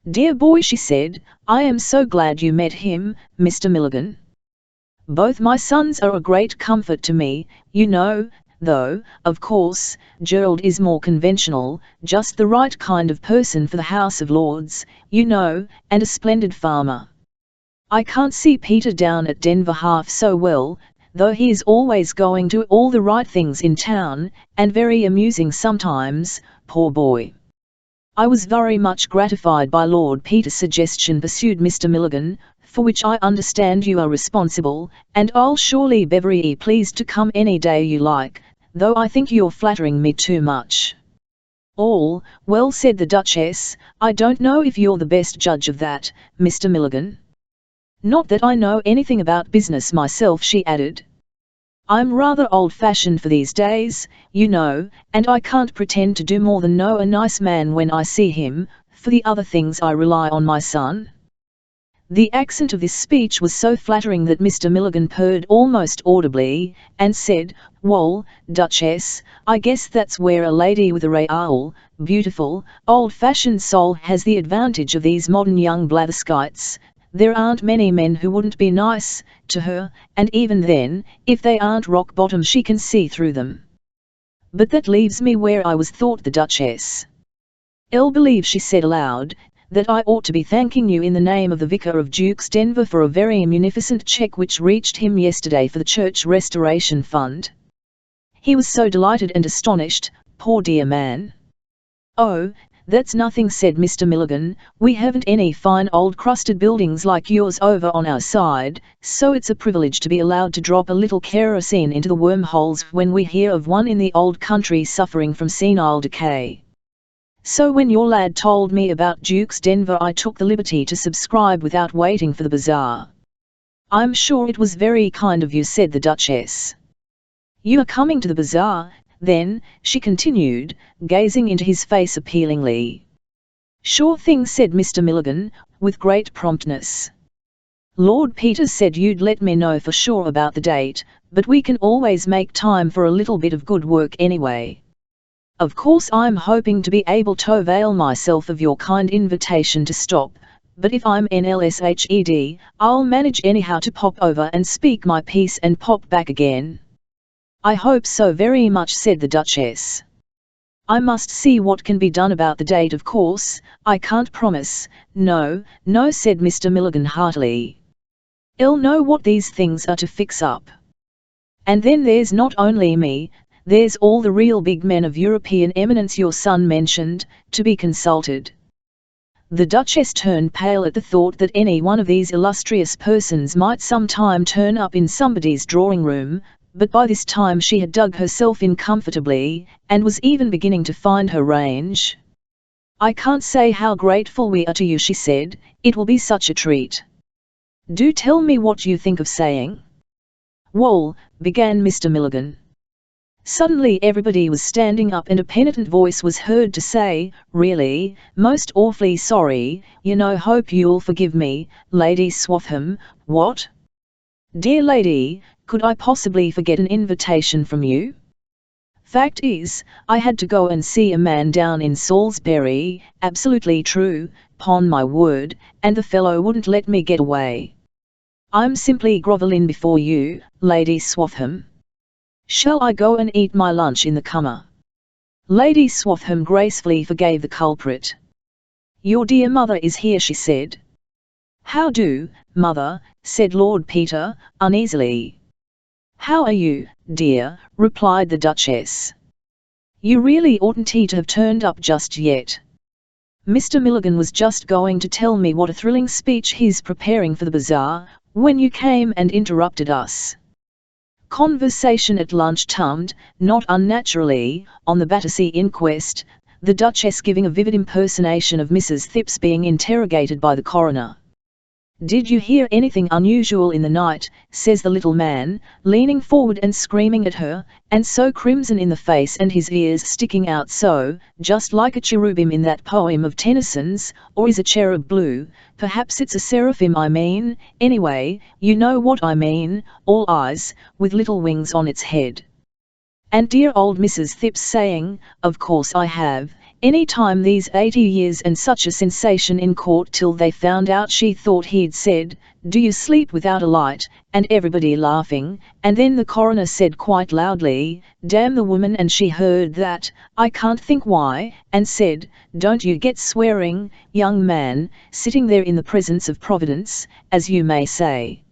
"Dear boy," she said, "I am so glad you met him, Mr. Milligan. Both my sons are a great comfort to me, you know, though, of course, Gerald is more conventional, just the right kind of person for the House of Lords, you know, and a splendid farmer. I can't see Peter down at Denver half so well, though he is always going to all the right things in town, and very amusing sometimes, poor boy." "I was very much gratified by Lord Peter's suggestion," pursued Mr. Milligan, "for which I understand you are responsible, and I'll surely be very pleased to come any day you like, though I think you're flattering me too much." "All, well," said the Duchess, "I don't know if you're the best judge of that, Mr. Milligan. Not that I know anything about business myself," she added. "I'm rather old-fashioned for these days, you know, and I can't pretend to do more than know a nice man when I see him. For the other things I rely on my son." The accent of this speech was so flattering that Mr. Milligan purred almost audibly, and said, "Wall, Duchess, I guess that's where a lady with a real, beautiful, old-fashioned soul has the advantage of these modern young blatherskites. There aren't many men who wouldn't be nice to her, and even then, if they aren't rock-bottom she can see through them. But that leaves me where I was," thought the Duchess. "I'll believe," she said aloud, "that I ought to be thanking you in the name of the Vicar of Dukes Denver for a very munificent cheque which reached him yesterday for the Church Restoration Fund." He was so delighted and astonished, poor dear man. "Oh, that's nothing," said Mr. Milligan, "we haven't any fine old crusted buildings like yours over on our side, so it's a privilege to be allowed to drop a little kerosene into the wormholes when we hear of one in the old country suffering from senile decay. So when your lad told me about Dukes Denver I took the liberty to subscribe without waiting for the bazaar." "I'm sure it was very kind of you," said the Duchess. "You are coming to the bazaar, then?" she continued, gazing into his face appealingly. "Sure thing," said Mr. Milligan, with great promptness. "Lord Peter said you'd let me know for sure about the date, but we can always make time for a little bit of good work anyway. Of course I'm hoping to be able to avail myself of your kind invitation to stop, but if I'm NLSHED, I'll manage anyhow to pop over and speak my piece and pop back again." "I hope so very much," said the Duchess. "I must see what can be done about the date, of course. I can't promise." No, said Mr. Milligan heartily. "I'll know what these things are to fix up. And then there's not only me, there's all the real big men of European eminence your son mentioned, to be consulted." The Duchess turned pale at the thought that any one of these illustrious persons might sometime turn up in somebody's drawing room, but by this time she had dug herself in comfortably, and was even beginning to find her range. "I can't say how grateful we are to you," she said, "it will be such a treat." "Do tell me what you think of saying." "Wall," began Mr. Milligan. Suddenly everybody was standing up and a penitent voice was heard to say, "Really, most awfully sorry, you know, hope you'll forgive me, Lady Swaffham." "What? Dear lady, could I possibly forget an invitation from you? Fact is, I had to go and see a man down in Salisbury, absolutely true, 'pon my word, and the fellow wouldn't let me get away. I'm simply grovelling before you, Lady Swaffham. Shall I go and eat my lunch in the cummer?" Lady Swaffham gracefully forgave the culprit. "Your dear mother is here," she said. "How do, mother?" said Lord Peter, uneasily. "How are you, dear?" replied the Duchess. "You really oughtn't to have turned up just yet. Mr. Milligan was just going to tell me what a thrilling speech he's preparing for the bazaar, when you came and interrupted us." Conversation at lunch turned, not unnaturally, on the Battersea inquest, the Duchess giving a vivid impersonation of Mrs. Phipps being interrogated by the coroner. "Did you hear anything unusual in the night?" says the little man, leaning forward and screaming at her, and so crimson in the face and his ears sticking out so, just like a cherubim in that poem of Tennyson's, or is a cherub blue? Perhaps it's a seraphim I mean, anyway, you know what I mean, all eyes, with little wings on its head. And dear old Mrs. Phipps saying, "Of course I have. Any time these 80 years and such a sensation in court till they found out she thought he'd said, 'Do you sleep without a light?' and everybody laughing, and then the coroner said quite loudly, 'Damn the woman,' and she heard that, I can't think why, and said, 'Don't you get swearing, young man,' sitting there in the presence of Providence, as you may say.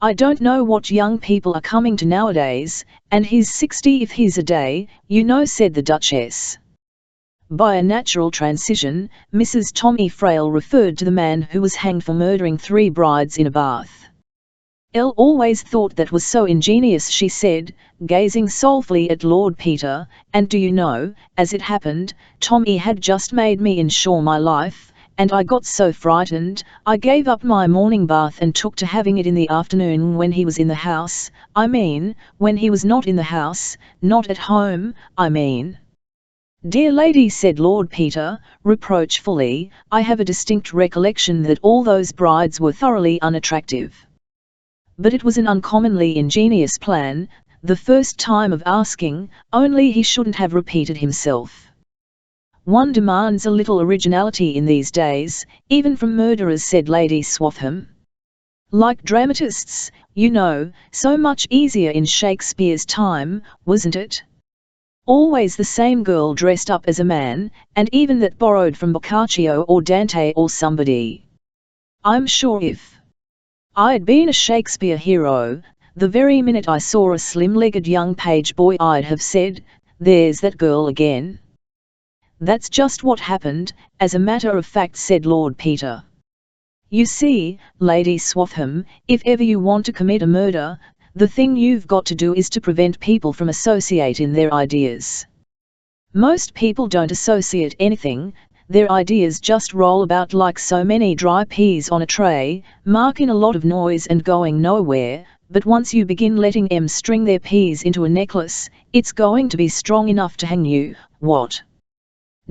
I don't know what young people are coming to nowadays, and he's 60 if he's a day, you know," said the Duchess. By a natural transition, Mrs. Tommy Frail referred to the man who was hanged for murdering 3 brides in a bath. "Elle always thought that was so ingenious," she said, gazing soulfully at Lord Peter, "and do you know, as it happened, Tommy had just made me insure my life, and I got so frightened, I gave up my morning bath and took to having it in the afternoon when he was in the house, I mean, when he was not in the house, not at home, I mean." "Dear lady," said Lord Peter, reproachfully, "I have a distinct recollection that all those brides were thoroughly unattractive. But it was an uncommonly ingenious plan, the first time of asking, only he shouldn't have repeated himself. One demands a little originality in these days, even from murderers," said Lady Swaffham. "Like dramatists, you know, so much easier in Shakespeare's time, wasn't it? Always the same girl dressed up as a man, and even that borrowed from Boccaccio or Dante or somebody. I'm sure if I'd been a Shakespeare hero, the very minute I saw a slim-legged young page boy I'd have said, 'There's that girl again.'" "That's just what happened, as a matter of fact," said Lord Peter. "You see, Lady Swaffham, if ever you want to commit a murder, the thing you've got to do is to prevent people from associating their ideas. Most people don't associate anything, their ideas just roll about like so many dry peas on a tray, making a lot of noise and going nowhere, but once you begin letting them string their peas into a necklace, it's going to be strong enough to hang you, what?"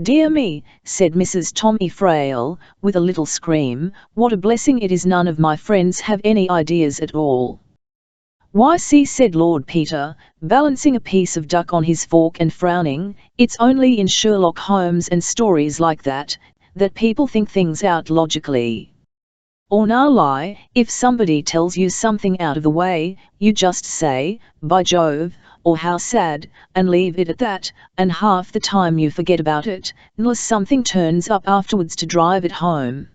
"Dear me," said Mrs. Tommy Frail, with a little scream, "what a blessing it is none of my friends have any ideas at all." "Why see," said Lord Peter, balancing a piece of duck on his fork and frowning, "it's only in Sherlock Holmes and stories like that, that people think things out logically. Or now lie, if somebody tells you something out of the way, you just say, 'By Jove,' or 'How sad,' and leave it at that, and half the time you forget about it, unless something turns up afterwards to drive it home.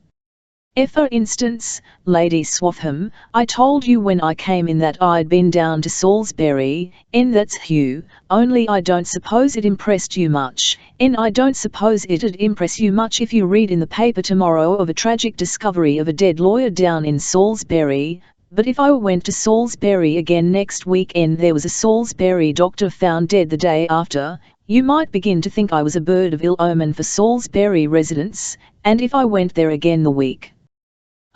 For instance, Lady Swaffham, I told you when I came in that I'd been down to Salisbury, that's Hugh, only I don't suppose it impressed you much, I don't suppose it'd impress you much if you read in the paper tomorrow of a tragic discovery of a dead lawyer down in Salisbury, but if I went to Salisbury again next weekend there was a Salisbury doctor found dead the day after, you might begin to think I was a bird of ill omen for Salisbury residents, and if I went there again the week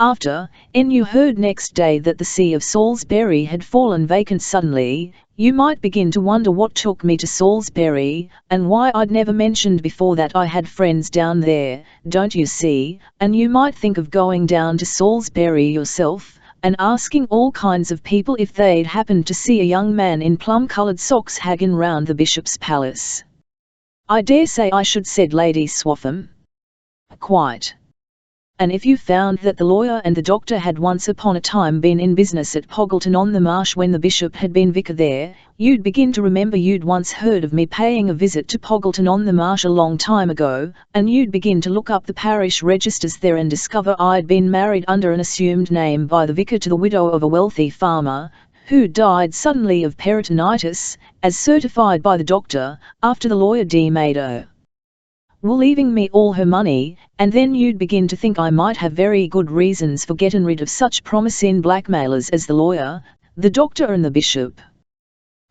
after, you heard next day that the See of Salisbury had fallen vacant suddenly, you might begin to wonder what took me to Salisbury, and why I'd never mentioned before that I had friends down there, don't you see, and you might think of going down to Salisbury yourself, and asking all kinds of people if they'd happened to see a young man in plum-coloured socks hanging round the Bishop's palace." "I dare say I should," said Lady Swaffham. "Quite. And if you found that the lawyer and the doctor had once upon a time been in business at Poggleton-on-the-Marsh when the Bishop had been vicar there, you'd begin to remember you'd once heard of me paying a visit to Poggleton-on-the-Marsh a long time ago, and you'd begin to look up the parish registers there and discover I'd been married under an assumed name by the vicar to the widow of a wealthy farmer, who died suddenly of peritonitis, as certified by the doctor, after the lawyer made a will leaving me all her money, and then you'd begin to think I might have very good reasons for getting rid of such promising blackmailers as the lawyer, the doctor and the Bishop.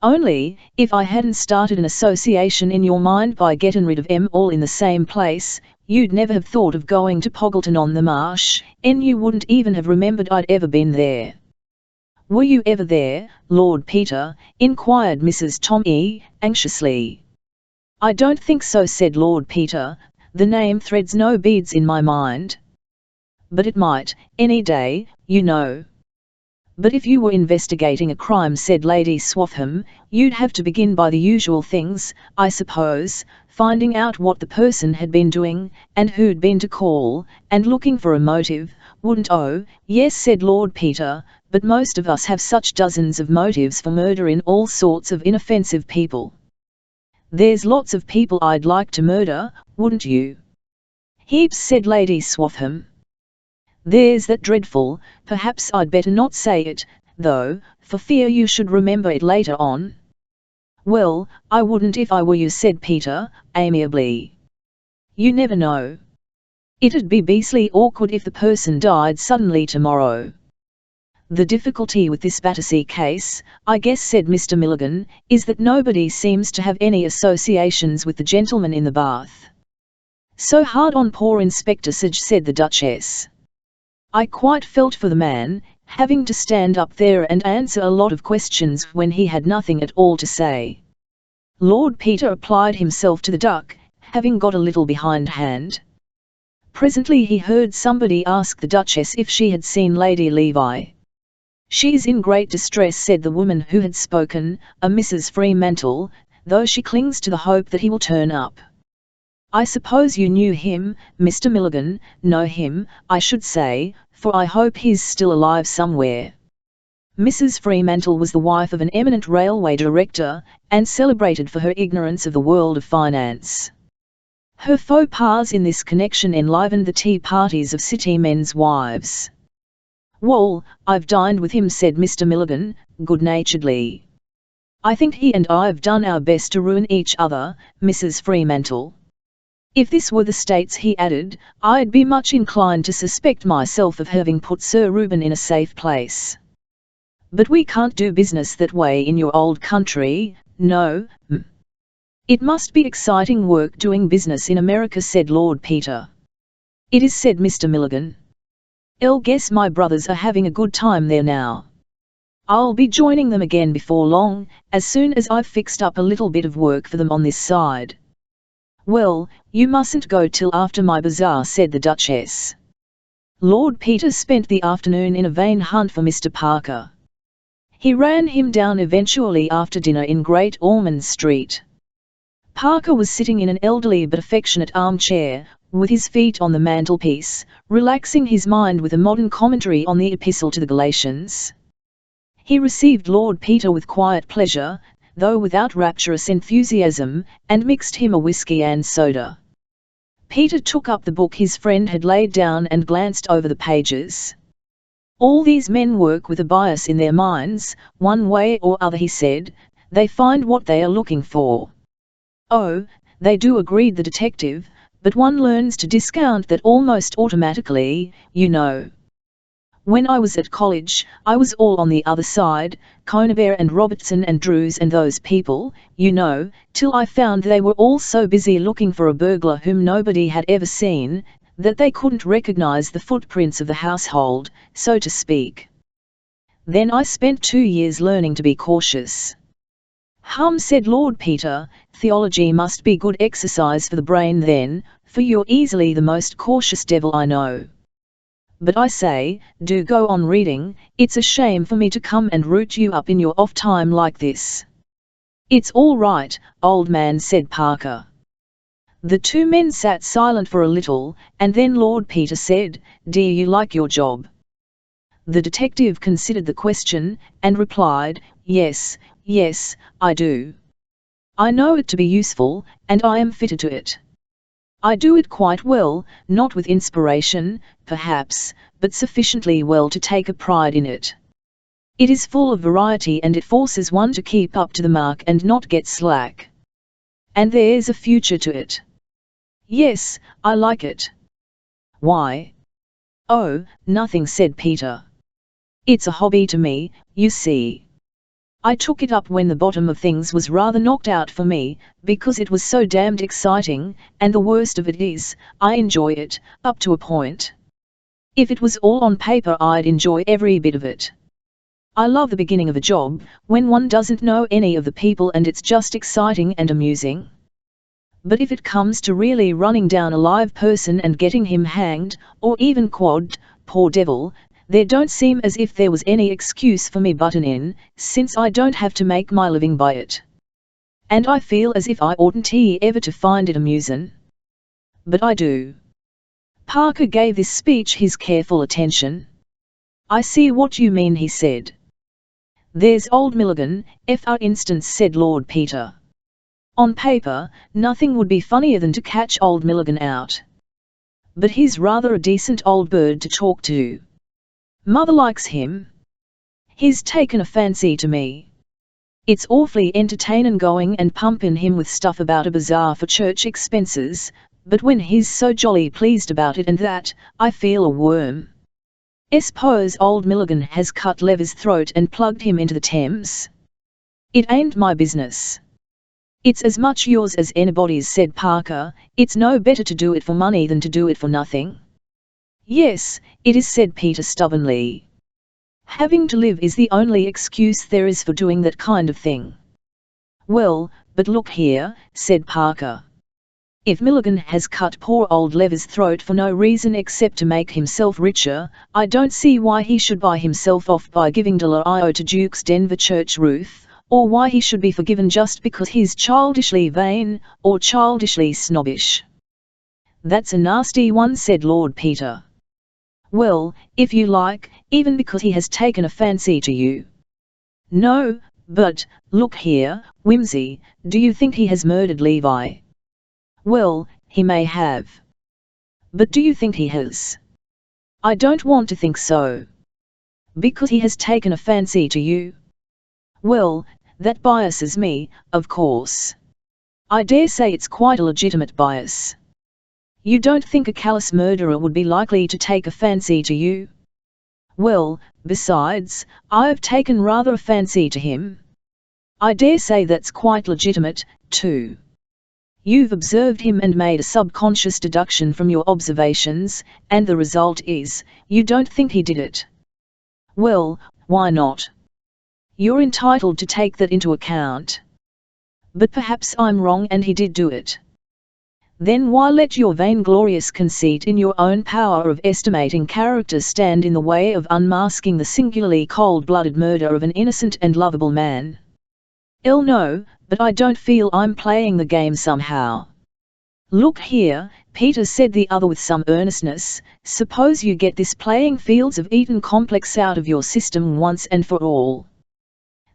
Only, if I hadn't started an association in your mind by getting rid of 'em all in the same place, you'd never have thought of going to Poggleton on the Marsh, and you wouldn't even have remembered I'd ever been there. Were you ever there, Lord Peter? Inquired Mrs. Tom E. anxiously. I don't think so, said Lord Peter. The name threads no beads in my mind. But it might, any day, you know. But if you were investigating a crime, said Lady Swaffham, you'd have to begin by the usual things, I suppose, finding out what the person had been doing, and who'd been to call, and looking for a motive, wouldn't oh, yes, said Lord Peter, but most of us have such dozens of motives for murder in all sorts of inoffensive people. There's lots of people I'd like to murder, wouldn't you? Heaps, said Lady Swaffham. There's that dreadful, perhaps I'd better not say it, though, for fear you should remember it later on. Well, I wouldn't if I were you, said Peter, amiably. You never know. It'd be beastly awkward if the person died suddenly tomorrow. The difficulty with this Battersea case, I guess, said Mr. Milligan, is that nobody seems to have any associations with the gentleman in the bath. So hard on poor Inspector Sage, said the Duchess. I quite felt for the man, having to stand up there and answer a lot of questions when he had nothing at all to say. Lord Peter applied himself to the duck, having got a little behindhand. Presently he heard somebody ask the Duchess if she had seen Lady Levi. She's in great distress, said the woman who had spoken, a Mrs. Fremantle, though she clings to the hope that he will turn up. I suppose you knew him, Mr. Milligan. Know him, I should say, for I hope he's still alive somewhere. Mrs. Fremantle was the wife of an eminent railway director, and celebrated for her ignorance of the world of finance. Her faux pas in this connection enlivened the tea parties of city men's wives. Well, I've dined with him, said Mr. Milligan, good-naturedly. I think he and I've done our best to ruin each other, Mrs. Fremantle. If this were the States, he added, I'd be much inclined to suspect myself of having put Sir Reuben in a safe place. But we can't do business that way in your old country, no. It must be exciting work doing business in America, said Lord Peter. It is, said Mr. Milligan. I'll guess my brothers are having a good time there now. I'll be joining them again before long, as soon as I've fixed up a little bit of work for them on this side. Well, you mustn't go till after my bazaar, said the Duchess. Lord Peter spent the afternoon in a vain hunt for Mr. Parker. He ran him down eventually after dinner in Great Ormond Street. Parker was sitting in an elderly but affectionate armchair, with his feet on the mantelpiece, relaxing his mind with a modern commentary on the Epistle to the Galatians. He received Lord Peter with quiet pleasure, though without rapturous enthusiasm, and mixed him a whisky and soda. Peter took up the book his friend had laid down and glanced over the pages. All these men work with a bias in their minds, one way or other, he said. They find what they are looking for. Oh, they do, agreed the detective, but one learns to discount that almost automatically, you know. When I was at college, I was all on the other side, Conybeare and Robertson and Drews and those people, you know, till I found they were all so busy looking for a burglar whom nobody had ever seen, that they couldn't recognize the footprints of the household, so to speak. Then I spent 2 years learning to be cautious. Hum, said Lord Peter, theology must be good exercise for the brain then, for you're easily the most cautious devil I know. But I say, do go on reading, it's a shame for me to come and root you up in your off time like this. It's all right, old man, said Parker. The two men sat silent for a little, and then Lord Peter said, do you like your job? The detective considered the question, and replied, yes, I do. I know it to be useful, and I am fitted to it. I do it quite well, not with inspiration, perhaps, but sufficiently well to take a pride in it. It is full of variety and it forces one to keep up to the mark and not get slack. And there's a future to it. Yes, I like it. Why? Oh, nothing, said Peter. It's a hobby to me, you see. I took it up when the bottom of things was rather knocked out for me, because it was so damned exciting, and the worst of it is, I enjoy it, up to a point. If it was all on paper I'd enjoy every bit of it. I love the beginning of a job, when one doesn't know any of the people and it's just exciting and amusing. But if it comes to really running down a live person and getting him hanged, or even quadded, poor devil, there don't seem as if there was any excuse for me butting in, since I don't have to make my living by it. And I feel as if I oughtn't ever to find it amusing. But I do. Parker gave this speech his careful attention. I see what you mean, he said. There's old Milligan, for instance, said Lord Peter. On paper, nothing would be funnier than to catch old Milligan out. But he's rather a decent old bird to talk to. Mother likes him. He's taken a fancy to me. It's awfully entertainin' going and pumping him with stuff about a bazaar for church expenses, but when he's so jolly pleased about it and that, I feel a worm. Suppose old Milligan has cut Lever's throat and plugged him into the Thames. It ain't my business. It's as much yours as anybody's, said Parker. It's no better to do it for money than to do it for nothing. Yes, it is, said Peter stubbornly. Having to live is the only excuse there is for doing that kind of thing. Well, but look here, said Parker. If Milligan has cut poor old Lever's throat for no reason except to make himself richer, I don't see why he should buy himself off by giving $1 to Duke's Denver church roof, or why he should be forgiven just because he's childishly vain, or childishly snobbish. That's a nasty one, said Lord Peter. Well, if you like, even because he has taken a fancy to you. No, but, look here, Whimsy, do you think he has murdered Levi? Well, he may have. But do you think he has? I don't want to think so. Because he has taken a fancy to you? Well, that biases me, of course. I dare say it's quite a legitimate bias. You don't think a callous murderer would be likely to take a fancy to you? Well, besides, I've taken rather a fancy to him. I dare say that's quite legitimate, too. You've observed him and made a subconscious deduction from your observations, and the result is, you don't think he did it. Well, why not? You're entitled to take that into account. But perhaps I'm wrong and he did do it. Then why let your vainglorious conceit in your own power of estimating character stand in the way of unmasking the singularly cold-blooded murder of an innocent and lovable man? No, but I don't feel I'm playing the game somehow. Look here, Peter, said the other with some earnestness, suppose you get this playing fields of Eton complex out of your system once and for all.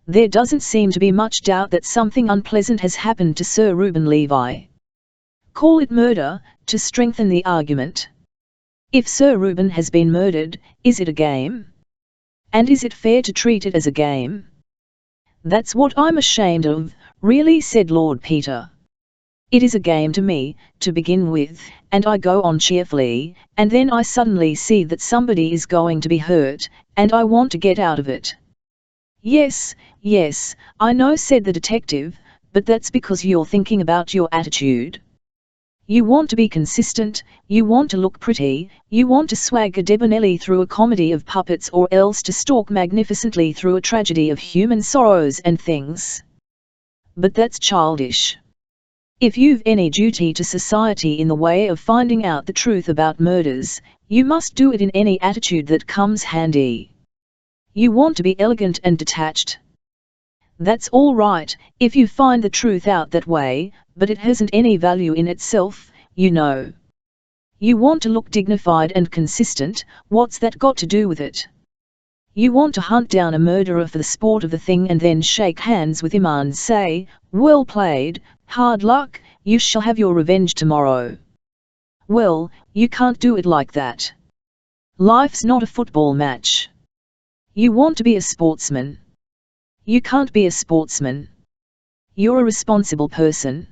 There doesn't seem to be much doubt that something unpleasant has happened to Sir Reuben Levi. Call it murder, to strengthen the argument. If Sir Reuben has been murdered, is it a game? And is it fair to treat it as a game? That's what I'm ashamed of, really, said Lord Peter. It is a game to me, to begin with, and I go on cheerfully, and then I suddenly see that somebody is going to be hurt, and I want to get out of it. Yes, I know, said the detective, but that's because you're thinking about your attitude. You want to be consistent, you want to look pretty, you want to swagger debonairly through a comedy of puppets, or else to stalk magnificently through a tragedy of human sorrows and things. But that's childish. If you've any duty to society in the way of finding out the truth about murders, you must do it in any attitude that comes handy. You want to be elegant and detached. That's all right, if you find the truth out that way, but it hasn't any value in itself, you know. You want to look dignified and consistent, what's that got to do with it? You want to hunt down a murderer for the sport of the thing and then shake hands with him and say, well played, hard luck, you shall have your revenge tomorrow. Well, you can't do it like that. Life's not a football match. You want to be a sportsman. You can't be a sportsman. You're a responsible person.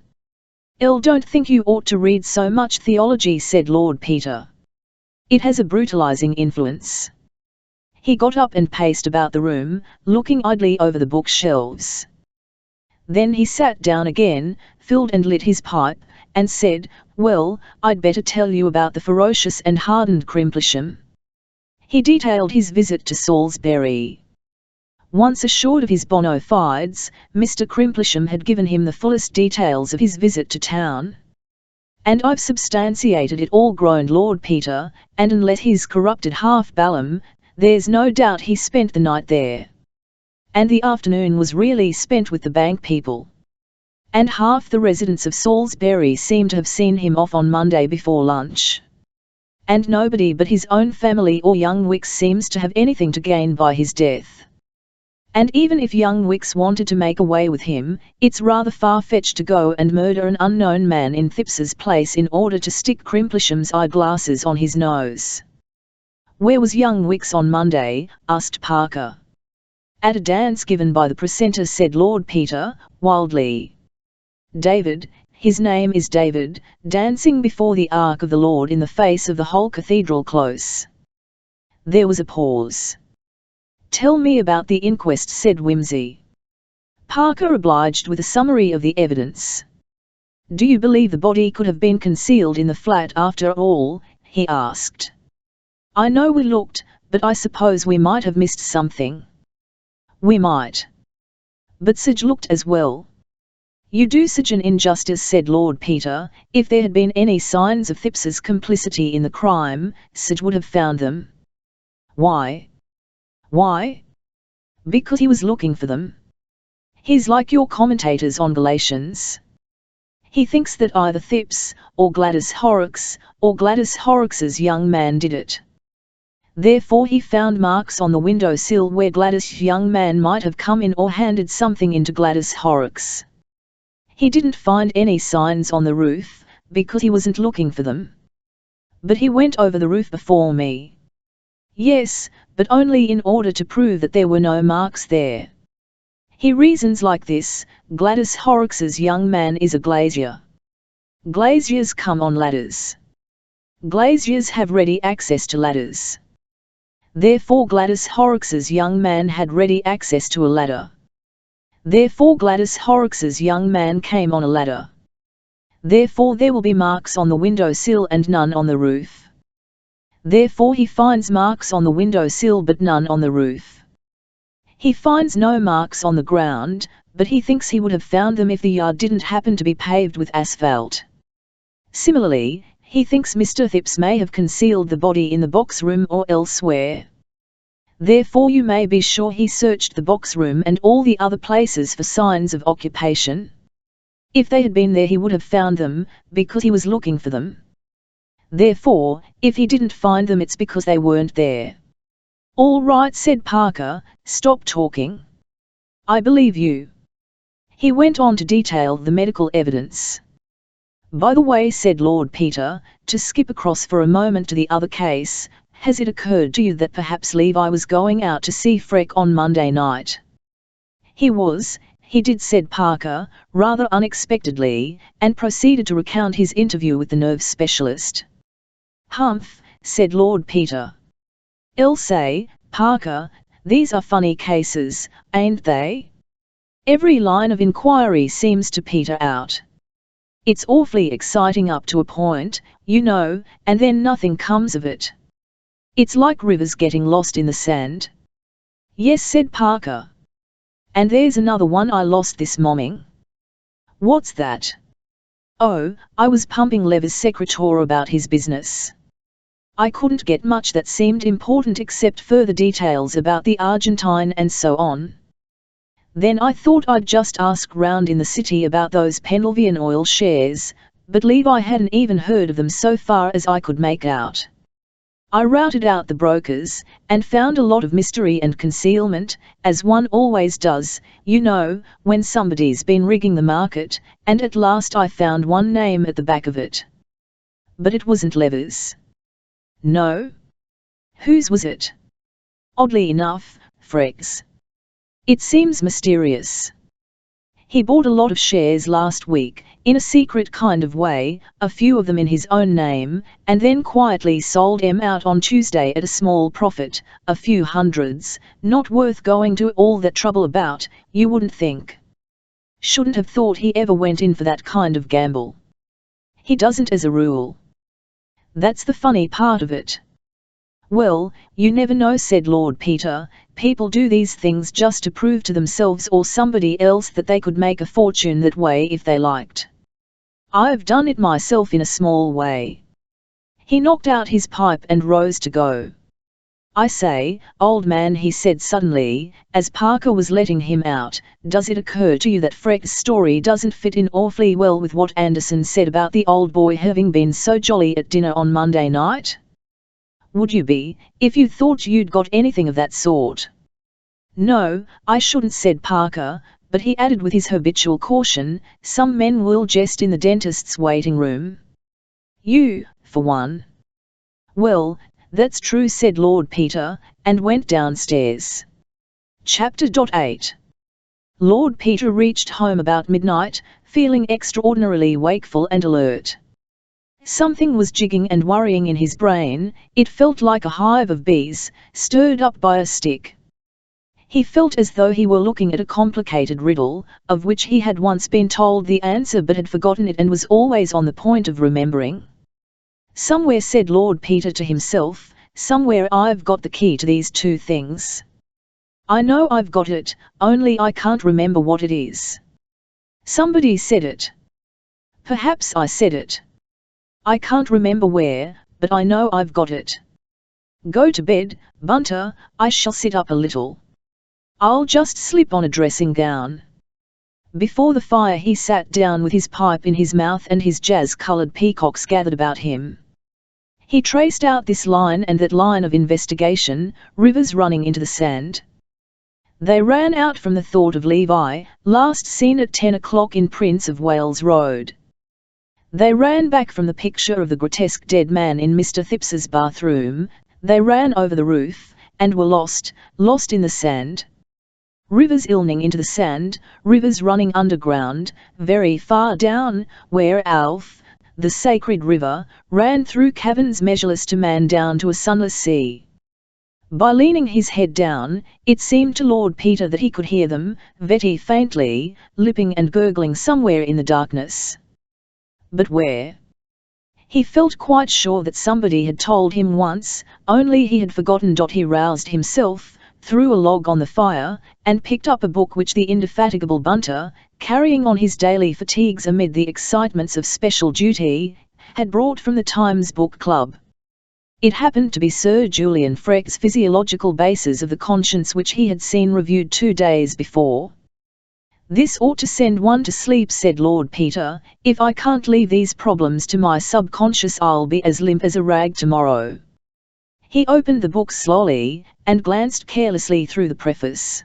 Don't think you ought to read so much theology, said Lord Peter. It has a brutalizing influence. He got up and paced about the room, looking idly over the bookshelves. Then he sat down again, filled and lit his pipe, and said, "Well, I'd better tell you about the ferocious and hardened Crimplisham." He detailed his visit to Salisbury. Once assured of his bona fides, Mr. Crimplisham had given him the fullest details of his visit to town. "And I've substantiated it all," groaned Lord Peter, "and unless he's corrupted half Balham, there's no doubt he spent the night there. And the afternoon was really spent with the bank people. And half the residents of Salisbury seem to have seen him off on Monday before lunch. And nobody but his own family or young Wicks seems to have anything to gain by his death. And even if young Wicks wanted to make away with him, it's rather far-fetched to go and murder an unknown man in Thipps's place in order to stick Crimplisham's eyeglasses on his nose." "Where was young Wicks on Monday?" asked Parker. "At a dance given by the precentor," said Lord Peter, wildly. "David, his name is David, dancing before the Ark of the Lord in the face of the whole cathedral close." There was a pause. "Tell me about the inquest," said Wimsey. Parker obliged with a summary of the evidence. "Do you believe the body could have been concealed in the flat after all?" he asked. "I know we looked, but I suppose we might have missed something." "We might. But Sage looked as well." "You do Sage an injustice," said Lord Peter. "If there had been any signs of Thipps's complicity in the crime, Sage would have found them." "Why?" "Why? Because he was looking for them. He's like your commentators on Galatians. He thinks that either Thipps, or Gladys Horrocks, or Gladys Horrocks's young man did it. Therefore he found marks on the window-sill where Gladys' young man might have come in or handed something into Gladys Horrocks. He didn't find any signs on the roof, because he wasn't looking for them. But he went over the roof before me." "Yes, but only in order to prove that there were no marks there. He reasons like this: Gladys Horrocks's young man is a glazier. Glaziers come on ladders. Glaziers have ready access to ladders. Therefore Gladys Horrocks's young man had ready access to a ladder. Therefore Gladys Horrocks's young man came on a ladder. Therefore there will be marks on the window-sill and none on the roof. Therefore he finds marks on the window-sill but none on the roof. He finds no marks on the ground, but he thinks he would have found them if the yard didn't happen to be paved with asphalt. Similarly, he thinks Mr. Thipps may have concealed the body in the box room or elsewhere. Therefore you may be sure he searched the box room and all the other places for signs of occupation. If they had been there he would have found them, because he was looking for them. Therefore, if he didn't find them it's because they weren't there." "All right," said Parker, "stop talking. I believe you." He went on to detail the medical evidence. "By the way," said Lord Peter, to skip across for a moment to the other case, "has it occurred to you that perhaps Levi was going out to see Freck on Monday night?" He did," said Parker, rather unexpectedly, and proceeded to recount his interview with the nerve specialist. "Humph," said Lord Peter. "I'll say, Parker, these are funny cases, ain't they? Every line of inquiry seems to peter out. It's awfully exciting up to a point, you know, and then nothing comes of it. It's like rivers getting lost in the sand." "Yes," said Parker. "And there's another one I lost this morning." "What's that?" "Oh, I was pumping Lever's secretary about his business. I couldn't get much that seemed important except further details about the Argentine and so on. Then I thought I'd just ask round in the city about those Pendlevian oil shares, but Levi hadn't even heard of them so far as I could make out. I routed out the brokers, and found a lot of mystery and concealment, as one always does, you know, when somebody's been rigging the market, and at last I found one name at the back of it. But it wasn't Lever's." "No? Whose was it?" "Oddly enough, Freck's." "It seems mysterious." He bought a lot of shares last week, in a secret kind of way, a few of them in his own name, and then quietly sold them out on Tuesday at a small profit, a few hundreds, not worth going to all that trouble about, you wouldn't think. Shouldn't have thought he ever went in for that kind of gamble. He doesn't as a rule. That's the funny part of it. Well, you never know, said Lord Peter. People do these things just to prove to themselves or somebody else that they could make a fortune that way if they liked. I've done it myself in a small way. He knocked out his pipe and rose to go. I say, old man, he said suddenly, as Parker was letting him out, does it occur to you that Freck's story doesn't fit in awfully well with what Anderson said about the old boy having been so jolly at dinner on Monday night? Would you be, if you thought you'd got anything of that sort? No, I shouldn't, said Parker, but he added with his habitual caution, some men will jest in the dentist's waiting room. You, for one. Well, that's true, said Lord Peter, and went downstairs. Chapter 8. Lord Peter reached home about midnight, feeling extraordinarily wakeful and alert. Something was jigging and worrying in his brain. It felt like a hive of bees, stirred up by a stick. He felt as though he were looking at a complicated riddle, of which he had once been told the answer but had forgotten it and was always on the point of remembering. Somewhere, said Lord Peter to himself, somewhere I've got the key to these two things. I know I've got it, only I can't remember what it is. Somebody said it. Perhaps I said it. I can't remember where, but I know I've got it. Go to bed, Bunter, I shall sit up a little. I'll just slip on a dressing gown. Before the fire he sat down with his pipe in his mouth and his jazz-coloured peacocks gathered about him. He traced out this line and that line of investigation, rivers running into the sand. They ran out from the thought of Levi, last seen at 10 o'clock in Prince of Wales Road. They ran back from the picture of the grotesque dead man in Mr. Thipps's bathroom. They ran over the roof, and were lost in the sand. Rivers ilning into the sand, rivers running underground, very far down, where Alf, the sacred river, ran through caverns measureless to man down to a sunless sea. By leaning his head down, it seemed to Lord Peter that he could hear them, very faintly, lipping and gurgling somewhere in the darkness. But where? He felt quite sure that somebody had told him once, only he had forgotten. He roused himself, threw a log on the fire, and picked up a book which the indefatigable Bunter, carrying on his daily fatigues amid the excitements of special duty, had brought from the Times Book Club. It happened to be Sir Julian Freck's Physiological Bases of the Conscience, which he had seen reviewed 2 days before. This ought to send one to sleep, said Lord Peter. If I can't leave these problems to my subconscious, I'll be as limp as a rag tomorrow. He opened the book slowly, and glanced carelessly through the preface.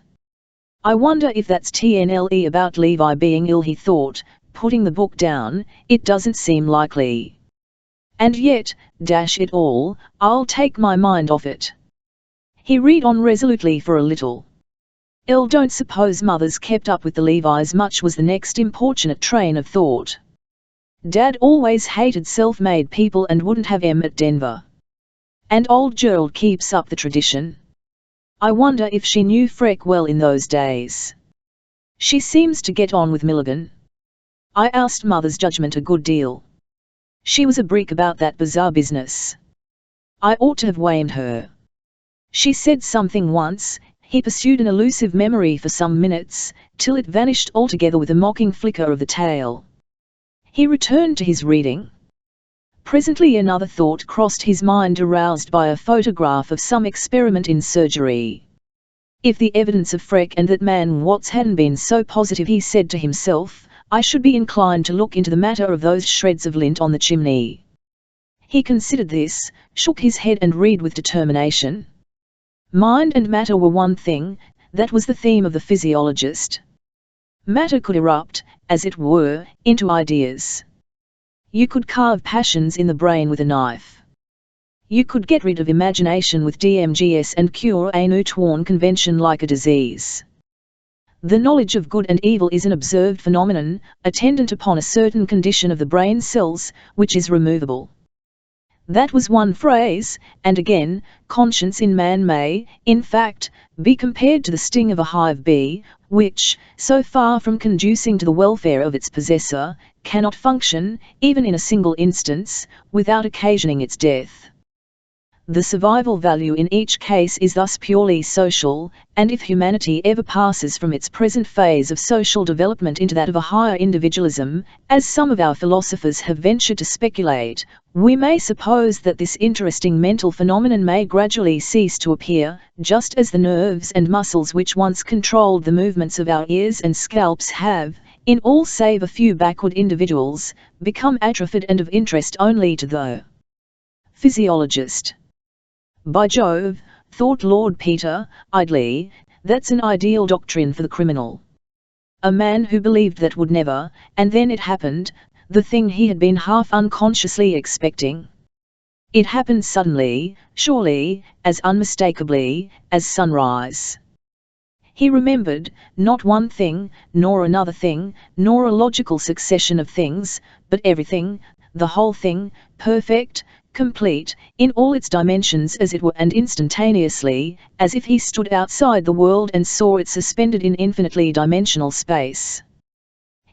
I wonder if that's TNLE about Levi being ill, he thought, putting the book down. It doesn't seem likely. And yet, dash it all, I'll take my mind off it. He read on resolutely for a little. Don't suppose Mother's kept up with the Levis much, was the next importunate train of thought. Dad always hated self-made people and wouldn't have em at Denver. And old Gerald keeps up the tradition. I wonder if she knew Freck well in those days. She seems to get on with Milligan. I asked Mother's judgment a good deal. She was a brick about that bizarre business. I ought to have whamed her. She said something once. He pursued an elusive memory for some minutes, till it vanished altogether with a mocking flicker of the tail. He returned to his reading. Presently another thought crossed his mind, aroused by a photograph of some experiment in surgery. If the evidence of Freck and that man Watts hadn't been so positive, he said to himself, I should be inclined to look into the matter of those shreds of lint on the chimney. He considered this, shook his head and read with determination. Mind and matter were one thing, that was the theme of the physiologist. Matter could erupt, as it were, into ideas. You could carve passions in the brain with a knife. You could get rid of imagination with DMGS and cure a new torn convention like a disease. The knowledge of good and evil is an observed phenomenon, attendant upon a certain condition of the brain cells, which is removable. That was one phrase, and again, conscience in man may, in fact, be compared to the sting of a hive bee, which, so far from conducing to the welfare of its possessor, cannot function, even in a single instance, without occasioning its death. The survival value in each case is thus purely social, and if humanity ever passes from its present phase of social development into that of a higher individualism, as some of our philosophers have ventured to speculate, we may suppose that this interesting mental phenomenon may gradually cease to appear, just as the nerves and muscles which once controlled the movements of our ears and scalps have, in all save a few backward individuals, become atrophied and of interest only to the physiologist. By Jove, thought Lord Peter, idly, that's an ideal doctrine for the criminal. A man who believed that would never, and then it happened, the thing he had been half unconsciously expecting. It happened suddenly, surely, as unmistakably, as sunrise. He remembered, not one thing, nor another thing, nor a logical succession of things, but everything, the whole thing, perfect, complete, in all its dimensions as it were, and instantaneously, as if he stood outside the world and saw it suspended in infinitely dimensional space.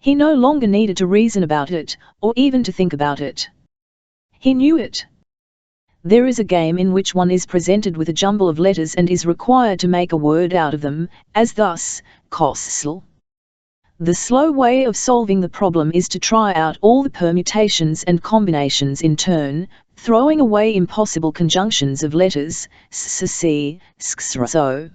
He no longer needed to reason about it, or even to think about it. He knew it. There is a game in which one is presented with a jumble of letters and is required to make a word out of them, as thus, Kosl. The slow way of solving the problem is to try out all the permutations and combinations in turn, throwing away impossible conjunctions of letters, s-c, s-so.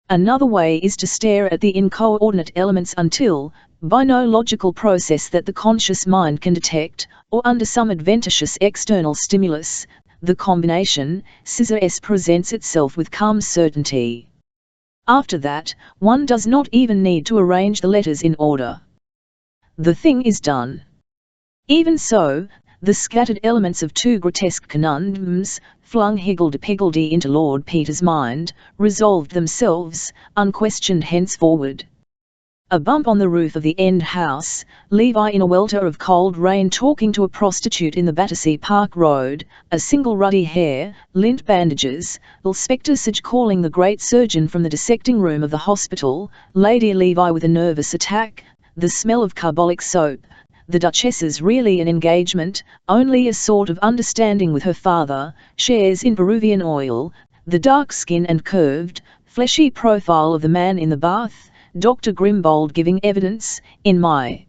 Another way is to stare at the incoordinate elements until, by no logical process that the conscious mind can detect, or under some adventitious external stimulus, the combination, s presents itself with calm certainty. After that, one does not even need to arrange the letters in order. The thing is done. Even so, the scattered elements of two grotesque conundrums, flung higgledy-piggledy into Lord Peter's mind, resolved themselves, unquestioned henceforward. A bump on the roof of the end house, Levi in a welter of cold rain talking to a prostitute in the Battersea Park Road, a single ruddy hair, lint bandages, Inspector Sage calling the great surgeon from the dissecting room of the hospital, Lady Levi with a nervous attack, the smell of carbolic soap, the Duchess's really an engagement, only a sort of understanding with her father, shares in Peruvian oil, the dark skin and curved, fleshy profile of the man in the bath, Dr. Grimbold giving evidence, in my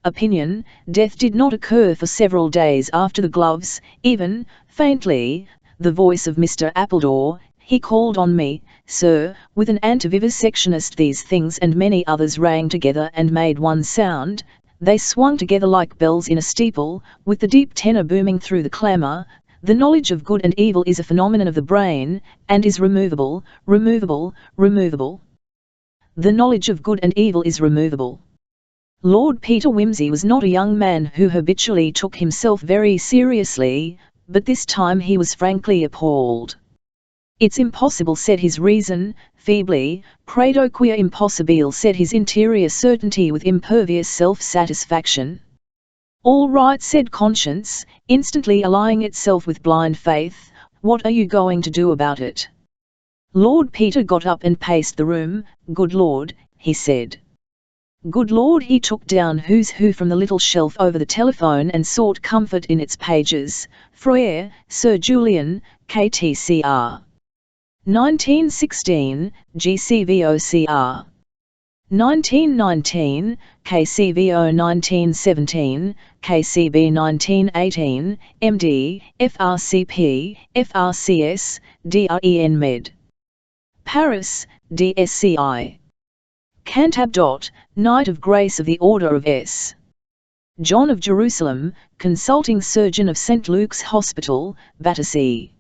opinion, death did not occur for several days after the gloves, even, faintly, the voice of Mr. Appledore, he called on me, sir, with an antivivisectionist. These things and many others rang together and made one sound, they swung together like bells in a steeple, with the deep tenor booming through the clamour. The knowledge of good and evil is a phenomenon of the brain, and is removable, removable, removable. The knowledge of good and evil is removable. Lord Peter Wimsey was not a young man who habitually took himself very seriously, but this time he was frankly appalled. It's impossible, said his reason, feebly, credo quia impossibile, said his interior certainty with impervious self-satisfaction. All right, said conscience, instantly allying itself with blind faith, what are you going to do about it? Lord Peter got up and paced the room. Good Lord, he said. Good Lord. He took down Who's Who from the little shelf over the telephone and sought comfort in its pages. Frere, Sir Julian, KTCR. 1916, GCVOCR. 1919, KCVO 1917, KCB 1918, MD, FRCP, FRCS, DREN Med. Paris, DSCI. Cantab. Knight of Grace of the Order of S. John of Jerusalem, Consulting Surgeon of St. Luke's Hospital, Battersea.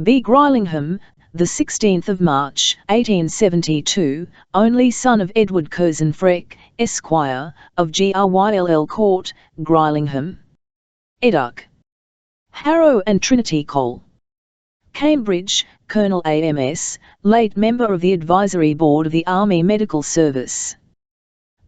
B. Greilingham, the 16th of March, 1872, only son of Edward Curzon Freck, Esquire, of GrYll Court, Greilingham. Edduck. Harrow and Trinity Col. Cambridge, Colonel AMS, late member of the Advisory Board of the Army Medical Service.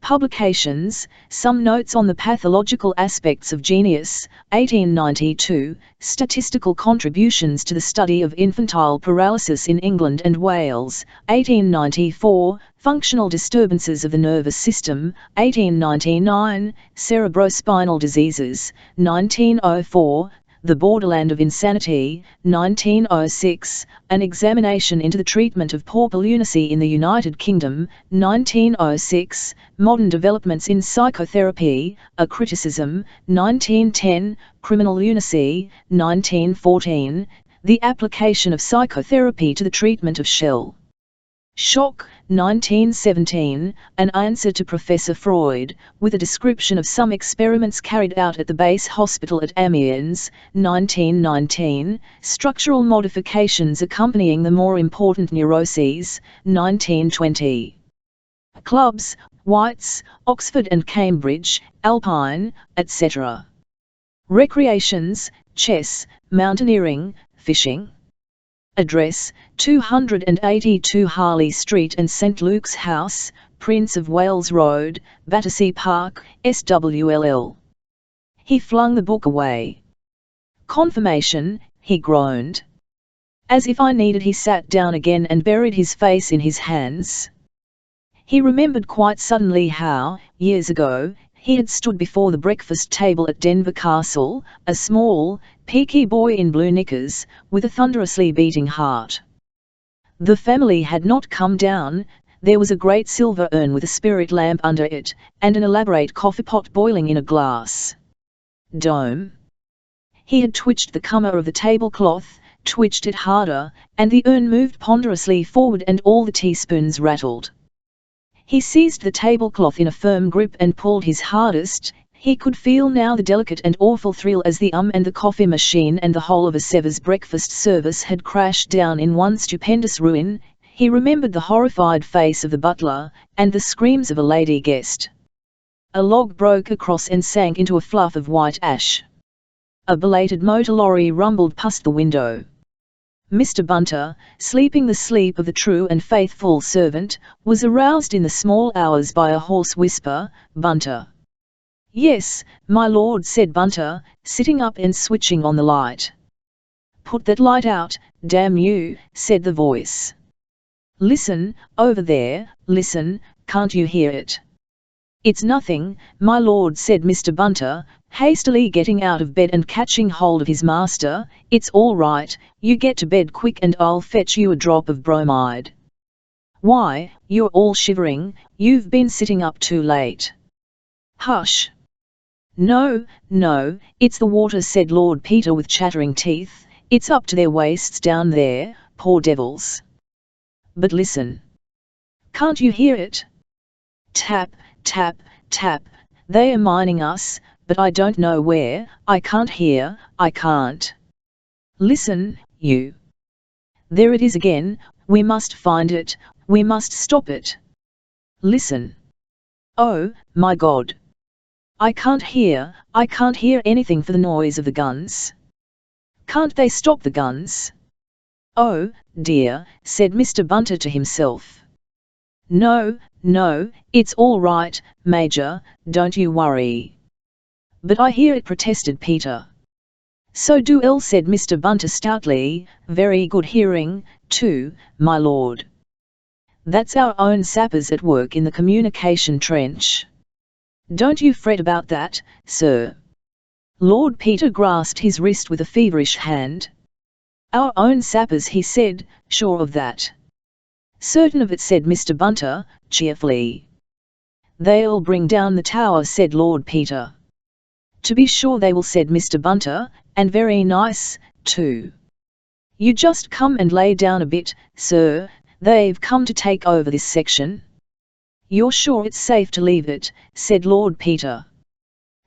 Publications: Some Notes on the Pathological Aspects of Genius, 1892, Statistical Contributions to the Study of Infantile Paralysis in England and Wales, 1894, Functional Disturbances of the Nervous System, 1899, Cerebrospinal Diseases, 1904, The Borderland of Insanity, 1906, An Examination into the Treatment of Pauper Lunacy in the United Kingdom, 1906, Modern Developments in Psychotherapy, A Criticism, 1910, Criminal Lunacy, 1914, The Application of Psychotherapy to the Treatment of Shell Shock, 1917, An Answer to Professor Freud, with a description of some experiments carried out at the base hospital at Amiens, 1919, Structural Modifications Accompanying the More Important Neuroses, 1920. Clubs, Whites, Oxford and Cambridge, Alpine, etc. Recreations, chess, mountaineering, fishing. Address: 282 Harley Street and St Luke's House, Prince of Wales Road, Battersea Park, SWLL. He flung the book away. Confirmation, he groaned. As if I needed, he sat down again and buried his face in his hands. He remembered quite suddenly how, years ago, he had stood before the breakfast table at Denver Castle, a small, peaky boy in blue knickers, with a thunderously beating heart. The family had not come down. There was a great silver urn with a spirit lamp under it, and an elaborate coffee pot boiling in a glass dome. He had twitched the cover of the tablecloth, twitched it harder, and the urn moved ponderously forward and all the teaspoons rattled. He seized the tablecloth in a firm grip and pulled his hardest. He could feel now the delicate and awful thrill as the and the coffee machine and the whole of a Severs breakfast service had crashed down in one stupendous ruin. He remembered the horrified face of the butler, and the screams of a lady guest. A log broke across and sank into a fluff of white ash. A belated motor lorry rumbled past the window. Mr. Bunter, sleeping the sleep of the true and faithful servant, was aroused in the small hours by a hoarse whisper, "Bunter." "Yes, my lord," said Bunter, sitting up and switching on the light. "Put that light out, damn you," said the voice. "Listen, over there, listen, can't you hear it?" "It's nothing, my lord," said Mr. Bunter, hastily getting out of bed and catching hold of his master. "It's all right, you get to bed quick and I'll fetch you a drop of bromide." "Why, you're all shivering, you've been sitting up too late." "Hush." "No, no, it's the water," said Lord Peter with chattering teeth. "It's up to their waists down there, poor devils." "But listen. Can't you hear it? Tap, tap, tap, they are mining us, but I don't know where. I can't hear, I can't." "Listen, you. There it is again. We must find it, we must stop it. Listen. Oh, my God. I can't hear anything for the noise of the guns. Can't they stop the guns?" "Oh, dear," said Mr. Bunter to himself. "No, no, it's all right, Major, don't you worry." "But I hear it," protested Peter. "So do I," said Mr. Bunter stoutly. "Very good hearing, too, my lord. That's our own sappers at work in the communication trench. Don't you fret about that, sir." Lord Peter grasped his wrist with a feverish hand. "Our own sappers," he said, "sure of that." "Certain of it," said Mr. Bunter, cheerfully. "They'll bring down the tower," said Lord Peter. "To be sure they will," said Mr. Bunter, "and very nice, too. You just come and lay down a bit, sir, they've come to take over this section." "You're sure it's safe to leave it?" said Lord Peter.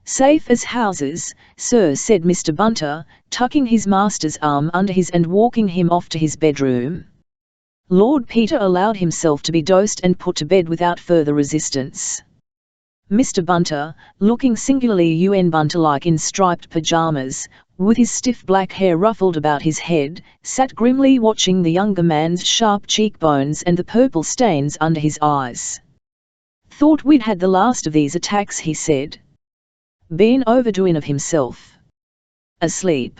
"Safe as houses, sir," said Mr. Bunter, tucking his master's arm under his and walking him off to his bedroom. Lord Peter allowed himself to be dosed and put to bed without further resistance. Mr. Bunter, looking singularly Bunter-like in striped pyjamas, with his stiff black hair ruffled about his head, sat grimly watching the younger man's sharp cheekbones and the purple stains under his eyes. "Thought we'd had the last of these attacks," he said. "Been overdoing of himself. Asleep."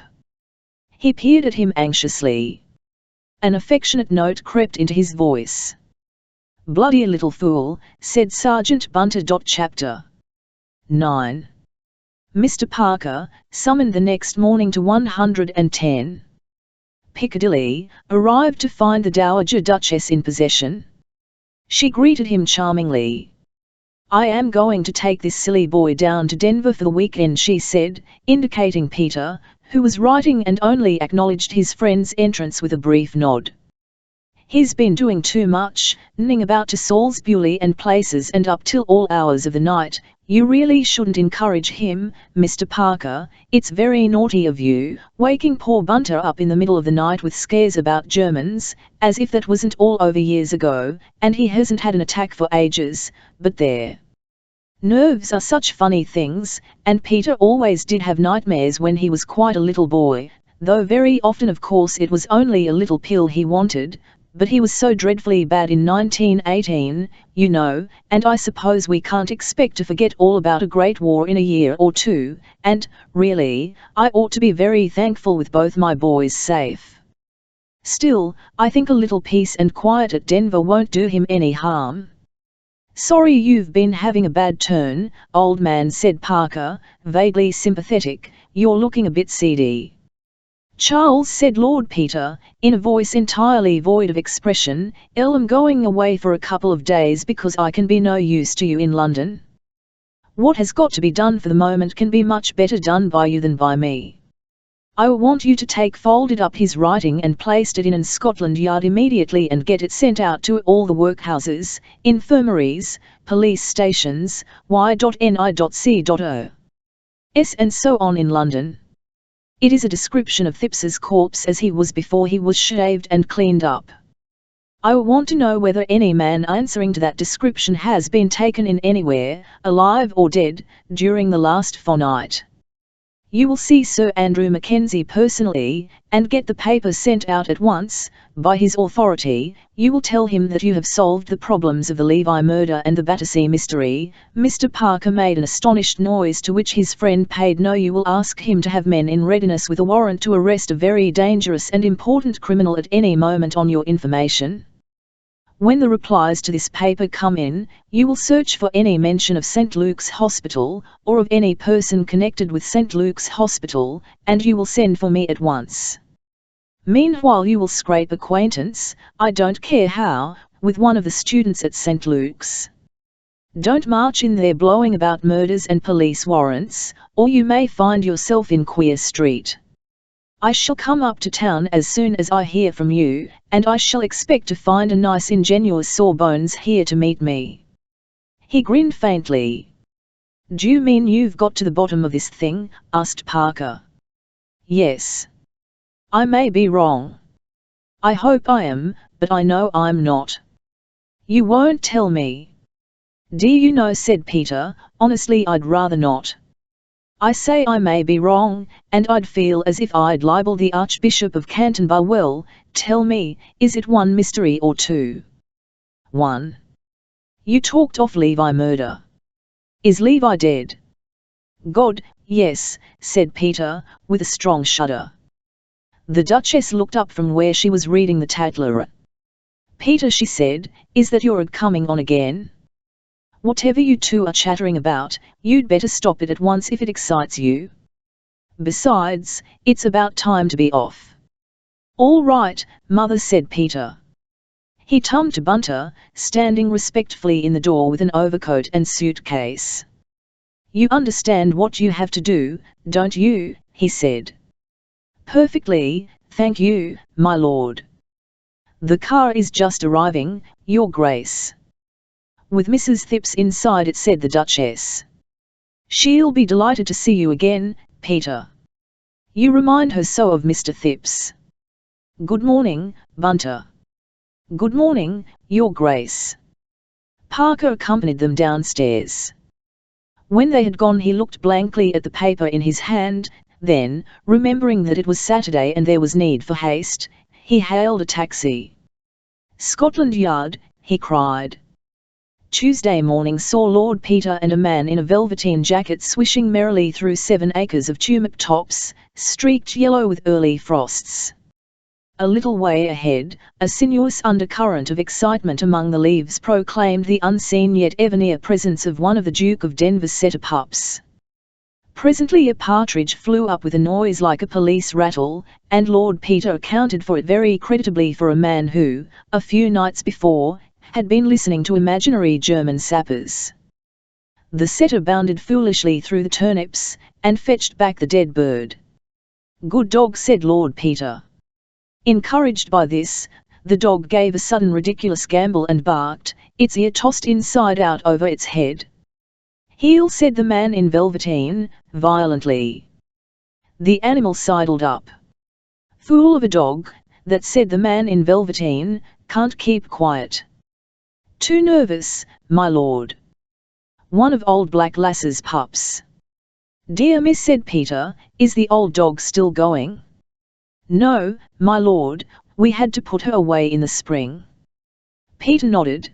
He peered at him anxiously. An affectionate note crept into his voice. "Bloody little fool," said Sergeant Bunter. Chapter 9. Mr. Parker, summoned the next morning to 110 Piccadilly, arrived to find the Dowager Duchess in possession. She greeted him charmingly. "I am going to take this silly boy down to Denver for the weekend," she said, indicating Peter, who was writing and only acknowledged his friend's entrance with a brief nod. "He's been doing too much, running about to Salisbury and places and up till all hours of the night. You really shouldn't encourage him, Mr. Parker. It's very naughty of you, waking poor Bunter up in the middle of the night with scares about Germans, as if that wasn't all over years ago, and he hasn't had an attack for ages, but there. Nerves are such funny things, and Peter always did have nightmares when he was quite a little boy, though very often of course it was only a little pill he wanted, but he was so dreadfully bad in 1918, you know, and I suppose we can't expect to forget all about a great war in a year or two, and, really, I ought to be very thankful with both my boys safe. Still, I think a little peace and quiet at Denver won't do him any harm." "Sorry you've been having a bad turn, old man," said Parker, vaguely sympathetic. "You're looking a bit seedy." "Charles," said Lord Peter, in a voice entirely void of expression, "I'm going away for a couple of days because I can be no use to you in London. What has got to be done for the moment can be much better done by you than by me. I want you to take folded up his writing and placed it in Scotland Yard immediately and get it sent out to all the workhouses, infirmaries, police stations, y.ni.c.o.s. and so on in London. It is a description of Thipps's corpse as he was before he was shaved and cleaned up. I want to know whether any man answering to that description has been taken in anywhere, alive or dead, during the last fortnight. You will see Sir Andrew Mackenzie personally, and get the paper sent out at once. By his authority, you will tell him that you have solved the problems of the Levi murder and the Battersea mystery." Mr. Parker made an astonished noise to which his friend paid no. "You will ask him to have men in readiness with a warrant to arrest a very dangerous and important criminal at any moment on your information. When the replies to this paper come in, you will search for any mention of St. Luke's Hospital, or of any person connected with St. Luke's Hospital, and you will send for me at once. Meanwhile you will scrape acquaintance, I don't care how, with one of the students at St. Luke's. Don't march in there blowing about murders and police warrants, or you may find yourself in Queer Street. I shall come up to town as soon as I hear from you, and I shall expect to find a nice ingenuous Sawbones here to meet me." He grinned faintly. "Do you mean you've got to the bottom of this thing?" asked Parker. "Yes. I may be wrong. I hope I am, but I know I'm not." "You won't tell me?" "Do you know," said Peter, "honestly I'd rather not. I say I may be wrong, and I'd feel as if I'd libel the Archbishop of Canterbury. Well, tell me, is it one mystery or two?" "One. You talked of Levi murder. Is Levi dead?" "God, yes," said Peter, with a strong shudder. The Duchess looked up from where she was reading the Tatler. "Peter," she said, "is that your coming on again? Whatever you two are chattering about, you'd better stop it at once if it excites you. Besides, it's about time to be off." "All right, Mother," said Peter. He turned to Bunter, standing respectfully in the door with an overcoat and suitcase. "You understand what you have to do, don't you?" he said. "Perfectly, thank you, my lord. The car is just arriving, Your Grace." "With Mrs. Thipps inside it," said the Duchess. "She'll be delighted to see you again, Peter. You remind her so of Mr. Thipps." "Good morning, Bunter." "Good morning, Your Grace." Parker accompanied them downstairs. When they had gone he looked blankly at the paper in his hand, Then, remembering that it was Saturday and there was need for haste, he hailed a taxi. "Scotland Yard," he cried. Tuesday morning saw Lord Peter and a man in a velveteen jacket swishing merrily through 7 acres of tumut tops, streaked yellow with early frosts. A little way ahead, a sinuous undercurrent of excitement among the leaves proclaimed the unseen yet ever near presence of one of the Duke of Denver's setter pups. Presently a partridge flew up with a noise like a police rattle, and Lord Peter accounted for it very creditably for a man who, a few nights before, had been listening to imaginary German sappers. The setter bounded foolishly through the turnips, and fetched back the dead bird. "Good dog," said Lord Peter. Encouraged by this, the dog gave a sudden ridiculous gambol and barked, its ear tossed inside out over its head. "Heel," said the man in velveteen, violently. The animal sidled up. "Fool of a dog, that," said the man in velveteen, "can't keep quiet." "Too nervous, my lord." "One of old Black Lass's pups." "Dear miss," said Peter, "is the old dog still going?" "No, my lord, we had to put her away in the spring." Peter nodded.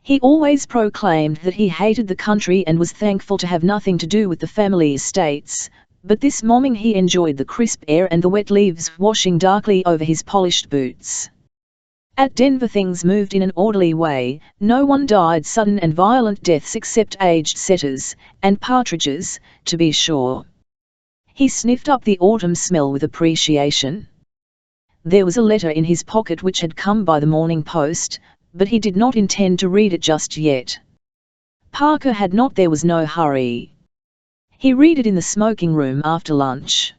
He always proclaimed that he hated the country and was thankful to have nothing to do with the family estates, but this morning he enjoyed the crisp air and the wet leaves washing darkly over his polished boots. At Denver things moved in an orderly way, no one died sudden and violent deaths except aged setters, and partridges, to be sure. He sniffed up the autumn smell with appreciation. There was a letter in his pocket which had come by the morning post, but he did not intend to read it just yet. Parker had not. There was no hurry. He read it in the smoking room after lunch.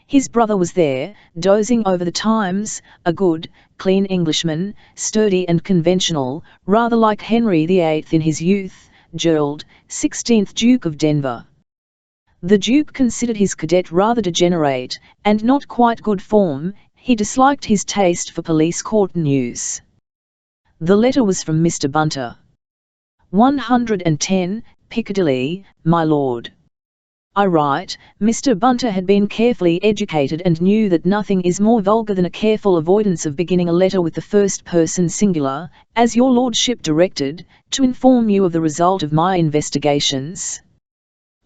His brother was there, dozing over the Times, a good, clean Englishman, sturdy and conventional, rather like Henry VIII in his youth, Gerald, 16th Duke of Denver. The Duke considered his cadet rather degenerate, and not quite good form. He disliked his taste for police court news. The letter was from Mr. Bunter. 110, Piccadilly, my lord. I write, Mr. Bunter had been carefully educated and knew that nothing is more vulgar than a careful avoidance of beginning a letter with the first person singular, as your lordship directed, to inform you of the result of my investigations.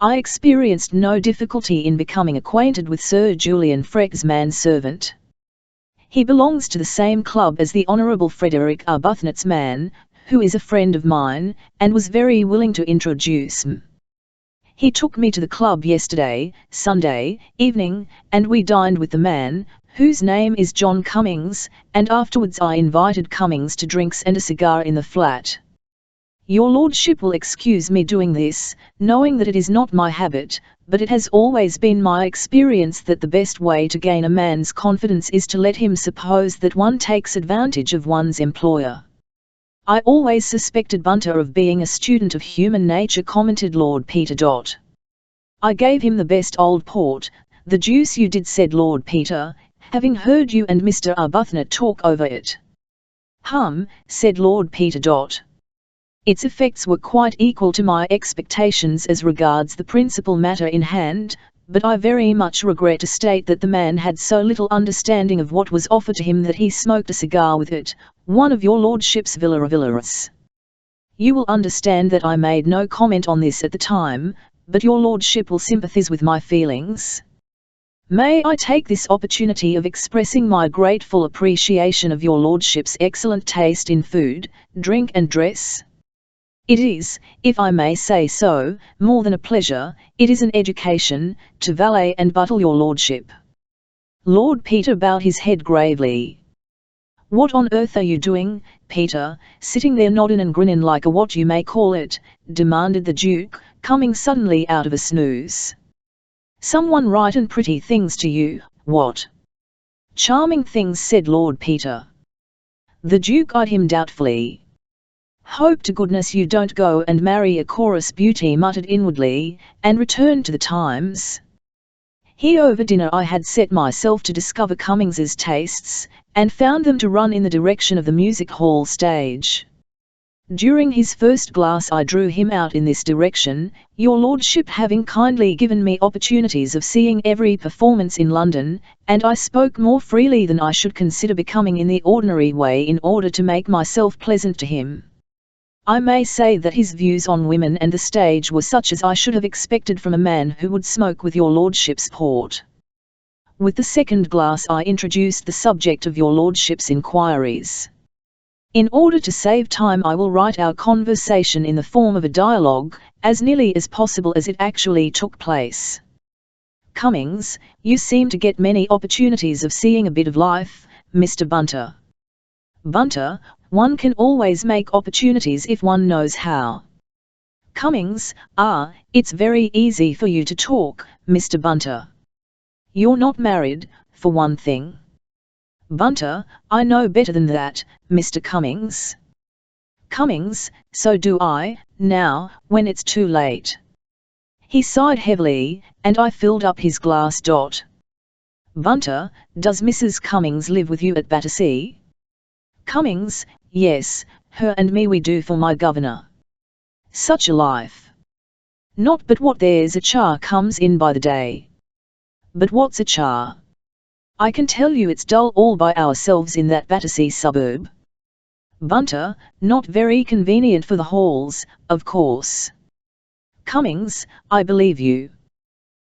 I experienced no difficulty in becoming acquainted with Sir Julian Freke's manservant. He belongs to the same club as the Honourable Frederick Arbuthnot's man, who is a friend of mine, and was very willing to introduce me. He took me to the club yesterday, Sunday, evening, and we dined with the man, whose name is John Cummings, and afterwards I invited Cummings to drinks and a cigar in the flat. Your lordship will excuse me doing this, knowing that it is not my habit, but it has always been my experience that the best way to gain a man's confidence is to let him suppose that one takes advantage of one's employer. I always suspected Bunter of being a student of human nature, commented Lord Peter. I gave him the best old port. The deuce you did, said Lord Peter, having heard you and Mr. Arbuthnot talk over it. Said Lord Peter. Its effects were quite equal to my expectations as regards the principal matter in hand, but I very much regret to state that the man had so little understanding of what was offered to him that he smoked a cigar with it, one of your lordship's Villars. You will understand that I made no comment on this at the time, but your lordship will sympathise with my feelings. May I take this opportunity of expressing my grateful appreciation of your lordship's excellent taste in food, drink and dress? It is, if I may say so, more than a pleasure, it is an education, to valet and buttle your lordship. Lord Peter bowed his head gravely. What on earth are you doing, Peter, sitting there nodding and grinning like a what you may call it, demanded the Duke, coming suddenly out of a snooze. Someone writing pretty things to you, what? Charming things, said Lord Peter. The Duke eyed him doubtfully. Hope to goodness you don't go and marry a chorus beauty, muttered inwardly, and returned to the Times. Here over dinner I had set myself to discover Cummings's tastes, and found them to run in the direction of the music hall stage. During his first glass I drew him out in this direction, your lordship having kindly given me opportunities of seeing every performance in London, and I spoke more freely than I should consider becoming in the ordinary way in order to make myself pleasant to him. I may say that his views on women and the stage were such as I should have expected from a man who would smoke with your lordship's port. With the second glass I introduced the subject of your lordship's inquiries. In order to save time I will write our conversation in the form of a dialogue, as nearly as possible as it actually took place. Cummings, you seem to get many opportunities of seeing a bit of life, Mr. Bunter. Bunter, one can always make opportunities if one knows how. Cummings, it's very easy for you to talk, Mr. Bunter. You're not married, for one thing. Bunter, I know better than that, Mr. Cummings. Cummings, so do I, now, when it's too late. He sighed heavily, and I filled up his glass. Bunter, does Mrs. Cummings live with you at Battersea? Cummings, yes, her and me we do for my governor. Such a life. Not but what there's a char comes in by the day. But what's a char? I can tell you it's dull all by ourselves in that Battersea suburb. Bunter, not very convenient for the halls, of course. Cummings, I believe you.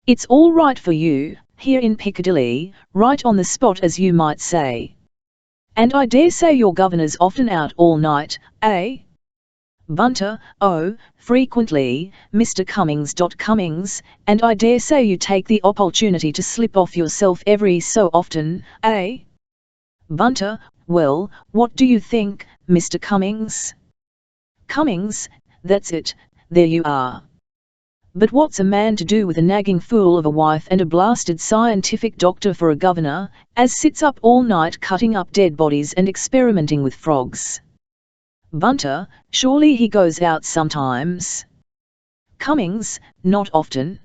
It's all right for you, here in Piccadilly, right on the spot as you might say. And I dare say your governor's often out all night, eh? Bunter, oh, frequently, Mr. Cummings. Cummings, and I dare say you take the opportunity to slip off yourself every so often, eh? Bunter, well, what do you think, Mr. Cummings? Cummings, that's it, there you are. But what's a man to do with a nagging fool of a wife and a blasted scientific doctor for a governor, as sits up all night cutting up dead bodies and experimenting with frogs? Bunter, surely he goes out sometimes. Cummings, not often.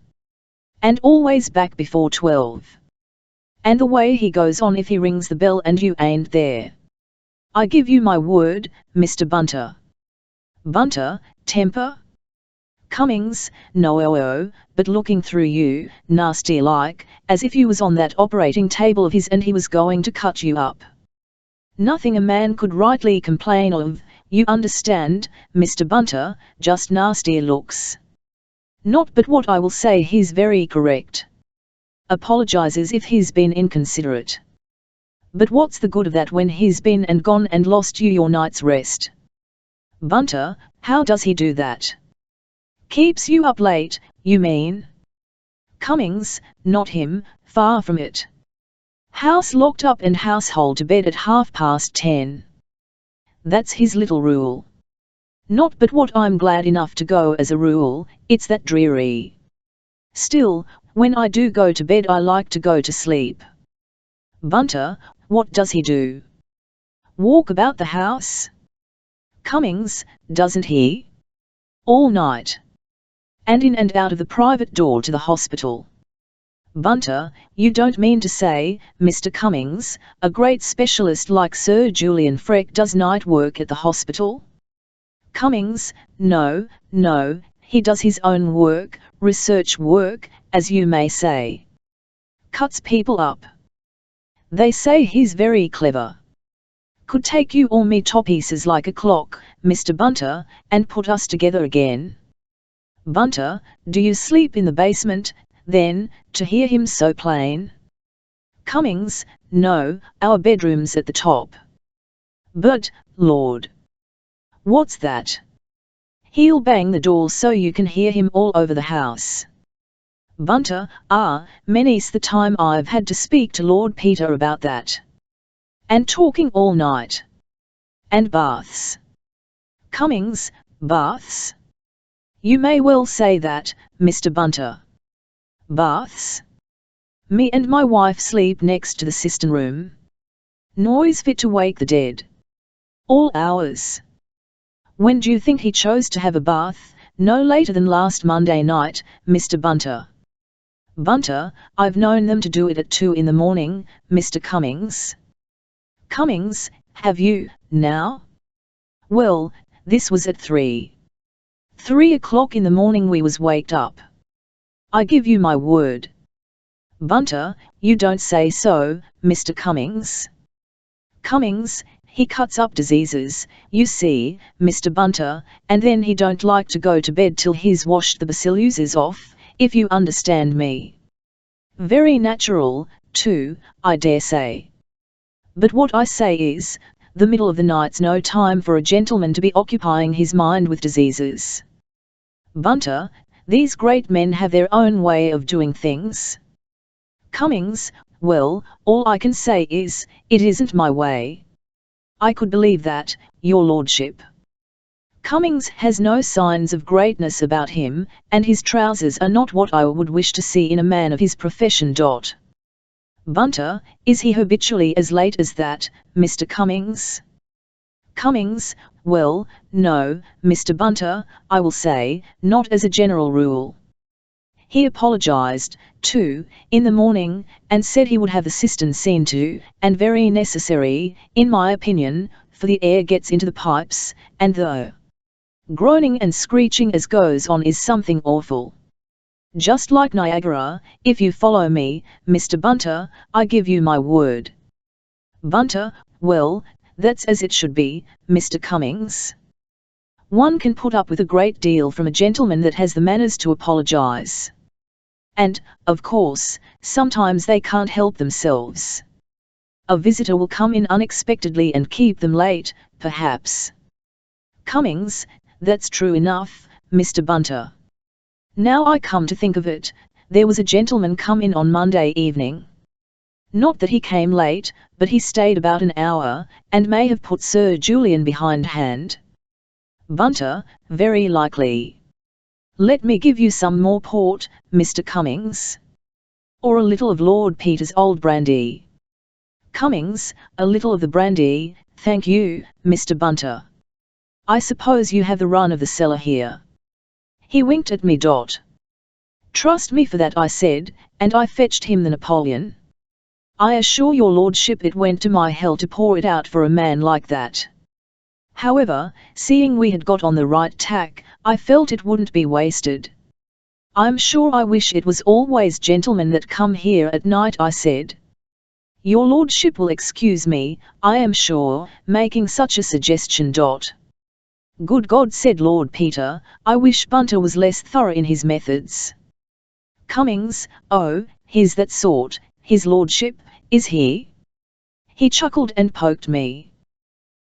And always back before 12. And the way he goes on if he rings the bell and you ain't there. I give you my word, Mr. Bunter. Bunter, temper? Cummings, no, but looking through you, nasty like, as if you was on that operating table of his and he was going to cut you up. Nothing a man could rightly complain of, you understand, Mr. Bunter, just nasty looks. Not but what I will say he's very correct. Apologizes if he's been inconsiderate. But what's the good of that when he's been and gone and lost you your night's rest? Bunter, how does he do that? Keeps you up late, you mean? Cummings, not him, far from it. House locked up and household to bed at 10:30. That's his little rule. Not but what I'm glad enough to go as a rule, it's that dreary. Still, when I do go to bed I like to go to sleep. Bunter, what does he do? Walk about the house? Cummings, doesn't he? All night. And in and out of the private door to the hospital. Bunter, you don't mean to say, Mr. Cummings, a great specialist like Sir Julian Freke does night work at the hospital? Cummings, no, he does his own work, research work, as you may say. Cuts people up. They say he's very clever. Could take you or me to pieces like a clock, Mr. Bunter, and put us together again. Bunter, do you sleep in the basement, then, to hear him so plain? Cummings, no, our bedroom's at the top. But, Lord! What's that? He'll bang the door so you can hear him all over the house. Bunter, many's the time I've had to speak to Lord Peter about that. And talking all night. And baths. Cummings, baths? You may well say that, Mr. Bunter. Baths? Me and my wife sleep next to the cistern room. Noise fit to wake the dead. All hours. When do you think he chose to have a bath? No later than last Monday night, Mr. Bunter. Bunter, I've known them to do it at 2 in the morning, Mr. Cummings. Cummings, have you, now? Well, this was at 3 o'clock in the morning we was waked up. I give you my word. Bunter, you don't say so, Mr. Cummings. Cummings, he cuts up diseases, you see, Mr. Bunter, and then he don't like to go to bed till he's washed the bacilluses off, if you understand me. Very natural, too, I dare say. But what I say is, the middle of the night's no time for a gentleman to be occupying his mind with diseases. Bunter, these great men have their own way of doing things. Cummings, well, all I can say is, it isn't my way. I could believe that, your lordship. Cummings has no signs of greatness about him, and his trousers are not what I would wish to see in a man of his profession. Bunter, is he habitually as late as that, Mr. Cummings? Cummings, well, no, Mr. Bunter, I will say, not as a general rule. He apologized, too, in the morning, and said he would have the cistern seen to, and very necessary, in my opinion, for the air gets into the pipes, and the groaning and screeching as goes on is something awful. Just like Niagara, if you follow me, Mr. Bunter, I give you my word. Bunter, well, that's as it should be, Mr. Cummings. One can put up with a great deal from a gentleman that has the manners to apologize. And, of course, sometimes they can't help themselves. A visitor will come in unexpectedly and keep them late, perhaps. Cummings, that's true enough, Mr. Bunter. Now I come to think of it, there was a gentleman come in on Monday evening. Not that he came late, but he stayed about an hour, and may have put Sir Julian behindhand. Bunter, very likely. Let me give you some more port, Mr. Cummings. Or a little of Lord Peter's old brandy. Cummings, a little of the brandy, thank you, Mr. Bunter. I suppose you have the run of the cellar here. He winked at me. Trust me for that, I said, and I fetched him the Napoleon. I assure your lordship it went to my hell to pour it out for a man like that. However, seeing we had got on the right tack, I felt it wouldn't be wasted. I'm sure I wish it was always gentlemen that come here at night, I said. Your lordship will excuse me, I am sure, making such a suggestion. Good God, said Lord Peter, I wish Bunter was less thorough in his methods. Cummings, oh, he's that sort, his lordship, is he? He chuckled and poked me.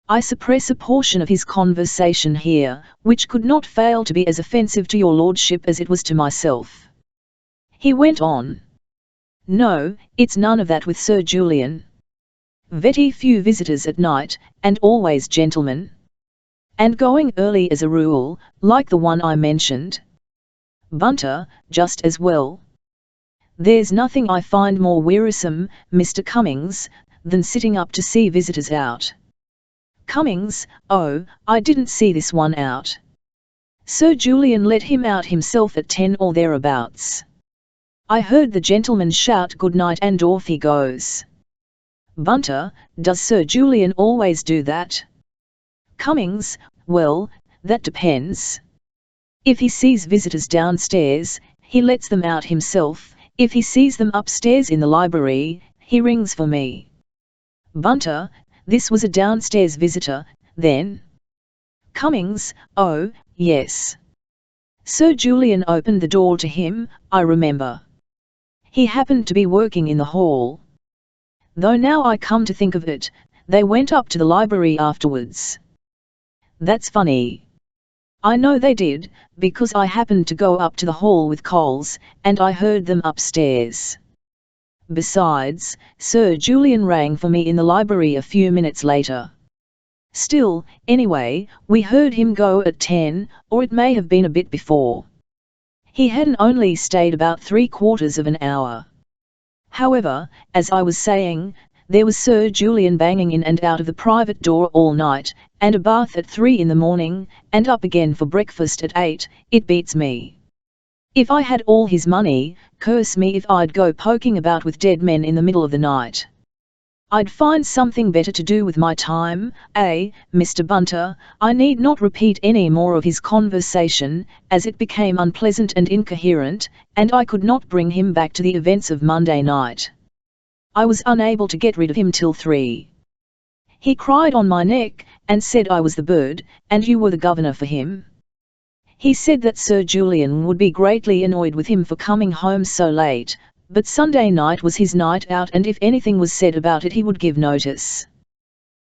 I suppress a portion of his conversation here, which could not fail to be as offensive to your lordship as it was to myself. He went on. No, it's none of that with Sir Julian. Very few visitors at night, and always gentlemen. And going early as a rule, like the one I mentioned. Bunter, just as well. There's nothing I find more wearisome, Mr. Cummings, than sitting up to see visitors out. Cummings, oh, I didn't see this one out. Sir Julian let him out himself at 10 or thereabouts. I heard the gentleman shout good night and off he goes. Bunter, does Sir Julian always do that? Cummings, well, that depends. If he sees visitors downstairs, he lets them out himself. If he sees them upstairs in the library, he rings for me. Bunter, this was a downstairs visitor, then? Cummings, oh, yes. Sir Julian opened the door to him, I remember. He happened to be working in the hall. Though now I come to think of it, they went up to the library afterwards. That's funny. I know they did, because I happened to go up to the hall with Coles, and I heard them upstairs. Besides, Sir Julian rang for me in the library a few minutes later. Still, anyway, we heard him go at 10, or it may have been a bit before. He hadn't only stayed about 3/4 of an hour. However, as I was saying, there was Sir Julian banging in and out of the private door all night, and a bath at 3 in the morning, and up again for breakfast at 8, it beats me. If I had all his money, curse me if I'd go poking about with dead men in the middle of the night. I'd find something better to do with my time, Mr. Bunter. I need not repeat any more of his conversation, as it became unpleasant and incoherent, and I could not bring him back to the events of Monday night. I was unable to get rid of him till 3. He cried on my neck, and said I was the bird, and you were the governor for him. He said that Sir Julian would be greatly annoyed with him for coming home so late, but Sunday night was his night out, and if anything was said about it he would give notice.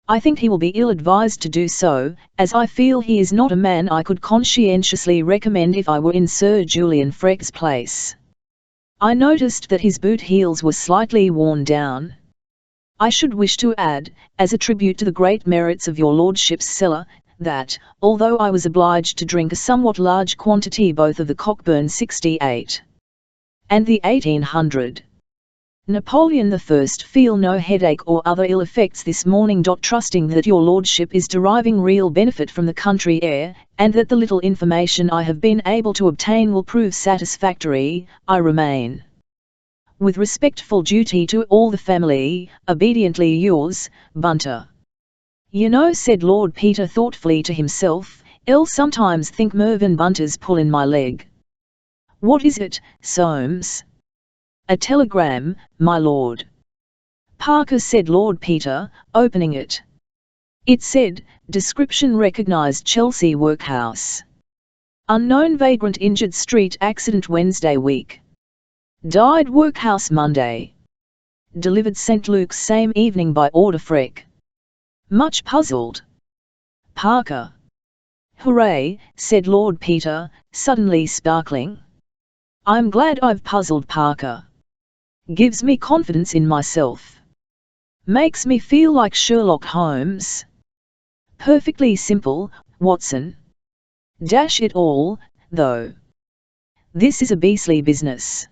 I think he will be ill-advised to do so, as I feel he is not a man I could conscientiously recommend if I were in Sir Julian Freke's place. I noticed that his boot heels were slightly worn down. I should wish to add, as a tribute to the great merits of your lordship's cellar, that, although I was obliged to drink a somewhat large quantity both of the Cockburn 68 and the 1800 Napoleon I, feel no headache or other ill effects this morning. Trusting that your lordship is deriving real benefit from the country air, and that the little information I have been able to obtain will prove satisfactory, I remain, with respectful duty to all the family, obediently yours, Bunter. You know, said Lord Peter thoughtfully to himself, I'll sometimes think Mervyn Bunter's pulling my leg. What is it, Soames? A telegram, my lord. Parker, said Lord Peter, opening it. It said, description recognised Chelsea workhouse. Unknown vagrant injured street accident Wednesday week. Died workhouse Monday. Delivered St. Luke's same evening by order Freke. Much puzzled. Parker. Hooray, said Lord Peter, suddenly sparkling. I'm glad I've puzzled Parker. Gives me confidence in myself. Makes me feel like Sherlock Holmes. Perfectly simple, Watson. Dash it all, though. This is a beastly business.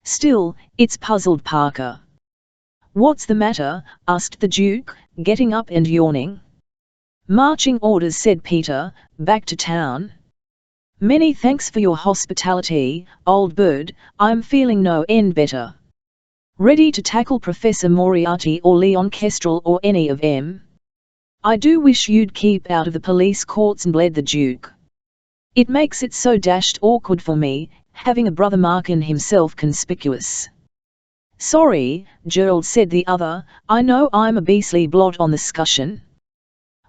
Still, it's puzzled Parker. What's the matter? Asked the Duke, getting up and yawning. Marching orders, said Peter, back to town. Many thanks for your hospitality, old bird, I'm feeling no end better. Ready to tackle Professor Moriarty or Leon Kestrel or any of 'em. I do wish you'd keep out of the police courts, and bled the Duke. It makes it so dashed awkward for me, having a brother Markin himself conspicuous. Sorry, Gerald, said the other, I know I'm a beastly blot on the scutcheon.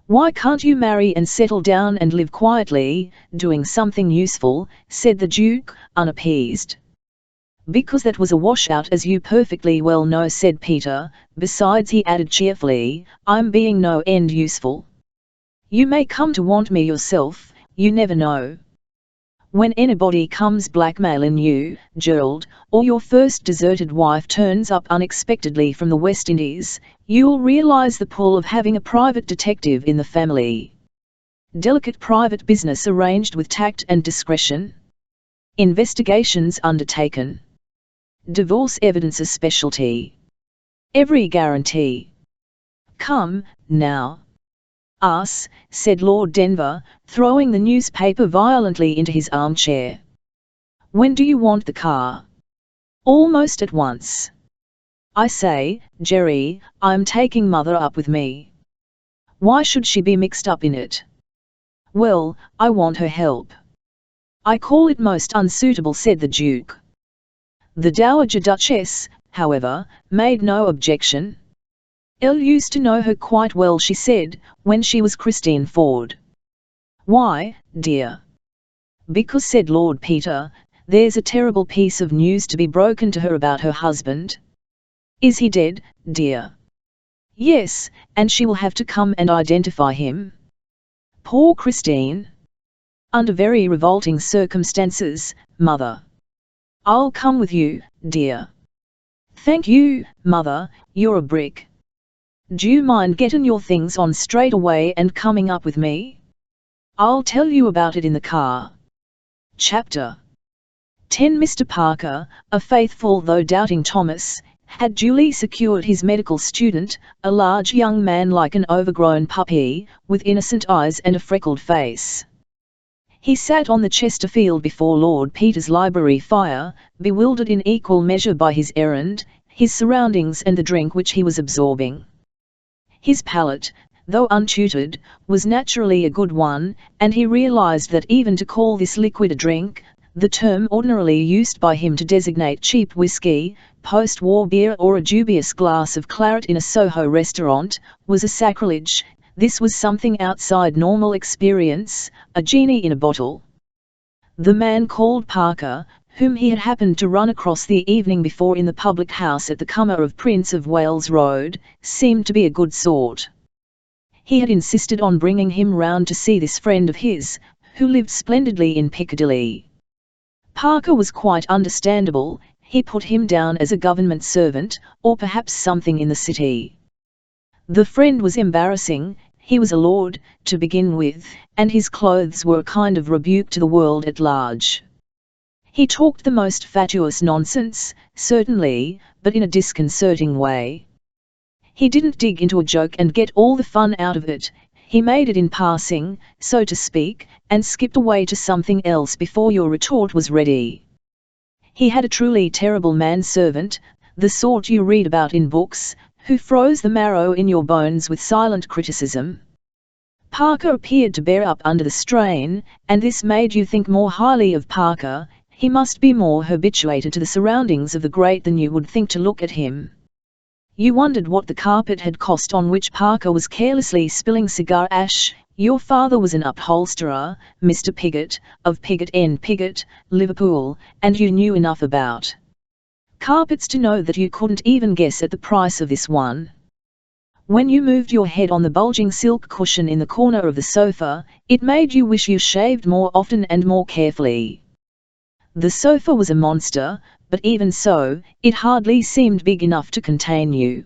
Why can't you marry and settle down and live quietly, doing something useful, said the Duke, unappeased. Because that was a washout, as you perfectly well know, said Peter, besides, he added cheerfully, I'm being no end useful. You may come to want me yourself, you never know. When anybody comes blackmailing you, Gerald, or your first deserted wife turns up unexpectedly from the West Indies, you'll realize the pull of having a private detective in the family. Delicate private business arranged with tact and discretion. Investigations undertaken. Divorce evidence a specialty. Every guarantee. Come, now. Us, said Lord Denver, throwing the newspaper violently into his armchair. When do you want the car? Almost at once. I say, Jerry, I'm taking Mother up with me. Why should she be mixed up in it? Well, I want her help. I call it most unsuitable, said the Duke. The Dowager Duchess, however, made no objection. Elle used to know her quite well, she said, when she was Christine Ford. Why, dear? Because, said Lord Peter, there's a terrible piece of news to be broken to her about her husband. Is he dead, dear? Yes, and she will have to come and identify him. Poor Christine. Under very revolting circumstances, Mother. I'll come with you, dear. Thank you, Mother, you're a brick. Do you mind getting your things on straight away and coming up with me? I'll tell you about it in the car. Chapter 10. Mr. Parker, a faithful though doubting Thomas, had duly secured his medical student, a large young man like an overgrown puppy, with innocent eyes and a freckled face. He sat on the Chesterfield before Lord Peter's library fire, bewildered in equal measure by his errand, his surroundings and the drink which he was absorbing. His palate, though untutored, was naturally a good one, and he realized that even to call this liquid a drink, the term ordinarily used by him to designate cheap whiskey, post-war beer or a dubious glass of claret in a Soho restaurant, was a sacrilege. This was something outside normal experience, a genie in a bottle. The man called Parker, whom he had happened to run across the evening before in the public house at the corner of Prince of Wales Road, seemed to be a good sort. He had insisted on bringing him round to see this friend of his, who lived splendidly in Piccadilly. Parker was quite understandable. He put him down as a government servant, or perhaps something in the city. The friend was embarrassing. He was a lord, to begin with, and his clothes were a kind of rebuke to the world at large. He talked the most fatuous nonsense, certainly, but in a disconcerting way. He didn't dig into a joke and get all the fun out of it. He made it in passing, so to speak, and skipped away to something else before your retort was ready. He had a truly terrible manservant, the sort you read about in books, who froze the marrow in your bones with silent criticism. Parker appeared to bear up under the strain, and this made you think more highly of Parker. He must be more habituated to the surroundings of the great than you would think to look at him. You wondered what the carpet had cost on which Parker was carelessly spilling cigar ash. Your father was an upholsterer, Mr. Piggott, of Piggott & Piggott, Liverpool, and you knew enough about carpets to know that you couldn't even guess at the price of this one. When you moved your head on the bulging silk cushion in the corner of the sofa, it made you wish you shaved more often and more carefully. The sofa was a monster, but even so, it hardly seemed big enough to contain you.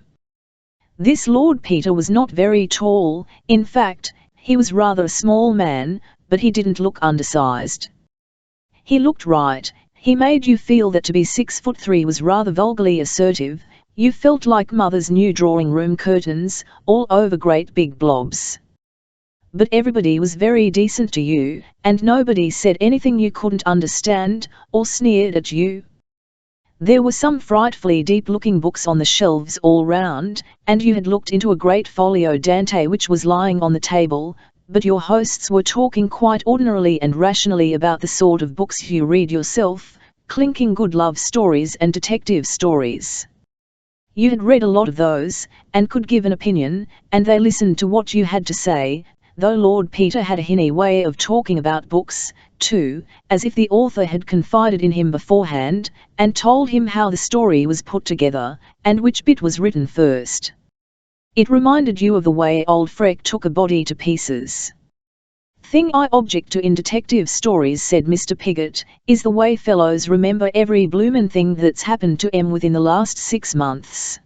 This Lord Peter was not very tall. In fact, he was rather a small man, but he didn't look undersized. He looked right. He made you feel that to be 6'3" was rather vulgarly assertive. You felt like mother's new drawing room curtains, all over great big blobs. But everybody was very decent to you, and nobody said anything you couldn't understand, or sneered at you. There were some frightfully deep-looking books on the shelves all round, and you had looked into a great folio Dante which was lying on the table, but your hosts were talking quite ordinarily and rationally about the sort of books you read yourself, clinking good love stories and detective stories. You had read a lot of those, and could give an opinion, and they listened to what you had to say, though Lord Peter had a hinny way of talking about books, too, as if the author had confided in him beforehand, and told him how the story was put together, and which bit was written first. It reminded you of the way old Freck took a body to pieces. "Thing I object to in detective stories," said Mr. Piggott, "is the way fellows remember every bloomin' thing that's happened to 'em within the last 6 months.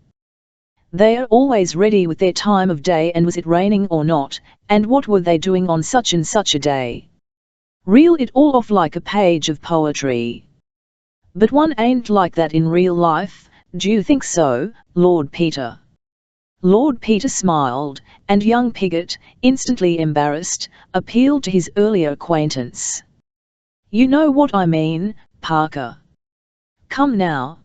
They are always ready with their time of day and was it raining or not, and what were they doing on such and such a day. Reel it all off like a page of poetry. But one ain't like that in real life, do you think so, Lord Peter?" Lord Peter smiled, and young Piggott, instantly embarrassed, appealed to his earlier acquaintance. "You know what I mean, Parker. Come now.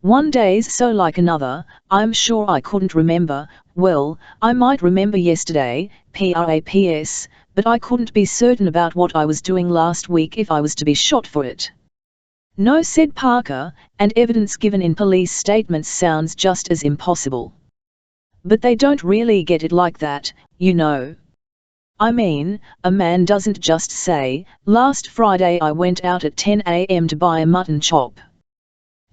One day's so like another. I'm sure I couldn't remember. Well, I might remember yesterday, perhaps, but I couldn't be certain about what I was doing last week if I was to be shot for it." "No," said Parker, "and evidence given in police statements sounds just as impossible. But they don't really get it like that, you know. I mean, a man doesn't just say, 'Last Friday I went out at 10 a.m. to buy a mutton chop.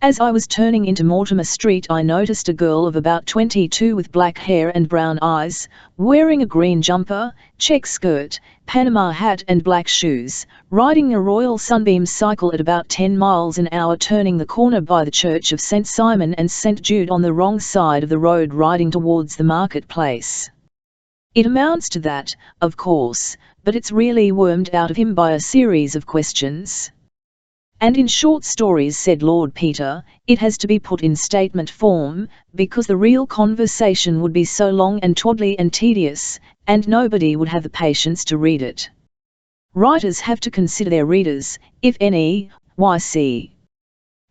As I was turning into Mortimer Street I noticed a girl of about 22 with black hair and brown eyes, wearing a green jumper, check skirt, Panama hat and black shoes, riding a Royal Sunbeam cycle at about 10 miles an hour, turning the corner by the Church of St. Simon and St. Jude on the wrong side of the road, riding towards the marketplace.' It amounts to that, of course, but it's really wormed out of him by a series of questions. And in short stories," said Lord Peter, "it has to be put in statement form, because the real conversation would be so long and twaddly and tedious, and nobody would have the patience to read it. Writers have to consider their readers, if any, why see."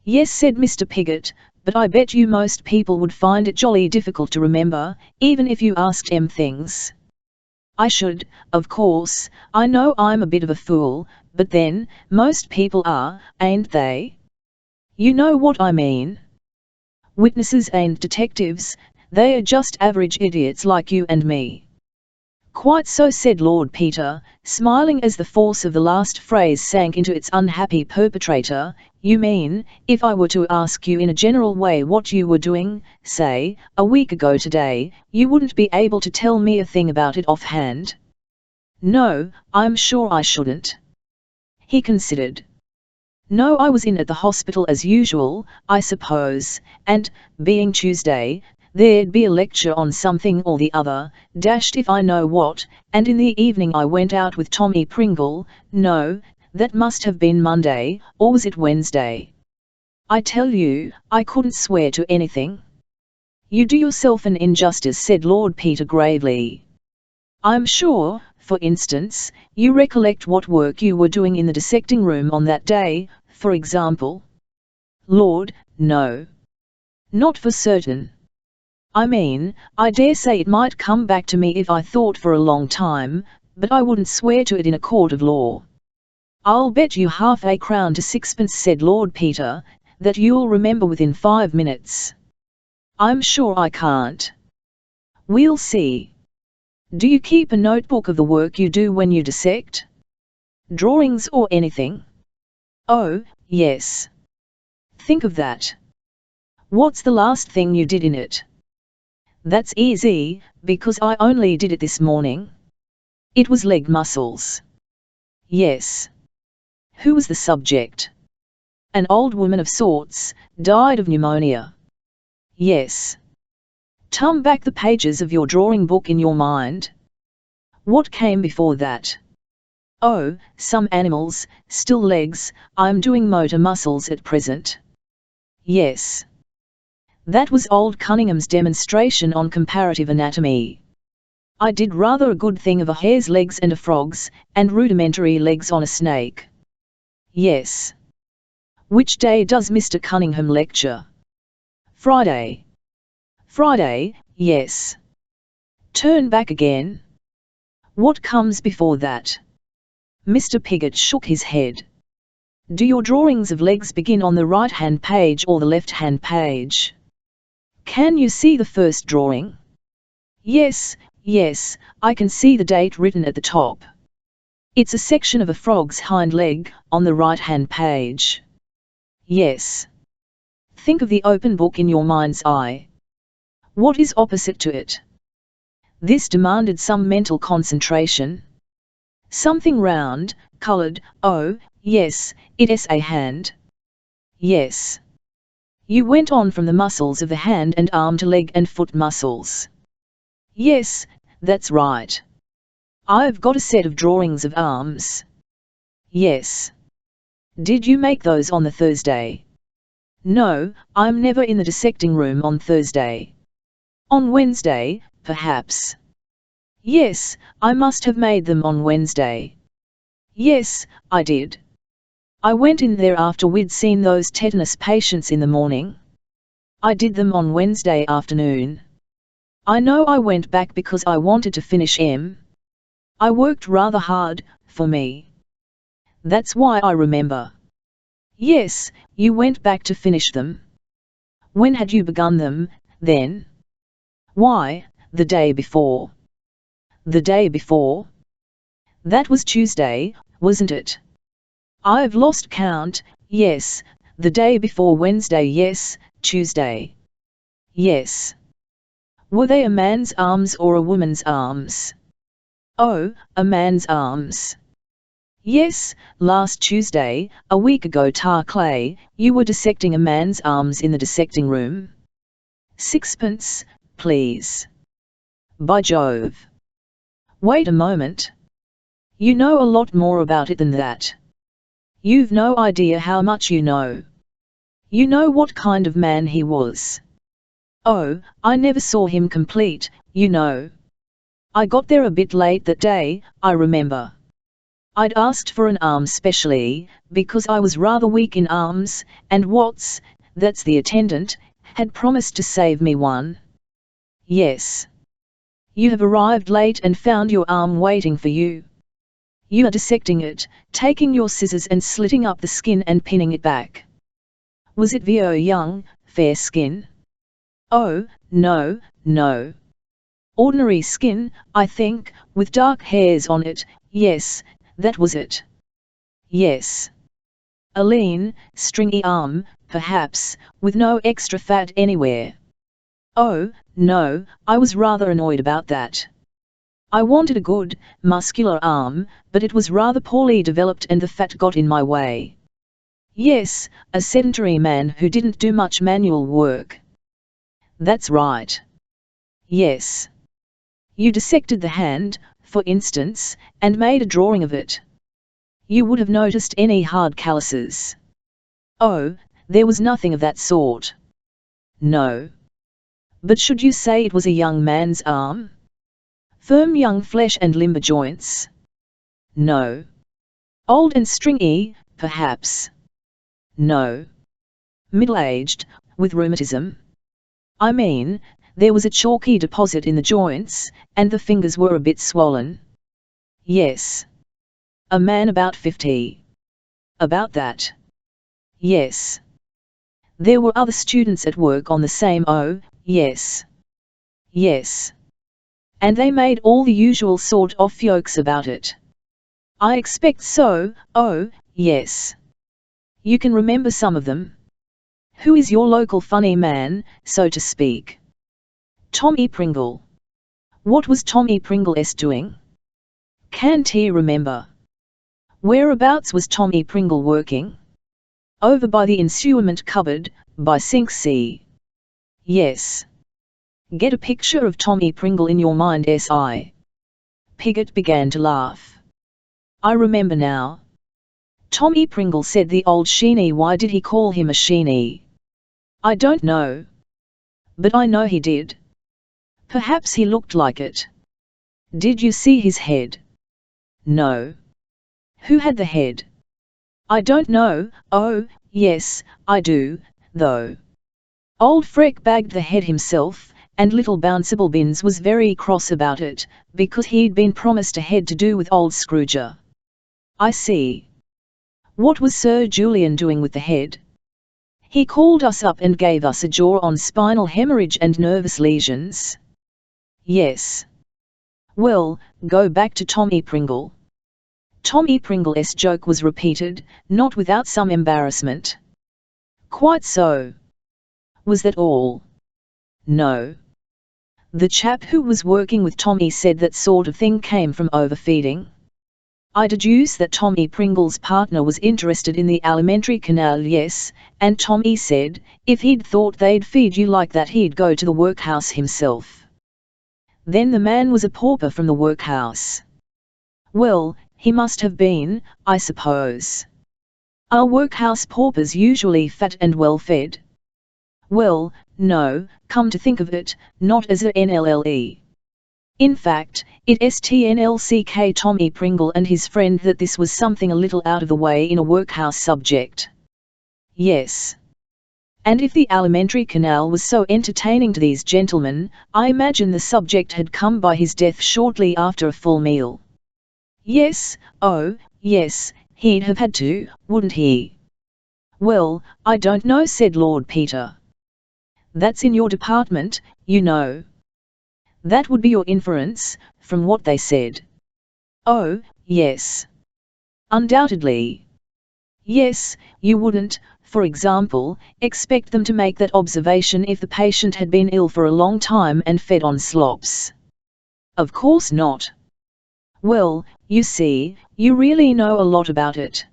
"Yes," said Mr. Piggott, but I bet you most people would find it jolly difficult to remember, even if you asked them things. I should, of course, I know I'm a bit of a fool, but then, most people are, ain't they? You know what I mean. Witnesses ain't detectives, they are just average idiots like you and me. Quite so, said Lord Peter, smiling as the force of the last phrase sank into its unhappy perpetrator. You mean, if I were to ask you in a general way what you were doing, say, a week ago today, you wouldn't be able to tell me a thing about it offhand? No, I'm sure I shouldn't. He considered. No, I was in at the hospital as usual, I suppose, and, being Tuesday, there'd be a lecture on something or the other, dashed if I know what, and in the evening I went out with Tommy Pringle. No, that must have been Monday, or was it Wednesday? I tell you, I couldn't swear to anything. You do yourself an injustice, said Lord Peter gravely. I'm sure, for instance, you recollect what work you were doing in the dissecting room on that day, for example? Lord, no. Not for certain. I mean, I dare say it might come back to me if I thought for a long time, but I wouldn't swear to it in a court of law. I'll bet you half a crown to sixpence, said Lord Peter, that you'll remember within 5 minutes. I'm sure I can't. We'll see. Do you keep a notebook of the work you do when you dissect? Drawings or anything? Oh, yes. Think of that. What's the last thing you did in it? That's easy, because I only did it this morning. It was leg muscles. Yes. Who was the subject? An old woman of sorts, died of pneumonia. Yes. Turn back the pages of your drawing book in your mind. What came before that? Oh, some animals, still legs, I'm doing motor muscles at present. Yes. That was old Cunningham's demonstration on comparative anatomy. I did rather a good thing of a hare's legs and a frog's, and rudimentary legs on a snake. Yes. Which day does Mr. Cunningham lecture? Friday. Friday, yes. Turn back again. What comes before that? Mr. Piggott shook his head. Do your drawings of legs begin on the right-hand page or the left-hand page? Can you see the first drawing? Yes, yes, I can see the date written at the top. It's a section of a frog's hind leg, on the right-hand page. Yes. Think of the open book in your mind's eye. What is opposite to it? This demanded some mental concentration. Something round, coloured. Oh, yes, it's a hand. Yes. You went on from the muscles of the hand and arm to leg and foot muscles. Yes, that's right. I've got a set of drawings of arms. Yes. Did you make those on the Thursday? No, I'm never in the dissecting room on Thursday. On Wednesday, perhaps. Yes, I must have made them on Wednesday. Yes, I did. I went in there after we'd seen those tetanus patients in the morning. I did them on Wednesday afternoon. I know I went back because I wanted to finish M. I worked rather hard, for me. That's why I remember. Yes, you went back to finish them. When had you begun them, then? Why, the day before. The day before? That was Tuesday, wasn't it? I've lost count. Yes, the day before Wednesday. Yes, Tuesday. Yes. Were they a man's arms or a woman's arms? Oh, a man's arms. Yes, last Tuesday, a week ago tar clay, you were dissecting a man's arms in the dissecting room. Sixpence, please. By Jove. Wait a moment. You know a lot more about it than that. You've no idea how much you know. You know what kind of man he was. Oh, I never saw him complete, you know. I got there a bit late that day, I remember. I'd asked for an arm specially, because I was rather weak in arms, and that's the attendant, had promised to save me one. Yes. You have arrived late and found your arm waiting for you. You are dissecting it, taking your scissors and slitting up the skin and pinning it back. Was it Vo young, fair skin? Oh, no, no. Ordinary skin, I think, with dark hairs on it, yes, that was it. Yes. A lean, stringy arm, perhaps, with no extra fat anywhere. Oh, no, I was rather annoyed about that. I wanted a good, muscular arm, but it was rather poorly developed and the fat got in my way. Yes, a sedentary man who didn't do much manual work. That's right. Yes. You dissected the hand, for instance, and made a drawing of it. You would have noticed any hard calluses. Oh, there was nothing of that sort. No. But should you say it was a young man's arm? Firm young flesh and limber joints? No. Old and stringy, perhaps? No. Middle-aged, with rheumatism? I mean, there was a chalky deposit in the joints, and the fingers were a bit swollen. Yes. A man about 50. About that. Yes. There were other students at work on the same. Oh, yes. Yes. And they made all the usual sort of jokes about it. I expect so. Oh, yes. You can remember some of them. Who is your local funny man, so to speak? Tommy Pringle. What was Tommy Pringle's doing? Can't he remember? Whereabouts was Tommy Pringle working? Over by the instrument cupboard, by Sink C. Yes. Get a picture of Tommy Pringle in your mind. S.I. Piggott began to laugh. I remember now. Tommy Pringle, said the old Sheeny. Why did he call him a Sheeny? I don't know. But I know he did. Perhaps he looked like it. Did you see his head? No. Who had the head? I don't know. Oh, yes, I do, though. Old Freck bagged the head himself, and little Bounceable Bins was very cross about it, because he'd been promised a head to do with old Scrooger. I see. What was Sir Julian doing with the head? He called us up and gave us a jaw on spinal hemorrhage and nervous lesions. Yes. Well, go back to Tommy Pringle. Tommy Pringle's joke was repeated, not without some embarrassment. Quite so. Was that all? No. The chap who was working with Tommy said that sort of thing came from overfeeding. I deduce that Tommy Pringle's partner was interested in the alimentary canal. Yes, and Tommy said, if he'd thought they'd feed you like that he'd go to the workhouse himself. Then the man was a pauper from the workhouse. Well, he must have been, I suppose. Are workhouse paupers usually fat and well-fed? Well, no, come to think of it, not as a NLLE. In fact, it STNLCK Tommy Pringle and his friend that this was something a little out of the way in a workhouse subject. Yes. And if the alimentary canal was so entertaining to these gentlemen, I imagine the subject had come by his death shortly after a full meal. Yes, oh, yes, he'd have had to, wouldn't he? Well, I don't know, said Lord Peter. That's in your department, you know. That would be your inference, from what they said. Oh, yes. Undoubtedly. Yes, you wouldn't, for example, expect them to make that observation if the patient had been ill for a long time and fed on slops. Of course not. Well, you see, you really know a lot about it.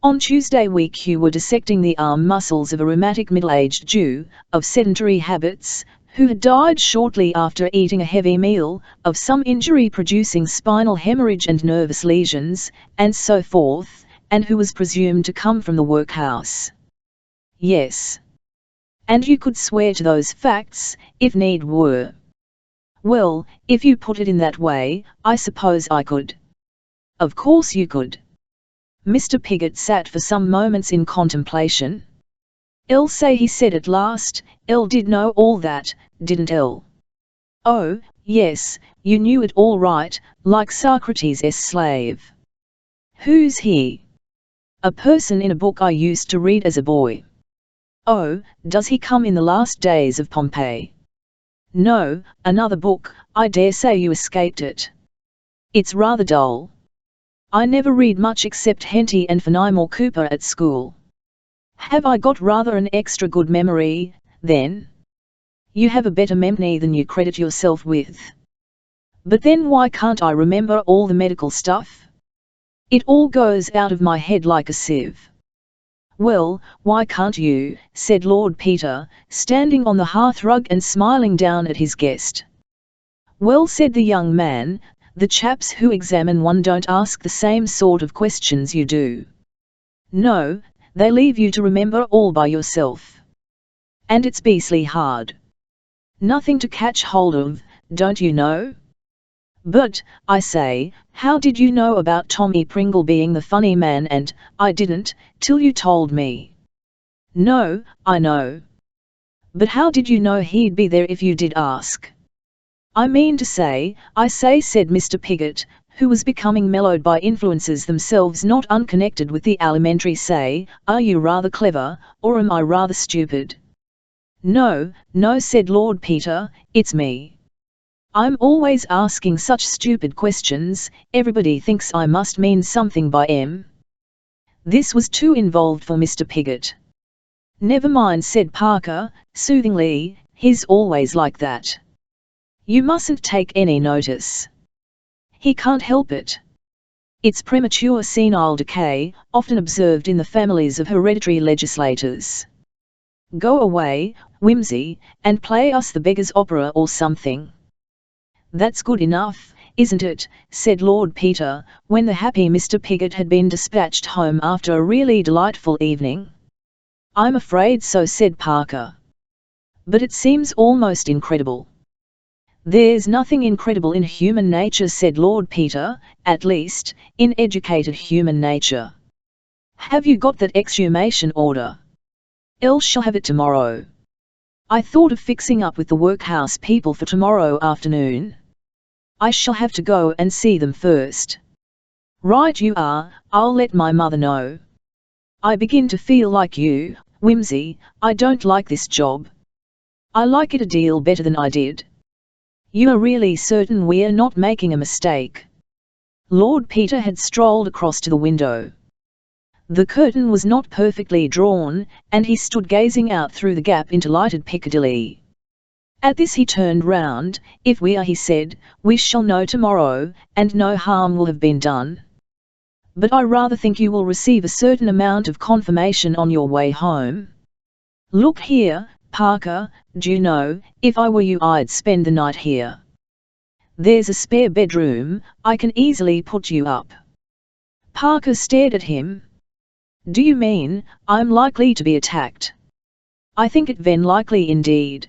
On Tuesday week you were dissecting the arm muscles of a rheumatic middle-aged Jew, of sedentary habits, who had died shortly after eating a heavy meal, of some injury producing spinal hemorrhage and nervous lesions, and so forth, and who was presumed to come from the workhouse. Yes. And you could swear to those facts, if need were. Well, if you put it in that way, I suppose I could. Of course you could. Mr. Piggott sat for some moments in contemplation. "Elle say," he said at last, "Elle did know all that, didn't elle?" "Oh, yes, you knew it all right, like Socrates' slave." "Who's he?" "A person in a book I used to read as a boy." "Oh, does he come in the last days of Pompeii?" "No, another book, I dare say you escaped it." "It's rather dull." "I never read much except Henty and Fenimore Cooper at school." "Have I got rather an extra good memory, then?" "You have a better memory than you credit yourself with." "But then why can't I remember all the medical stuff? It all goes out of my head like a sieve." "Well, why can't you?" said Lord Peter, standing on the hearthrug and smiling down at his guest. "Well," said the young man, "the chaps who examine one don't ask the same sort of questions you do. No, they leave you to remember all by yourself. And it's beastly hard. Nothing to catch hold of, don't you know? But, I say, how did you know about Tommy Pringle being the funny man? And I didn't, till you told me." "No, I know. But how did you know he'd be there if you did ask?" "I mean to say, I say," said Mr. Piggott, who was becoming mellowed by influences themselves not unconnected with the alimentary, "say, are you rather clever, or am I rather stupid?" "No, no," said Lord Peter, "it's me. I'm always asking such stupid questions, everybody thinks I must mean something by 'em." This was too involved for Mr. Piggott. "Never mind," said Parker, soothingly, "he's always like that. You mustn't take any notice. He can't help it. It's premature senile decay, often observed in the families of hereditary legislators. Go away, Whimsy, and play us the Beggar's Opera or something." "That's good enough, isn't it?" said Lord Peter, when the happy Mr. Piggott had been dispatched home after a really delightful evening. "I'm afraid so," said Parker. "But it seems almost incredible." "There's nothing incredible in human nature," said Lord Peter, "at least, in educated human nature. Have you got that exhumation order?" "Elle shall have it tomorrow. I thought of fixing up with the workhouse people for tomorrow afternoon. I shall have to go and see them first." "Right you are, I'll let my mother know. I begin to feel like you, Whimsy, I don't like this job. I like it a deal better than I did." "You are really certain we're not making a mistake?" Lord Peter had strolled across to the window. The curtain was not perfectly drawn, and he stood gazing out through the gap into lighted Piccadilly. At this he turned round. "If we are," he said, "we shall know tomorrow, and no harm will have been done. But I rather think you will receive a certain amount of confirmation on your way home. Look here, Parker, d'you know, if I were you I'd spend the night here. There's a spare bedroom, I can easily put you up." Parker stared at him. "Do you mean, I'm likely to be attacked?" "I think it ven likely indeed."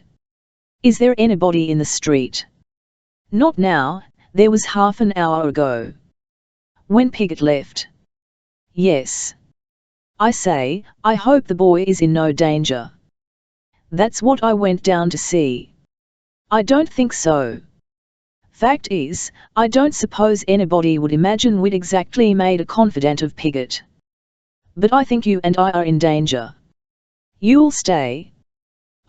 "Is there anybody in the street?" "Not now, there was half an hour ago." "When Piggott left?" "Yes." "I say, I hope the boy is in no danger." "That's what I went down to see." "I don't think so. Fact is, I don't suppose anybody would imagine we'd exactly made a confidant of Piggott. But I think you and I are in danger." "You'll stay?"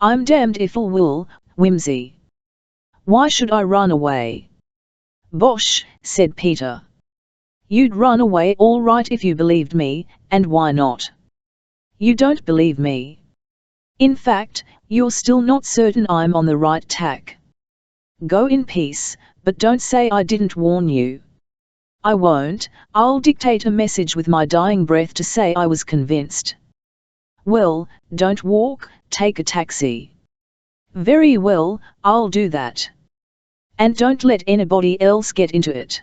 "I'm damned if I will, Whimsy." "Why should I run away?" "Bosh," said Peter. "You'd run away all right if you believed me, and why not?" "You don't believe me. In fact, you're still not certain I'm on the right tack. Go in peace, but don't say I didn't warn you." "I won't, I'll dictate a message with my dying breath to say I was convinced." "Well, don't walk, take a taxi." "Very well, I'll do that. And don't let anybody else get into it."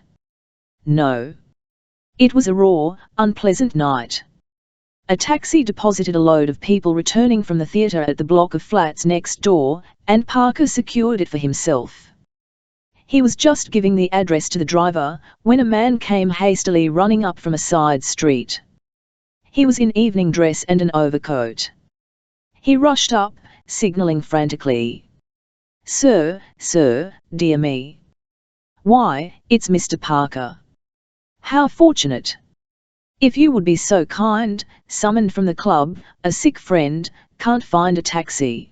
"No." It was a raw, unpleasant night. A taxi deposited a load of people returning from the theatre at the block of flats next door, and Parker secured it for himself. He was just giving the address to the driver, when a man came hastily running up from a side street. He was in evening dress and an overcoat. He rushed up, signalling frantically. Sir, dear me. Why, it's Mr. Parker. How fortunate. If you would be so kind, summoned from the club, a sick friend, can't find a taxi.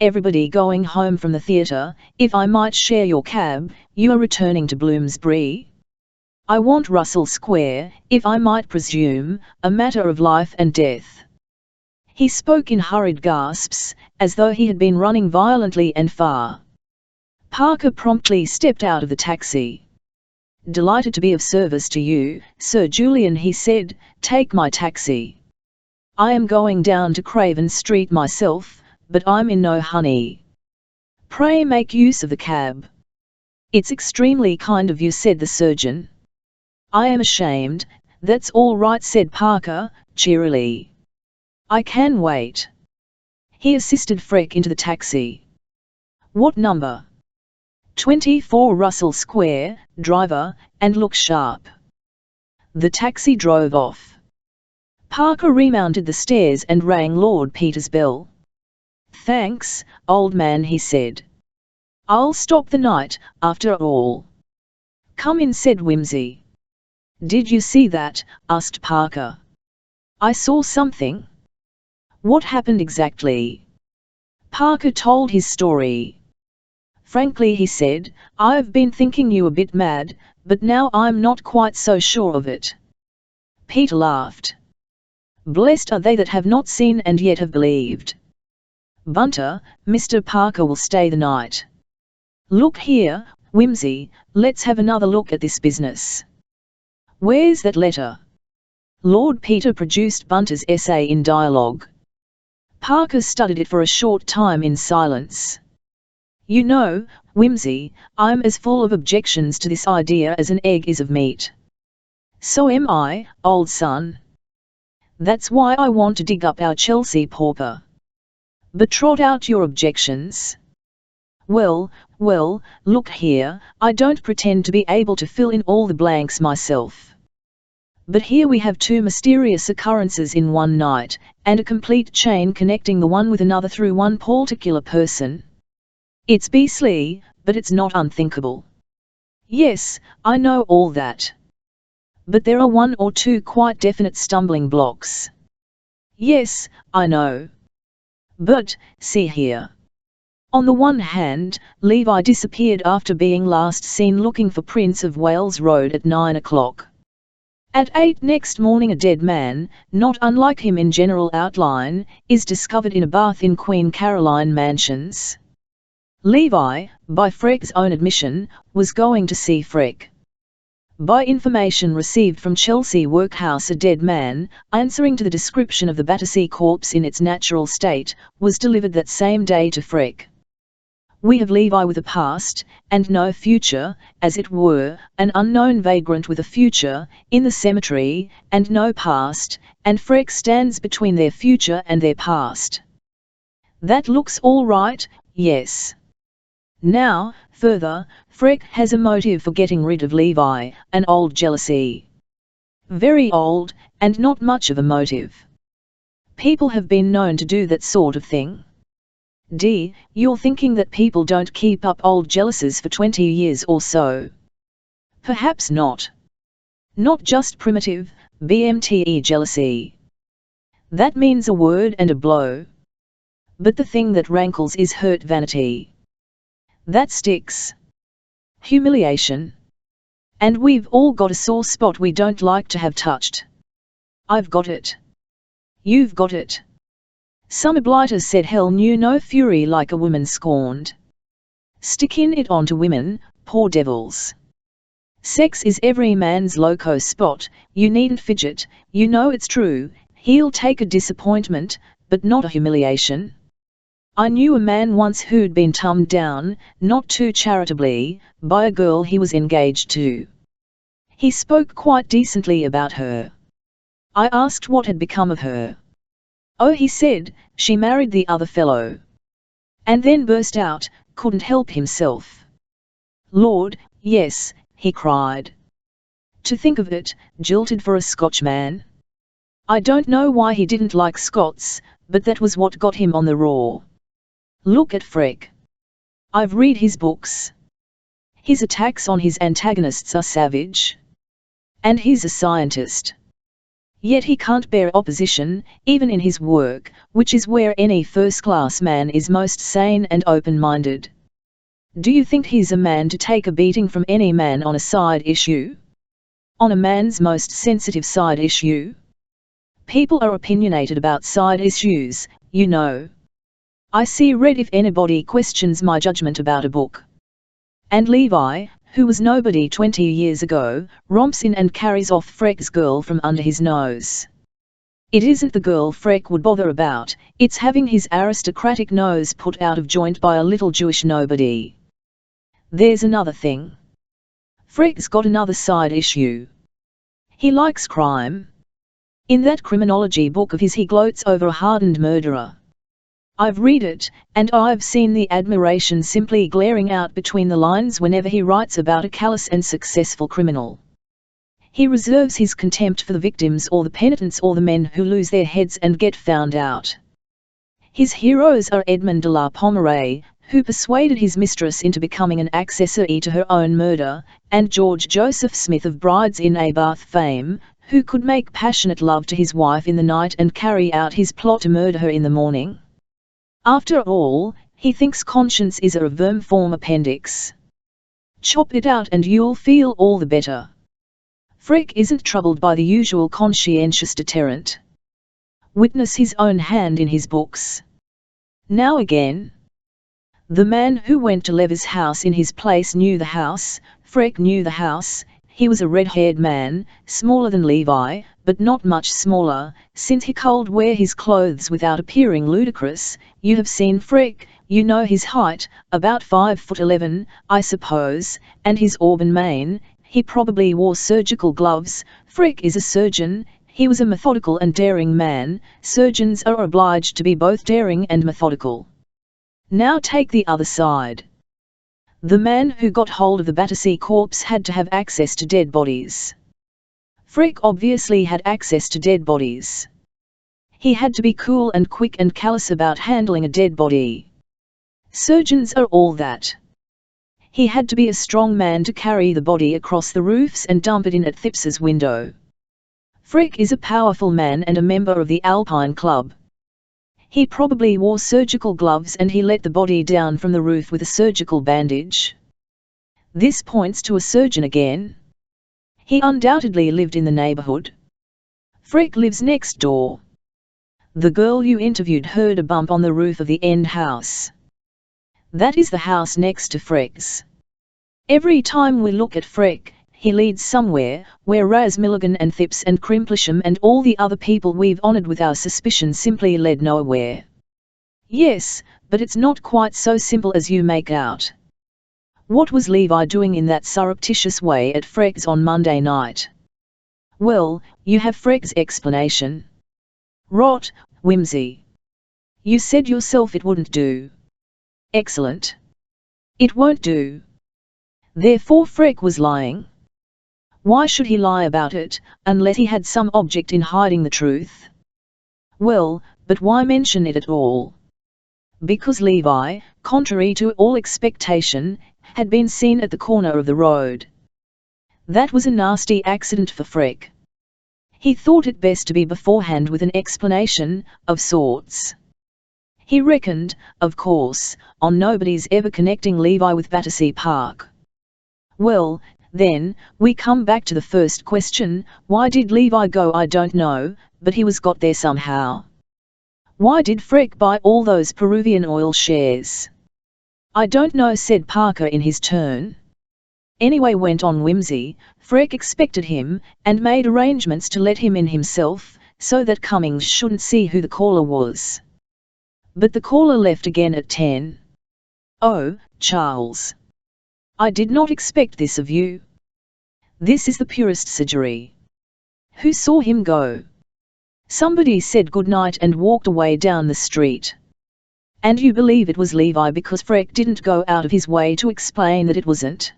Everybody going home from the theatre, if I might share your cab, you are returning to Bloomsbury? I want Russell Square, if I might presume, a matter of life and death. He spoke in hurried gasps, as though he had been running violently and far. Parker promptly stepped out of the taxi. Delighted to be of service to you, Sir Julian, he said, take my taxi. I am going down to Craven Street myself, but I'm in no hurry. Pray make use of the cab. It's extremely kind of you, said the surgeon. I am ashamed. That's all right, said Parker, cheerily. I can wait. He assisted Freck into the taxi. What number? 24 Russell Square, driver, and look sharp. The taxi drove off. Parker remounted the stairs and rang Lord Peter's bell. Thanks, old man, he said. I'll stop the night, after all. Come in, said Whimsy. Did you see that? Asked Parker. I saw something. What happened exactly? Parker told his story. Frankly, he said, I've been thinking you a bit mad, but now I'm not quite so sure of it. Peter laughed. Blessed are they that have not seen and yet have believed. Bunter, Mr. Parker will stay the night. Look here, Whimsy, let's have another look at this business. Where's that letter? Lord Peter produced Bunter's essay in dialogue. Parker studied it for a short time in silence. You know, Whimsy, I'm as full of objections to this idea as an egg is of meat. So am I, old son. That's why I want to dig up our Chelsea pauper. But trot out your objections. Well, look here, I don't pretend to be able to fill in all the blanks myself. But here we have two mysterious occurrences in one night, and a complete chain connecting the one with another through one particular person. It's beastly, but it's not unthinkable. Yes, I know all that. But there are one or two quite definite stumbling blocks. Yes, I know. But, see here. On the one hand, Levi disappeared after being last seen looking for Prince of Wales Road at 9 o'clock. At 8 next morning a dead man, not unlike him in general outline, is discovered in a bath in Queen Caroline Mansions. Levi, by Freck's own admission, was going to see Freck. By information received from Chelsea Workhouse, a dead man, answering to the description of the Battersea corpse in its natural state, was delivered that same day to Freck. We have Levi with a past, and no future, as it were, an unknown vagrant with a future, in the cemetery, and no past, and Freck stands between their future and their past. That looks all right, yes. Now, further, Freck has a motive for getting rid of Levi, an old jealousy. Very old, and not much of a motive. People have been known to do that sort of thing. You're thinking that people don't keep up old jealousies for 20 years or so. Perhaps not. Not just primitive, BMTE jealousy. That means a word and a blow. But the thing that rankles is hurt vanity. That sticks. Humiliation. And we've all got a sore spot we don't like to have touched. I've got it. You've got it. Some blighters said hell knew no fury like a woman scorned. Stickin' it onto women, poor devils. Sex is every man's loco spot, you needn't fidget, you know it's true, he'll take a disappointment, but not a humiliation. I knew a man once who'd been tummed down, not too charitably, by a girl he was engaged to. He spoke quite decently about her. I asked what had become of her. Oh, he said, she married the other fellow. And then burst out, couldn't help himself. Lord, yes, he cried. To think of it, jilted for a Scotchman. I don't know why he didn't like Scots, but that was what got him on the raw. Look at Freck. I've read his books. His attacks on his antagonists are savage. And he's a scientist. Yet he can't bear opposition, even in his work, which is where any first-class man is most sane and open-minded. Do you think he's a man to take a beating from any man on a side issue? On a man's most sensitive side issue? People are opinionated about side issues, you know. I see red if anybody questions my judgment about a book. And Levi, who was nobody 20 years ago, romps in and carries off Freck's girl from under his nose. It isn't the girl Freck would bother about, it's having his aristocratic nose put out of joint by a little Jewish nobody. There's another thing. Freck's got another side issue. He likes crime. In that criminology book of his he gloats over a hardened murderer. I've read it, and I've seen the admiration simply glaring out between the lines whenever he writes about a callous and successful criminal. He reserves his contempt for the victims or the penitents or the men who lose their heads and get found out. His heroes are Edmond de la Pommeraye, who persuaded his mistress into becoming an accessory to her own murder, and George Joseph Smith of Brides in Abarth fame, who could make passionate love to his wife in the night and carry out his plot to murder her in the morning. After all, he thinks conscience is a vermiform appendix. Chop it out and you'll feel all the better. Freck isn't troubled by the usual conscientious deterrent. Witness his own hand in his books. Now again. The man who went to Lever's house in his place knew the house, Freck knew the house. He was a red-haired man, smaller than Levi, but not much smaller, since he could wear his clothes without appearing ludicrous. You have seen Freck, you know his height, about 5'11", I suppose, and his auburn mane. He probably wore surgical gloves. Freck is a surgeon. He was a methodical and daring man. Surgeons are obliged to be both daring and methodical. Now take the other side. The man who got hold of the Battersea corpse had to have access to dead bodies. Freck obviously had access to dead bodies. He had to be cool and quick and callous about handling a dead body. Surgeons are all that. He had to be a strong man to carry the body across the roofs and dump it in at Thipps's window. Freck is a powerful man and a member of the Alpine Club. He probably wore surgical gloves and he let the body down from the roof with a surgical bandage. This points to a surgeon again. He undoubtedly lived in the neighborhood. Freck lives next door. The girl you interviewed heard a bump on the roof of the end house. That is the house next to Freck's. Every time we look at Freck, he leads somewhere, where Raz Milligan and Thipps and Crimplesham and all the other people we've honoured with our suspicion simply led nowhere. Yes, but it's not quite so simple as you make out. What was Levi doing in that surreptitious way at Freck's on Monday night? Well, you have Freck's explanation. Rot, whimsy. You said yourself it wouldn't do. Excellent. It won't do. Therefore Freck was lying. Why should he lie about it, unless he had some object in hiding the truth? Well, but why mention it at all? Because Levi, contrary to all expectation, had been seen at the corner of the road. That was a nasty accident for Freck. He thought it best to be beforehand with an explanation, of sorts. He reckoned, of course, on nobody's ever connecting Levi with Battersea Park. Well, then, we come back to the first question, why did Levi go? I don't know, but he was got there somehow. Why did Freck buy all those Peruvian oil shares? I don't know, said Parker in his turn. Anyway, went on Whimsy, Freck expected him, and made arrangements to let him in himself, so that Cummings shouldn't see who the caller was. But the caller left again at 10. Oh, Charles. I did not expect this of you. This is the purest surgery. Who saw him go? Somebody said good night and walked away down the street. And you believe it was Levi because Freck didn't go out of his way to explain that it wasn't?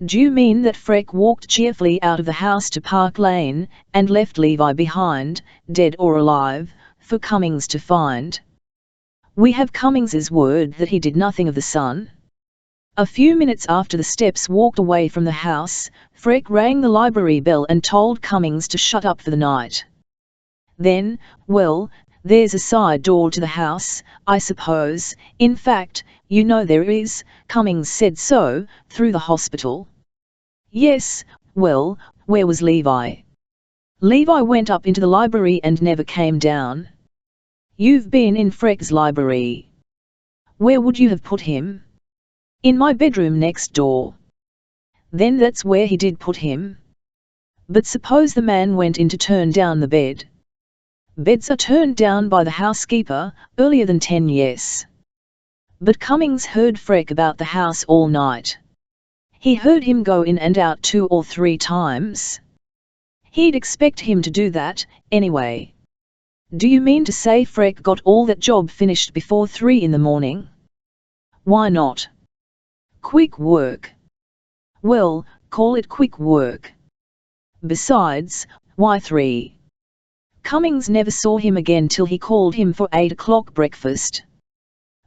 Do you mean that Freck walked cheerfully out of the house to Park Lane, and left Levi behind, dead or alive, for Cummings to find. We have Cummings's word that he did nothing of the son. A few minutes after the steps walked away from the house, Freck rang the library bell and told Cummings to shut up for the night. Then, well, there's a side door to the house, I suppose. In fact, you know there is, Cummings said so, through the hospital. Yes, well, where was Levi? Levi went up into the library and never came down. You've been in Freck's library. Where would you have put him? In my bedroom next door. Then that's where he did put him. But suppose the man went in to turn down the bed. Beds are turned down by the housekeeper, earlier than 10, yes. But Cummings heard Freck about the house all night. He heard him go in and out 2 or 3 times. He'd expect him to do that, anyway. Do you mean to say Freck got all that job finished before 3 in the morning? Why not? Quick work. Well, call it quick work. Besides, why 3? Cummings never saw him again till he called him for 8 o'clock breakfast.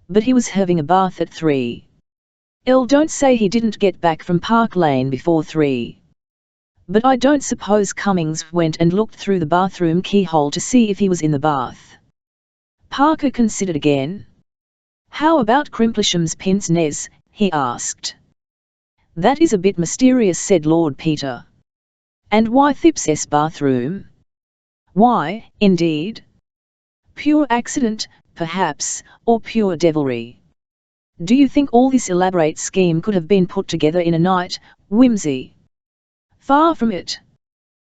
But he was having a bath at 3. Don't say he didn't get back from Park Lane before 3. But I don't suppose Cummings went and looked through the bathroom keyhole to see if he was in the bath. Parker considered again. How about Crimplesham's pince nez? He asked. That is a bit mysterious, said Lord Peter. And why Thips's bathroom? Why, indeed? Pure accident, perhaps, or pure devilry. Do you think all this elaborate scheme could have been put together in a night, Whimsy? Far from it.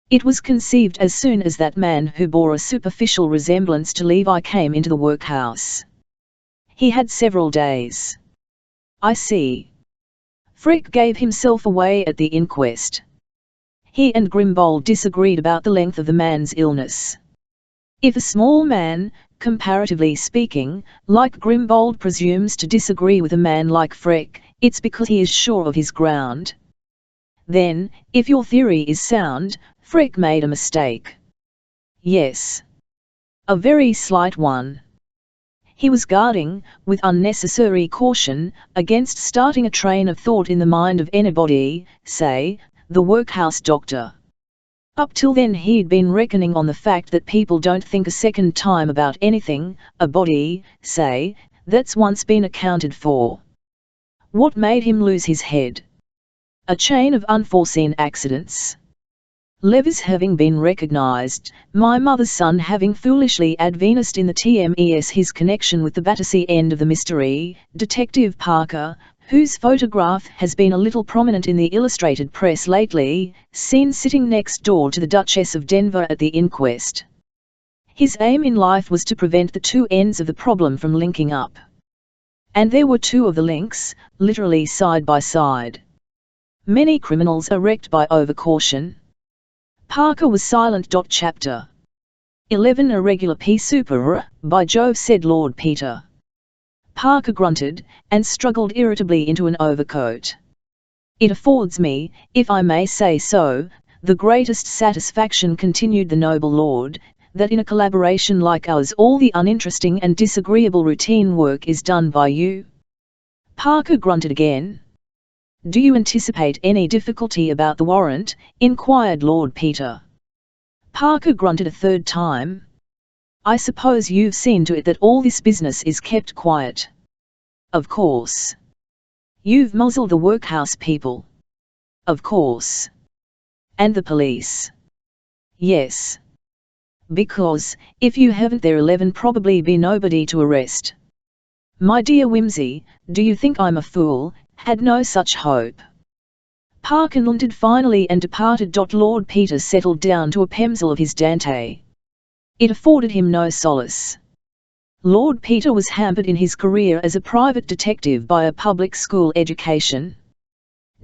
It was conceived as soon as that man who bore a superficial resemblance to Levi came into the workhouse. He had several days. I see. Freck gave himself away at the inquest. He and Grimbold disagreed about the length of the man's illness. If a small man, comparatively speaking, like Grimbold presumes to disagree with a man like Freck, it's because he is sure of his ground. Then, if your theory is sound, Freck made a mistake. Yes. A very slight one. He was guarding, with unnecessary caution, against starting a train of thought in the mind of anybody, say, the workhouse doctor. Up till then he'd been reckoning on the fact that people don't think a second time about anything, a body, say, that's once been accounted for. What made him lose his head? A chain of unforeseen accidents. Levis having been recognized, my mother's son having foolishly advanced in the TMES, his connection with the Battersea end of the mystery, Detective Parker, whose photograph has been a little prominent in the illustrated press lately, seen sitting next door to the Duchess of Denver at the inquest. His aim in life was to prevent the 2 ends of the problem from linking up. And there were 2 of the links, literally side by side. Many criminals are wrecked by overcaution. Parker was silent. Chapter 11 A regular pea super, by Jove, said Lord Peter. Parker grunted, and struggled irritably into an overcoat. It affords me, if I may say so, the greatest satisfaction, continued the noble lord, that in a collaboration like ours all the uninteresting and disagreeable routine work is done by you. Parker grunted again. Do you anticipate any difficulty about the warrant? Inquired Lord Peter. Parker grunted a 3rd time. I suppose you've seen to it that all this business is kept quiet. Of course. You've muzzled the workhouse people. Of course. And the police. Yes. Because, if you haven't, there'll 11 probably be nobody to arrest. My dear Whimsy, do you think I'm a fool? Had no such hope. Parker nodded finally and departed. Lord Peter settled down to a pencil of his Dante. It afforded him no solace. Lord Peter was hampered in his career as a private detective by a public school education.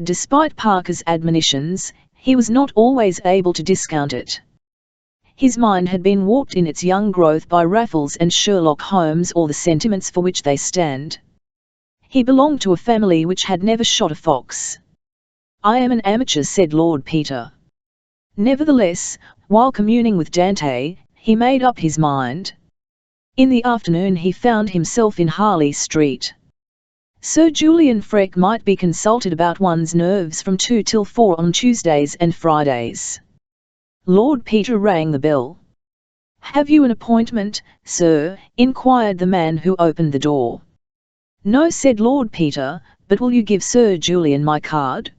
Despite Parker's admonitions, he was not always able to discount it. His mind had been warped in its young growth by Raffles and Sherlock Holmes, or the sentiments for which they stand. He belonged to a family which had never shot a fox. I am an amateur, said Lord Peter. Nevertheless, while communing with Dante, he made up his mind. In the afternoon he found himself in Harley Street. Sir Julian Freke might be consulted about one's nerves from 2 till 4 on Tuesdays and Fridays. Lord Peter rang the bell. "Have you an appointment, sir?" inquired the man who opened the door. "No," said Lord Peter, "but will you give Sir Julian my card?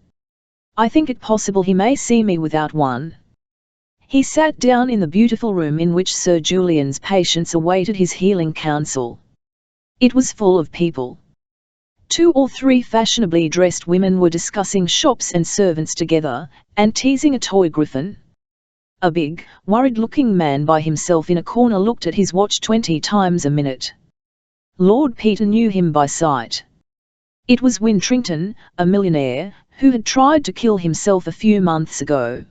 I think it possible he may see me without one." He sat down in the beautiful room in which Sir Julian's patients awaited his healing counsel. It was full of people. 2 or 3 fashionably dressed women were discussing shops and servants together, and teasing a toy griffin. A big, worried-looking man by himself in a corner looked at his watch 20 times a minute. Lord Peter knew him by sight. It was Wintrington, a millionaire, who had tried to kill himself a few months ago.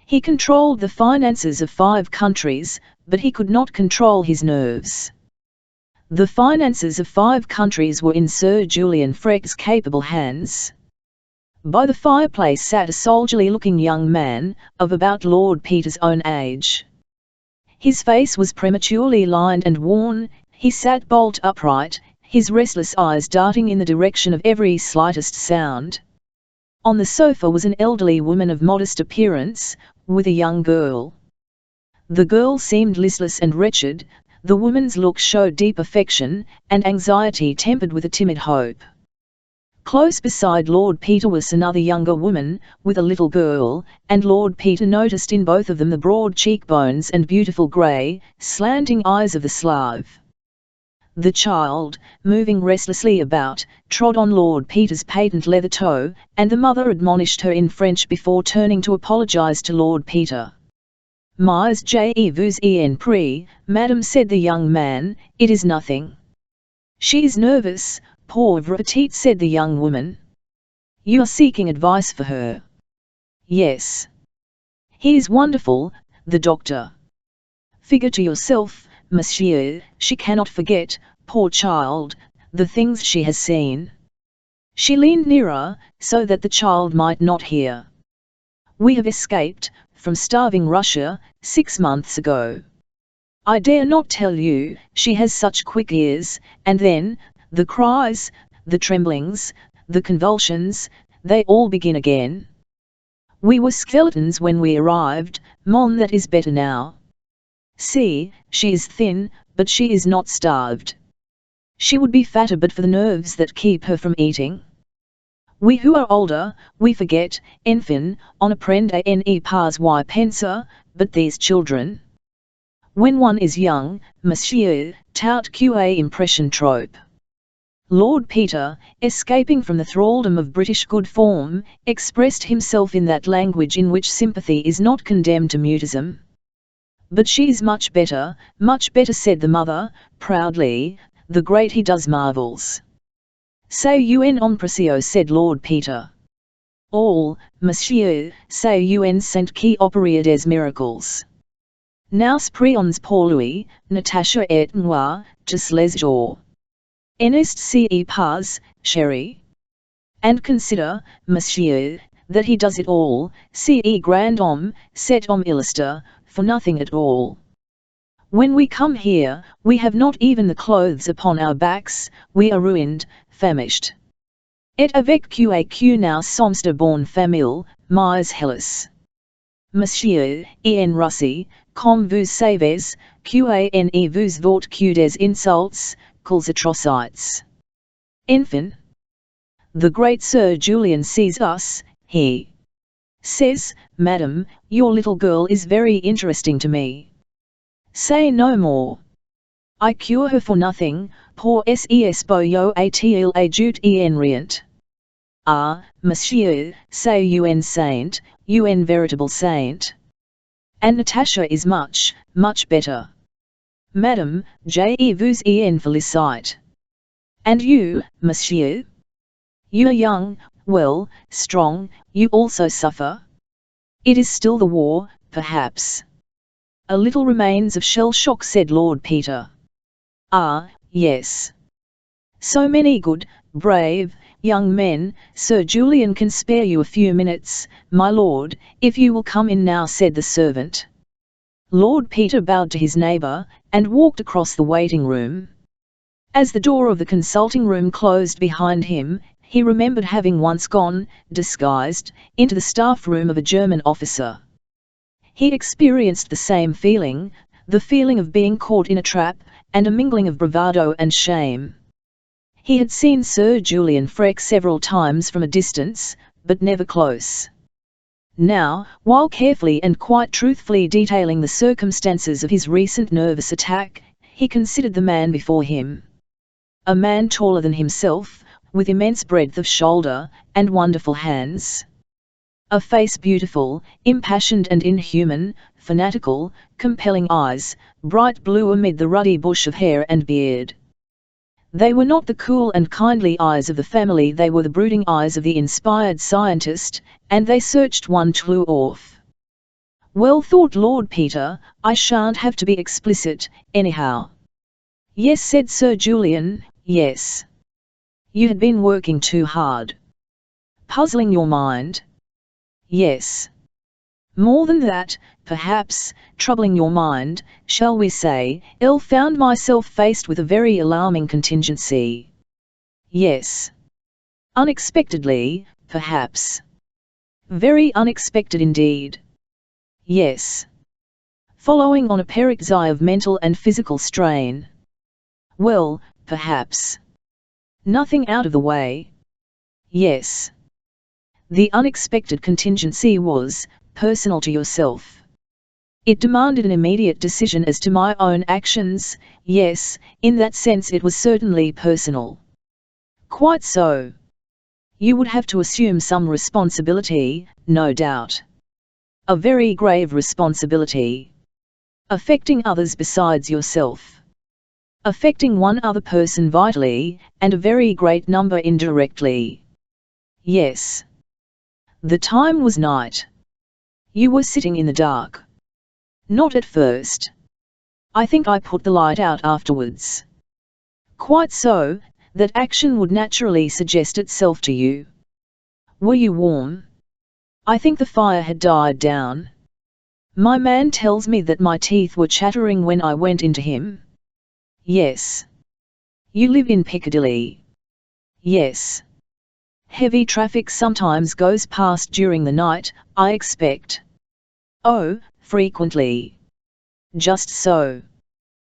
He controlled the finances of 5 countries, but he could not control his nerves. The finances of 5 countries were in Sir Julian Freke's capable hands. By the fireplace sat a soldierly-looking young man, of about Lord Peter's own age. His face was prematurely lined and worn, he sat bolt upright, his restless eyes darting in the direction of every slightest sound. On the sofa was an elderly woman of modest appearance, with a young girl. The girl seemed listless and wretched, the woman's look showed deep affection, and anxiety tempered with a timid hope. Close beside Lord Peter was another younger woman, with a little girl, and Lord Peter noticed in both of them the broad cheekbones and beautiful grey, slanting eyes of the Slav. The child, moving restlessly about, trod on Lord Peter's patent leather toe, and the mother admonished her in French before turning to apologize to Lord Peter. "Mais je vous en prie, madame," said the young man, "it is nothing." "She is nervous, pauvre petite," said the young woman. "You are seeking advice for her?" "Yes." "He is wonderful, the doctor." "Figure to yourself, monsieur, she cannot forget, poor child, the things she has seen." She leaned nearer, so that the child might not hear. "We have escaped from starving Russia 6 months ago. I dare not tell you, she has such quick ears, and then, the cries, the tremblings, the convulsions, they all begin again. We were skeletons when we arrived, mon, that is better now. See, she is thin, but she is not starved. She would be fatter but for the nerves that keep her from eating. We who are older, we forget, enfin, on apprendre ne pas y penser, but these children. When one is young, monsieur, tout qa impression trope." Lord Peter, escaping from the thraldom of British good form, expressed himself in that language in which sympathy is not condemned to mutism. "But she is much better," said the mother, proudly, "the great he does marvels." "C'est un homme précieux," said Lord Peter. "All, monsieur, c'est un saint qui opère des miracles. Nous prions pour lui, Natasha et moi, tous les jours. N'est-ce pas, chérie? And consider, monsieur, that he does it all, ce grand homme, cet homme illustre, for nothing at all. When we come here, we have not even the clothes upon our backs, we are ruined, famished. Et avec que nous sommes de bonne famille, mais hélas. Monsieur, en Russie, comme vous savez, que vous vort que des insultes, quelles atrocités. Enfin. The great Sir Julian sees us, he says, "Madam, your little girl is very interesting to me. Say no more. I cure her for nothing, pour ses beaux atil ajoute en rien. Ah, monsieur, say un saint, un veritable saint. And Natasha is much, much better. Madam, je vous en félicite. And you, monsieur? You are young, well, strong, you also suffer? It is still the war, perhaps. A little remains of shell shock, said Lord Peter. Ah, yes. So many good, brave, young men. Sir Julian can spare you a few minutes, my lord, if you will come in now, said the servant. Lord Peter bowed to his neighbour, and walked across the waiting room. As the door of the consulting room closed behind him, he remembered having once gone, disguised, into the staff room of a German officer. He experienced the same feeling, the feeling of being caught in a trap, and a mingling of bravado and shame. He had seen Sir Julian Freke several times from a distance, but never close. Now, while carefully and quite truthfully detailing the circumstances of his recent nervous attack, he considered the man before him. A man taller than himself, with immense breadth of shoulder, and wonderful hands. A face beautiful, impassioned and inhuman, fanatical, compelling eyes, bright blue amid the ruddy bush of hair and beard. They were not the cool and kindly eyes of the family, they were the brooding eyes of the inspired scientist, and they searched one true off. Well, thought Lord Peter, I shan't have to be explicit, anyhow. Yes, said Sir Julian, yes. You had been working too hard. Puzzling your mind? Yes. More than that, perhaps, troubling your mind, shall we say, found myself faced with a very alarming contingency. Yes. Unexpectedly, perhaps. Very unexpected indeed. Yes. Following on a paroxysm of mental and physical strain. Well, perhaps. Nothing out of the way. Yes. The unexpected contingency was personal to yourself. It demanded an immediate decision as to my own actions. Yes, in that sense it was certainly personal. Quite so. You would have to assume some responsibility, no doubt. A very grave responsibility. Affecting others besides yourself. Affecting one other person vitally, and a very great number indirectly. Yes. The time was night. You were sitting in the dark. Not at first. I think I put the light out afterwards. Quite so, that action would naturally suggest itself to you. Were you warm? I think the fire had died down. My man tells me that my teeth were chattering when I went into him. Yes. You live in Piccadilly? Yes. Heavy traffic sometimes goes past during the night, I expect. Oh, frequently. Just so.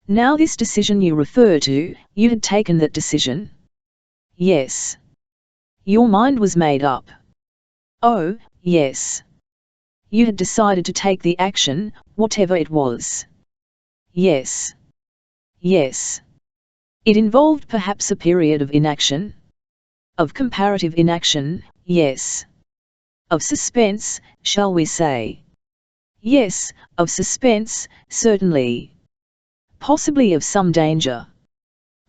Now this decision you refer to, you had taken that decision? Yes. Your mind was made up? Oh, yes. You had decided to take the action, whatever it was? Yes. Yes. It involved perhaps a period of inaction? Of comparative inaction, yes. Of suspense, shall we say? Yes, of suspense, certainly. Possibly of some danger.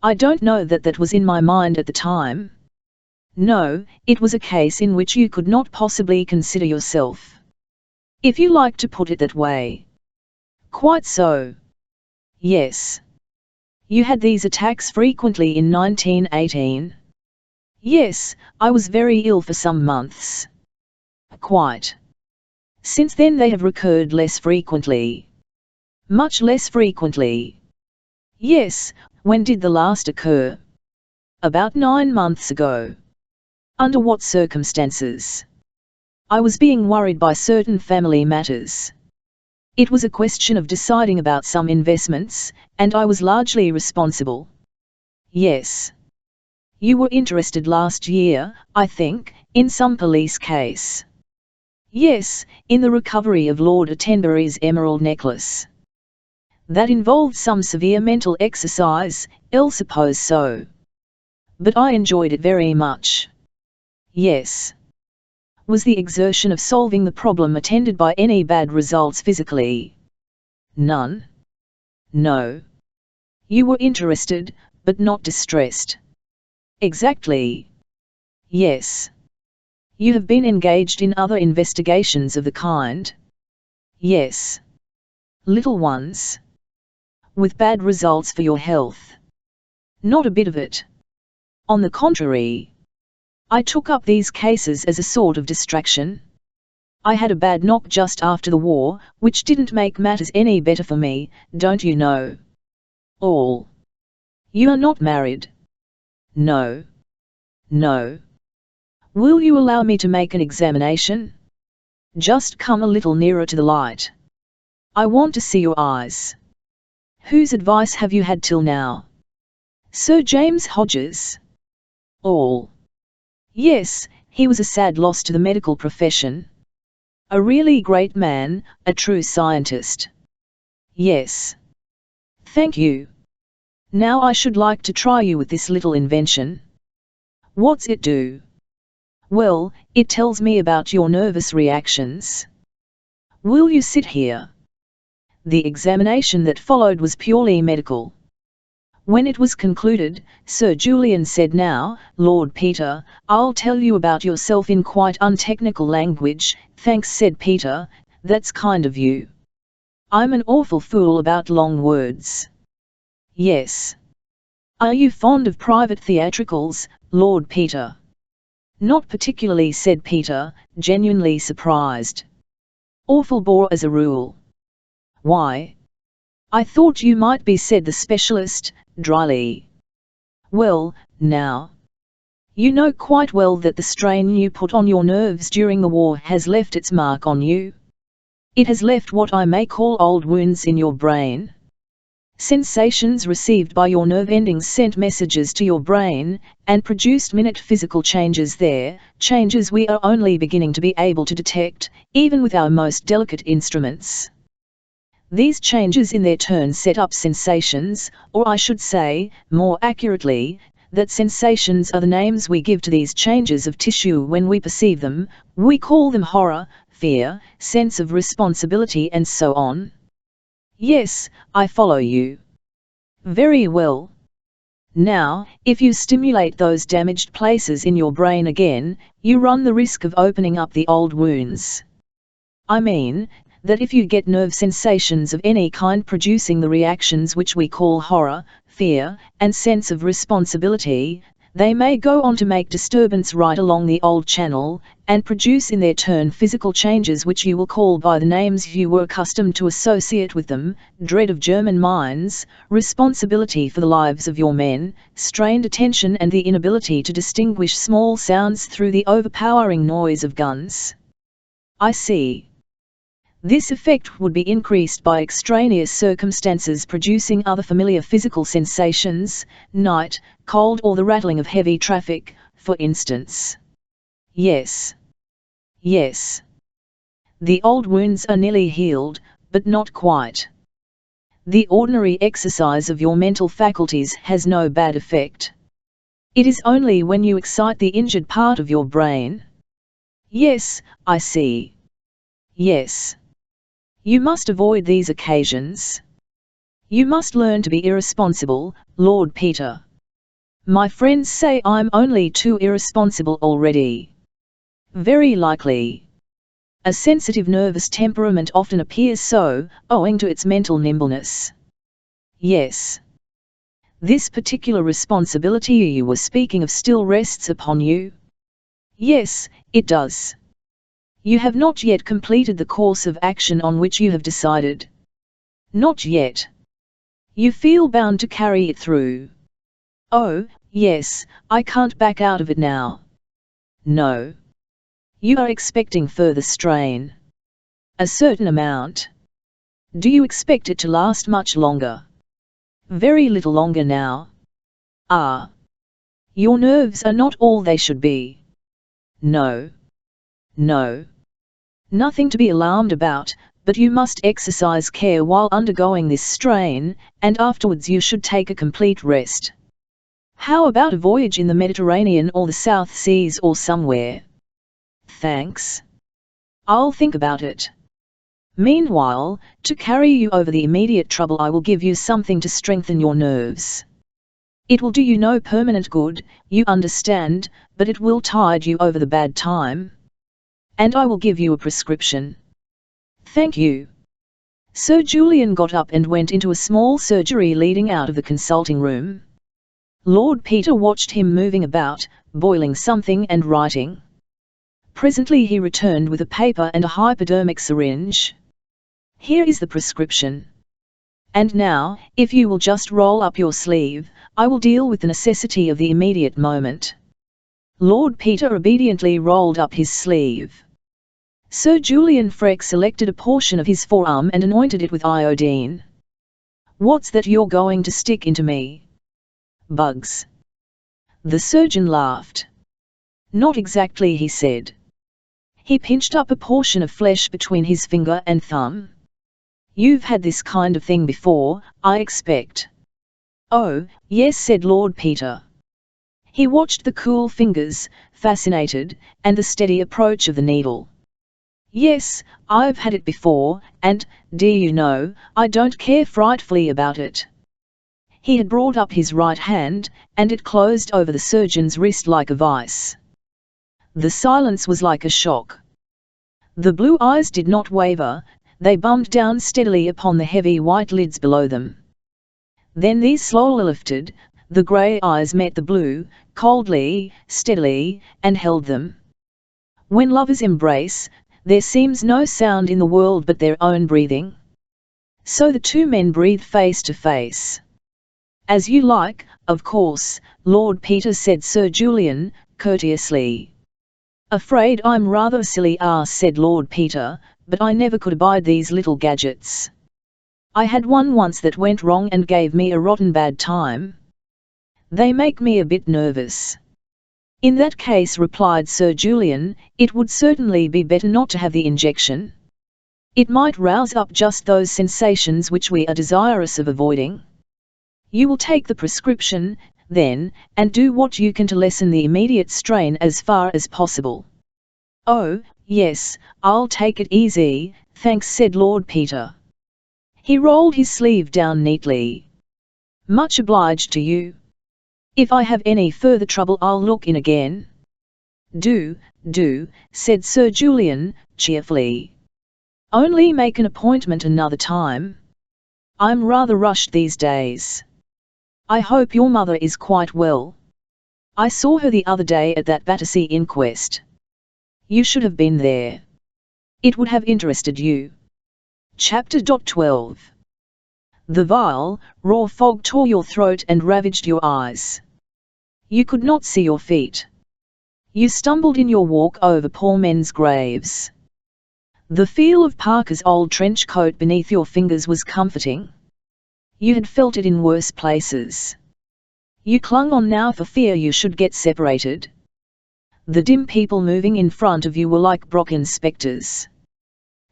I don't know that that was in my mind at the time. No, it was a case in which you could not possibly consider yourself. If you like to put it that way. Quite so. Yes. You had these attacks frequently in 1918? Yes, I was very ill for some months. Quite. Since then they have recurred less frequently. Much less frequently. Yes, when did the last occur? About 9 months ago. Under what circumstances? I was being worried by certain family matters. It was a question of deciding about some investments, and I was largely responsible. Yes. You were interested last year, I think, in some police case. Yes, in the recovery of Lord Attenbury's emerald necklace. That involved some severe mental exercise, I'll suppose so. But I enjoyed it very much. Yes. Was the exertion of solving the problem attended by any bad results physically? None. No. You were interested, but not distressed. Exactly. Yes. You have been engaged in other investigations of the kind? Yes. Little ones? With bad results for your health? Not a bit of it. On the contrary. I took up these cases as a sort of distraction. I had a bad knock just after the war, which didn't make matters any better for me, don't you know? All. You are not married? No. No. Will you allow me to make an examination? Just come a little nearer to the light. I want to see your eyes. Whose advice have you had till now? Sir James Hodges. All. Yes, he was a sad loss to the medical profession. A really great man, a true scientist. Yes. Thank you. Now I should like to try you with this little invention. What's it do? Well, it tells me about your nervous reactions. Will you sit here? The examination that followed was purely medical. When it was concluded, Sir Julian said, "Now, Lord Peter, I'll tell you about yourself in quite untechnical language." "Thanks," said Peter, "that's kind of you. I'm an awful fool about long words." Yes. Are you fond of private theatricals, Lord Peter? Not particularly, said Peter, genuinely surprised. Awful bore as a rule. Why? I thought you might be, said the specialist, dryly. Well, now. You know quite well that the strain you put on your nerves during the war has left its mark on you. It has left what I may call old wounds in your brain. Sensations received by your nerve endings sent messages to your brain, and produced minute physical changes there, changes we are only beginning to be able to detect, even with our most delicate instruments. These changes in their turn set up sensations, or I should say, more accurately, that sensations are the names we give to these changes of tissue when we perceive them. We call them horror, fear, sense of responsibility, and so on. Yes, I follow you. Very well. Now, if you stimulate those damaged places in your brain again, you run the risk of opening up the old wounds. I mean, that if you get nerve sensations of any kind producing the reactions which we call horror, fear, and sense of responsibility, they may go on to make disturbance right along the old channel, and produce in their turn physical changes which you will call by the names you were accustomed to associate with them: dread of German mines, responsibility for the lives of your men, strained attention, and the inability to distinguish small sounds through the overpowering noise of guns. I see. This effect would be increased by extraneous circumstances producing other familiar physical sensations, night, cold, or the rattling of heavy traffic, for instance. Yes. Yes. The old wounds are nearly healed, but not quite. The ordinary exercise of your mental faculties has no bad effect. It is only when you excite the injured part of your brain. Yes, I see. Yes. You must avoid these occasions. You must learn to be irresponsible, Lord Peter. My friends say I'm only too irresponsible already. Very likely. A sensitive nervous temperament often appears so, owing to its mental nimbleness. Yes. This particular responsibility you were speaking of still rests upon you? Yes, it does. You have not yet completed the course of action on which you have decided. Not yet. You feel bound to carry it through. Oh, yes, I can't back out of it now. No. You are expecting further strain. A certain amount. Do you expect it to last much longer? Very little longer now. Ah. Your nerves are not all they should be. No. No. Nothing to be alarmed about, but you must exercise care while undergoing this strain, and afterwards you should take a complete rest. How about a voyage in the Mediterranean or the South Seas or somewhere? Thanks. I'll think about it. Meanwhile, to carry you over the immediate trouble, I will give you something to strengthen your nerves. It will do you no permanent good, you understand, but it will tide you over the bad time. And I will give you a prescription. Thank you. Sir Julian got up and went into a small surgery leading out of the consulting room. Lord Peter watched him moving about, boiling something and writing. Presently he returned with a paper and a hypodermic syringe. "Here is the prescription. And now, if you will just roll up your sleeve, I will deal with the necessity of the immediate moment." Lord Peter obediently rolled up his sleeve. Sir Julian Freke selected a portion of his forearm and anointed it with iodine. "What's that you're going to stick into me?" "Bugs." The surgeon laughed. "Not exactly," he said. He pinched up a portion of flesh between his finger and thumb. "You've had this kind of thing before, I expect." "Oh, yes," said Lord Peter. He watched the cool fingers, fascinated, and the steady approach of the needle. "Yes, I've had it before, and, dear, you know, I don't care frightfully about it." He had brought up his right hand, and it closed over the surgeon's wrist like a vice. The silence was like a shock. The blue eyes did not waver, they bummed down steadily upon the heavy white lids below them. Then these slowly lifted, the grey eyes met the blue, coldly, steadily, and held them. When lovers embrace, there seems no sound in the world but their own breathing. So the two men breathed face to face. "As you like, of course, Lord Peter," said Sir Julian, courteously. "Afraid I'm rather a silly ass," said Lord Peter, "but I never could abide these little gadgets. I had one once that went wrong and gave me a rotten bad time. They make me a bit nervous." "In that case," replied Sir Julian, "it would certainly be better not to have the injection. It might rouse up just those sensations which we are desirous of avoiding. You will take the prescription, then, and do what you can to lessen the immediate strain as far as possible." "Oh, yes, I'll take it easy, thanks," said Lord Peter. He rolled his sleeve down neatly. "Much obliged to you. If I have any further trouble I'll look in again." Do," said Sir Julian, cheerfully. "Only make an appointment another time. I'm rather rushed these days. I hope your mother is quite well. I saw her the other day at that Battersea inquest. You should have been there. It would have interested you." Chapter 12. The vile, raw fog tore your throat and ravaged your eyes. You could not see your feet. You stumbled in your walk over poor men's graves. The feel of Parker's old trench coat beneath your fingers was comforting. You had felt it in worse places. You clung on now for fear you should get separated. The dim people moving in front of you were like Brocken spectres.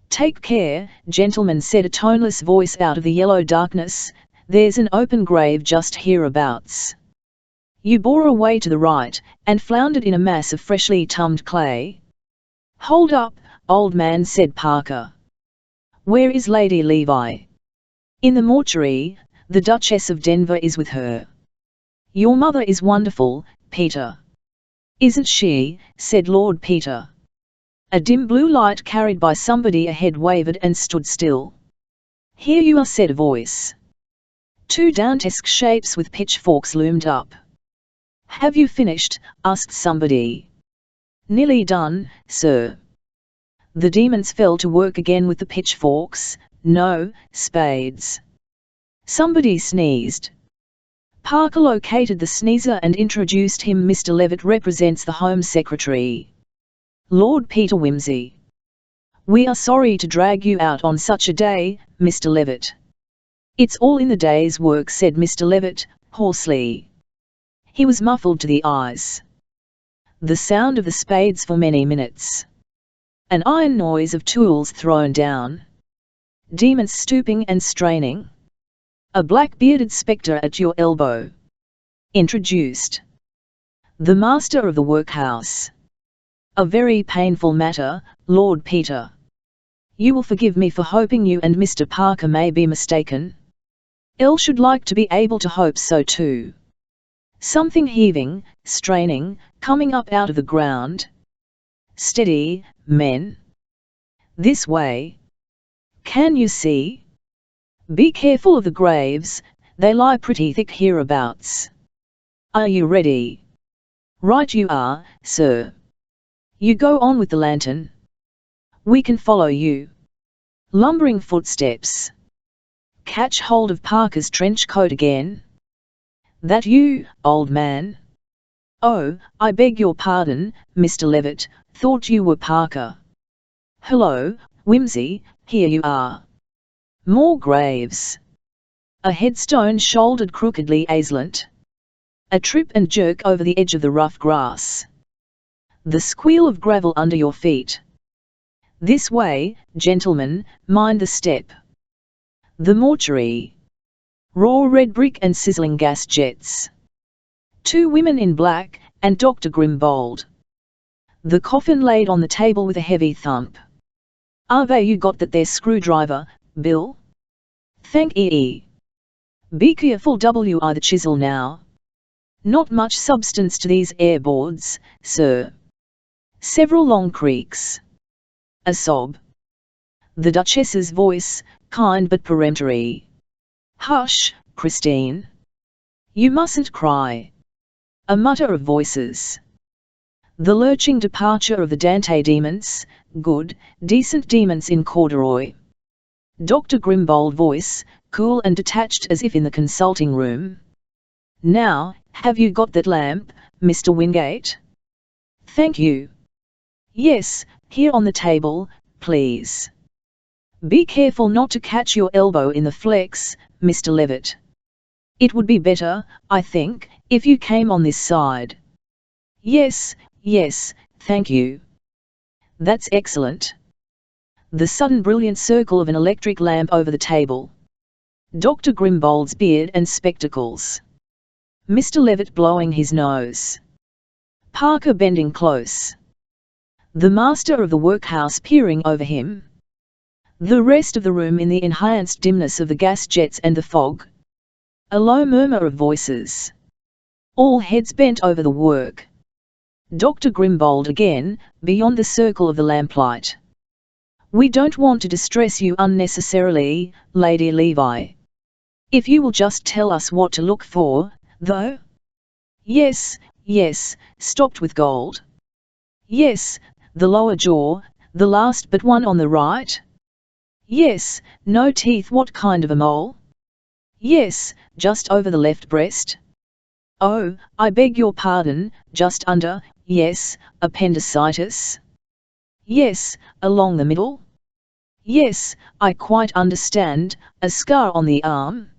"Take care, gentlemen," said a toneless voice out of the yellow darkness, "there's an open grave just hereabouts." You bore away to the right, and floundered in a mass of freshly tumbed clay. "Hold up, old man," said Parker. "Where is Lady Levi?" "In the mortuary, the Duchess of Denver is with her." "Your mother is wonderful, Peter." "Isn't she?" said Lord Peter. A dim blue light carried by somebody ahead wavered and stood still. "Here you are," said a voice. Two Dantesque shapes with pitchforks loomed up. "Have you finished?" asked somebody. "Nearly done, sir." The demons fell to work again with the pitchforks, no, spades. Somebody sneezed. Parker located the sneezer and introduced him. "Mr. Levitt represents the Home Secretary. Lord Peter Wimsey. We are sorry to drag you out on such a day, Mr. Levitt." "It's all in the day's work," said Mr. Levitt, hoarsely. He was muffled to the eyes. The sound of the spades for many minutes. An iron noise of tools thrown down. Demons stooping and straining. A black-bearded spectre at your elbow. Introduced. The master of the workhouse. "A very painful matter, Lord Peter. You will forgive me for hoping you and Mr. Parker may be mistaken. I should like to be able to hope so too." Something heaving, straining, coming up out of the ground. "Steady, men. This way. Can you see? Be careful of the graves, they lie pretty thick hereabouts. Are you ready?" "Right you are, sir." You go on with the lantern. We can follow you. Lumbering footsteps. Catch hold of Parker's trench coat again. That you, old man? Oh, I beg your pardon, Mr. Levitt, thought you were Parker. Hello, Whimsy, here you are. More graves. A headstone shouldered crookedly aslant. A trip and jerk over the edge of the rough grass. The squeal of gravel under your feet. This way, gentlemen, mind the step. The mortuary. Raw red brick and sizzling gas jets. 2 women in black, and Dr. Grimbold. The coffin laid on the table with a heavy thump. Ave you got that there screwdriver, Bill? Thank ye. Be careful wi the chisel now. Not much substance to these airboards, sir. Several long creaks. A sob. The Duchess's voice, kind but peremptory. Hush, Christine. You mustn't cry. A mutter of voices. The lurching departure of the Dante demons, good, decent demons in corduroy. Dr. Grimbold voice, cool and detached as if in the consulting room. Now, have you got that lamp, Mr. Wingate? Thank you. Yes, here on the table, please. Be careful not to catch your elbow in the flex, Mr. Levitt. It would be better, I think, if you came on this side. Yes, yes, thank you. That's excellent. The sudden brilliant circle of an electric lamp over the table. Dr. Grimbold's beard and spectacles. Mr. Levitt blowing his nose. Parker bending close. The master of the workhouse peering over him. The rest of the room in the enhanced dimness of the gas jets and the fog. A low murmur of voices. All heads bent over the work. Dr. Grimbold again, beyond the circle of the lamplight. We don't want to distress you unnecessarily, Lady Levi. If you will just tell us what to look for, though? Yes, yes, stopped with gold. Yes, the lower jaw, the last but one on the right. Yes, no teeth. What kind of a mole? Yes, just over the left breast. Oh, I beg your pardon, just under, yes, appendicitis. Yes, along the middle. Yes, I quite understand, a scar on the arm.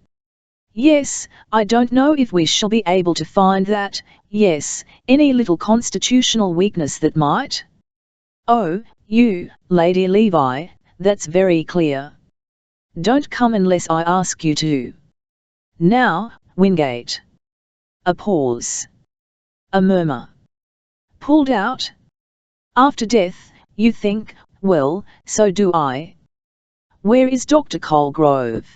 Yes, I don't know if we shall be able to find that, yes, any little constitutional weakness that might. Oh, you, Lady Levi, that's very clear. Don't come unless I ask you to. Now, Wingate. A pause. A murmur. Pulled out? After death, you think, well, so do I. Where is Dr. Colgrove?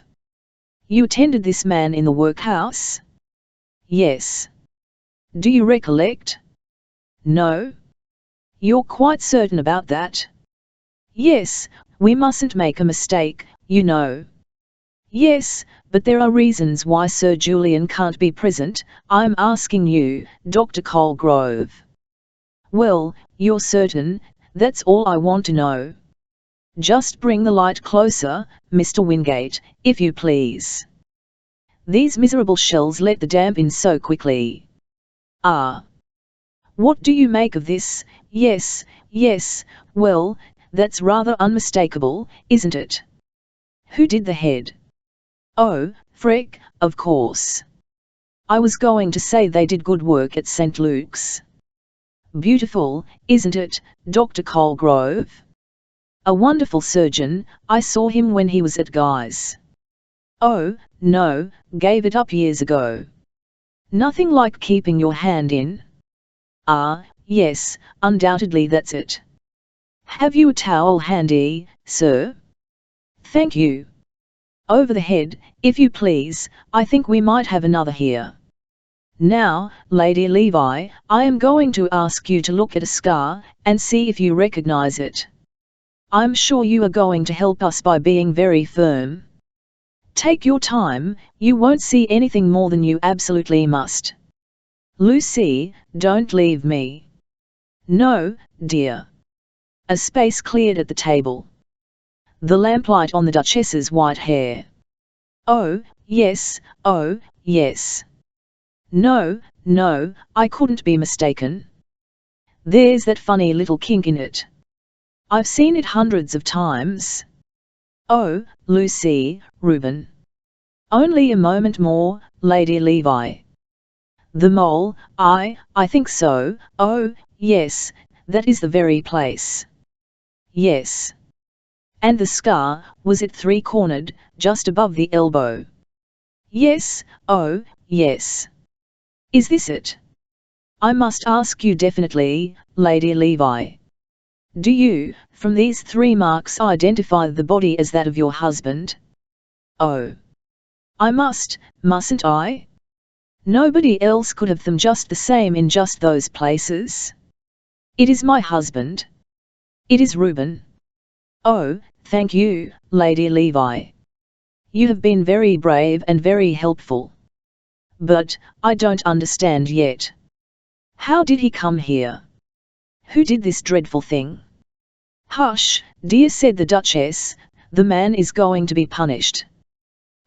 You attended this man in the workhouse? Yes. Do you recollect? No. You're quite certain about that? Yes, we mustn't make a mistake, you know. Yes, but there are reasons why Sir Julian can't be present. I'm asking you, Dr. Colgrove. Well, you're certain, that's all I want to know. Just bring the light closer, Mr. Wingate, if you please. These miserable shells let the damp in so quickly. Ah. What do you make of this? Yes, yes, well, that's rather unmistakable, isn't it? Who did the head? Oh, Freck, of course. I was going to say they did good work at St. Luke's. Beautiful, isn't it, Dr. Colgrove? A wonderful surgeon, I saw him when he was at Guy's. Oh, no, gave it up years ago. Nothing like keeping your hand in. Ah, yes, undoubtedly that's it. Have you a towel handy, sir? Thank you. Over the head, if you please, I think we might have another here. Now, Lady Levi, I am going to ask you to look at a scar, and see if you recognize it. I'm sure you are going to help us by being very firm. Take your time, you won't see anything more than you absolutely must. Lucy, don't leave me. No, dear. A space cleared at the table. The lamplight on the Duchess's white hair. Oh, yes, oh, yes. No, no, I couldn't be mistaken. There's that funny little kink in it. I've seen it hundreds of times. Oh, Lucy, Reuben. Only a moment more, Lady Levi. The mole, I think so, oh, yes, that is the very place. Yes. And the scar, was it three-cornered, just above the elbow? Yes, oh, yes. Is this it? I must ask you definitely, Lady Levi. Do you, from these 3 marks, identify the body as that of your husband? Oh. I mustn't I? Nobody else could have them just the same in just those places. It is my husband. It is Reuben. Oh, thank you, Lady Levi. You have been very brave and very helpful. But, I don't understand yet. How did he come here? Who did this dreadful thing? Hush, dear, said the Duchess, the man is going to be punished.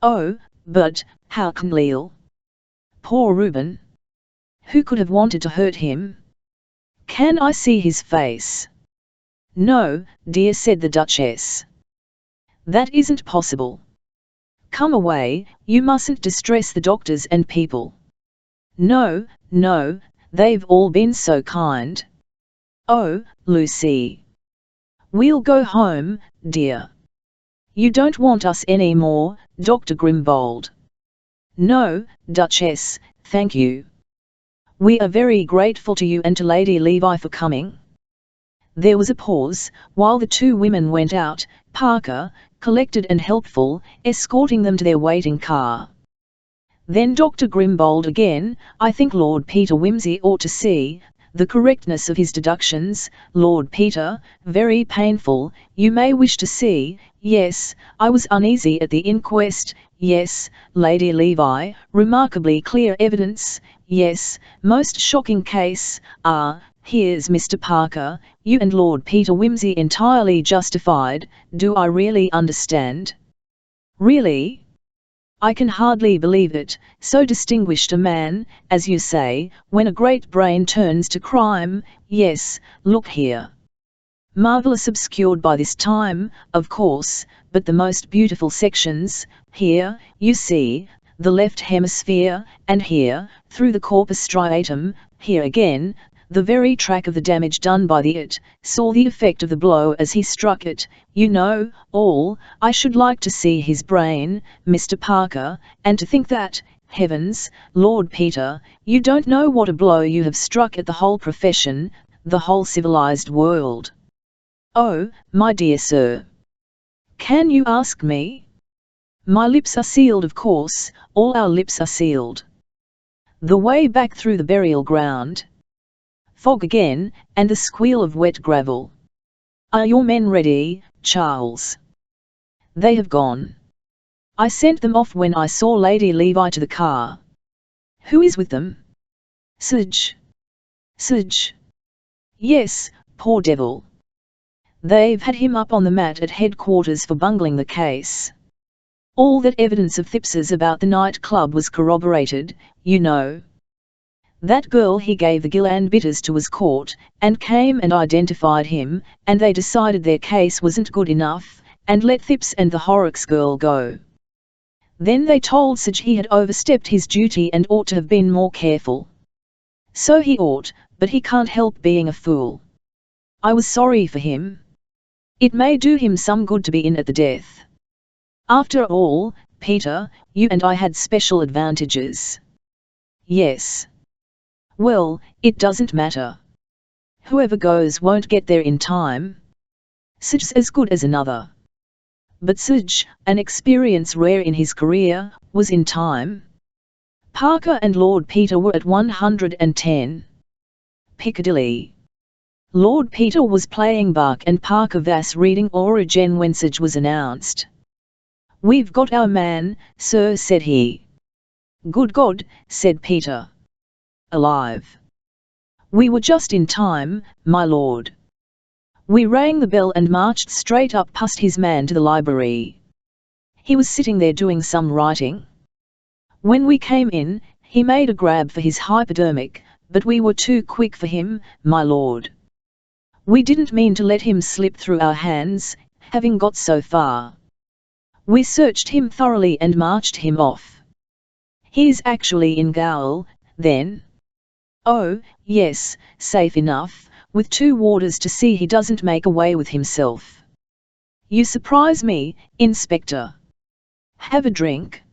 Oh, but, how can Leal? Poor Reuben. Who could have wanted to hurt him? Can I see his face? No, dear, said the Duchess. That isn't possible. Come away, you mustn't distress the doctors and people. No, no, they've all been so kind. Oh, Lucy. We'll go home, dear. You don't want us any more, Dr. Grimbold. No, Duchess, thank you. We are very grateful to you and to Lady Levi for coming. There was a pause, while the 2 women went out, Parker, collected and helpful, escorting them to their waiting car. Then Dr. Grimbold again, I think Lord Peter Wimsey ought to see the correctness of his deductions. Lord Peter, very painful, you may wish to see. Yes, I was uneasy at the inquest. Yes, Lady Levi, remarkably clear evidence. Yes, most shocking case. Here's Mr. Parker, you and Lord Peter Wimsey entirely justified. Do I really understand? Really? I can hardly believe it, so distinguished a man, as you say, when a great brain turns to crime. Yes, look here. Marvellous obscured by this time, of course, but the most beautiful sections, here, you see, the left hemisphere, and here, through the corpus striatum, here again, the very track of the damage done by the it, saw the effect of the blow as he struck it, you know, all. I should like to see his brain, Mr. Parker, and to think that, heavens, Lord Peter, you don't know what a blow you have struck at the whole profession, the whole civilized world. Oh, my dear sir. Can you ask me? My lips are sealed, of course, all our lips are sealed. The way back through the burial ground. Fog again, and the squeal of wet gravel. Are your men ready, Charles? They have gone. I sent them off when I saw Lady Levi to the car. Who is with them? Sij. Sij. Yes, poor devil. They've had him up on the mat at headquarters for bungling the case. All that evidence of Thipps's about the nightclub was corroborated, you know. That girl he gave the Gillan bitters to was caught, and came and identified him, and they decided their case wasn't good enough, and let Thipps and the Horrocks girl go. Then they told Sij he had overstepped his duty and ought to have been more careful. So he ought, but he can't help being a fool. I was sorry for him. It may do him some good to be in at the death. After all, Peter, you and I had special advantages. Yes. Well, it doesn't matter. Whoever goes won't get there in time. Sij's as good as another. But Sij, an experience rare in his career, was in time. Parker and Lord Peter were at 110. Piccadilly. Lord Peter was playing Bach and Parker Vass reading Origen when Sij was announced. "We've got our man, sir," said he. "Good God," said Peter. "Alive." We were just in time, my lord. We rang the bell and marched straight up past his man to the library. He was sitting there doing some writing. When we came in, he made a grab for his hypodermic, but we were too quick for him, my lord. We didn't mean to let him slip through our hands, having got so far. We searched him thoroughly and marched him off. He is actually in gaol, then? Oh, yes, safe enough, with 2 warders to see he doesn't make away with himself. You surprise me, Inspector. Have a drink?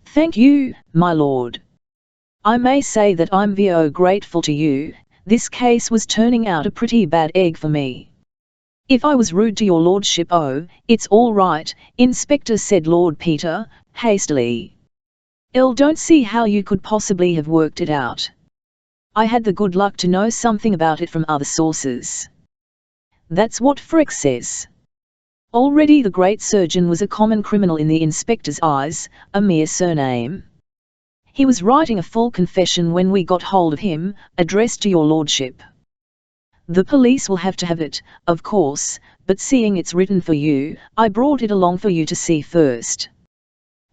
Thank you, my lord. I may say that I'm very grateful to you. This case was turning out a pretty bad egg for me. If I was rude to your lordship, oh, it's all right, Inspector, said Lord Peter, hastily. I don't see how you could possibly have worked it out. I had the good luck to know something about it from other sources. That's what Freck says. Already the great surgeon was a common criminal in the inspector's eyes, a mere surname. He was writing a full confession when we got hold of him, addressed to your lordship. The police will have to have it, of course, but seeing it's written for you, I brought it along for you to see first.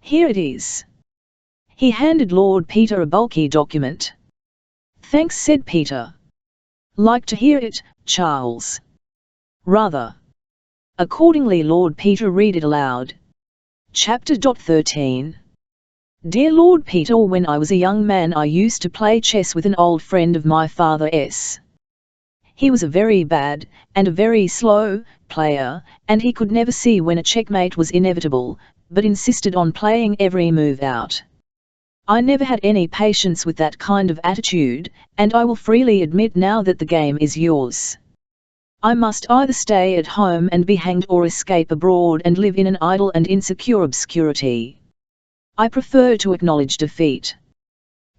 Here it is. He handed Lord Peter a bulky document. Thanks, said Peter. Like to hear it, Charles? Rather. Accordingly, Lord Peter read it aloud. Chapter 13. Dear Lord Peter, when I was a young man I used to play chess with an old friend of my father's. He was a very bad, and a very slow, player, and he could never see when a checkmate was inevitable, but insisted on playing every move out. I never had any patience with that kind of attitude, and I will freely admit now that the game is yours. I must either stay at home and be hanged or escape abroad and live in an idle and insecure obscurity. I prefer to acknowledge defeat.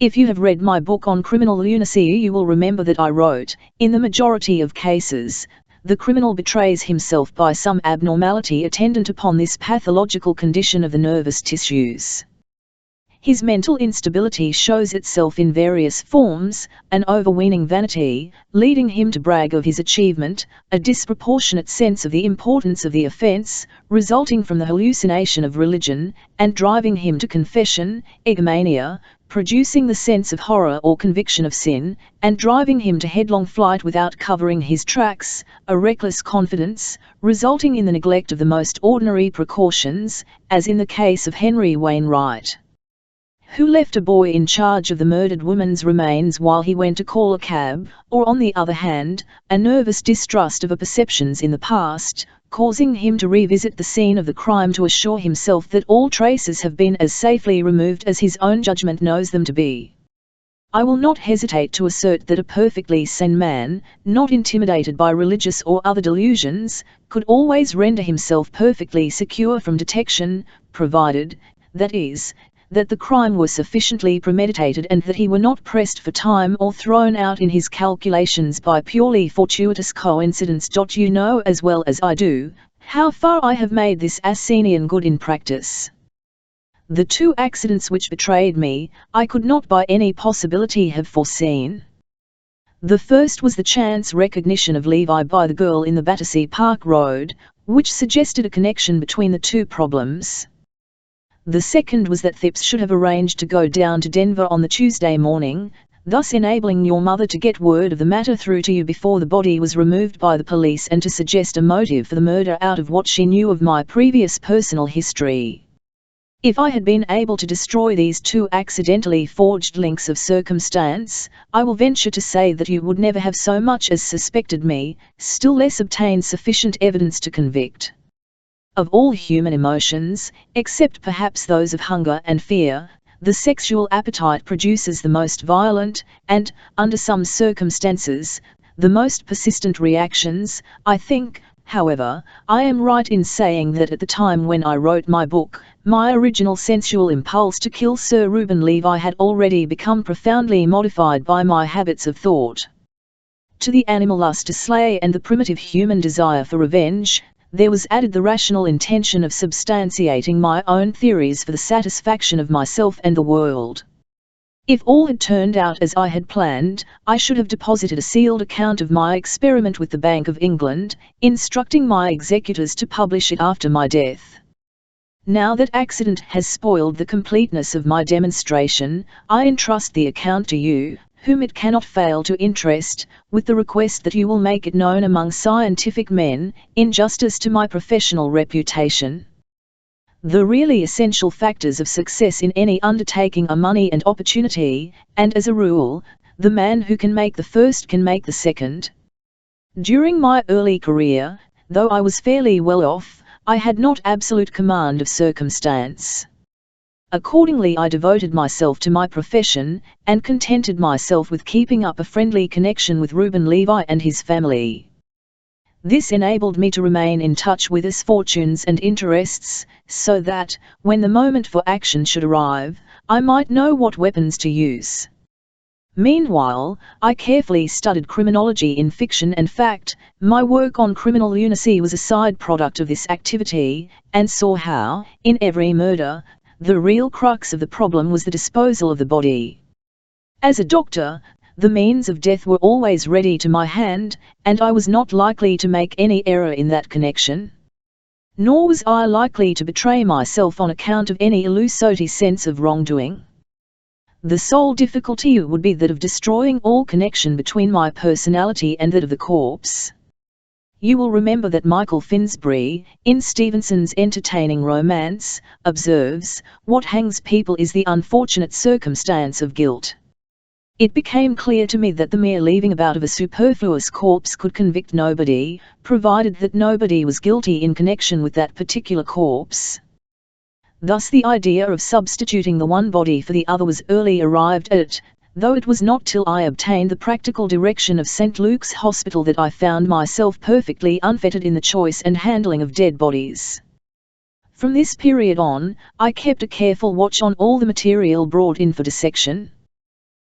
If you have read my book on criminal lunacy, you will remember that I wrote, in the majority of cases, the criminal betrays himself by some abnormality attendant upon this pathological condition of the nervous tissues. His mental instability shows itself in various forms: an overweening vanity, leading him to brag of his achievement, a disproportionate sense of the importance of the offense, resulting from the hallucination of religion, and driving him to confession, egomania, producing the sense of horror or conviction of sin, and driving him to headlong flight without covering his tracks, a reckless confidence, resulting in the neglect of the most ordinary precautions, as in the case of Henry Wainwright, who left a boy in charge of the murdered woman's remains while he went to call a cab, or on the other hand, a nervous distrust of her perceptions in the past, causing him to revisit the scene of the crime to assure himself that all traces have been as safely removed as his own judgment knows them to be. I will not hesitate to assert that a perfectly sane man, not intimidated by religious or other delusions, could always render himself perfectly secure from detection, provided, that is, that the crime was sufficiently premeditated and that he were not pressed for time or thrown out in his calculations by purely fortuitous coincidence. You know as well as I do, how far I have made this Asenian good in practice. The 2 accidents which betrayed me, I could not by any possibility have foreseen. The first was the chance recognition of Levi by the girl in the Battersea Park Road, which suggested a connection between the 2 problems. The second was that Phipps should have arranged to go down to Denver on the Tuesday morning, thus enabling your mother to get word of the matter through to you before the body was removed by the police and to suggest a motive for the murder out of what she knew of my previous personal history. If I had been able to destroy these 2 accidentally forged links of circumstance, I will venture to say that you would never have so much as suspected me, still less obtained sufficient evidence to convict. Of all human emotions, except perhaps those of hunger and fear, the sexual appetite produces the most violent, and, under some circumstances, the most persistent reactions. I think, however, I am right in saying that at the time when I wrote my book, my original sensual impulse to kill Sir Reuben Levi had already become profoundly modified by my habits of thought. To the animal lust to slay and the primitive human desire for revenge, there was added the rational intention of substantiating my own theories for the satisfaction of myself and the world. If all had turned out as I had planned, I should have deposited a sealed account of my experiment with the Bank of England, instructing my executors to publish it after my death. Now that accident has spoiled the completeness of my demonstration, I entrust the account to you, whom it cannot fail to interest, with the request that you will make it known among scientific men, in justice to my professional reputation. The really essential factors of success in any undertaking are money and opportunity, and as a rule, the man who can make the first can make the second. During my early career, though I was fairly well off, I had not absolute command of circumstance. Accordingly, I devoted myself to my profession, and contented myself with keeping up a friendly connection with Reuben Levi and his family. This enabled me to remain in touch with his fortunes and interests, so that, when the moment for action should arrive, I might know what weapons to use. Meanwhile, I carefully studied criminology in fiction and fact. My work on criminal lunacy was a side product of this activity, and saw how, in every murder, the real crux of the problem was the disposal of the body. As a doctor, the means of death were always ready to my hand, and I was not likely to make any error in that connection. Nor was I likely to betray myself on account of any illusory sense of wrongdoing. The sole difficulty would be that of destroying all connection between my personality and that of the corpse. You will remember that Michael Finsbury, in Stevenson's entertaining romance, observes, "What hangs people is the unfortunate circumstance of guilt." It became clear to me that the mere leaving about of a superfluous corpse could convict nobody, provided that nobody was guilty in connection with that particular corpse. Thus the idea of substituting the one body for the other was early arrived at, though it was not till I obtained the practical direction of St. Luke's Hospital that I found myself perfectly unfettered in the choice and handling of dead bodies. From this period on, I kept a careful watch on all the material brought in for dissection.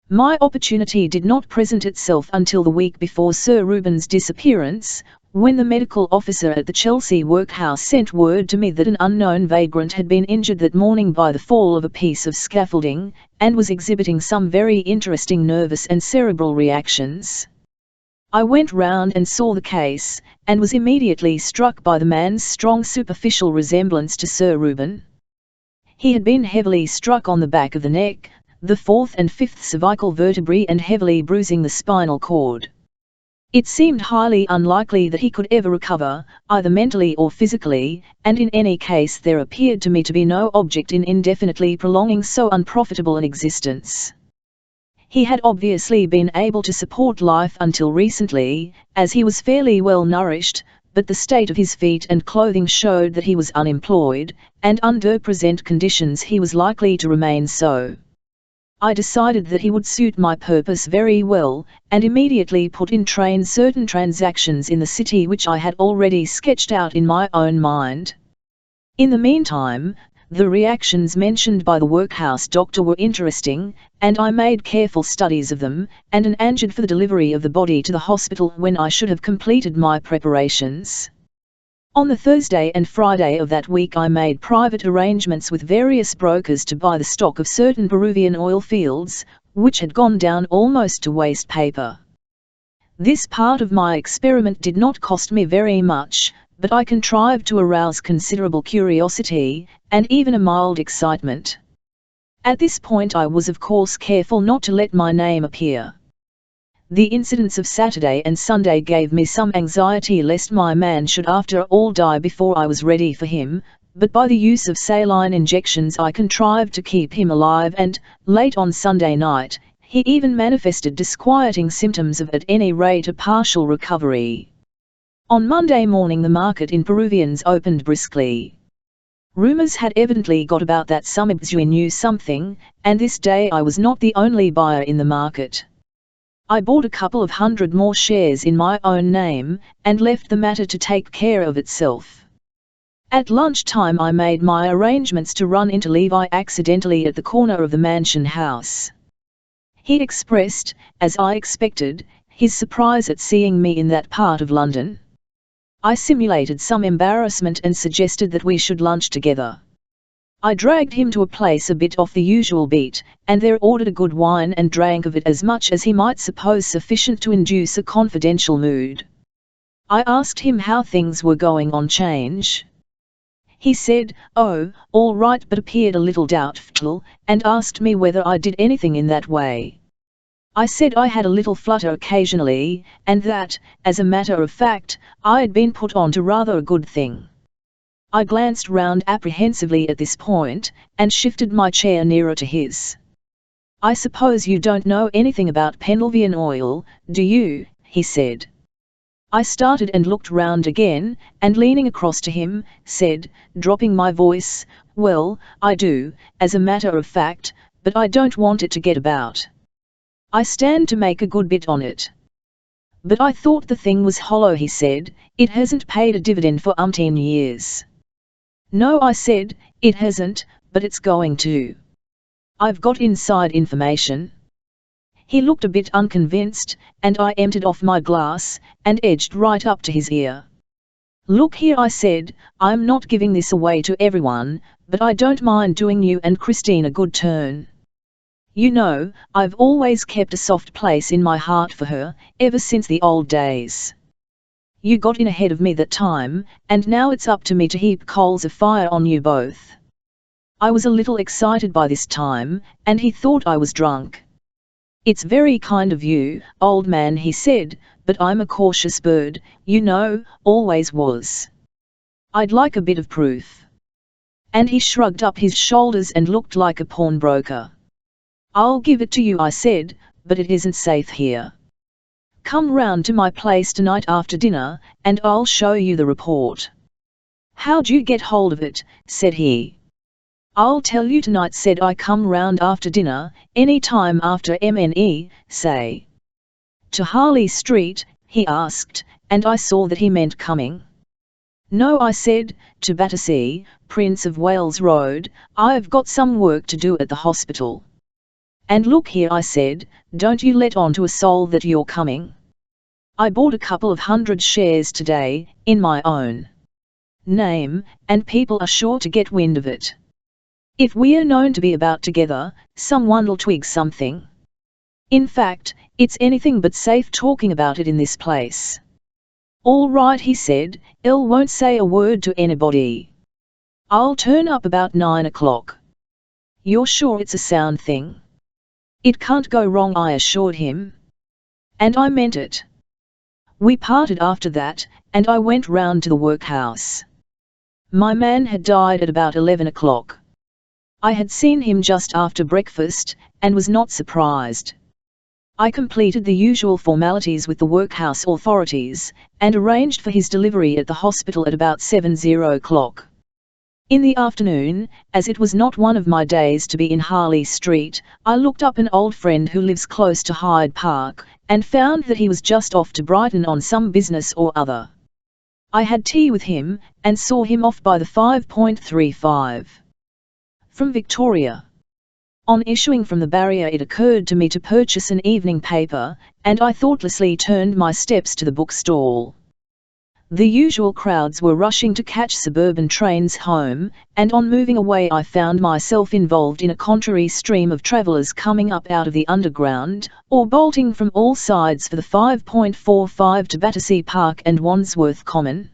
My opportunity did not present itself until the week before Sir Reuben's disappearance, when the medical officer at the Chelsea workhouse sent word to me that an unknown vagrant had been injured that morning by the fall of a piece of scaffolding, and was exhibiting some very interesting nervous and cerebral reactions. I went round and saw the case, and was immediately struck by the man's strong superficial resemblance to Sir Reuben. He had been heavily struck on the back of the neck, the fourth and fifth cervical vertebrae, and heavily bruising the spinal cord. It seemed highly unlikely that he could ever recover, either mentally or physically, and in any case there appeared to me to be no object in indefinitely prolonging so unprofitable an existence. He had obviously been able to support life until recently, as he was fairly well nourished, but the state of his feet and clothing showed that he was unemployed, and under present conditions he was likely to remain so. I decided that he would suit my purpose very well, and immediately put in train certain transactions in the city which I had already sketched out in my own mind. In the meantime, the reactions mentioned by the workhouse doctor were interesting, and I made careful studies of them, and arranged for the delivery of the body to the hospital when I should have completed my preparations. On the Thursday and Friday of that week I made private arrangements with various brokers to buy the stock of certain Peruvian oil fields, which had gone down almost to waste paper. This part of my experiment did not cost me very much, but I contrived to arouse considerable curiosity, and even a mild excitement. At this point I was of course careful not to let my name appear. The incidents of Saturday and Sunday gave me some anxiety lest my man should after all die before I was ready for him, but by the use of saline injections I contrived to keep him alive, and, late on Sunday night, he even manifested disquieting symptoms of at any rate a partial recovery. On Monday morning the market in Peruvians opened briskly. Rumours had evidently got about that some Ibzui knew something, and this day I was not the only buyer in the market. I bought a couple of hundred more shares in my own name, and left the matter to take care of itself. At lunchtime I made my arrangements to run into Levi accidentally at the corner of the Mansion House. He expressed, as I expected, his surprise at seeing me in that part of London. I simulated some embarrassment and suggested that we should lunch together. I dragged him to a place a bit off the usual beat, and there ordered a good wine and drank of it as much as he might suppose sufficient to induce a confidential mood. I asked him how things were going on 'Change. He said, "Oh, all right," but appeared a little doubtful, and asked me whether I did anything in that way. I said I had a little flutter occasionally, and that, as a matter of fact, I had been put on to rather a good thing. I glanced round apprehensively at this point, and shifted my chair nearer to his. "I suppose you don't know anything about Pendlevian oil, do you?" he said. I started and looked round again, and leaning across to him, said, dropping my voice, "Well, I do, as a matter of fact, but I don't want it to get about. I stand to make a good bit on it." "But I thought the thing was hollow," he said. "It hasn't paid a dividend for umpteen years." "No," I said, "it hasn't, but it's going to. I've got inside information." He looked a bit unconvinced, and I emptied off my glass, and edged right up to his ear. "Look here," I said, "I'm not giving this away to everyone, but I don't mind doing you and Christine a good turn. You know, I've always kept a soft place in my heart for her, ever since the old days. You got in ahead of me that time, and now it's up to me to heap coals of fire on you both." I was a little excited by this time, and he thought I was drunk. "It's very kind of you, old man," he said, "but I'm a cautious bird, you know, always was. I'd like a bit of proof." And he shrugged up his shoulders and looked like a pawnbroker. "I'll give it to you," I said, "but it isn't safe here. Come round to my place tonight after dinner, and I'll show you the report." "How'd you get hold of it?" said he. "I'll tell you tonight," said I. "Come round after dinner, any time after MNE, say." "To Harley Street?" he asked, and I saw that he meant coming. "No," I said, "to Battersea, Prince of Wales Road. I've got some work to do at the hospital." "And look here," I said, "don't you let on to a soul that you're coming. I bought a couple of 100 shares today, in my own name, and people are sure to get wind of it. If we're known to be about together, someone'll twig something. In fact, it's anything but safe talking about it in this place." "All right," he said, "Elle won't say a word to anybody. I'll turn up about 9 o'clock. You're sure it's a sound thing?" "It can't go wrong," I assured him. And I meant it. We parted after that, and I went round to the workhouse. My man had died at about 11 o'clock. I had seen him just after breakfast, and was not surprised. I completed the usual formalities with the workhouse authorities, and arranged for his delivery at the hospital at about 7:00. In the afternoon, as it was not one of my days to be in Harley Street, I looked up an old friend who lives close to Hyde Park, and found that he was just off to Brighton on some business or other. I had tea with him, and saw him off by the 5.35. From Victoria. On issuing from the barrier, it occurred to me to purchase an evening paper, and I thoughtlessly turned my steps to the bookstall. The usual crowds were rushing to catch suburban trains home, and on moving away I found myself involved in a contrary stream of travellers coming up out of the underground, or bolting from all sides for the 5.45 to Battersea Park and Wandsworth Common.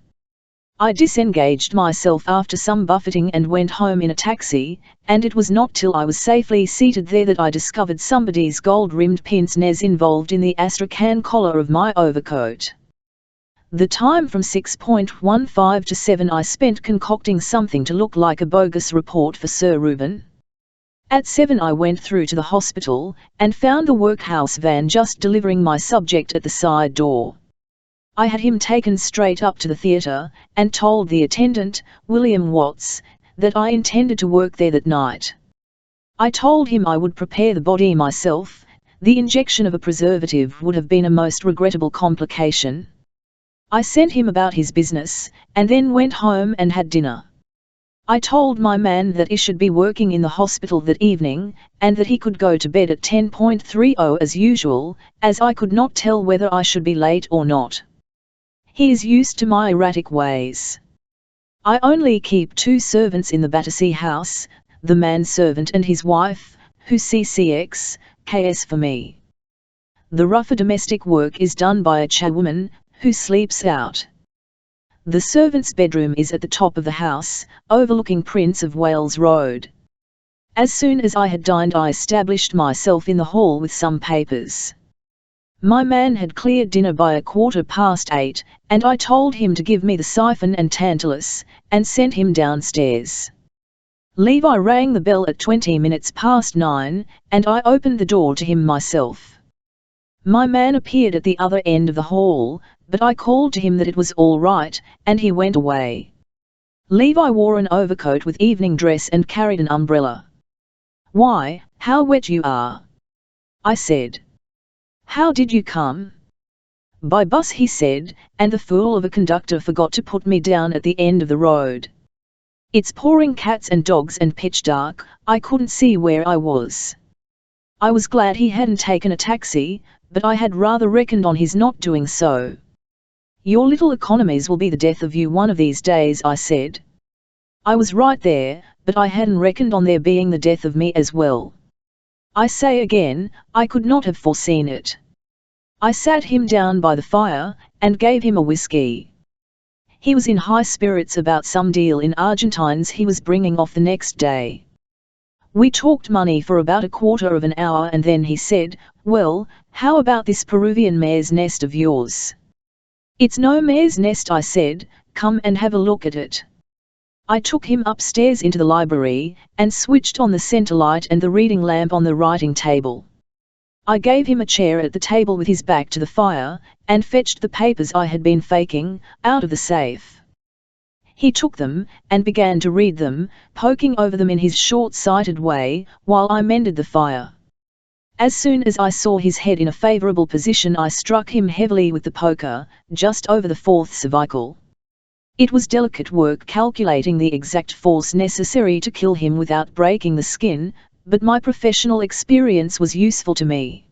I disengaged myself after some buffeting and went home in a taxi, and it was not till I was safely seated there that I discovered somebody's gold-rimmed pince-nez involved in the astrakhan collar of my overcoat. The time from 6.15 to 7 I spent concocting something to look like a bogus report for Sir Reuben. At 7 I went through to the hospital, and found the workhouse van just delivering my subject at the side door. I had him taken straight up to the theatre, and told the attendant, William Watts, that I intended to work there that night. I told him I would prepare the body myself. The injection of a preservative would have been a most regrettable complication. I sent him about his business, and then went home and had dinner. I told my man that he should be working in the hospital that evening, and that he could go to bed at 10:30 as usual, as I could not tell whether I should be late or not. He is used to my erratic ways. I only keep 2 servants in the Battersea house, the manservant and his wife, who CCX, KS for me. The rougher domestic work is done by a charwoman, who sleeps out. The servant's bedroom is at the top of the house, overlooking Prince of Wales Road. As soon as I had dined, I established myself in the hall with some papers. My man had cleared dinner by 8:15, and I told him to give me the siphon and tantalus, and sent him downstairs. Levi rang the bell at 9:20, and I opened the door to him myself. My man appeared at the other end of the hall, but I called to him that it was all right, and he went away. Levi wore an overcoat with evening dress and carried an umbrella. "Why, how wet you are!" I said. "How did you come?" "By bus," he said, "and the fool of a conductor forgot to put me down at the end of the road. It's pouring cats and dogs and pitch dark, I couldn't see where I was." I was glad he hadn't taken a taxi, but I had rather reckoned on his not doing so. "Your little economies will be the death of you one of these days," I said. I was right there, but I hadn't reckoned on their being the death of me as well. I say again, I could not have foreseen it. I sat him down by the fire, and gave him a whiskey. He was in high spirits about some deal in Argentines he was bringing off the next day. We talked money for about 1/4 of an hour, and then he said, "Well, how about this Peruvian mare's nest of yours?" "It's no mare's nest," I said, "come and have a look at it." I took him upstairs into the library, and switched on the centre light and the reading lamp on the writing table. I gave him a chair at the table with his back to the fire, and fetched the papers I had been faking, out of the safe. He took them, and began to read them, poking over them in his short-sighted way, while I mended the fire. As soon as I saw his head in a favourable position, I struck him heavily with the poker, just over the 4th cervical. It was delicate work calculating the exact force necessary to kill him without breaking the skin, but my professional experience was useful to me.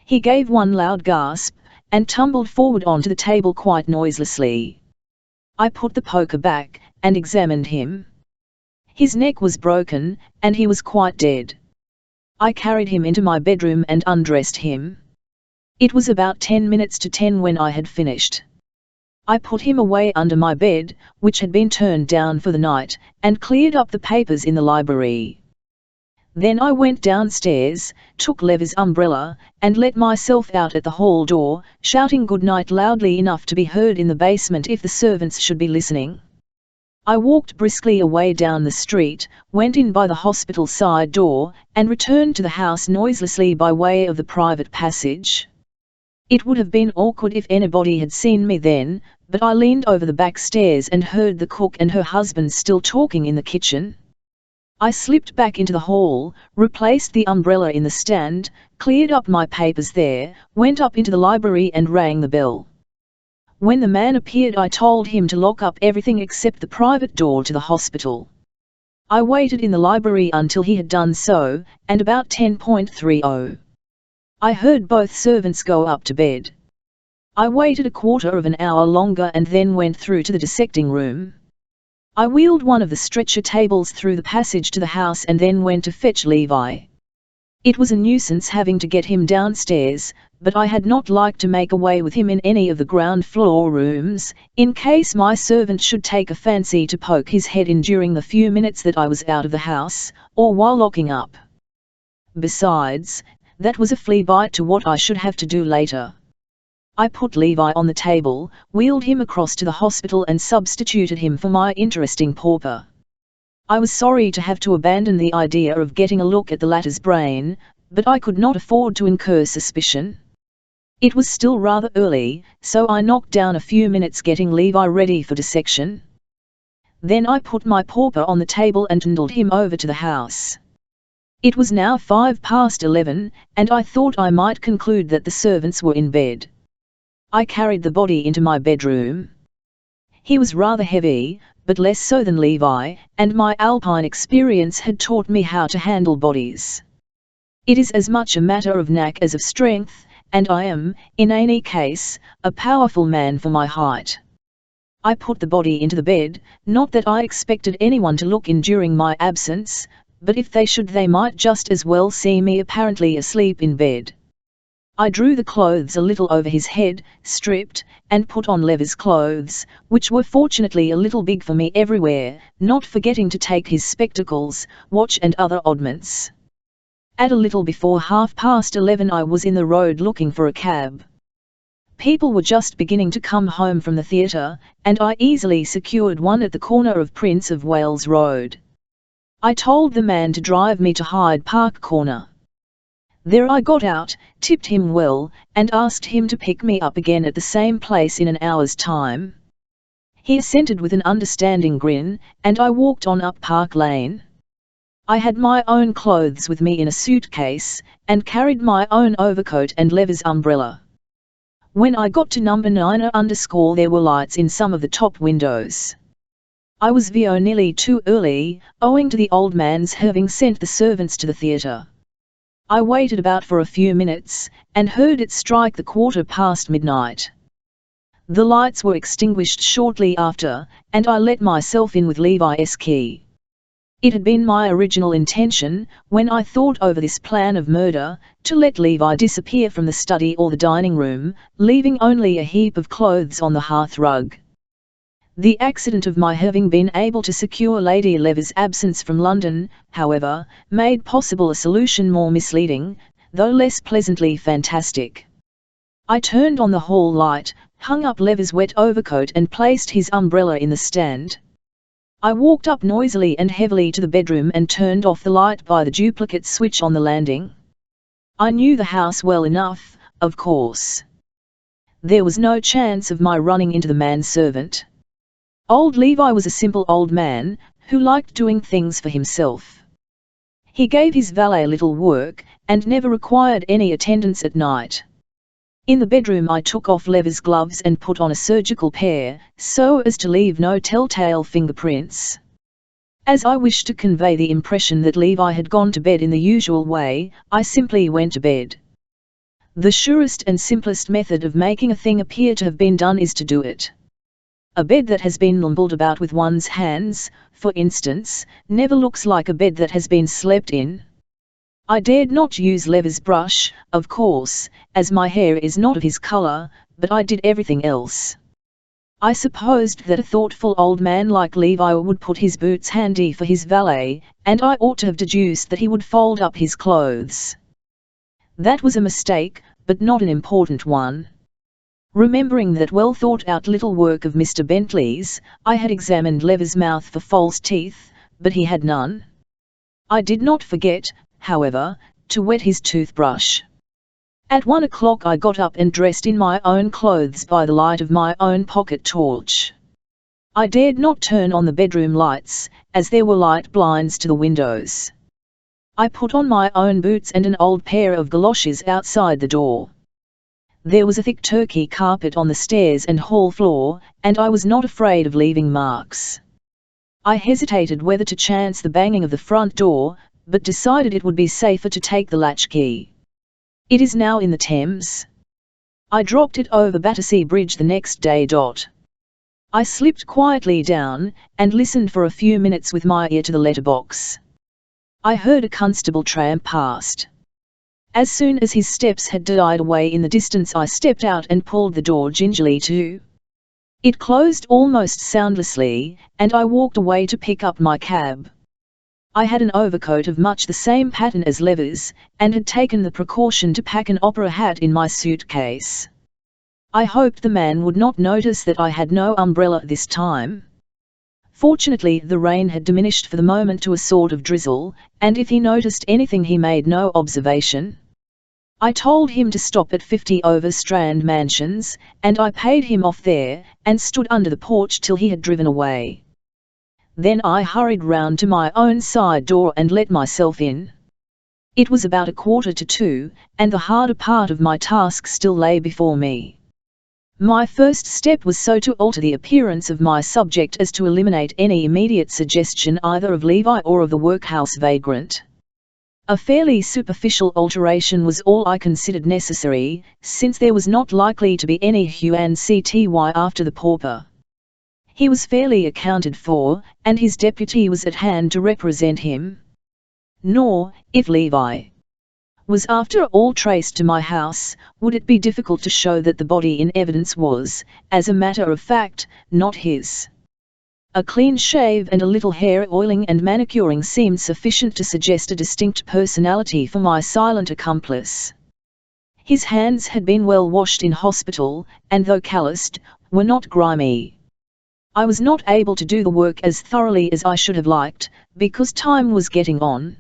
He gave one loud gasp, and tumbled forward onto the table quite noiselessly. I put the poker back, and examined him. His neck was broken, and he was quite dead. I carried him into my bedroom and undressed him. It was about 10 minutes to 10 when I had finished. I put him away under my bed, which had been turned down for the night, and cleared up the papers in the library. Then I went downstairs, took Levi's umbrella, and let myself out at the hall door, shouting good night loudly enough to be heard in the basement if the servants should be listening. I walked briskly away down the street, went in by the hospital side door, and returned to the house noiselessly by way of the private passage. It would have been awkward if anybody had seen me then, but I leaned over the back stairs and heard the cook and her husband still talking in the kitchen. I slipped back into the hall, replaced the umbrella in the stand, cleared up my papers there, went up into the library and rang the bell. When the man appeared, I told him to lock up everything except the private door to the hospital. I waited in the library until he had done so, and about 10:30, I heard both servants go up to bed. I waited 1/4 of an hour longer and then went through to the dissecting room. I wheeled one of the stretcher tables through the passage to the house and then went to fetch Levi. It was a nuisance having to get him downstairs, but I had not liked to make away with him in any of the ground floor rooms, in case my servant should take a fancy to poke his head in during the few minutes that I was out of the house, or while locking up. Besides, that was a flea bite to what I should have to do later. I put Levi on the table, wheeled him across to the hospital and substituted him for my interesting pauper. I was sorry to have to abandon the idea of getting a look at the latter's brain, but I could not afford to incur suspicion. It was still rather early, so I knocked down a few minutes getting Levi ready for dissection. Then I put my pauper on the table and trundled him over to the house. It was now 11:05, and I thought I might conclude that the servants were in bed. I carried the body into my bedroom. He was rather heavy, but less so than Levi, and my Alpine experience had taught me how to handle bodies. It is as much a matter of knack as of strength, and I am, in any case, a powerful man for my height. I put the body into the bed, not that I expected anyone to look in during my absence, but if they should they might just as well see me apparently asleep in bed. I drew the clothes a little over his head, stripped, and put on Lever's clothes, which were fortunately a little big for me everywhere, not forgetting to take his spectacles, watch and other oddments. At a little before 11:30 I was in the road looking for a cab. People were just beginning to come home from the theatre, and I easily secured one at the corner of Prince of Wales Road. I told the man to drive me to Hyde Park Corner. There I got out, tipped him well, and asked him to pick me up again at the same place in an hour's time. He assented with an understanding grin, and I walked on up Park Lane. I had my own clothes with me in a suitcase, and carried my own overcoat and Lever's umbrella. When I got to number 9 there were lights in some of the top windows. I was nearly too early, owing to the old man's having sent the servants to the theatre. I waited about for a few minutes, and heard it strike the midnight. The lights were extinguished shortly after, and I let myself in with Levi's key. It had been my original intention, when I thought over this plan of murder, to let Levi disappear from the study or the dining room, leaving only a heap of clothes on the hearth rug. The accident of my having been able to secure Lady Lever's absence from London, however, made possible a solution more misleading, though less pleasantly fantastic. I turned on the hall light, hung up Lever's wet overcoat and placed his umbrella in the stand. I walked up noisily and heavily to the bedroom and turned off the light by the duplicate switch on the landing. I knew the house well enough, of course. There was no chance of my running into the manservant. Old Levi was a simple old man, who liked doing things for himself. He gave his valet little work, and never required any attendance at night. In the bedroom I took off Lever's gloves and put on a surgical pair, so as to leave no telltale fingerprints. As I wished to convey the impression that Levi had gone to bed in the usual way, I simply went to bed. The surest and simplest method of making a thing appear to have been done is to do it. A bed that has been lumbled about with one's hands, for instance, never looks like a bed that has been slept in. I dared not use Lever's brush, of course, as my hair is not of his colour, but I did everything else. I supposed that a thoughtful old man like Levi would put his boots handy for his valet, and I ought to have deduced that he would fold up his clothes. That was a mistake, but not an important one. Remembering that well-thought-out little work of Mr. Bentley's, I had examined Lever's mouth for false teeth, but he had none. I did not forget, however, to wet his toothbrush. At 1 o'clock I got up and dressed in my own clothes by the light of my own pocket torch. I dared not turn on the bedroom lights, as there were light blinds to the windows. I put on my own boots and an old pair of galoshes outside the door. There was a thick Turkey carpet on the stairs and hall floor, and I was not afraid of leaving marks. I hesitated whether to chance the banging of the front door, but decided it would be safer to take the latchkey. It is now in the Thames. I dropped it over Battersea Bridge the next day. I slipped quietly down, and listened for a few minutes with my ear to the letterbox. I heard a constable tramp past. As soon as his steps had died away in the distance I stepped out and pulled the door gingerly to. It closed almost soundlessly, and I walked away to pick up my cab. I had an overcoat of much the same pattern as Lever's, and had taken the precaution to pack an opera hat in my suitcase. I hoped the man would not notice that I had no umbrella this time. Fortunately the rain had diminished for the moment to a sort of drizzle, and if he noticed anything he made no observation. I told him to stop at 50 Overstrand Mansions, and I paid him off there, and stood under the porch till he had driven away. Then I hurried round to my own side door and let myself in. It was about 1:45, and the harder part of my task still lay before me. My first step was so to alter the appearance of my subject as to eliminate any immediate suggestion either of Levi or of the workhouse vagrant. A fairly superficial alteration was all I considered necessary, since there was not likely to be any hue and cty after the pauper. he was fairly accounted for, and his deputy was at hand to represent him. Nor, if Levi was after all traced to my house, would it be difficult to show that the body in evidence was, as a matter of fact, not his. A clean shave and a little hair oiling and manicuring seemed sufficient to suggest a distinct personality for my silent accomplice. His hands had been well washed in hospital, and though calloused, were not grimy. I was not able to do the work as thoroughly as I should have liked, because time was getting on.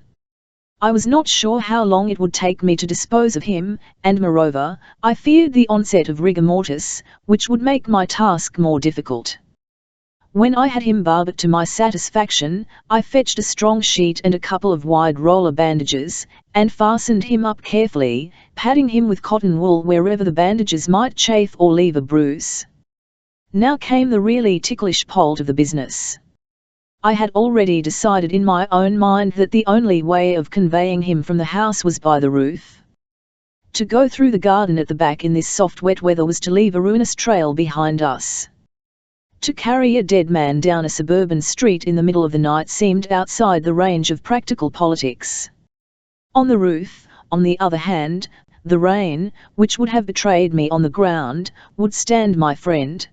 I was not sure how long it would take me to dispose of him, and moreover, I feared the onset of rigor mortis, which would make my task more difficult. When I had him barbed to my satisfaction, I fetched a strong sheet and a couple of wide roller bandages, and fastened him up carefully, padding him with cotton wool wherever the bandages might chafe or leave a bruise. Now came the really ticklish part of the business. I had already decided in my own mind that the only way of conveying him from the house was by the roof. To go through the garden at the back in this soft wet weather was to leave a ruinous trail behind us. To carry a dead man down a suburban street in the middle of the night seemed outside the range of practical politics. On the roof, on the other hand, the rain, which would have betrayed me on the ground, would stand my friend.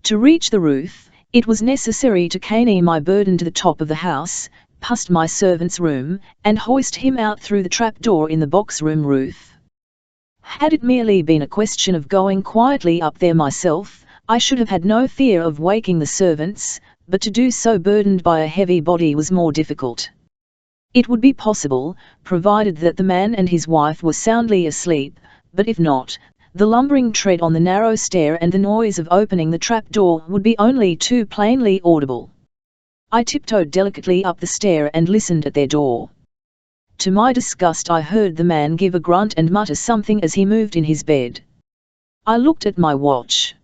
To reach the roof, it was necessary to carry my burden to the top of the house, past my servant's room, and hoist him out through the trapdoor in the box-room roof. Had it merely been a question of going quietly up there myself, I should have had no fear of waking the servants, but to do so burdened by a heavy body was more difficult. It would be possible, provided that the man and his wife were soundly asleep, but if not, the lumbering tread on the narrow stair and the noise of opening the trapdoor would be only too plainly audible. I tiptoed delicately up the stair and listened at their door. To my disgust I heard the man give a grunt and mutter something as he moved in his bed. I looked at my watch.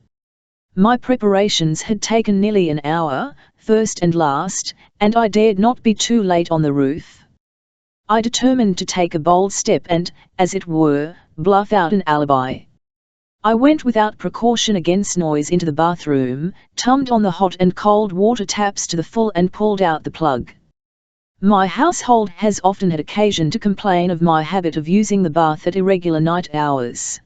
My preparations had taken nearly an hour, first and last, and I dared not be too late on the roof. I determined to take a bold step and, as it were, bluff out an alibi. I went without precaution against noise into the bathroom, tummed on the hot and cold water taps to the full and pulled out the plug. My household has often had occasion to complain of my habit of using the bath at irregular night hours.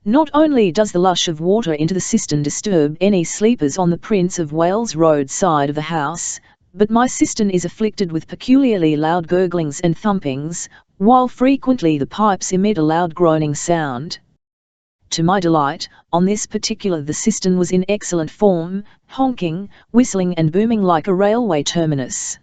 Not only does the lush of water into the cistern disturb any sleepers on the Prince of Wales Road side of the house, but my cistern is afflicted with peculiarly loud gurglings and thumpings, while frequently the pipes emit a loud groaning sound. To my delight, on this particular the cistern was in excellent form, honking, whistling and booming like a railway terminus.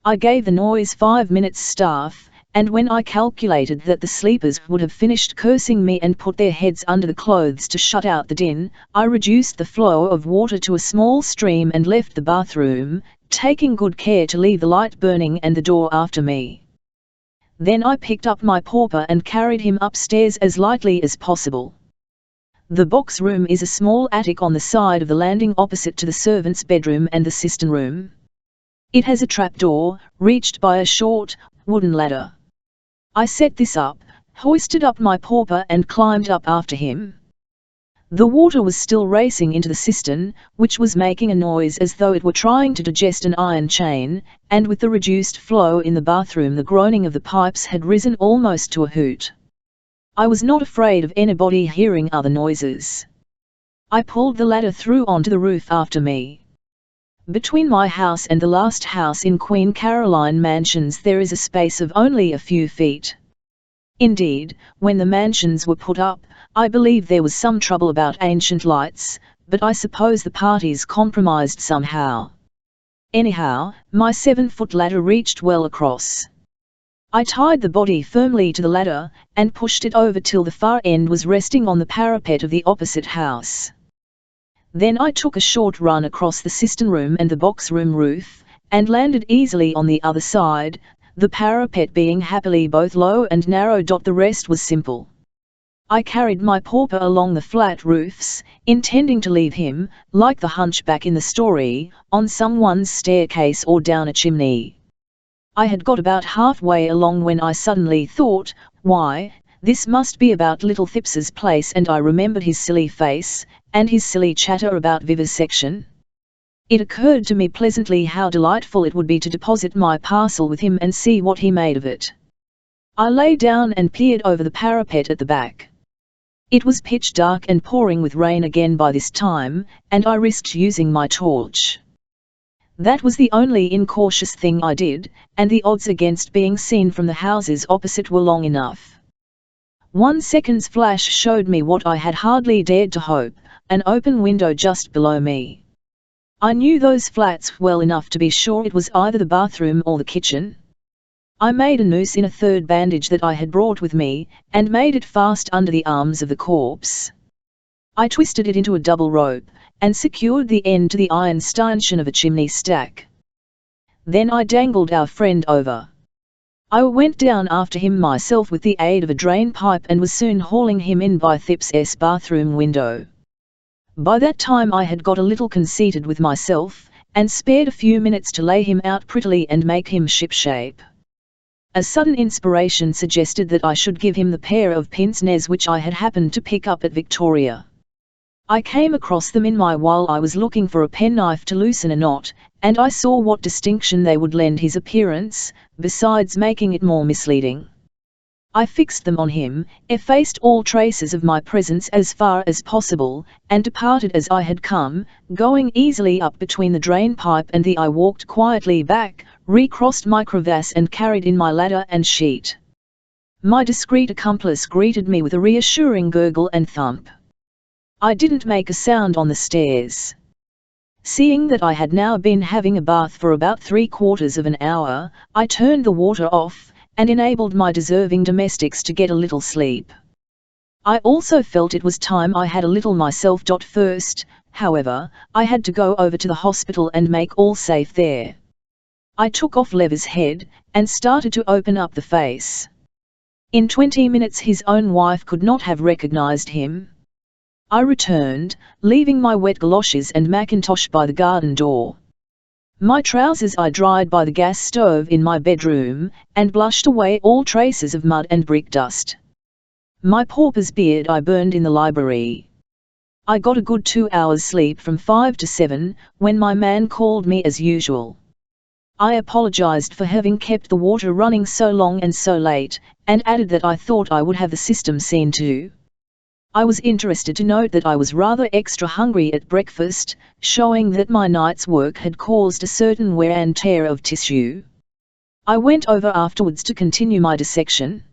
I gave the noise 5 minutes' staff, and when I calculated that the sleepers would have finished cursing me and put their heads under the clothes to shut out the din, I reduced the flow of water to a small stream and left the bathroom, taking good care to leave the light burning and the door after me. Then I picked up my pauper and carried him upstairs as lightly as possible. The box room is a small attic on the side of the landing opposite to the servant's bedroom and the cistern room. It has a trapdoor, reached by a short, wooden ladder. I set this up, hoisted up my pauper and climbed up after him. The water was still racing into the cistern, which was making a noise as though it were trying to digest an iron chain, and with the reduced flow in the bathroom the groaning of the pipes had risen almost to a hoot. I was not afraid of anybody hearing other noises. I pulled the ladder through onto the roof after me. Between my house and the last house in Queen Caroline Mansions there is a space of only a few feet. Indeed, when the mansions were put up, I believe there was some trouble about ancient lights, but I suppose the parties compromised somehow. Anyhow, my 7-foot ladder reached well across. I tied the body firmly to the ladder, and pushed it over till the far end was resting on the parapet of the opposite house. Then I took a short run across the cistern room and the box room roof, and landed easily on the other side, the parapet being happily both low and narrow. The rest was simple. I carried my pauper along the flat roofs, intending to leave him, like the hunchback in the story, on someone's staircase or down a chimney. I had got about halfway along when I suddenly thought, why, this must be about little Thips's place, and I remembered his silly face, and his silly chatter about vivisection. It occurred to me pleasantly how delightful it would be to deposit my parcel with him and see what he made of it. I lay down and peered over the parapet at the back. It was pitch dark and pouring with rain again by this time, and I risked using my torch. That was the only incautious thing I did, and the odds against being seen from the houses opposite were long enough. 1 second's flash showed me what I had hardly dared to hope, an open window just below me. I knew those flats well enough to be sure it was either the bathroom or the kitchen. I made a noose in a third bandage that I had brought with me, and made it fast under the arms of the corpse. I twisted it into a double rope, and secured the end to the iron stanchion of a chimney stack. Then I dangled our friend over. I went down after him myself with the aid of a drain pipe and was soon hauling him in by Thips's bathroom window. By that time I had got a little conceited with myself, and spared a few minutes to lay him out prettily and make him shipshape. A sudden inspiration suggested that I should give him the pair of pince-nez which I had happened to pick up at Victoria. I came across them in my while I was looking for a penknife to loosen a knot, and I saw what distinction they would lend his appearance, besides making it more misleading. I fixed them on him, effaced all traces of my presence as far as possible, and departed as I had come, going easily up between the drain pipe and the I walked quietly back, recrossed my crevasse and carried in my ladder and sheet. My discreet accomplice greeted me with a reassuring gurgle and thump. I didn't make a sound on the stairs. Seeing that I had now been having a bath for about 3/4 of an hour, I turned the water off, and enabled my deserving domestics to get a little sleep. I also felt it was time I had a little myself. First, however, I had to go over to the hospital and make all safe there. I took off Lever's head, and started to open up the face. In 20 minutes his own wife could not have recognized him. I returned, leaving my wet galoshes and mackintosh by the garden door. My trousers I dried by the gas stove in my bedroom, and blushed away all traces of mud and brick dust. My pauper's beard I burned in the library. I got a good 2 hours sleep from 5 to 7, when my man called me as usual. I apologized for having kept the water running so long and so late, and added that I thought I would have the system seen to. I was interested to note that I was rather extra hungry at breakfast, showing that my night's work had caused a certain wear and tear of tissue. I went over afterwards to continue my dissection.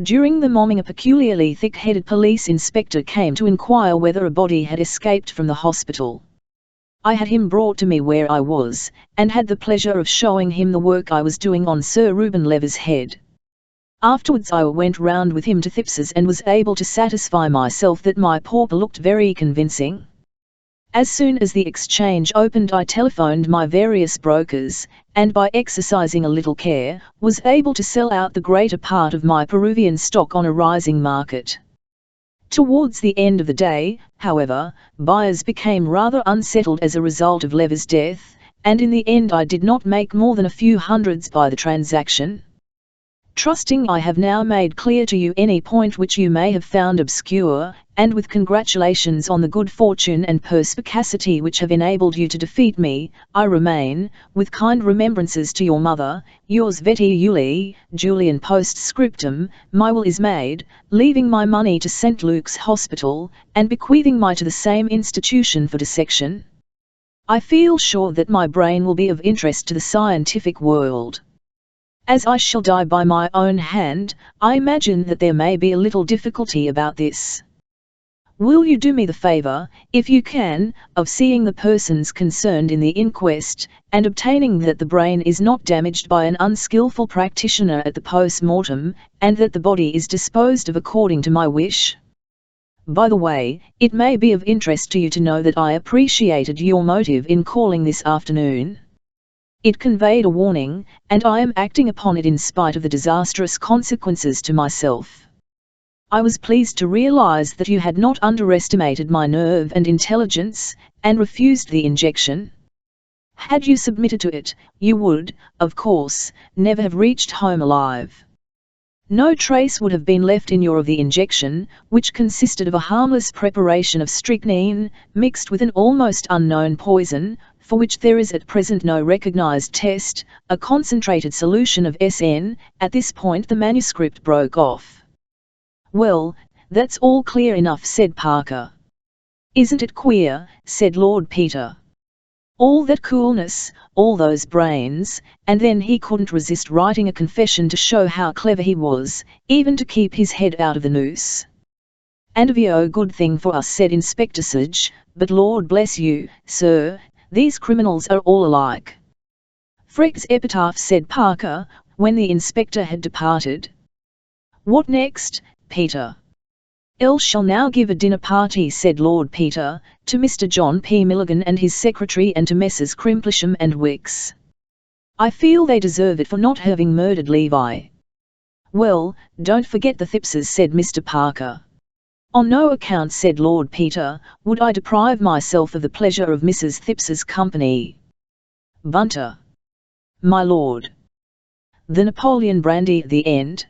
During the momming, a peculiarly thick-headed police inspector came to inquire whether a body had escaped from the hospital. I had him brought to me where I was, and had the pleasure of showing him the work I was doing on Sir Reuben Lever's head. Afterwards I went round with him to Thips's and was able to satisfy myself that my pauper looked very convincing. As soon as the exchange opened I telephoned my various brokers, and by exercising a little care, was able to sell out the greater part of my Peruvian stock on a rising market. Towards the end of the day, however, buyers became rather unsettled as a result of Lever's death, and in the end I did not make more than a few hundreds by the transaction. Trusting I have now made clear to you any point which you may have found obscure, and with congratulations on the good fortune and perspicacity which have enabled you to defeat me, I remain, with kind remembrances to your mother, yours Veti Iuli, Julian Postscriptum, my will is made, leaving my money to St. Luke's Hospital, and bequeathing my to the same institution for dissection. I feel sure that my brain will be of interest to the scientific world. As I shall die by my own hand, I imagine that there may be a little difficulty about this. Will you do me the favour, if you can, of seeing the persons concerned in the inquest, and obtaining that the brain is not damaged by an unskilful practitioner at the post-mortem, and that the body is disposed of according to my wish? By the way, it may be of interest to you to know that I appreciated your motive in calling this afternoon. It conveyed a warning, and I am acting upon it in spite of the disastrous consequences to myself. I was pleased to realize that you had not underestimated my nerve and intelligence, and refused the injection. Had you submitted to it, you would, of course, never have reached home alive. No trace would have been left in your of the injection, which consisted of a harmless preparation of strychnine, mixed with an almost unknown poison, for which there is at present no recognized test, a concentrated solution of SN. At this point the manuscript broke off. Well, that's all clear enough, said Parker. Isn't it queer, said Lord Peter. All that coolness, all those brains, and then he couldn't resist writing a confession to show how clever he was, even to keep his head out of the noose. And a good thing for us, said Inspector Sage, but Lord bless you, sir, these criminals are all alike. Freck's epitaph, said Parker, when the inspector had departed. What next, Peter? "El shall now give a dinner party," said Lord Peter, "to Mr. John P. Milligan and his secretary and to Messrs. Crimplesham and Wicks. I feel they deserve it for not having murdered Levi." "Well, don't forget the Thippses," said Mr. Parker. "On no account," said Lord Peter, "would I deprive myself of the pleasure of Mrs. Thipps's company." Bunter. My lord. The Napoleon brandy, the end.